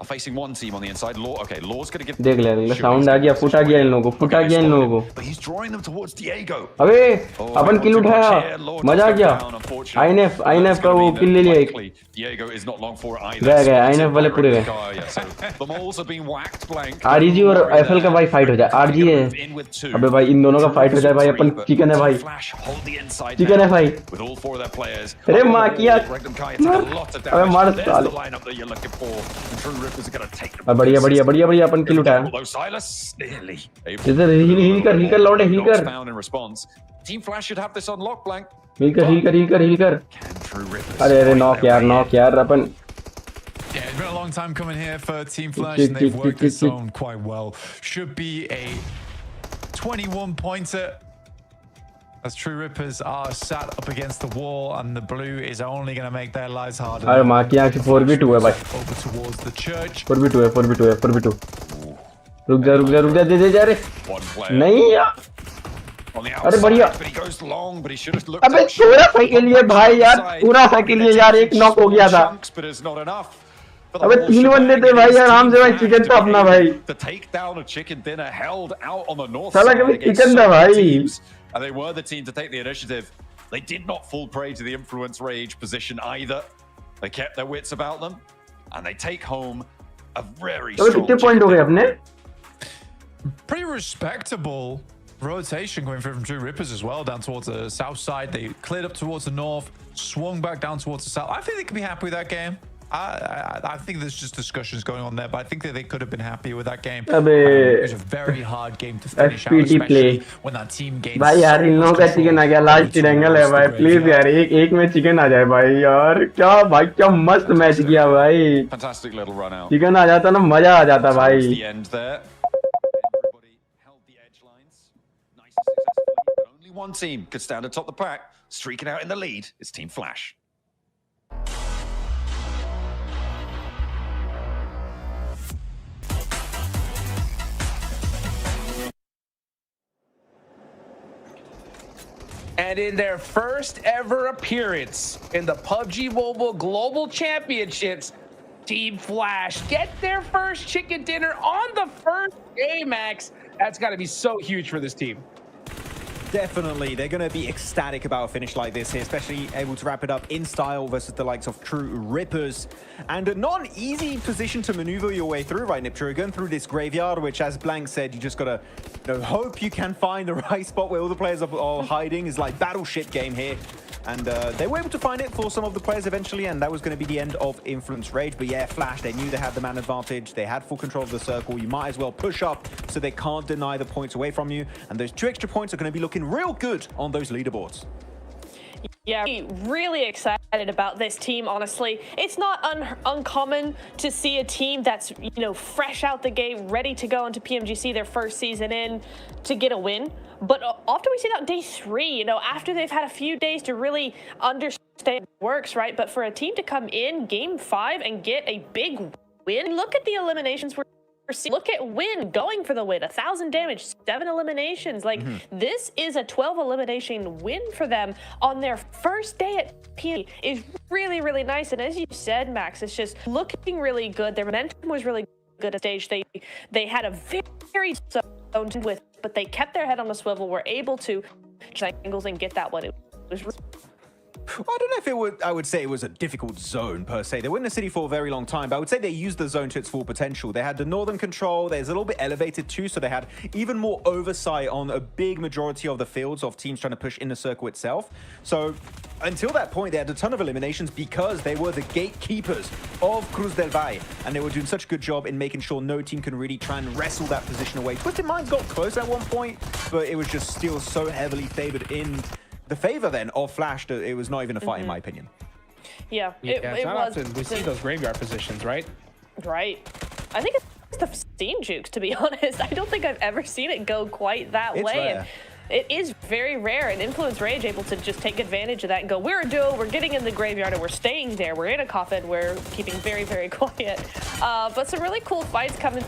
S9: Are facing one team on the inside. Law, okay, Law's going to give.
S2: देख ले, साउंड आ गया, फुटा गया इन लोगों को, फुटा गया इन लोगों को.
S9: But he's drawing them towards Diego.
S2: अबे अपन किल उठाया, मजा आ गया. आईएनएफ का वो किल ले लिया एक.
S9: Diego is not long for it either.
S2: गया आईएनएफ वाले पूरे गए.
S9: The moles have been whacked blank.
S2: RG और एफएल का भाई फाइट हो जाए. आरजी है, अबे भाई इन दोनों का फाइट हो जाए भाई, अपन चिकन है भाई, चिकन है भाई.
S9: With all 4 of their players.
S2: अरे माँ किया, अबे मार साले. बढ़िया बढ़िया बढ़िया बढ़िया, अपन किल उठाया. इधर हील कर लौटे, हील कर.
S9: Team Flash should have this unlocked blank.
S2: Heal कर. अरे नॉक यार अपन.
S10: Yeah, it's been a long time coming here for Team Flash, and they've worked this zone quite well. Should be a 21-pointer. As True Rippers are sat up against the wall, and the blue is only going to make their lives harder.
S2: अरे माँ की आँख 4v2 है भाई.
S10: Over towards the church.
S2: 4v2. रुक जा, दे जा रे. नहीं यार. अरे बढ़िया. अबे थोड़ा सा के लिए भाई यार, पूरा सा के लिए यार, एक नॉक हो गया था. अबे 3 बंदे थे भाई, आराम से भाई, चिकन था अपना भाई. साला कभी चिकन था भाई.
S9: And they were the team to take the initiative. They did not fall prey to the Influence Rage position either. They kept their wits about them, and they take home a very strong.
S2: कितने point हो गए अपने?
S10: Pretty respectable rotation going through from True Rippers as well, down towards the south side. They cleared up towards the north, swung back down towards the south. I think they could be happy with that game. I think there's just discussions going on there, but I think that they could have been happier with that game. It was a very hard game to finish out, especially when that team gained.
S2: भाई यार इन लोगों का chicken आ गया, last triangle है भाई, please यार एक में चिकन आ जाए भाई यार. क्या मस्त मैच किया भाई.
S9: Fantastic little run out.
S2: Chicken आ जाता ना, मजा आ जाता भाई.
S9: The end there. Everybody held the edge lines nice and successfully, but only one team could stand atop the pack, streaking out in the lead. It's Team Flash.
S7: And in their first ever appearance in the PUBG Mobile Global Championships, Team Flash get their first chicken dinner on the first day, Max. That's got to be so huge for this team.
S11: definitely. They're going to be ecstatic about a finish like this here, especially able to wrap it up in style versus the likes of true Rippers. And not an easy position to maneuver your way through, right, Nipcher? Going through this graveyard, which, as Blank said, you just got to hope you can find the right spot where all the players are hiding. It's like battleship game here. And they were able to find it for some of the players eventually, and that was going to be the end of Influence Rage. But yeah, Flash, they knew they had the man advantage. They had full control of the circle. You might as well push up so they can't deny the points away from you. And those 2 extra points are going to be looking real good on those leaderboards.
S8: Yeah, really excited about this team, honestly. It's not uncommon to see a team that's, fresh out the gate, ready to go into PMGC their first season in to get a win. But often we see that on day 3, after they've had a few days to really understand it works, right? But for a team to come in game 5 and get a big win, look at the eliminations we're seeing. Look at Win going for the win, 1,000 damage, 7 eliminations. This is a 12 elimination win for them on their first day at PMG is really, really nice. And as you said, Max, it's just looking really good. Their momentum was really good at stage. They had a very zone with, but they kept their head on the swivel, were able to angles and get that one. It was
S11: I don't know if I would say it was a difficult zone per se. They were in the city for a very long time, but I would say they used the zone to its full potential. They had the northern control. There's a little bit elevated too, so they had even more oversight on a big majority of the fields of teams trying to push in the circle itself. So until that point, they had a ton of eliminations because they were the gatekeepers of Cruz del Valle, and they were doing such a good job in making sure no team can really try and wrestle that position away. Twisted Minds got close at one point, but it was just still so heavily favored in the favor then of Flash that it was not even a fight in my opinion.
S8: Yeah,
S7: it was. Often we see those graveyard positions, right?
S8: Right. I think it's the steam jukes, to be honest. I don't think I've ever seen it go quite that way.
S11: Rare.
S8: And it is very rare, and Influence Rage able to just take advantage of that and go, we're a duo, we're getting in the graveyard, and we're staying there. We're in a coffin, we're keeping very, very quiet. But some really cool fights coming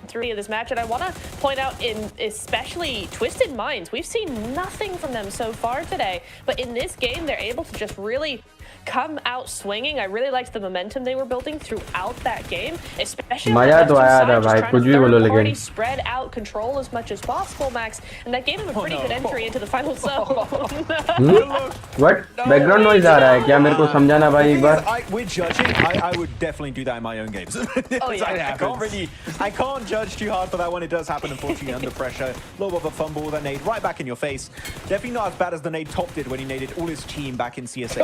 S8: through this match, and I want to point out in especially Twisted Minds, we've seen nothing from them so far today, but in this game they're able to just really come out swinging. I really liked the momentum they were building throughout that game, especially on the Western side, just trying to third party spread out control as much as possible, Max, and that gave him a pretty good entry into the final zone.
S2: What? Background noise आ रहा है क्या? मेरे को समझाना भाई एक बार.
S11: We're judging. I would definitely do that in my own games.
S8: Oh yeah,
S11: I can't judge too hard for that one. It does happen, unfortunately, under pressure. A little bit of a fumble, that nade right back in your face. Definitely not as bad as the nade Top did when he naded all his team back in CSA.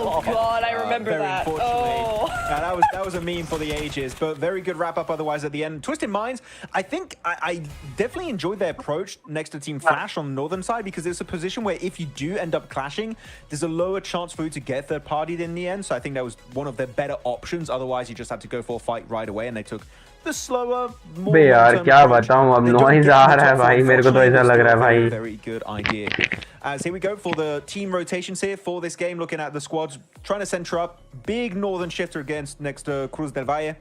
S8: Oh God, I remember
S11: very
S8: that.
S11: Unfortunately. That was a meme for the ages, but very good wrap up otherwise at the end. Twisted Minds, I think I definitely enjoyed their approach next to Team Flash on the northern side because it's a position where if you do end up clashing, there's a lower chance for you to get third partied in the end. So I think that was one of their better options. Otherwise, you just had to go for a fight right away, and they took the slower, more
S2: बे यार क्या बताऊं अब noise आ रहा है भाई मेरे को तो ऐसा लग रहा है भाई.
S11: Very good idea. As here we go for the team rotations here for this game, looking at the squads, trying to center up. Big northern shifter against next to Cruz del Valle.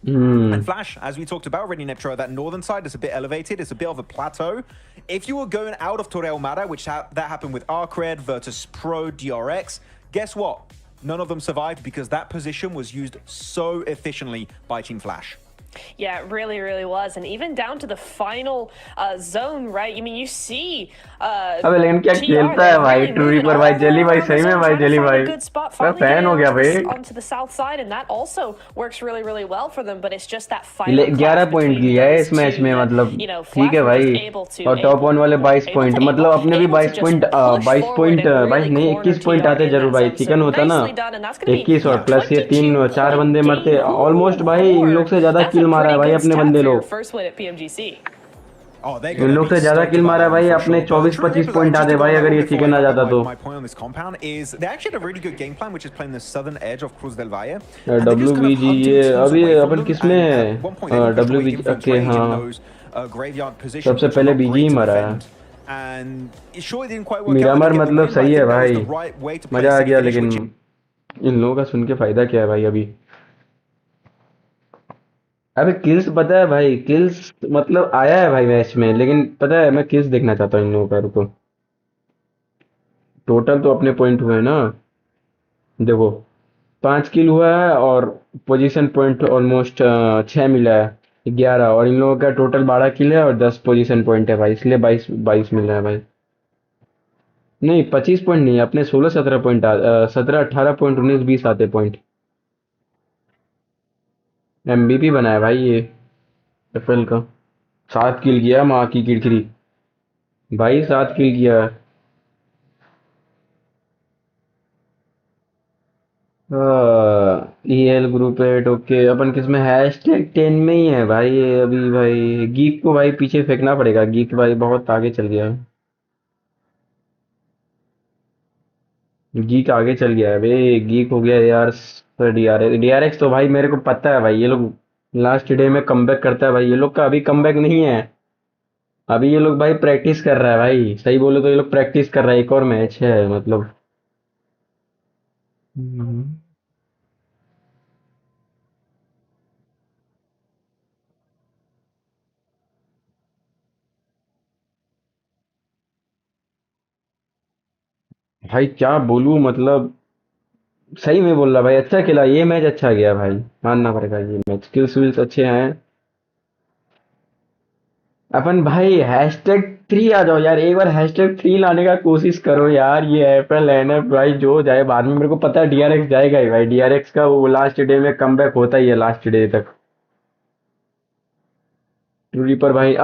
S11: And Flash, as we talked about already, Neptro, that northern side is a bit elevated. It's a bit of a plateau. If you were going out of Torre Ahumada, which that happened with Arcred, Virtus Pro, DRX, guess what? None of them survived because that position was used so efficiently by Team Flash.
S8: Yeah, it really, really was. And even down to the final zone, right? I mean, you see
S2: अबे लेकिन क्या खेलता है भाई टूरी पर भाई jelly भाई सही में भाई जेली भाई मैं फैन हो गया भाई
S8: onto the south side, and that also works really, really well for them, but it's just that final
S2: 11 point किया है इस मैच में मतलब ठीक है भाई और टॉप वन वाले 22 पॉइंट मतलब अपने भी 22 पॉइंट भाई नहीं 21 पॉइंट आते जरूर भाई चिकन होता ना 21 और प्लस ये 3-4 बंदे मरते ऑलमोस्ट भाई इन लोग से ज्यादा किल मारा है भाई अपने बंदे लोग इन लोग से ज्यादा किल मारा है भाई अपने 24-25 पॉइंट आते भाई अगर ये चिकन आ जाता तो WBG ये अभी अपन किसमें है WBG के हाँ सबसे पहले बीजी ही मरा है मिरामर मतलब सही है भाई मजा आ गया लेकिन इन लोगों का सुन के फायदा क्या है भाई अभी अबे किल्स पता है भाई किल्स मतलब आया है भाई मैच में लेकिन पता है मैं किल्स देखना चाहता हूँ इन लोगों का रुको टोटल तो अपने पॉइंट हुए ना देखो 5 किल हुआ है और पोजीशन पॉइंट ऑलमोस्ट 6 मिला है 11 और इन लोगों का टोटल 12 किल है और 10 पोजीशन पॉइंट है भाई इसलिए 22 मिल रहा है भाई नहीं 25 पॉइंट नहीं, अपने 16-17 पॉइंट 17-18 पॉइंट 19-20 आते पॉइंट। एमबीपी बनाया भाई ये एफएल का। 7 किल किया माँ की किरकिरी भाई, 7 किल किया। ईएल ग्रुप एट ओके, अपन किसमें हैशटैग 10 में ही है भाई ये अभी। भाई गीक को भाई पीछे फेंकना पड़ेगा, गीक भाई बहुत आगे चल गया है। गीक आगे चल गया है भाई, गीक हो गया यार। डीआरएक्स तो भाई मेरे को पता है भाई, ये लोग लास्ट डे में कमबैक करता है भाई। ये लोग का अभी कमबैक नहीं है, अभी ये लोग भाई प्रैक्टिस कर रहा है भाई। सही बोले तो ये लोग प्रैक्टिस कर रहा है, एक और मैच है मतलब। हम्म। भाई क्या बोलूं मतलब, सही में बोल रहा भाई, अच्छा खेला ये मैच, अच्छा गया भाई, मानना पड़ेगा। ये मैच स्किल्स विल्स अच्छे हैं। अपन भाई हैशटैग 3 आ जाओ यार, एक बार हैशटैग 3 लाने का कोशिश करो यार। ये एफएल एनएफ भाई जो जाए बाद में, मेरे को पता है डीआरएक्स जाएगा ही भाई। डीआरएक्स का वो लास्ट डे में कमबैक होता ही है लास्ट डे तक। रीपर भाई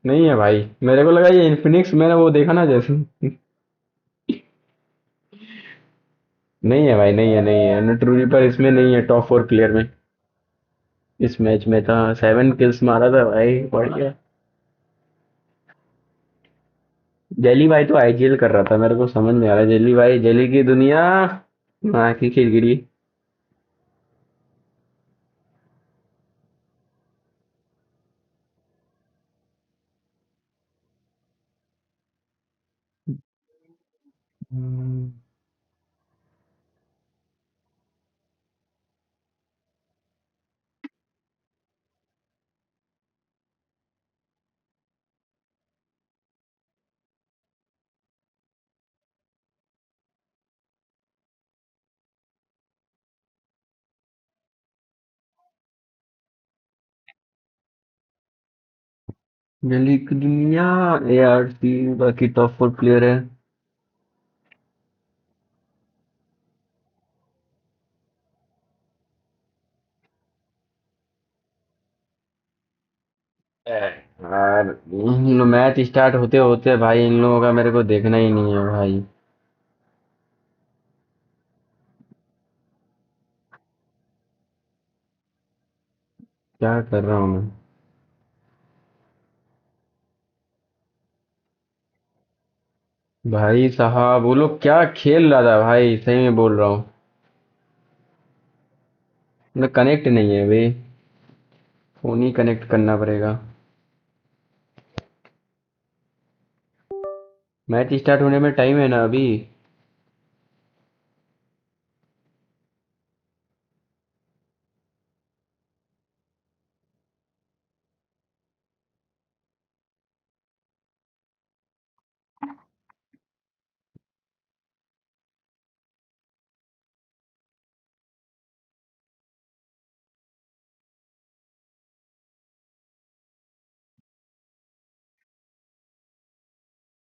S2: नहीं है भाई, मेरे को लगा ये इन्फिनिक्स, मैंने वो देखा ना जैसे। नहीं है भाई, नहीं है ट्रू रीपर इसमें नहीं है, टॉप 4 प्लेयर में। इस मैच में था 7 किल्स मारा था भाई, बढ़िया। जेली भाई तो आईजीएल कर रहा था, मेरे को समझ में आ रहा है। जेली भाई, जेली की दुनिया माँ की खिलगिरी। जेली की दुनिया एआरसी बाकी टॉप 4 प्लेयर है। यार मैच स्टार्ट होते होते भाई इन लोगों का मेरे को देखना ही नहीं है भाई। क्या कर रहा हूँ मैं भाई साहब, वो लोग क्या खेल रहा था भाई, सही में बोल रहा हूँ। मैं कनेक्ट नहीं है भाई, फोन ही कनेक्ट करना पड़ेगा। मैच स्टार्ट होने में टाइम है ना अभी।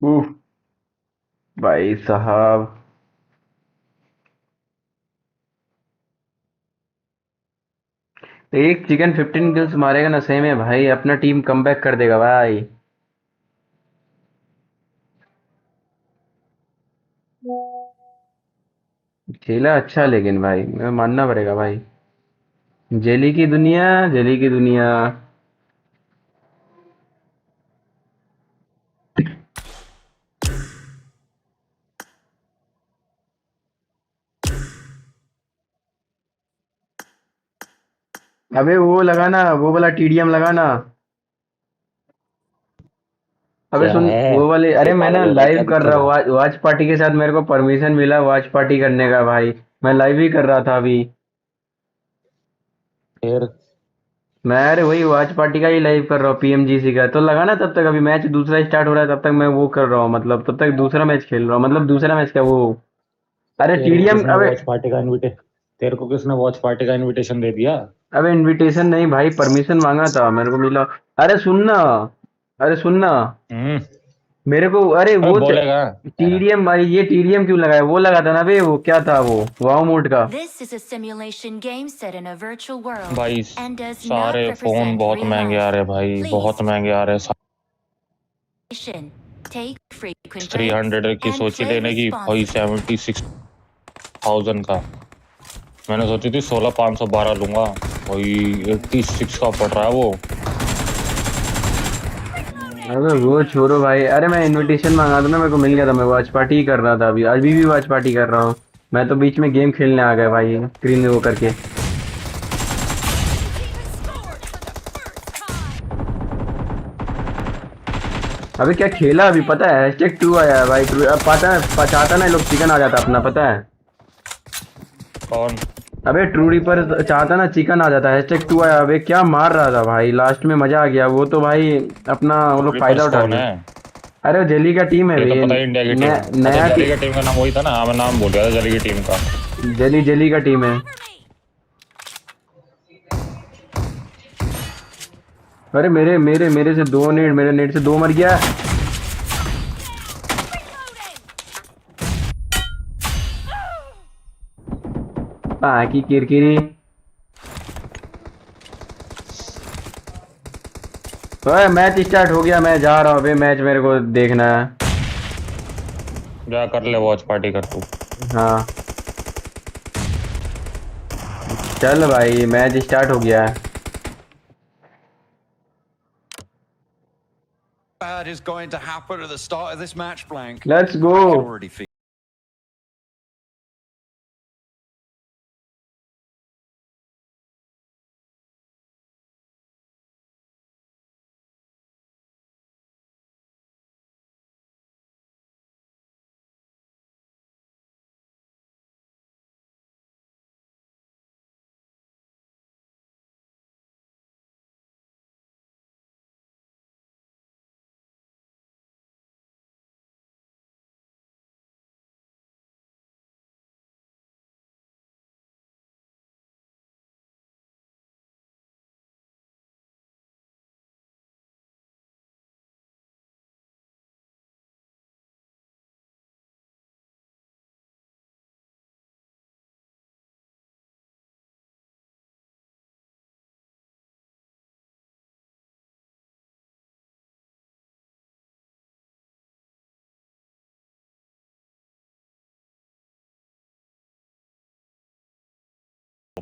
S2: उफ, भाई साहब, एक चिकन 15 किल्स मारेगा ना, सही में भाई अपना टीम कमबैक कर देगा भाई। खेला अच्छा, लेकिन भाई मैं मानना पड़ेगा भाई। जेली की दुनिया, जेली की दुनिया। अबे वो लगाना, वो वाला टीडीएम लगाना। अबे
S1: क्या
S2: सुन,
S1: है?
S2: वो वाले,
S1: फिर
S2: अरे मैं ना
S1: पागल हो गया, क्या
S2: लाइव कर
S1: दिक्कत
S2: रहा हूँ,
S1: है?
S2: वॉच पार्टी के साथ मेरे को परमिशन मिला वॉच पार्टी करने का भाई। मैं लाइव ही कर रहा था अभी।
S1: फिर
S2: मैं अरे वही वॉच पार्टी का ही लाइव कर रहा हूँ, पीएमजीसी का। तो लगाना तब तक, अभी मैच दूसरा स्टार्ट हो रहा है तब तक मैं वो कर रहा हूँ, मतलब तब तक दूसरा मैच खेल रहा हूँ, मतलब दूसरा मैच क्या वो। अरे
S1: तेरे को
S2: टीडीएम,
S1: किसने
S2: अबे
S1: वॉच पार्टी का इनविटे तेरे को किसने वॉच पार्टी का इनविटेशन दे दिया?
S2: अबे इनविटेशन नहीं भाई, परमिशन मांगा था, मेरे को मिला। अरे सुन ना, अरे सुन ना,
S1: हम्म।
S2: मेरे को अरे वो
S1: बोलेगा
S2: टीडीएम, ये टीडीएम क्यों लगाया? वो लगा था ना बे, वो क्या था वो वाओ मोड का।
S5: This is a simulation game set in a virtual world
S1: भाई
S5: and does not
S1: सारे फोन
S5: represent
S1: बहुत
S5: real
S1: महंगे आ
S5: life.
S1: रहे हैं भाई, बहुत महंगे आ रहे हैं।
S5: Take frequent
S1: 300 की
S5: and
S1: सोची
S5: play
S1: लेने की भाई, 76,000 का। मैंने सोची थी 16,512 लूंगा भाई, 86 का पड़ रहा है वो।
S2: अरे वो छोड़ो भाई। अरे मैं इनविटेशन मांगा था ना, मेरे को मिल गया था। मैं वॉच पार्टी कर रहा था अभी भी वॉच पार्टी कर रहा हूँ। मैं तो बीच में गेम खेलने आ गया भाई, स्क्रीन वो करके। अबे क्या खेला अभी पता है? #2 आया है भाई। अब पता है, चाहता ना लोग चिकन आ जाता अपना, पता है?
S1: कौन?
S2: अबे ट्रू रीपर चाहता ना चिकन आ जाता। #2 आया। अबे क्या मार रहा था भाई, लास्ट में मजा आ गया। वो तो भाई अपना वो लोग फायदा उठा रहे। अरे जेली का टीम है
S1: ये तो
S2: भाई,
S1: पता है, इंडिया की टीम।
S2: नया
S1: जेली का टीम का नाम वही था ना? हाँ, मैं नाम बोल गया था जेली की टीम का।
S2: जेली का टीम है। अरे मेरे से 2 नेट, मेरे नेट से 2 मर गया। की किरकिरी। ओए मैच स्टार्ट हो गया, मैं जा रहा हूँ। अबे मैच मेरे को देखना है।
S1: जा कर ले, वॉच पार्टी कर तू।
S2: हाँ चल भाई, मैच स्टार्ट हो गया है।
S9: Bad is going to happen at the start of this match, Blank.
S2: Let's go.
S9: I can already feel.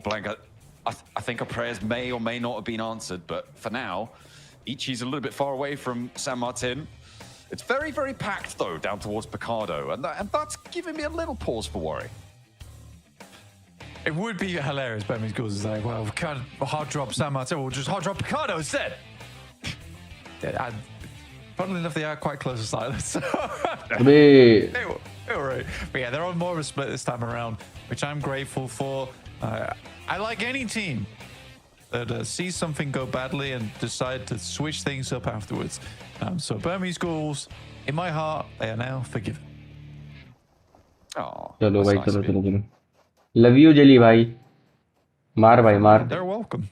S9: Blank, I think our prayers may or may not have been answered, but for now, Ichi's a little bit far away from San Martin. It's very, very packed, though, down towards Picardo, and that's giving me a little pause for worry.
S10: It would be hilarious. Birmingham Schools is like, well, we can't hard drop San Martin, we'll just hard drop Picardo instead. Yeah, funnily enough, they are quite close to silence. They were right. But yeah, they're on more of a split this time around, which I'm grateful for. I like any team that sees something go badly and decide to switch things up afterwards. So Birmingham Schools, in my heart, they are now forgiven.
S9: Oh,
S2: चलो भाई, चलो। Love you jelly भाई। मार भाई मार।
S10: They're welcome.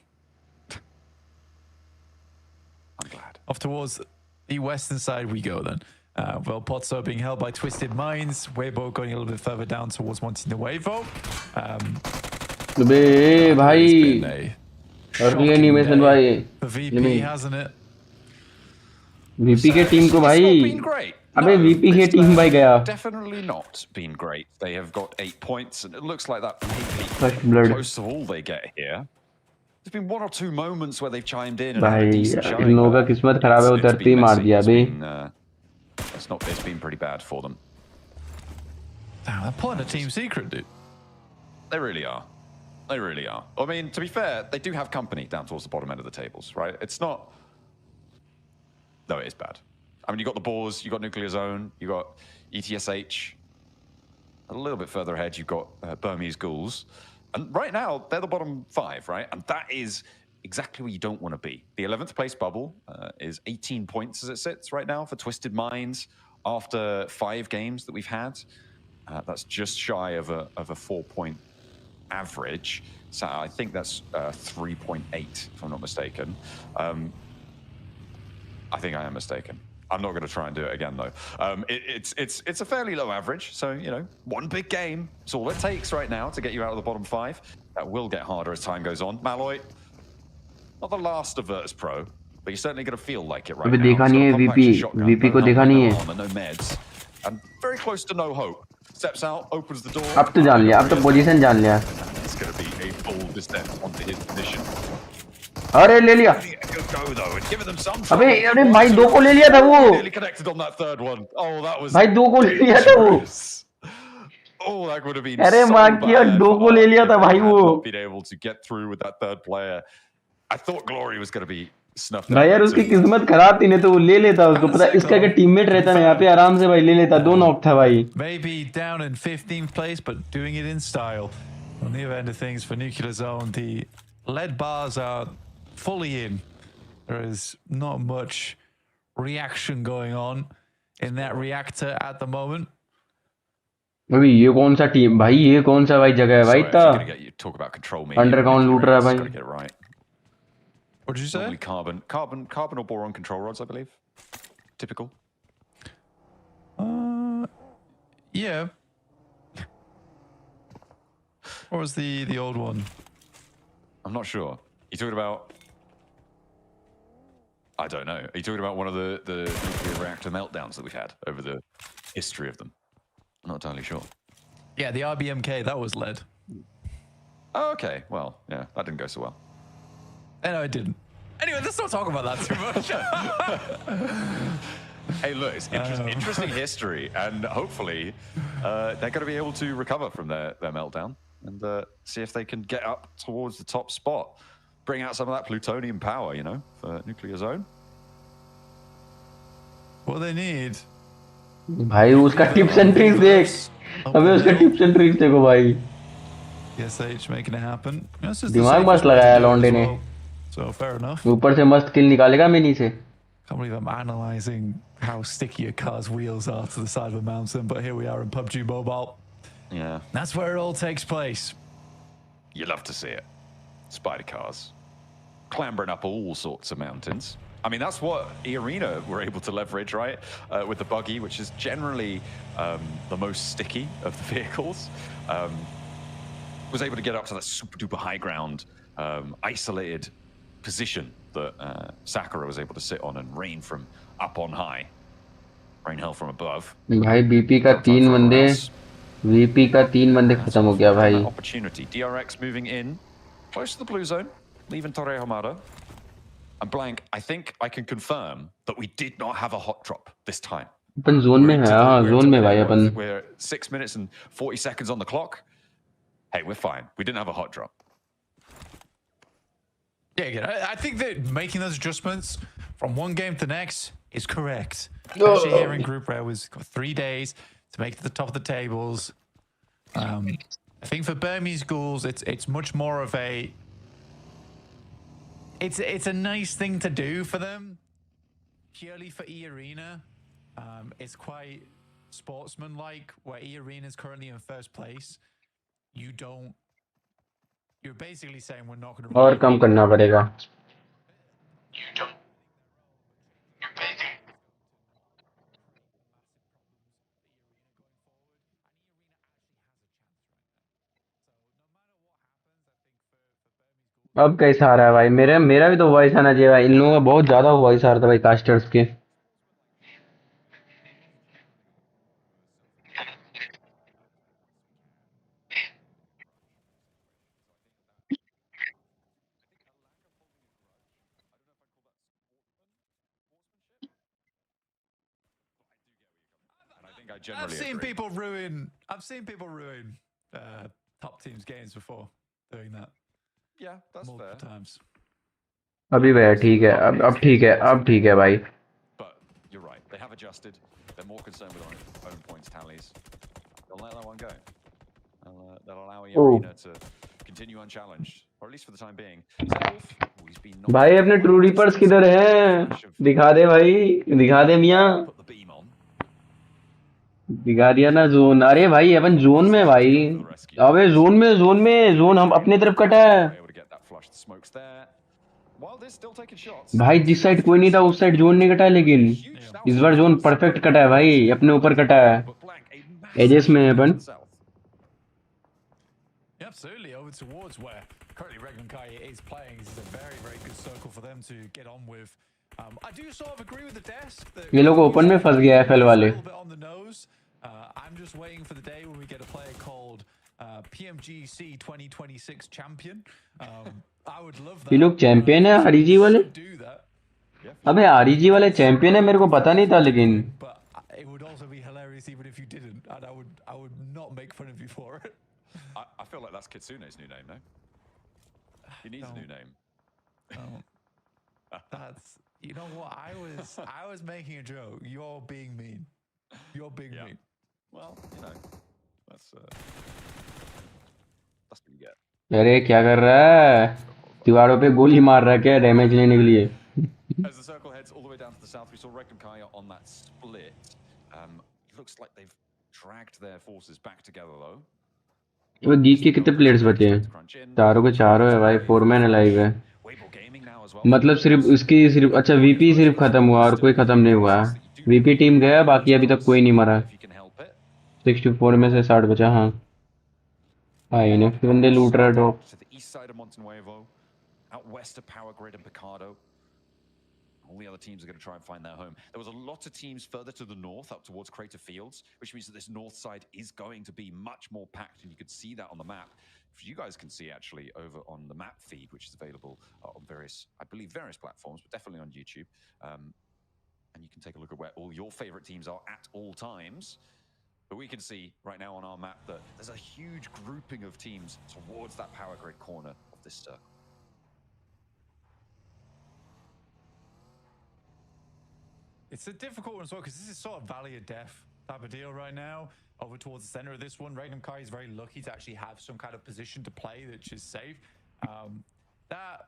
S9: I'm glad.
S10: Off towards the western side we go then. Well, Pozzo being held by Twisted Minds. Weibo going a little bit further down towards Montenuevo.
S2: बे भाई early animation भाई,
S10: VP hasn't it?
S2: VP के team को भाई, अबे VP के team भाई गया।
S9: Definitely not been great. They have got 8 points, and it looks like that
S2: First blood.
S9: close to all they get here. There's been 1 or 2 moments where they've chimed in and
S2: भाई
S9: had a decent showing.
S2: इन लोगों का किस्मत खराब है, उतरते ही मार दिया बे।
S9: It's been pretty bad for them.
S10: Damn, they're pulling a team secret, dude.
S9: They really are. They really are. I mean, to be fair, they do have company down towards the bottom end of the tables, right? It's not... No, it is bad. I mean, you got the Boars, you got Nuclear Zone, you got ETSH. A little bit further ahead, you've got Burmese Ghouls. And right now, they're the bottom 5, right? And that is exactly where you don't want to be. The 11th place bubble is 18 points as it sits right now for Twisted Minds after 5 games that we've had. That's just shy of a 4-point average. So I think that's 3.8, if I'm not mistaken. I think I am mistaken. I'm not going to try and do it again, though. It's a fairly low average, so, you know, one big game. It's all it takes right now to get you out of the bottom 5. That will get harder as time goes on. Malloy, not the last of Virtus Pro, but you're certainly going to feel like it right
S2: अभी
S9: now.
S2: देखा नहीं है VP को देखा नहीं है.
S9: No meds, and very close to no hope. Steps out, opens the door.
S2: अब तो जान लिया, अब तो पोजीशन जान लिया.
S9: It's going to be a full descent onto his position.
S2: अरे ले लिया. अबे भाई 2 को ले लिया था वो. भाई 2 को ले लिया था वो.
S9: Oh, that would have been
S2: अरे मार किया 2 को ले लिया था भाई वो.
S9: Not been able to get through with that third player. I thought Glory was going to be snuffed out.
S2: भाई यार उसकी किस्मत खराब थी, नहीं तो वो ले लेता उसको. पता इसका क्या टीममेट रहता ना यहाँ पे आराम से भाई ले लेता. 2 नॉक था भाई.
S10: Maybe down in 15th place, but doing it in style. On the other end of things for Nuclear Zone, the lead bars are fully in. There is not much reaction going on in that reactor at the moment.
S2: अभी ये कौन सा team भाई, ये कौन सा भाई जगह है भाई ता अंडरग्राउंड लूट रहा है भाई.
S9: What did you say? Normally carbon or boron control rods, I believe. Typical.
S10: Yeah. What was the old one?
S9: I'm not sure. You talking about? I don't know. Are you talking about one of the nuclear reactor meltdowns that we've had over the history of them? I'm not entirely sure.
S10: Yeah, the RBMK, that was lead.
S9: Oh, okay. Well, yeah, that didn't go so well.
S10: No, it didn't. Anyway, let's not talk about that too much.
S9: Hey, look, it's interesting history, and hopefully they're going to be able to recover from their meltdown and see if they can get up towards the top spot. Bring out some of that plutonium power, you know, for Nuclear Zone.
S10: What they need.
S2: भाई उसका tips and tricks देख. अबे उसका tips and tricks देखो भाई.
S10: SH making it happen.
S2: दिमाग मस्त लगाया लॉन्डे ने.
S10: So fair enough.
S2: ऊपर से मस्त किल निकालेगा मिनी से.
S10: Can't believe I'm analysing how sticky a car's wheels are to the side of a mountain, but here we are in PUBG Mobile.
S9: Yeah.
S10: That's where it all takes place.
S9: You love to see it. Spider cars. Clambering up all sorts of mountains. I mean, that's what E-Arena were able to leverage, right? With the buggy, which is generally the most sticky of the vehicles. Was able to get up to that super duper high ground, isolated position that Sakura was able to sit on and rain from up on high. Rain hell from above.
S2: भाई BP का 3 बंदे खत्म हो गया भाई.
S9: Opportunity. DRX moving in close to the blue zone, leaving Torre Hamada. And Blank, I think I can confirm that we did not have a hot drop this time.
S2: Upon zone में है. हाँ zone में भाई अपन.
S9: We're 6 minutes and 40 seconds on the clock. Hey, we're fine. We didn't have a hot drop.
S10: Yeah, again, I think that making those adjustments from one game to the next is correct. Especially here in Group Rare, we've got 3 days to make it to the top of the tables. I think for Burmese Ghouls, it's much more of a... It's a nice thing to do for them. Purely for E-Arena, it's quite sportsman-like, where E-Arena is currently in first place. You're basically saying we're not going to...
S2: और कम करना पड़ेगा. अब कैसा आ रहा है भाई? मेरा भी तो वॉइस आना चाहिए भाई. इन लोगों का बहुत ज्यादा वॉइस आ रहा था भाई कास्टर्स के.
S10: I've seen people ruin top teams games before doing that.
S9: Yeah, that's
S10: multiple times.
S2: अभी भैया ठीक है. अब ठीक है भाई.
S9: But you're right. They have adjusted. They're more concerned with their own points tallies. They'll let that one go. They'll allow E-Arena to continue unchallenged, or at least for the time being.
S2: भाई अपने true reapers किधर हैं? दिखा दे भाई. दिखा दे मियां. दिखा दिया ना जोन. अरे भाई अपन जोन में भाई. अबे जोन हम अपने तरफ कटा है.
S9: while they're still taking shots,
S2: भाई जिस साइड कोई नहीं था उस साइड जोन नहीं कटा है, लेकिन इस बार जोन परफेक्ट कटा है भाई, अपने ऊपर कटा है, एजेस में है अपन।
S10: Absolutely, over towards where currently Regnum Kai is playing. This is a very, very good circle for them to get on with. I do sort of agree with the desk.
S2: ये लोग open में फंस गया FL वाले।
S10: I'm just waiting for the day when we get a player called PMGC 2026 champion. I would love that.
S2: ये लोग champion है REG वाले? अबे आरईजी वाले चैंपियन है, मेरे को पता नहीं था लेकिन।
S10: It would also be hilarious even if you didn't, and I would not make fun of you for it.
S9: I feel like that's Kitsune's new name, no? He needs a new name.
S10: That's, you know what, I was making a joke. You're being mean. You're being mean.
S9: Well, you know, that's what you get.
S2: अरे क्या कर रहा है? दीवारों पे गोली मार रहा है क्या डैमेज लेने के लिए?
S9: As the circle heads all the way down to the south, we saw Regnum Kaya on that split. Looks like they've dragged their forces back together though.
S2: वो गीक के कितने प्लेयर्स बचे हैं? चारों के चारों है भाई, 4 मैन लाइव है। मतलब सिर्फ उसकी सिर्फ, अच्छा वीपी सिर्फ खत्म हुआ और कोई खत्म नहीं हुआ। वीपी टीम गया, बाकी अभी तक कोई नहीं मरा। 64 में से 60 बचा। हाँ भाई ने बंदे लूट रहा top.
S9: All the other teams are going to try and find their home. There was a lot of teams further to the north, up towards Crater Fields, which means that this north side is going to be much more packed, and you could see that on the map. If you guys can see actually over on the map feed, which is available on various, I believe, various platforms, but definitely on YouTube. And you can take a look at where all your favorite teams are at all times. But we can see right now on our map that there's a huge grouping of teams towards that power grid corner of this circle.
S10: It's a difficult one as well because this is sort of Valley of Death type of deal right now. Over towards the center of this one, Regnum Kai is very lucky to actually have some kind of position to play which is safe. That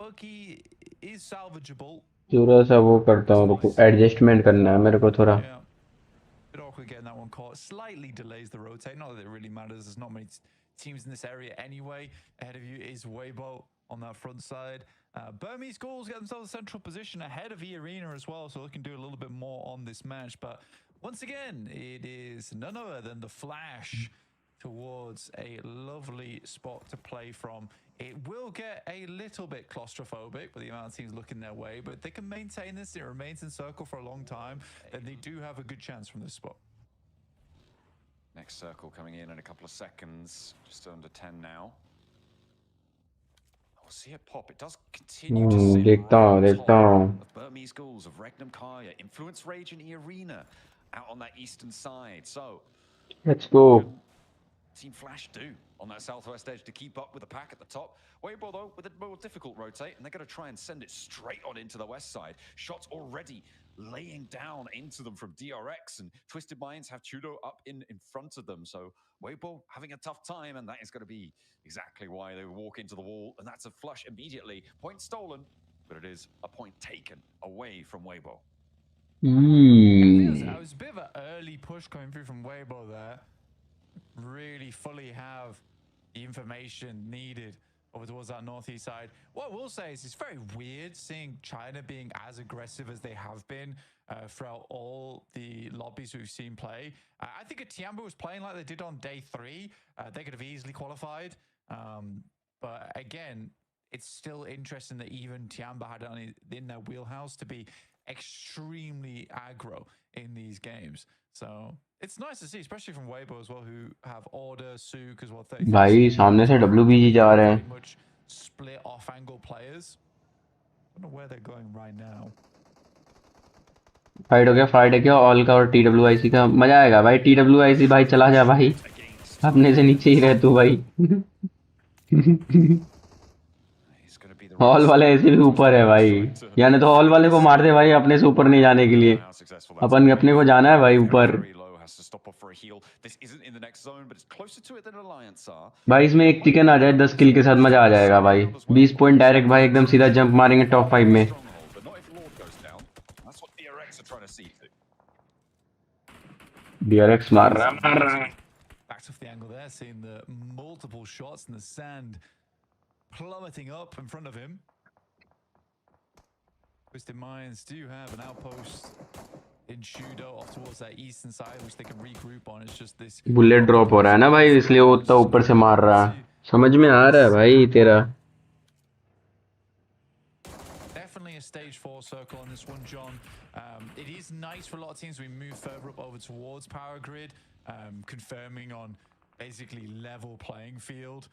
S10: buggy is salvageable.
S2: थोड़ा सा वो करता हूँ, रुको adjustment करना है मेरे को थोड़ा।
S10: Bit awkward getting that one caught. Slightly delays the rotate. Not that it really matters. There's not many teams in this area anyway. Ahead of you is Weibo on that front side. Burmese Ghouls get themselves a central position ahead of E-Arena as well, so they can do a little bit more on this match. But once again, it is none other than the Flash towards a lovely spot to play from. It will get a little bit claustrophobic with the amount of teams looking their way, but if they can maintain this, it remains in circle for a long time, then they do have a good chance from this spot.
S9: Next circle coming in a couple of seconds, just under 10 now. We'll see it pop. It does continue to sit right on top of Burmese Ghouls, of Regnum Kaya, Influence Rage and E-Arena out on that eastern side. So
S2: let's go.
S9: Team Flash do on that southwest edge to keep up with the pack at the top. Weibo though with a more difficult rotate, and they're going to try and send it straight on into the west side. Shots already laying down into them from DRX, and Twisted Minds have Chudo up in front of them. So Weibo having a tough time, and that is going to be exactly why they walk into the wall, and that's a flush immediately. Point stolen, but it is a point taken away from Weibo.
S10: That was a bit of an early push coming through from Weibo there. Really fully have the information needed over towards that northeast side. What I will say is it's very weird seeing China being as aggressive as they have been throughout all the lobbies we've seen play. I think if Tiamba was playing like they did on day 3, they could have easily qualified. But again, it's still interesting that even Tiamba had it in their wheelhouse to be extremely aggro in these games. So it's nice to see, especially from Weibo as well, who have Order, Sook as well.
S2: भाई सामने से WBG जा रहे हैं.
S10: Much split off angle players. I don't know where they're going right now.
S2: Fight हो गया, fight है क्या ऑल का और TWIC का. मजा आएगा भाई. TWIC भाई चला जा भाई, अपने से नीचे ही रह तू भाई. हॉल वाले ऐसे भी ऊपर है भाई, यानी तो हॉल वाले को मार दे भाई अपने से ऊपर नहीं जाने के लिए. अपन अपने को जाना है भाई ऊपर. भाई इसमें एक चिकन आ जाए 10 किल के साथ मजा आ जाएगा भाई. 20 पॉइंट डायरेक्ट भाई एकदम सीधा जंप मारेंगे टॉप 5 में. DRX मार रहा है.
S10: Backed off the angle there, seeing the multiple shots in the sand plummeting up in front of him. Twisted Minds do have an outpost in Shudo off towards that eastern side, which they can regroup on. It's just this
S2: bullet drop हो रहा है ना भाई, इसलिए वो उतना ऊपर से मार रहा है। समझ में आ रहा है भाई तेरा।
S10: Definitely a stage 4 circle on this one, John. It is nice for a lot of teams. We move further up over towards Power Grid, confirming on basically level playing field.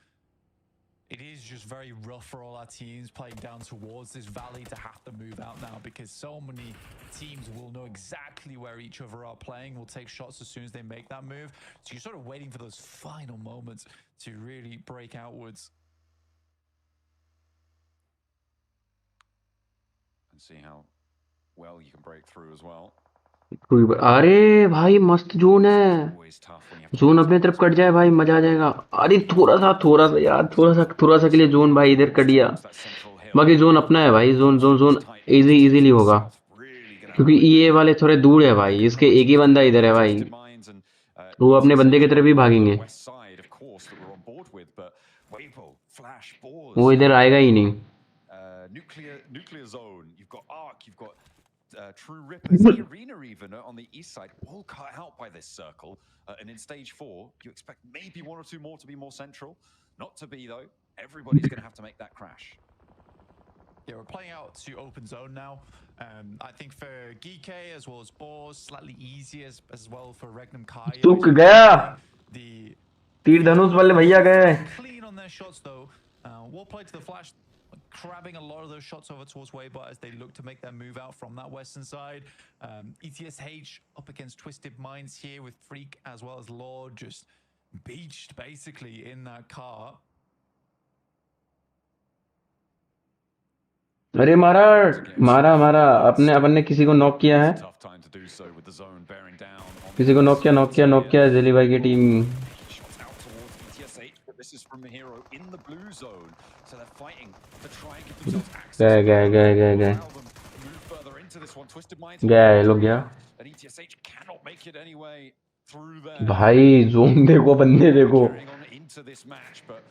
S10: It is just very rough for all our teams playing down towards this valley to have to move out now, because so many teams will know exactly where each other are playing, will take shots as soon as they make that move. So you're sort of waiting for those final moments to really break outwards.
S9: And see how well you can break through as well.
S2: अरे भाई मस्त zone है, zone अपने तरफ cut जाए भाई मजा आ जाएगा। अरे थोड़ा सा यार, थोड़ा सा के लिए जोन भाई इधर कट गया। बाकी जोन अपना है भाई, जोन इजीली होगा, क्योंकि ये वाले थोड़े दूर है भाई। इसके एक ही बंदा इधर है भाई, वो अपने बंदे की तरफ ही भागेंगे, वो इधर आएगा ही नहीं।
S9: Nuclear zone. You've got Arc. You've got True Rippers. The arena even on the east side, all cut out by this circle. And in stage 4, you expect maybe 1 or 2 more to be more central. Not to be though. Everybody's going to have to make that crash.
S10: Yeah, we're playing out to open zone now. I think for Geek as well as Boars, slightly easier as well for Regnum Kai.
S2: चुक गया, तीर धनुष वाले भैया गए।
S10: Clean on their shots though. We'll play to the flash, crabbing a lot of those shots over towards Waybot as they look to make their move out from that western side. ETSH up against Twisted Minds here with Freak as well as Lord, just beached basically in that car.
S2: अरे मारा अपने किसी को knock किया है, किसी को knock किया जेली भाई की टीम। गए लोग गया भाई। जोन देखो, बंदे देखो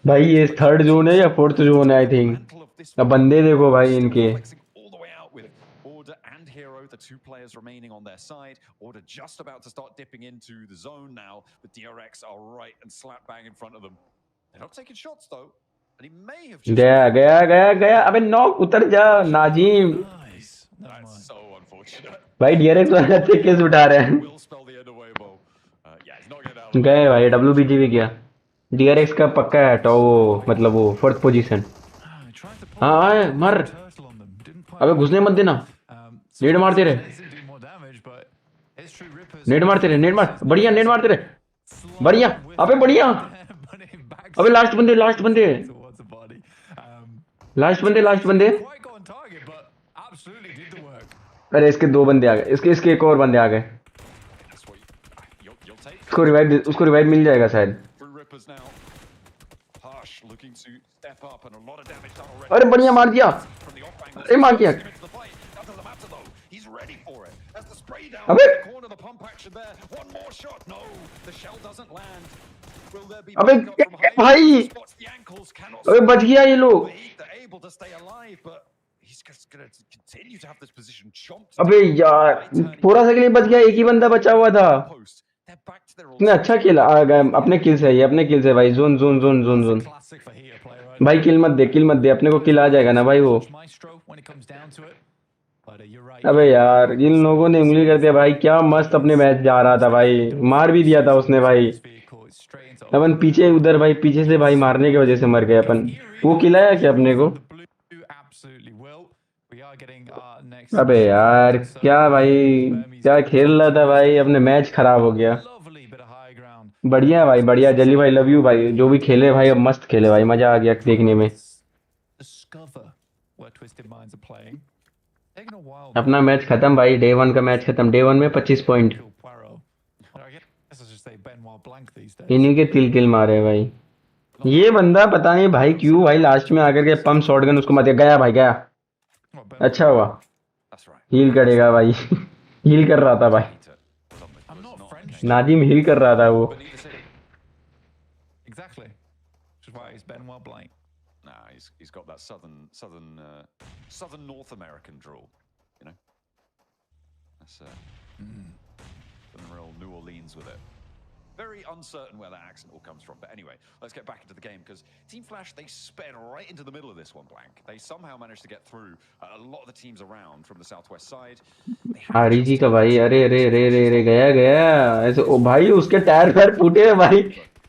S2: भाई, ये थर्ड जोन है या फोर्थ जोन है आई थिंक। अब बंदे देखो भाई इनके।
S9: Order and Hero, the 2 players remaining on their side. Order just about to start dipping into the zone now, but DRX are right and slap bang in front of them. They're not taking shots though, and he may have just
S2: गया। अबे knock, उतर जा Nazim.
S9: That's so unfortunate.
S2: भाई DRX वाले अच्छे case उठा रहे हैं। गए भाई, WBG भी गया। DRX का पक्का है तो वो मतलब वो 4th पोजीशन। हाँ मर, अबे घुसने मत देना। नेड मारते रहे, नेड मार, बढ़िया नेड मारते रहे, बढ़िया। अबे बढ़िया, अबे लास्ट बंदे। अरे इसके 2 बंदे आ गए, इसके एक और बंदे आ गए। उसको रिवाइव मिल जाएगा शायद। अरे बढ़िया मार दिया, अरे मार दिया। अबे भाई, अबे बच गया ये लोग। अबे यार थोड़ा सा के लिए बच गया, एक ही बंदा बचा हुआ था। इतने अच्छा खेला। अपने किल से है, अपने किल से भाई। जोन भाई, किल मत दे, अपने को किल आ जाएगा ना भाई वो। अबे यार इन लोगों ने उंगली कर दिया भाई। क्या मस्त अपने मैच जा रहा था भाई, मार भी दिया था उसने भाई। अपन पीछे उधर भाई, पीछे से भाई मारने की वजह से मर गए अपन। वो किल आया क्या अपने को? अबे यार क्या भाई, क्या खेल रहा था भाई, अपने मैच खराब हो गया। बढ़िया भाई, बढ़िया जली भाई, लव यू भाई। जो भी खेले भाई, अब मस्त खेले भाई, मजा आ गया देखने में। अपना मैच खत्म भाई, डे 1 का मैच खत्म। डे 1 में 25 पॉइंट। इन्हीं के तिल मारे भाई। ये बंदा पता नहीं भाई क्यों भाई लास्ट में आकर के पंप शॉटगन उसको मत गया भाई, गया। अच्छा हुआ, हील करेगा भाई। हील कर रहा था भाई, नाजिम हील कर रहा था वो।
S9: He's got that southern North American drawl. That's some real New Orleans with it. Very uncertain where that accent all comes from. But anyway, let's get back into the game because Team Flash, they sped right into the middle of this one, Blank. They somehow managed to get through a lot of the teams around from the southwest side.
S2: REG का भाई, अरे रे रे रे रे गया गया ऐसे। ओ भाई उसके टायर पैर फूटे हैं भाई।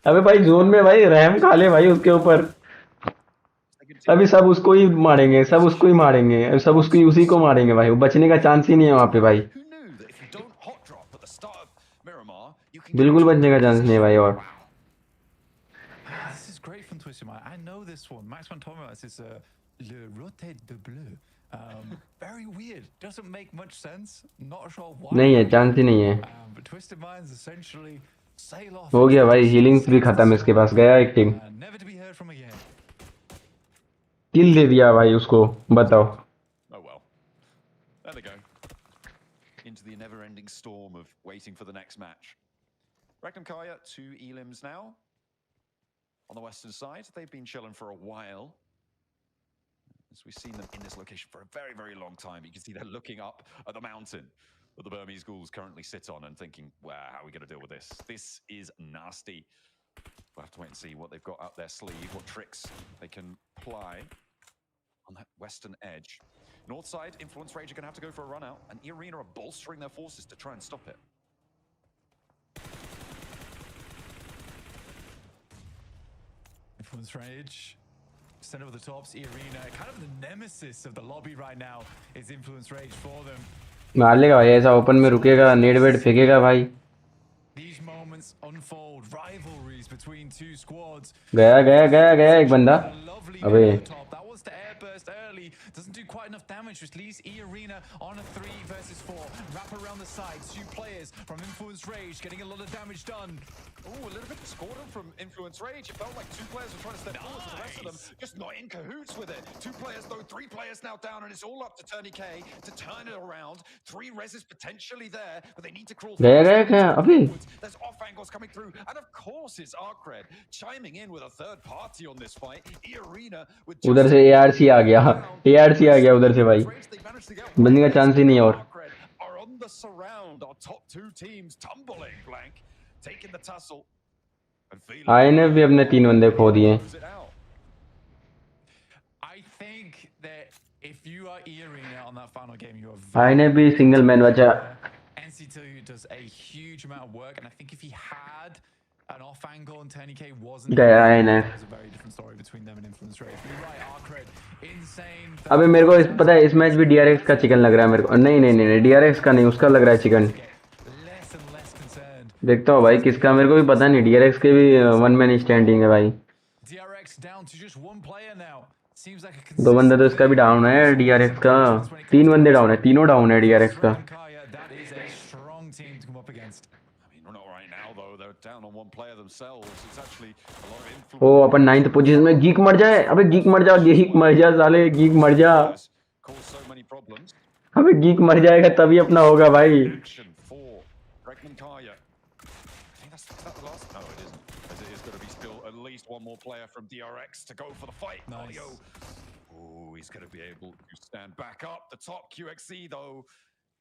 S2: अबे भाई जोन में भाई रहम खा ले भाई उसके ऊपर। अभी सब उसको ही मारेंगे, सब उसको ही मारेंगे, सब उसको ही उसी को मारेंगे भाई। वो बचने का चांस ही नहीं है वहां पे भाई, बिल्कुल बचने का चांस नहीं है भाई। और
S10: This is great from Twisted Mind. I know this one. Max van Thomas is Le Rote de Bleu. Very weird. Doesn't make much sense. Not sure why.
S2: नहीं है, चांस ही नहीं है।
S10: But Twisted Minds essentially sail off.
S2: हो गया भाई, healings भी खत्म इसके पास। गया एक team,
S10: Never to be heard from again.
S2: किल दे दिया भाई उसको, बताओ।
S9: Oh well. There they go. Into the never-ending storm of waiting for the next match. Regnum Kaya, 2 elims now. On the western side, they've been chilling for a while. As we've seen them in this location for a very, very long time. You can see they're looking up at the mountain that the Burmese ghouls currently sit on and thinking, wow, how are we going to deal with this? This is nasty. We'll have to wait and see what they've got up their sleeve, what tricks they can ply on that western edge. North side, Influence Rage are going to have to go for a run out, and E-Arena are bolstering their forces to try and stop it.
S10: Influence Rage, center of the tops, E-Arena, kind of the nemesis of the lobby right now is Influence Rage for them.
S2: मार लेगा भाई, ऐसा open में रुकेगा, net wait फेंकेगा भाई।
S10: These moments unfold, rivalries between two squads.
S2: गया गया गया गया एक बंदा। अबे
S10: That was the airburst early, doesn't do quite enough damage, which leaves E-Arena on a 3 versus 4. Wrap around the side, 2 players from Influence Rage getting a lot of damage done.
S9: Oh, a little bit discordant from Influence Rage. It felt like 2 players were trying to step forward for the rest of them. Just not in cahoots with it. 2 players though, 3 players now down, and it's all up to Turney K to turn it around. 3 reses potentially there, but they need to crawl
S2: गया गया गया अबे।
S9: There's off angles coming through, and of course it's Arcred chiming in with a third party on this fight. E-Arena with
S2: उधर से ARC आ गया, ARC आ गया उधर से भाई, बनने का चांस ही नहीं है। और
S9: are on the surround. Our top 2 teams tumbling, Blank, taking the tussle.
S2: आईने भी अपने 3 बंदे खो दिए।
S10: I think that if you are E-Arena on that final game, you are
S2: आईने भी सिंगल मैन बचा।
S10: NC2 does a huge amount of work, and I think if he had an off angle and Turney K wasn't,
S2: गया आईने।
S10: there's a very different story between them and Influence Rage. But you're right, Arcred, insane.
S2: अबे मेरे को पता है, इस match भी DRX का चिकन लग रहा है मेरे को। नहीं नहीं नहीं, DRX का नहीं, उसका लग रहा है चिकन। देखता हूँ भाई किसका, मेरे को भी पता नहीं। DRX के भी 1 मैन स्टैंडिंग है भाई। 2 बंदे तो इसका भी डाउन है, DRX का। 3 बंदे डाउन है, तीनों डाउन है DRX का। ओ अपन 9th पोजीशन में। गीक मर जाए, अबे गीक मर जा, गीक मर जा साले, गीक मर जा। अबे गीक मर जाएगा तभी अपना होगा भाई।
S9: One more player from DRX to go for the fight.
S10: Nice.
S9: Oh, he's going to be able to stand back up. The top QXC, though,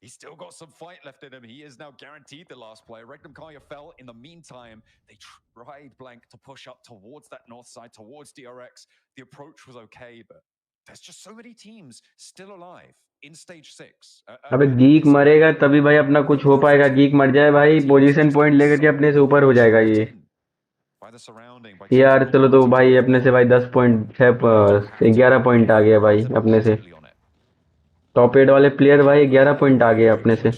S9: he's still got some fight left in him. He is now guaranteed the last player. Regnum Kaya fell. In the meantime, they tried, Blank, to push up towards that north side, towards DRX. The approach was okay, but there's just so many teams still alive in stage 6.
S2: अबे geek मरेगा तभी भाई अपना कुछ हो पाएगा। Geek मर जाए भाई, पोजीशन पॉइंट लेकर के अपने से ऊपर हो जाएगा ये। यार चलो तो भाई अपने से भाई 10 पॉइंट 11 पॉइंट आ गया भाई अपने से। टॉप 8 वाले प्लेयर भाई 11 पॉइंट आ गए अपने से।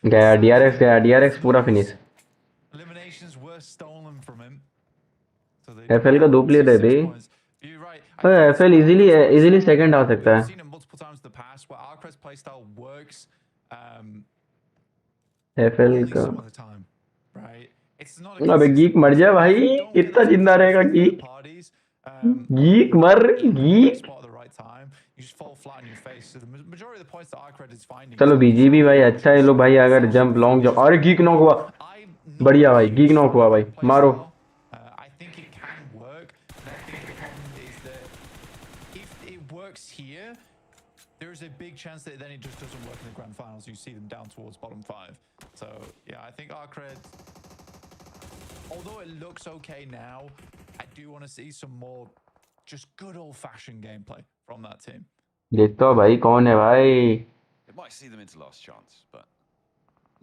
S2: गया DRX, गया DRX पूरा फिनिश। FL का 2 प्लेयर है भाई। FL इजीली सेकंड आ सकता है। FL का अबे गीक मर जाए भाई, कितना जिंदा रहेगा गीक। गीक मर, गीक। चलो BGB भाई अच्छा है। लो भाई अगर जंप लॉन्ग जंप, अरे गीक नॉक हुआ, बढ़िया भाई, गीक नॉक हुआ भाई, मारो।
S10: chance that then it just doesn't work in the grand finals. You see them down towards bottom 5. So yeah, I think Arcred, although it looks okay now, I do want to see some more just good old-fashioned gameplay from that team.
S2: देखता हूँ भाई कौन है भाई.
S9: It might see them into last chance, but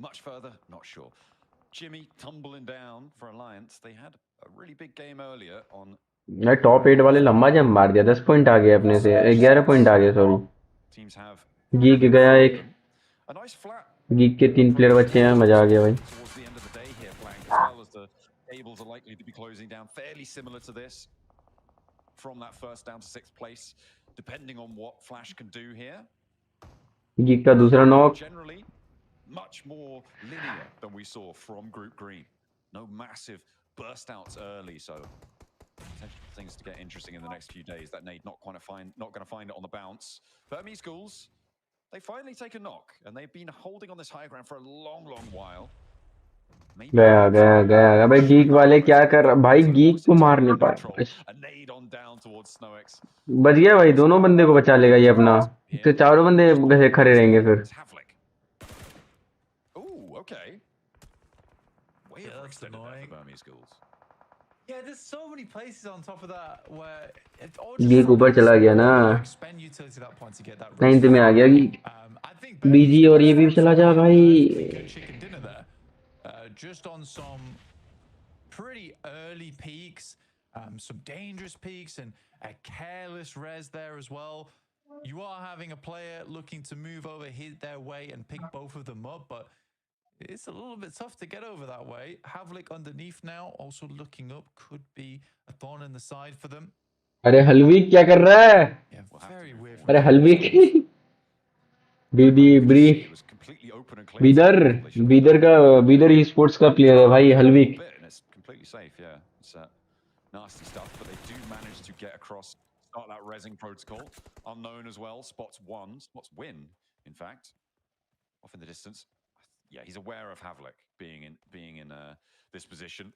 S9: much further, not sure. Jimmy tumbling down for Alliance. They had a really big game earlier on.
S2: मैं top 8 वाले लंबा jump मार दिया. 10 पॉइंट आ गए अपने से. 11 पॉइंट आ गए सॉरी.
S9: Teams have
S2: गीक गया एक.
S9: a nice flat
S2: गीक के 3 प्लेयर बचे हैं. मजा आ गया भाई.
S9: towards the end of the day here, Blank, as well as the tables are likely to be closing down fairly similar to this from that first down to 6th place, depending on what Flash can do here.
S2: Geek का दूसरा knock.
S9: Generally, much more linear than we saw from Group Green. No massive burst outs early, so potential things to get interesting in the next few days. That nade not going to find it on the bounce. Burmese Ghouls, they finally take a knock, and they've been holding on this high ground for a long while.
S2: गया भाई. Geek वाले क्या कर रहा भाई. Geek को मार नहीं पाए. बच गया भाई. दोनों बंदे को बचा लेगा ये अपना. तो चारों बंदे कैसे खड़े रहेंगे फिर.
S10: That's annoying. Yeah, there's so many places on top of that where it all
S2: geek ऊपर चला गया ना. 9th में आ गया गीक. बीजी और ये भी चला जा भाई.
S10: Just on some pretty early peaks, some dangerous peaks, and a careless res there as well. You are having a player looking to move over, hit their way, and pick both of them up, but it's a little bit tough to get over that way. Havlik underneath now, also looking up, could be a thorn in the side for them.
S2: अरे हलवीक क्या कर रहा है. अरे हलवीक. बीडी ब्रीफ. बीदर ही स्पोर्ट्स का प्लेयर है भाई हलवीक.
S9: Completely safe, yeah. It's nasty stuff, but they do manage to get across, start that resing protocol. Unknown as well. Spots win, in fact, off in the distance. Yeah, he's aware of Havlik being in this position.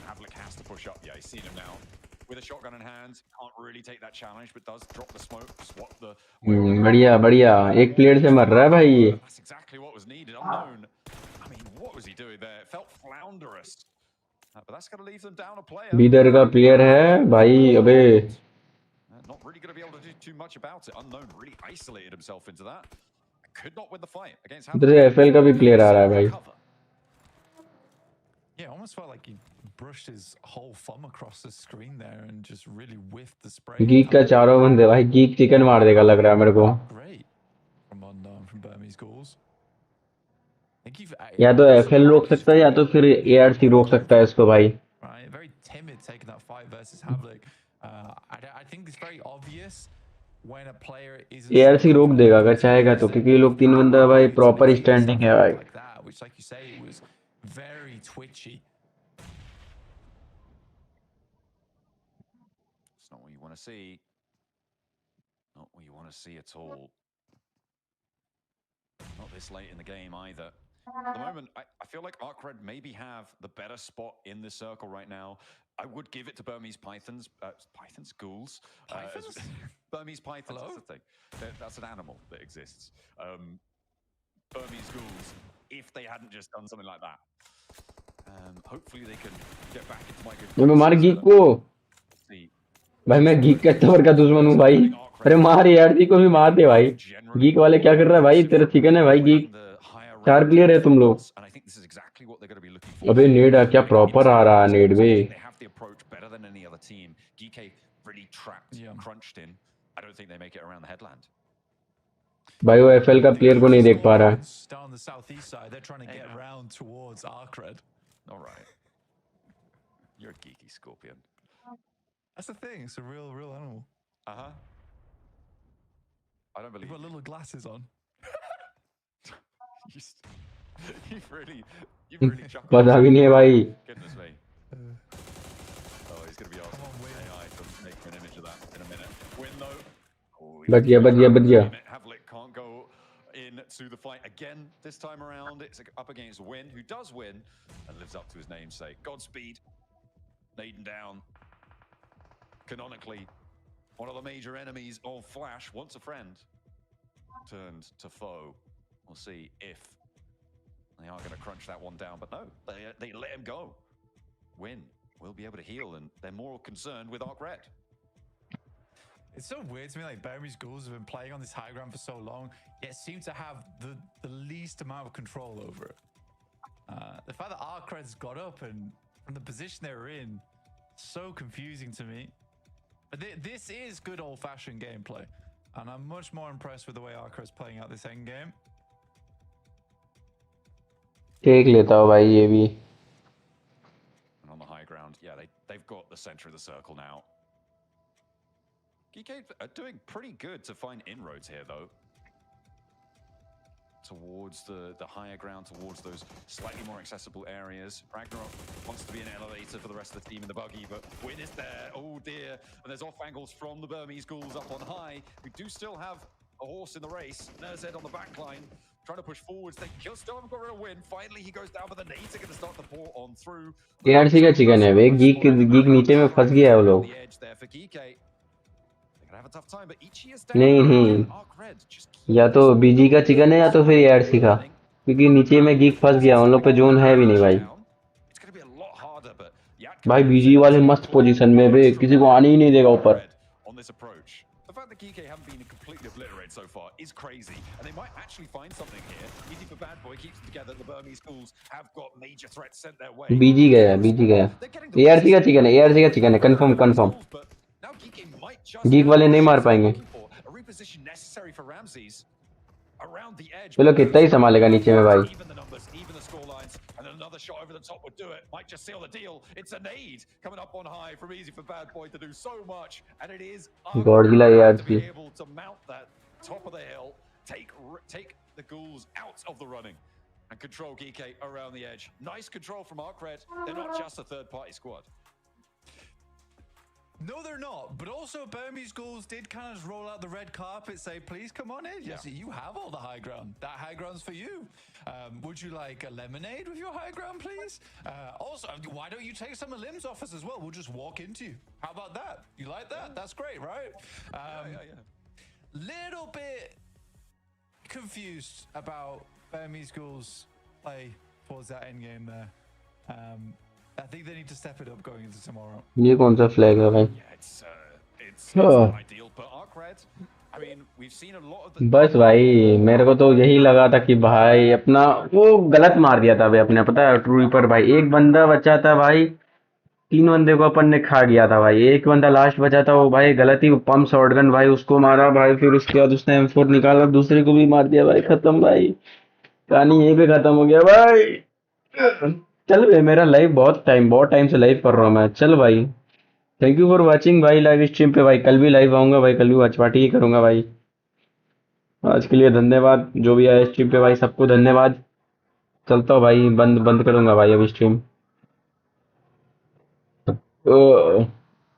S9: Havlik has to push up. Yeah, he's seen him now with a shotgun in hand. Can't really take that challenge, but does drop the smoke, swap the.
S2: बढ़िया. एक player से मर रहा है भाई ये.
S9: That's exactly what was needed. Unknown. I mean, what was he doing there? It felt flounderous. But that's going to leave them down a player.
S2: Bidar का player है भाई. अबे.
S9: Not really going to be able to do too much about it. Unknown really isolated himself into that. Could not win the fight against.
S2: इधर से FL का भी player आ रहा है भाई.
S10: Yeah, almost felt like he brushed his whole thumb across the screen there and just really whiffed the spray.
S2: Geek का चारों बंदे भाई. गीक चिकन मार देगा लग रहा है मेरे को.
S10: Great from Unknown from Burmese Ghouls.
S2: या तो एफएल रोक सकता है या तो फिर एआरसी रोक सकता है इसको भाई.
S10: Right, very timid taking that fight versus Havlik. I think it's very obvious when a player is.
S2: ARC रोक देगा अगर चाहेगा तो, क्योंकि ये लोग 3 बंदा भाई प्रॉपर स्टैंडिंग है भाई.
S10: Like that, which, like you say, was very twitchy.
S9: It's not what you want to see. Not what you want to see at all. Not this late in the game either. At the moment, I feel like Arcred maybe have the better spot in the circle right now. I would give it to Burmese Pythons. Ghouls. Burmese Pythons, that's the thing. That's an animal that exists. Burmese Ghouls, if they hadn't just done something like that. Hopefully they can get back into my good.
S2: मैं मार geek को भाई. मैं geek का तवर का दुश्मन हूँ भाई. अरे मार एआरसी को भी मार दे भाई. गीक वाले क्या कर रहा है भाई. तेरा चिकन है भाई गीक. 4 प्लेयर है तुम लोग. अबे नेड क्या प्रॉपर आ रहा है नेड वे. भाई वो एफएल का प्लेयर को नहीं देख पा रहा है.
S10: Down the southeast side, they're trying to get round towards Arcred.
S9: All right. You're a geeky scorpion.
S10: That's the thing. It's a real animal.
S9: Uh-huh. I don't believe.
S10: You've got little glasses on.
S9: You've really chuckled.
S2: पता भी नहीं है भाई.
S9: Goodness me. Oh, he's going to be asking AI to make an image of that in a minute. Win though.
S2: बच गया.
S9: Havlik can't go into the fight again this time around. It's up against Win, who does win and lives up to his namesake. Godspeed. Naden down. Canonically, one of the major enemies of Flash wants a friend. turned to foe. We'll see if they are going to crunch that one down, but no, they let him go. Win will be able to heal, and they're more concerned with Arc Red.
S10: It's so weird to me, like Burmese Ghouls have been playing on this high ground for so long, yet seem to have the least amount of control over it. The fact that Arcred's got up and from the position they were in, so confusing to me. But this is good old-fashioned gameplay, and I'm much more impressed with the way Arcred's playing out this end game.
S2: देख लेता हूँ भाई ये भी.
S9: And on the high ground, yeah, they've got the center of the circle now. GK are doing pretty good to find inroads here, though. Towards the higher ground, towards those slightly more accessible areas. Ragnarok wants to be an elevator for the rest of the team in the buggy, but Win is there. Oh dear. And there's off angles from the Burmese Ghouls up on high. We do still have a horse in the race. Nerzed on the back line, trying to push forwards. They still haven't got rid of Win. Finally, he goes down, but the nades are going to start the pour on through.
S2: ARC का chicken है वे. Geek नीचे में फंस गया है वो लोग. नहीं या तो बीजी का चिकन है या तो फिर ARC का, क्योंकि नीचे में गीक फंस गया. उन लोग पे जोन है भी नहीं भाई. भाई बीजी वाले मस्त पोजीशन में वे, किसी को आने ही नहीं देगा ऊपर.
S9: The fact that GK haven't been completely obliterated so far is crazy, and they might actually find something here. Easy for Bad Boy, keeps it together. The Burmese Ghouls have got major threats sent their way.
S2: बीजी गया. ARC का chicken है. Confirm. Geek वाले नहीं मार पाएंगे. चलो कितना ही संभालेगा नीचे में भाई.
S9: Another shot over the top would do it. Might just seal the deal. It's a nade coming up on high from Easy for Bad Boy to do so much, and it is
S2: Godzilla
S9: to be able to mount that top of the hill, take the ghouls out of the running, and control GK around the edge. Nice control from Arcred. They're not just a third-party squad.
S10: No, they're not. But also, Burmese Ghouls did kind of roll out the red carpet, say, please come on in. Yes, you have all the high ground. That high ground's for you. Would you like a lemonade with your high ground, please? Also, why don't you take some of Lim's offers as well? We'll just walk into you. How about that? You like that? That's great, right? Little bit confused about Burmese Ghouls' play towards that end game there. I think they need to step it up going into tomorrow.
S2: ये कौन सा flag है भाई? बस भाई मेरे को तो यही लगा था कि भाई अपना वो गलत मार दिया था भाई अपने, पता है ट्रू पर भाई. एक बंदा बचा था भाई, 3 बंदे को अपन ने खा गया था भाई. एक बंदा लास्ट बचा था, वो भाई गलती पंप शॉटगन भाई उसको मारा भाई. फिर उसके बाद उसने M4 निकाला, दूसरे को भी मार दिया भाई. खत्म भाई, कहानी यहीं पे खत्म हो गया भाई. चल भाई मेरा लाइव बहुत टाइम से लाइव कर रहा हूँ मैं. चल भाई थैंक यू फॉर वाचिंग भाई लाइव स्ट्रीम पे भाई. कल भी लाइव आऊँगा भाई, कल भी वॉच पार्टी ही करूँगा भाई. आज के लिए धन्यवाद जो भी आया स्ट्रीम पे भाई, सबको धन्यवाद. चलता हूँ भाई, बंद करूँगा भाई अब स्ट्रीम.